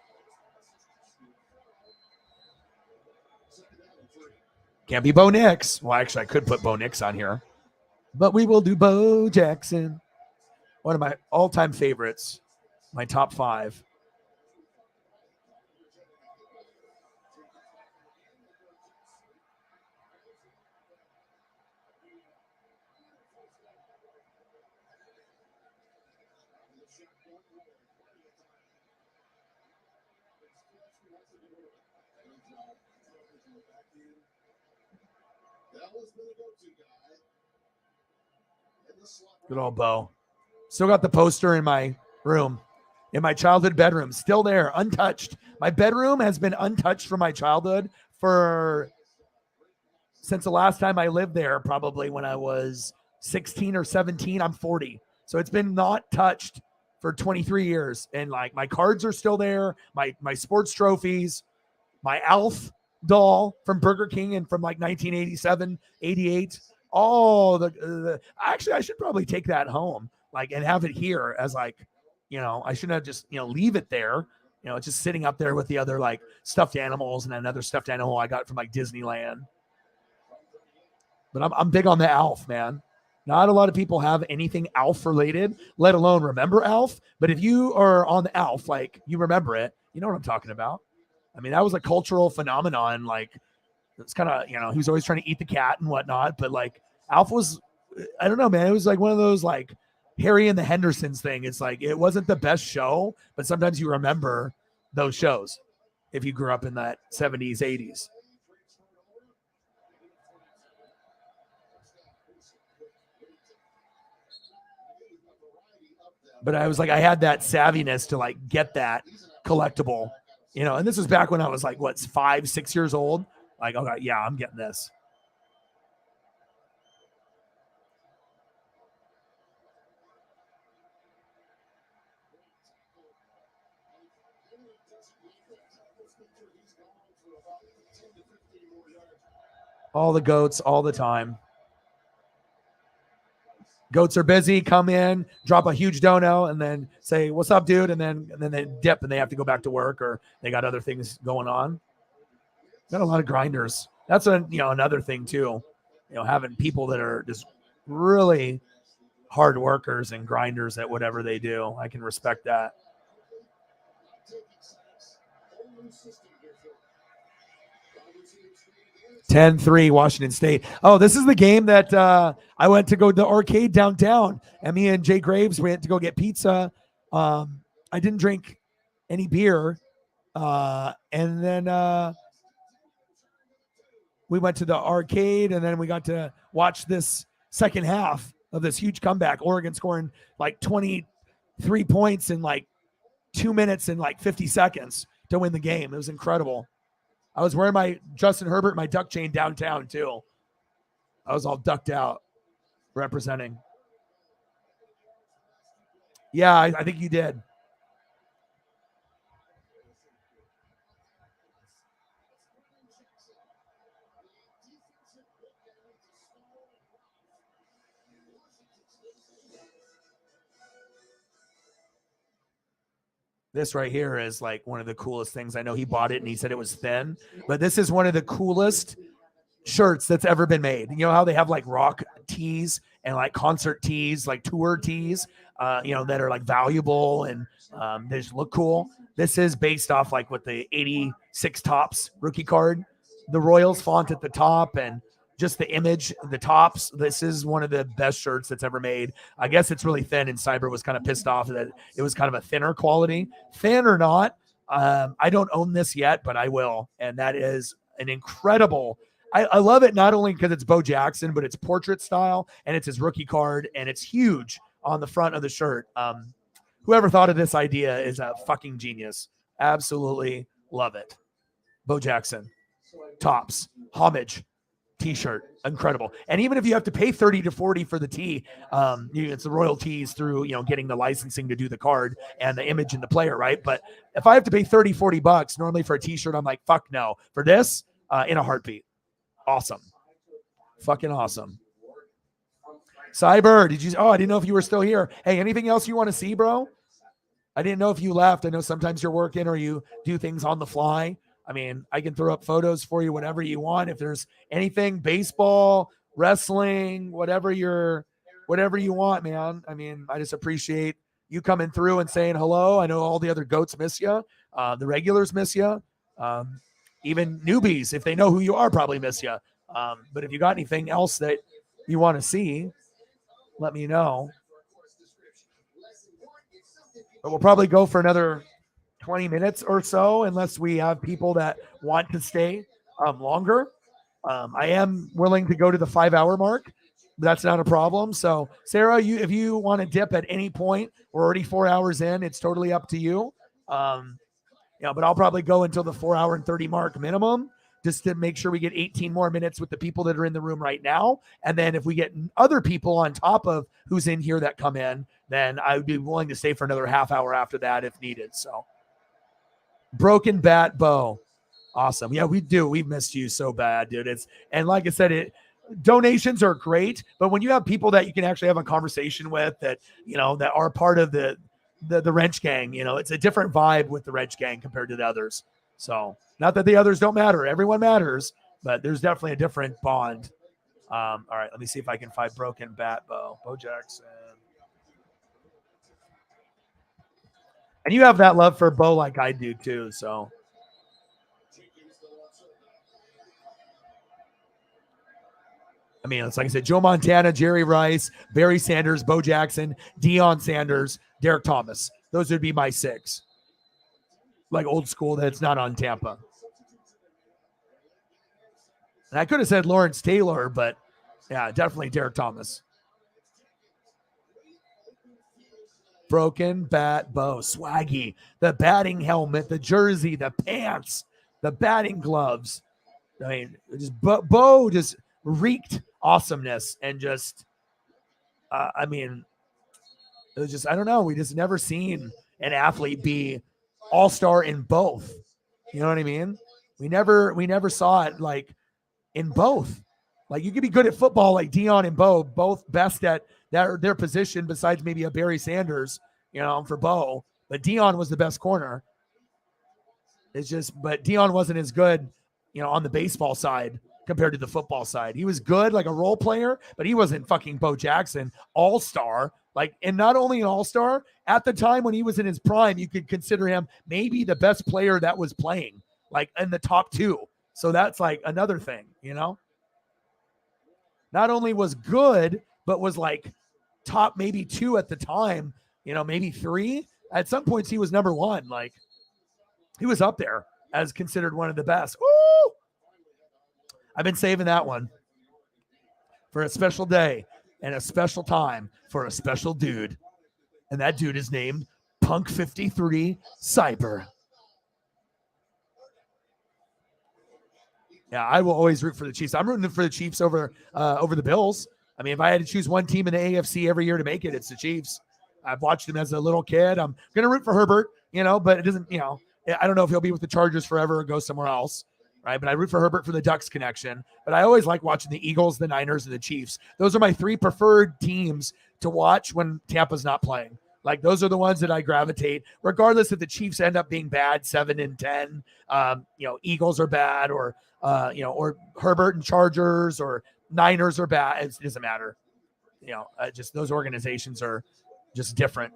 Can't be Bo Nix. Well, actually, I could put Bo Nix on here, but we will do Bo Jackson. One of my all-time favorites, my top 5. Good old Bo. Still got the poster in my room, in my childhood bedroom, still there, untouched. My bedroom has been untouched from my childhood since the last time I lived there, probably when I was 16 or 17. I'm 40. So it's been not touched for 23 years. And like my cards are still there, my sports trophies, my Alf doll from Burger King and from like 1987, 88. Actually, I should probably take that home, like, and have it here as like, I shouldn't have just, leave it there. It's just sitting up there with the other like stuffed animals and another stuffed animal I got from like Disneyland. But I'm big on the Alf, man. Not a lot of people have anything Alf related, let alone remember Alf. But if you are on the Alf, like you remember it, you know what I'm talking about. I mean, that was a cultural phenomenon. Like, it's kind of, he was always trying to eat the cat and whatnot. But like, Alf was, I don't know, man. It was like one of those like Harry and the Hendersons thing. It's like, it wasn't the best show, but sometimes you remember those shows if you grew up in that 70s, 80s. But I was like, I had that savviness to like get that collectible, and this was back when I was like, 5, 6 years old. Like, okay, yeah, I'm getting this. All the goats, all the time. Goats are busy, come in, drop a huge dono, and then say, "What's up, dude?" And then they dip and they have to go back to work, or they got other things going on. Got a lot of grinders. That's another thing too. Having people that are just really hard workers and grinders at whatever they do. I can respect that. 10-3 Washington State. Oh, this is the game that I went to go to the arcade downtown, and me and Jay Graves went to go get pizza. I didn't drink any beer, and then we went to the arcade, and then we got to watch this second half of this huge comeback. Oregon scoring like 23 points in like 2 minutes and like 50 seconds to win the game. It was incredible. I was wearing my Justin Herbert, my duck chain downtown too. I was all ducked out representing. Yeah, I think you did. This right here is like one of the coolest things. I know he bought it and he said it was thin, but this is one of the coolest shirts that's ever been made. You know how they have like rock tees and like concert tees, like tour tees, that are like valuable and they just look cool. This is based off like with the 86 Tops rookie card, the Royals font at the top and just the image, the tops. This is one of the best shirts that's ever made. I guess it's really thin, and Cyber was kind of pissed off that it was kind of a thinner quality. Thin or not, I don't own this yet, but I will. And that is an incredible. I love it not only because it's Bo Jackson, but it's portrait style, and it's his rookie card, and it's huge on the front of the shirt. Whoever thought of this idea is a fucking genius. Absolutely love it. Bo Jackson, Tops, homage. T-shirt, incredible. And even if you have to pay 30 to 40 for the tee, it's the royalties through getting the licensing to do the card and the image and the player, right? But if I have to pay 30, 40 bucks normally for a T-shirt, I'm like, fuck no. For this, in a heartbeat. Awesome. Fucking awesome. Cyber, I didn't know if you were still here. Hey, anything else you want to see, bro? I didn't know if you left. I know sometimes you're working or you do things on the fly. I mean, I can throw up photos for you, whatever you want. If there's anything, baseball, wrestling, whatever you want, man. I mean, I just appreciate you coming through and saying hello. I know all the other goats miss you. The regulars miss you. Even newbies, if they know who you are, probably miss you. But if you got anything else that you want to see, let me know. But we'll probably go for another 20 minutes or so, unless we have people that want to stay longer. I am willing to go to the 5-hour mark. That's not a problem. So Sarah, if you want to dip at any point, we're already 4 hours in. It's totally up to you. But I'll probably go until the 4 hour and 30 mark minimum, just to make sure we get 18 more minutes with the people that are in the room right now. And then if we get other people on top of who's in here that come in, then I would be willing to stay for another half hour after that if needed. So Broken Bat Bo. Awesome. Yeah, we do. We missed you so bad, dude. And like I said, donations are great, but when you have people that you can actually have a conversation with that are part of the wrench gang, it's a different vibe with the wrench gang compared to the others. So not that the others don't matter. Everyone matters, but there's definitely a different bond. All right, let me see if I can find Broken Bat Bo Jackson. And you have that love for Bo like I do too, so. I mean, it's like I said, Joe Montana, Jerry Rice, Barry Sanders, Bo Jackson, Deion Sanders, Derek Thomas. Those would be my 6. Like old school that's not on Tampa. And I could have said Lawrence Taylor, but yeah, definitely Derek Thomas. Broken Bat Bo, swaggy, the batting helmet, the jersey, the pants, the batting gloves. I mean, Bo just reeked awesomeness and just, it was just, I don't know. We just never seen an athlete be all-star in both. You know what I mean? We never saw it like in both. Like you could be good at football like Dion and Bo, both best at their position besides maybe a Barry Sanders, for Bo. But Dion was the best corner. But Dion wasn't as good, on the baseball side compared to the football side. He was good like a role player, but he wasn't fucking Bo Jackson, all-star. And not only an all-star, at the time when he was in his prime, you could consider him maybe the best player that was playing, like in the top 2. So that's like another thing, Not only was good, but was like top maybe 2 at the time, maybe 3. At some points, he was number 1. Like, he was up there as considered one of the best. Woo! I've been saving that one for a special day and a special time for a special dude. And that dude is named Punk 53 Cyber. Yeah, I will always root for the Chiefs. I'm rooting for the Chiefs over the Bills. I mean, if I had to choose one team in the AFC every year to make it, it's the Chiefs. I've watched them as a little kid. I'm going to root for Herbert, but it doesn't, I don't know if he'll be with the Chargers forever or go somewhere else, right? But I root for Herbert for the Ducks connection. But I always like watching the Eagles, the Niners, and the Chiefs. Those are my 3 preferred teams to watch when Tampa's not playing. Like, those are the ones that I gravitate, regardless if the Chiefs end up being bad, 7-10, Eagles are bad, or Herbert and Chargers or Niners are bad. It doesn't matter. Just those organizations are just different.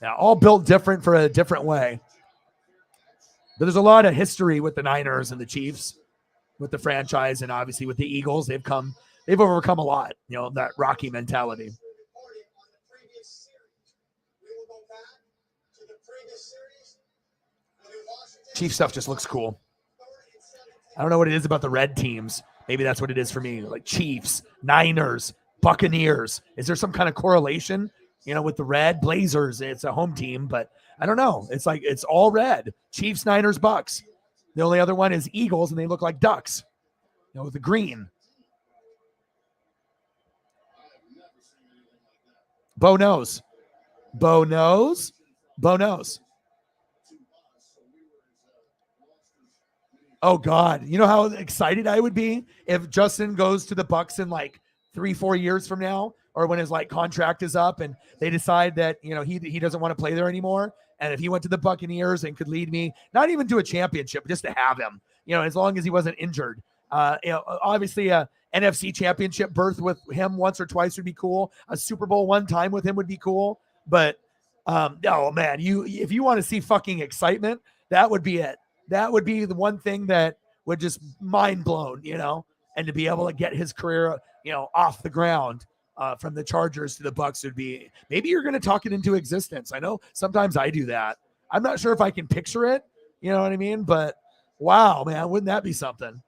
Yeah, all built different for a different way. But there's a lot of history with the Niners and the Chiefs, with the franchise, and obviously with the Eagles. They've overcome a lot, that Rocky mentality. Chief stuff just looks cool. I don't know what it is about the red teams. Maybe that's what it is for me. Like Chiefs, Niners, Buccaneers. Is there some kind of correlation, with the red? Blazers, it's a home team, but I don't know. It's like it's all red. Chiefs, Niners, Bucks. The only other one is Eagles, and they look like ducks, with the green. Bo knows. Bo knows. Bo knows. Oh God. You know how excited I would be if Justin goes to the Bucks in like 3-4 years from now, or when his contract is up and they decide that, he doesn't want to play there anymore. And if he went to the Buccaneers and could lead me, not even to a championship, but just to have him, as long as he wasn't injured, obviously a NFC championship berth with him once or twice would be cool. A Super Bowl one time with him would be cool. But, oh man, if you want to see fucking excitement, that would be it. That would be the one thing that would just mind blown, and to be able to get his career, off the ground from the Chargers to the Bucks would be, maybe you're going to talk it into existence. I know sometimes I do that. I'm not sure if I can picture it, you know what I mean? But wow, man, wouldn't that be something?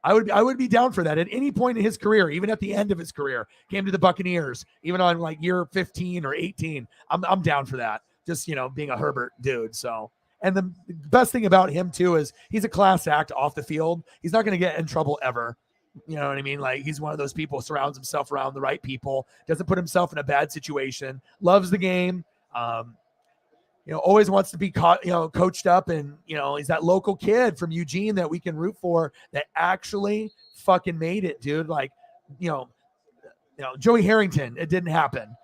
I would be down for that at any point in his career, even at the end of his career, came to the Buccaneers, even on like year 15 or 18. I'm down for that. Just, being a Herbert dude. So. And the best thing about him, too, is he's a class act off the field. He's not going to get in trouble ever. You know what I mean? Like, he's one of those people, surrounds himself around the right people, doesn't put himself in a bad situation, loves the game, always wants to be coached up. And, he's that local kid from Eugene that we can root for that actually fucking made it, dude. Like, Joey Harrington, it didn't happen.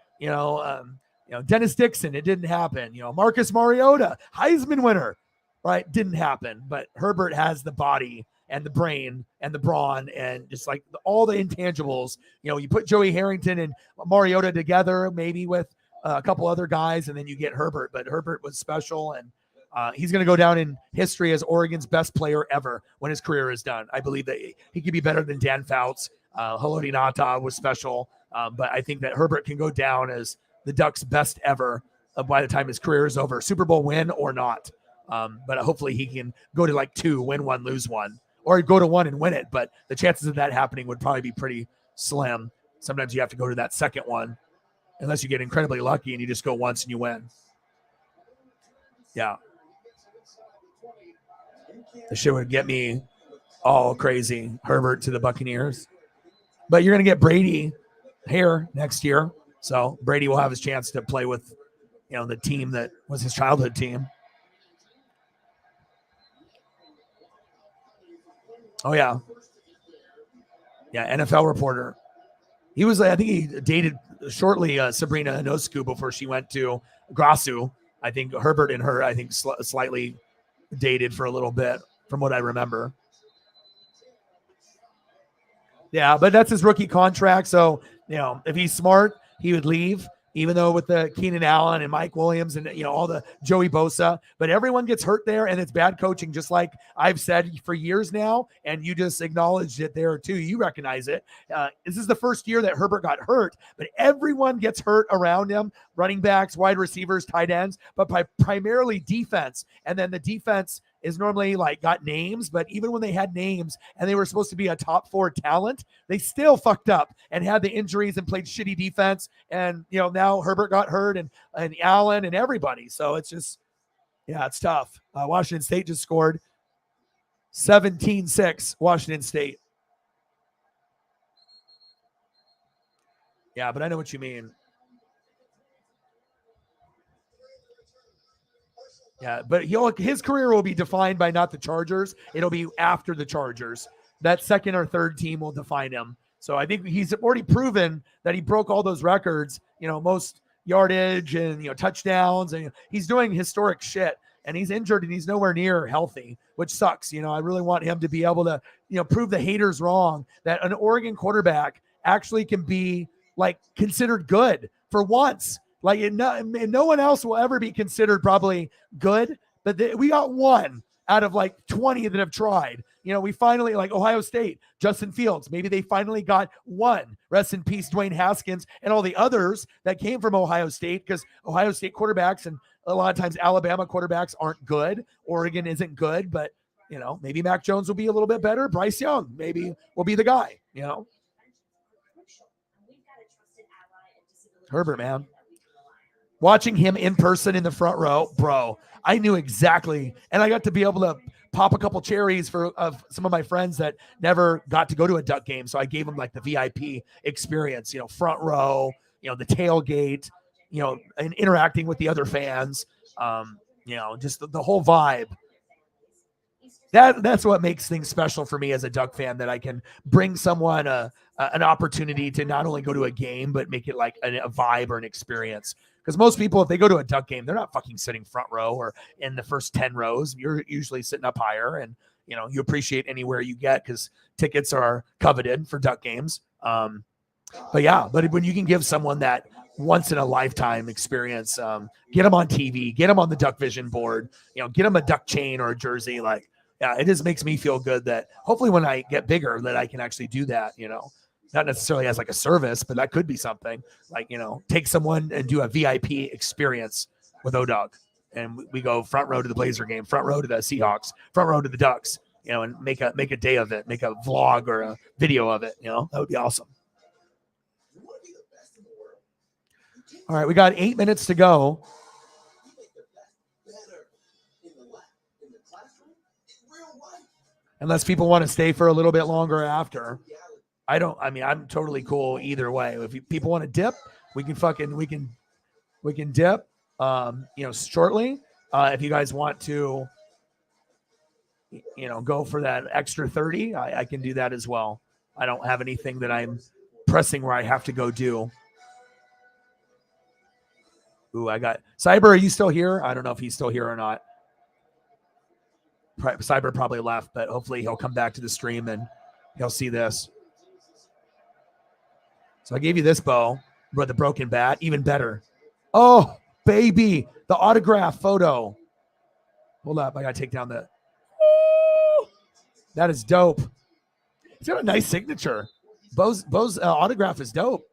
Dennis Dixon, it didn't happen. Marcus Mariota, Heisman winner, right? Didn't happen. But Herbert has the body and the brain and the brawn and just like all the intangibles. You put Joey Harrington and Mariota together, maybe with a couple other guys, and then you get Herbert. But Herbert was special, and he's going to go down in history as Oregon's best player ever when his career is done. I believe that he could be better than Dan Fouts. Haloti Ngata was special, but I think that Herbert can go down as the Ducks' best ever by the time his career is over. Super Bowl win or not. But hopefully he can go to like 2, win 1, lose 1, or go to 1 and win it. But the chances of that happening would probably be pretty slim. Sometimes you have to go to that second one, unless you get incredibly lucky and you just go once and you win. Yeah. The shit would get me all crazy. Herbert to the Buccaneers. But you're going to get Brady here next year. So Brady will have his chance to play with, the team that was his childhood team. Oh, yeah. Yeah, NFL reporter. He was, I think he dated shortly Sabrina Ionescu before she went to Grasu. I think Herbert and her, I think, slightly dated for a little bit from what I remember. Yeah, but that's his rookie contract. So, if he's smart, he would leave, even though with the Keenan Allen and Mike Williams and, all the Joey Bosa. But everyone gets hurt there, and it's bad coaching, just like I've said for years now. And you just acknowledged it there, too. You recognize it. This is the first year that Herbert got hurt, but everyone gets hurt around him, running backs, wide receivers, tight ends, but primarily defense. And then the defense is normally got names, but even when they had names and they were supposed to be a top 4 talent, they still fucked up and had the injuries and played shitty defense. And, now Herbert got hurt and Allen and everybody. So it's just, it's tough. Washington State just scored 17-6, Washington State. Yeah, but I know what you mean. Yeah, but his career will be defined by not the Chargers. It'll be after the Chargers. That second or third team will define him. So I think he's already proven that he broke all those records, most yardage and, touchdowns. And he's doing historic shit. And he's injured and he's nowhere near healthy, which sucks. I really want him to be able to, prove the haters wrong that an Oregon quarterback actually can be considered good for once. No one else will ever be considered probably good, but we got one out of 20 that have tried. We finally, Ohio State, Justin Fields, maybe they finally got one. Rest in peace, Dwayne Haskins, and all the others that came from Ohio State, because Ohio State quarterbacks and a lot of times Alabama quarterbacks aren't good. Oregon isn't good, but, maybe Mac Jones will be a little bit better. Bryce Young maybe will be the guy, Herbert, man. Watching him in person in the front row, bro, I knew exactly. And I got to be able to pop a couple cherries of some of my friends that never got to go to a Duck game. So I gave them the VIP experience, front row, the tailgate, and interacting with the other fans, just the whole vibe. That's what makes things special for me as a Duck fan, that I can bring someone an opportunity to not only go to a game, but make it a vibe or an experience. Because most people, if they go to a Duck game, they're not fucking sitting front row or in the first 10 rows. You're usually sitting up higher, and you appreciate anywhere you get because tickets are coveted for Duck games. But when you can give someone that once in a lifetime experience, get them on TV, get them on the Duck Vision board, get them a Duck chain or a jersey. It just makes me feel good that hopefully when I get bigger that I can actually do that, not necessarily as a service, but that could be something take someone and do a VIP experience with O-Dog. And we go front row to the Blazer game, front row to the Seahawks, front row to the Ducks, and make a day of it, make a vlog or a video of it. That would be awesome. All right. We got 8 minutes to go. Unless people want to stay for a little bit longer after. I'm totally cool either way. If people want to dip, we can dip, shortly. If you guys want to, go for that extra 30, I can do that as well. I don't have anything that I'm pressing where I have to go do. Ooh, I got Cyber. Are you still here? I don't know if he's still here or not. Cyber probably left, but hopefully he'll come back to the stream and he'll see this. So I gave you this bow with the broken bat, even better. Oh, baby, the autograph photo. Hold up, I gotta take down the. Oh, that is dope. It's got a nice signature. Bo's autograph is dope.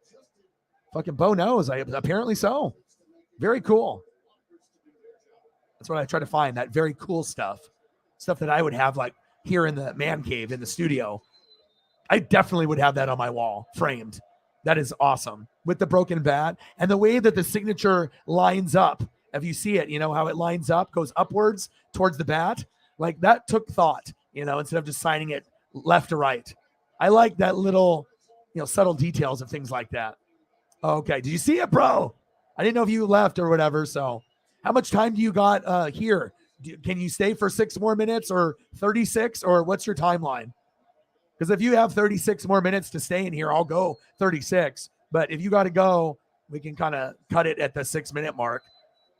Fucking Bo knows. Apparently so. Very cool. That's what I try to find. That very cool stuff that I would have here in the man cave in the studio. I definitely would have that on my wall, framed. That is awesome with the broken bat and the way that the signature lines up. If you see it, how it lines up, goes upwards towards the bat. That took thought, instead of just signing it left to right. I like that little, subtle details of things like that. Okay. Did you see it, bro? I didn't know if you left or whatever. So how much time do you got here? Can you stay for 6 more minutes or 36 or what's your timeline? Because if you have 36 more minutes to stay in here, I'll go 36. But if you got to go, we can kind of cut it at the 6-minute mark.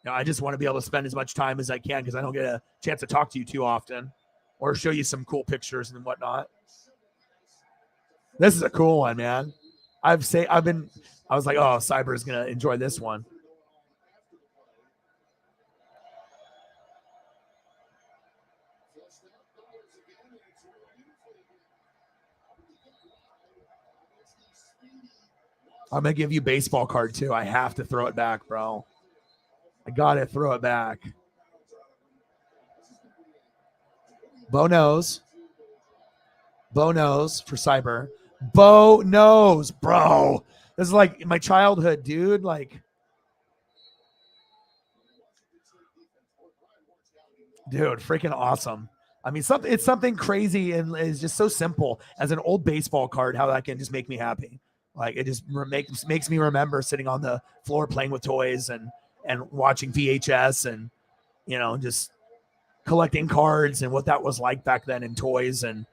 I just want to be able to spend as much time as I can because I don't get a chance to talk to you too often or show you some cool pictures and whatnot. This is a cool one, man. I was like, oh, Cyber is going to enjoy this one. I'm going to give you baseball card too. I have to throw it back, bro. I got to throw it back. Bo knows for Cyber. Bo knows, bro. This is like my childhood, dude. Like, dude, freaking awesome. I mean, it's something crazy and it's just so simple as an old baseball card, how that can just make me happy. Like it just makes me remember sitting on the floor playing with toys and watching VHS and, just collecting cards and what that was like back then in toys. And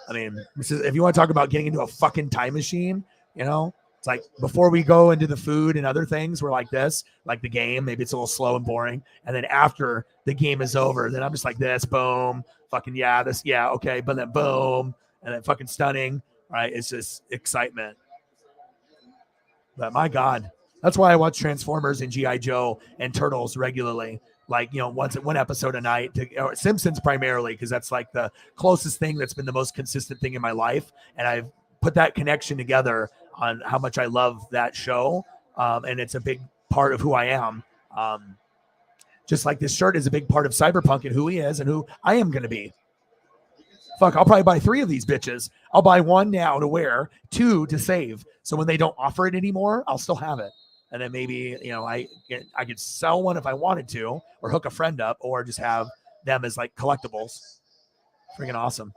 I mean, if you want to talk about getting into a fucking time machine, it's like before we go into the food and other things, we're like this, like the game, maybe it's a little slow and boring. And then after the game is over, then I'm just like this, boom, fucking okay. But then boom, and then fucking stunning, right? It's just excitement. But my God, that's why I watch Transformers and G.I. Joe and Turtles regularly. Like, one episode a night, or Simpsons primarily, because that's like the closest thing that's been the most consistent thing in my life. And I've put that connection together on how much I love that show. And it's a big part of who I am. Just like this shirt is a big part of Cyberpunk and who he is and who I am going to be. Fuck, I'll probably buy 3 of these bitches. I'll buy 1 now to wear, 2 to save. So when they don't offer it anymore, I'll still have it. And then maybe, I could sell one if I wanted to, or hook a friend up, or just have them as like collectibles. Freaking awesome.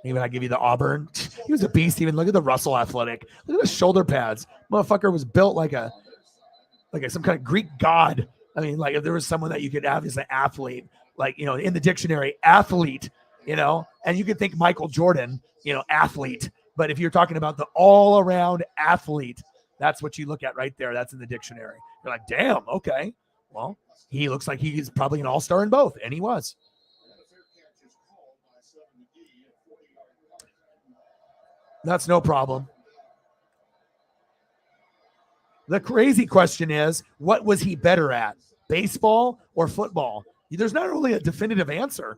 Even I give you the Auburn. He was a beast. Even look at the Russell Athletic. Look at the shoulder pads. Motherfucker was built like some kind of Greek god. I mean, like if there was someone that you could have as an athlete, like, in the dictionary, athlete, and you could think Michael Jordan, athlete. But if you're talking about the all-around athlete, that's what you look at right there. That's in the dictionary. You're like, damn, okay. Well, he looks like he's probably an all-star in both, and he was. That's no problem. The crazy question is, what was he better at, baseball or football? There's not really a definitive answer.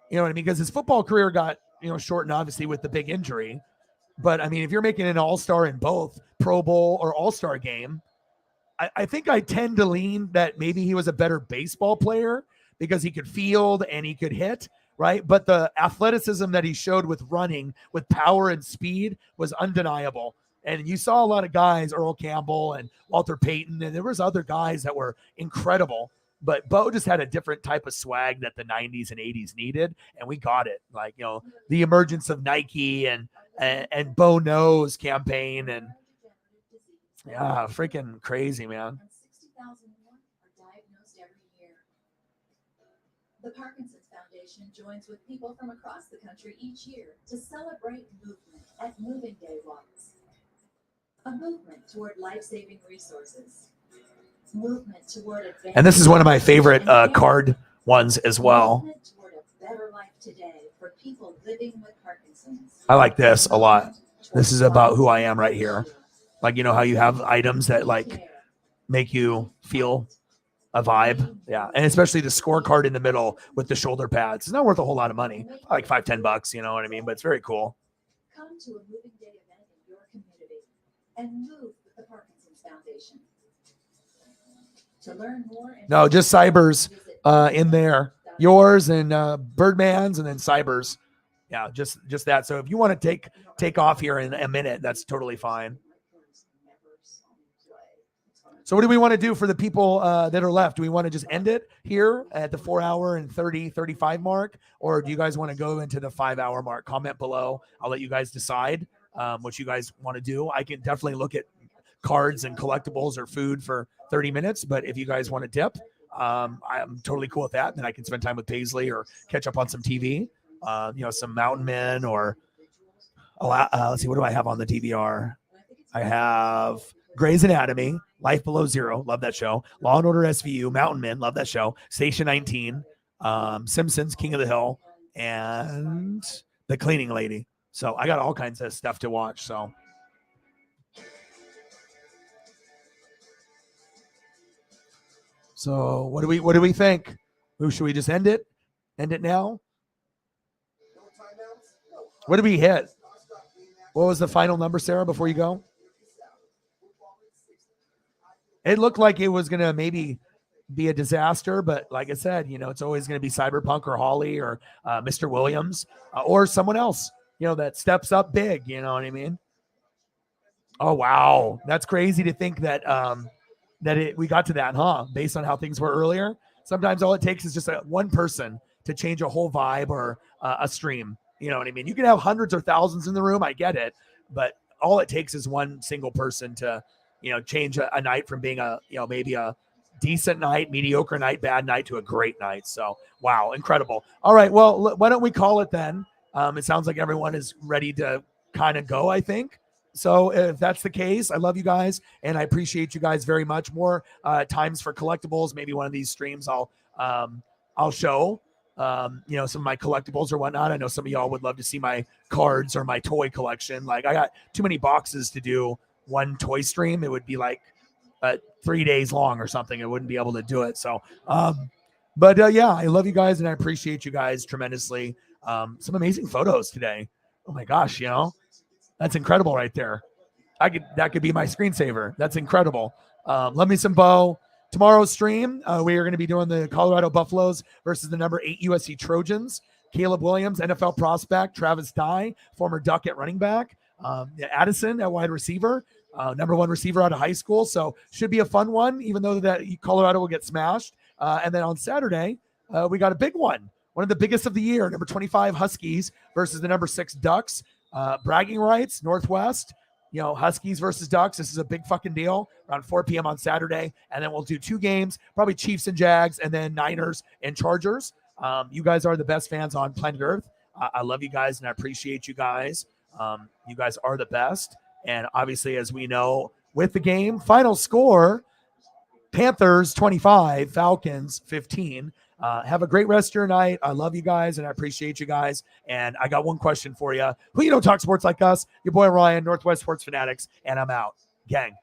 You know what I mean? Because his football career got, shortened, obviously, with the big injury. But, I mean, if you're making an all-star in both Pro Bowl or all-star game, I think I tend to lean that maybe he was a better baseball player because he could field and he could hit, right? But the athleticism that he showed with running, with power and speed was undeniable. And you saw a lot of guys, Earl Campbell and Walter Payton, and there was other guys that were incredible. But Bo just had a different type of swag that the 90s and 80s needed, and we got it. Like, the emergence of Nike and Bo Knows campaign, and yeah, freaking crazy, man. 60,000 more are diagnosed every year. The Parkinson's Foundation joins with people from across the country each year to celebrate movement at Moving Day Walks. A movement toward life-saving resources. Movement toward advancement. And this is one of my favorite card ones as well. Movement toward a better life today for people living with Parkinson's. I like this a lot. This is about who I am right here. Like, how you have items that like make you feel a vibe. Yeah. And especially the scorecard in the middle with the shoulder pads. It's not worth a whole lot of money. Like $5-10, you know what I mean? But it's very cool. Come to a Moving Day event in your community and move with the Parkinson's Foundation. To learn more, no, just Cyber's in there. Yours and Birdman's and then Cyber's. Yeah, just that. So if you want to take off here in a minute, that's totally fine. So what do we want to do for the people that are left? Do we want to just end it here at the 4 hour and 35 mark? Or do you guys want to go into the 5 hour mark? Comment below. I'll let you guys decide. what you guys want to do. I can definitely look at cards and collectibles or food for 30 minutes. But if you guys want to dip, I'm totally cool with that. Then I can spend time with Paisley or catch up on some TV, some Mountain Men or let's see, what do I have on the DVR? I have Grey's Anatomy, Life Below Zero, love that show. Law and Order SVU, Mountain Men, love that show. Station 19, Simpsons, King of the Hill, and The Cleaning Lady. So I got all kinds of stuff to watch. So what do we think? Should we just end it? End it now? What did we hit? What was the final number, Sarah, before you go? It looked like it was going to maybe be a disaster, but like I said, it's always going to be Cyberpunk or Holly or Mr. Williams or someone else, that steps up big. You know what I mean? Oh, wow. That's crazy to think that we got to that, huh? Based on how things were earlier. Sometimes all it takes is just one person to change a whole vibe or a stream. You know what I mean? You can have hundreds or thousands in the room. I get it. But all it takes is one single person to, change a night from being maybe a decent night, mediocre night, bad night to a great night. So, wow, incredible. All right. Well, why don't we call it then? It sounds like everyone is ready to kind of go, I think. So if that's the case, I love you guys and I appreciate you guys very much. More times for collectibles. Maybe one of these streams I'll show, some of my collectibles or whatnot. I know some of y'all would love to see my cards or my toy collection. Like I got too many boxes to do one toy stream. It would be like 3 days long or something. I wouldn't be able to do it. So, yeah, I love you guys and I appreciate you guys tremendously. Some amazing photos today. Oh my gosh, that's incredible right there. That could be my screensaver. That's incredible. Love me some Bo. Tomorrow's stream, we are going to be doing the Colorado Buffaloes versus the number 8 USC Trojans. Caleb Williams, NFL prospect. Travis Dye, former Duck at running back. Addison at wide receiver. Number 1 receiver out of high school. So should be a fun one, even though that Colorado will get smashed. And then on Saturday, we got a big one. One of the biggest of the year. Number 25 Huskies versus the number 6 Ducks. Bragging rights, Northwest. Huskies versus Ducks. This is a big fucking deal. Around 4 p.m. on Saturday. And then we'll do 2 games, probably Chiefs and Jags, and then Niners and Chargers. You guys are the best fans on planet Earth. I love you guys, and I appreciate you guys. You guys are the best. And obviously, as we know, with the game, final score, Panthers 25, Falcons 15. Have a great rest of your night. I love you guys, and I appreciate you guys. And I got one question for you. Who you don't talk sports like us? Your boy Ryan, Northwest Sports Fanatics, and I'm out. Gang.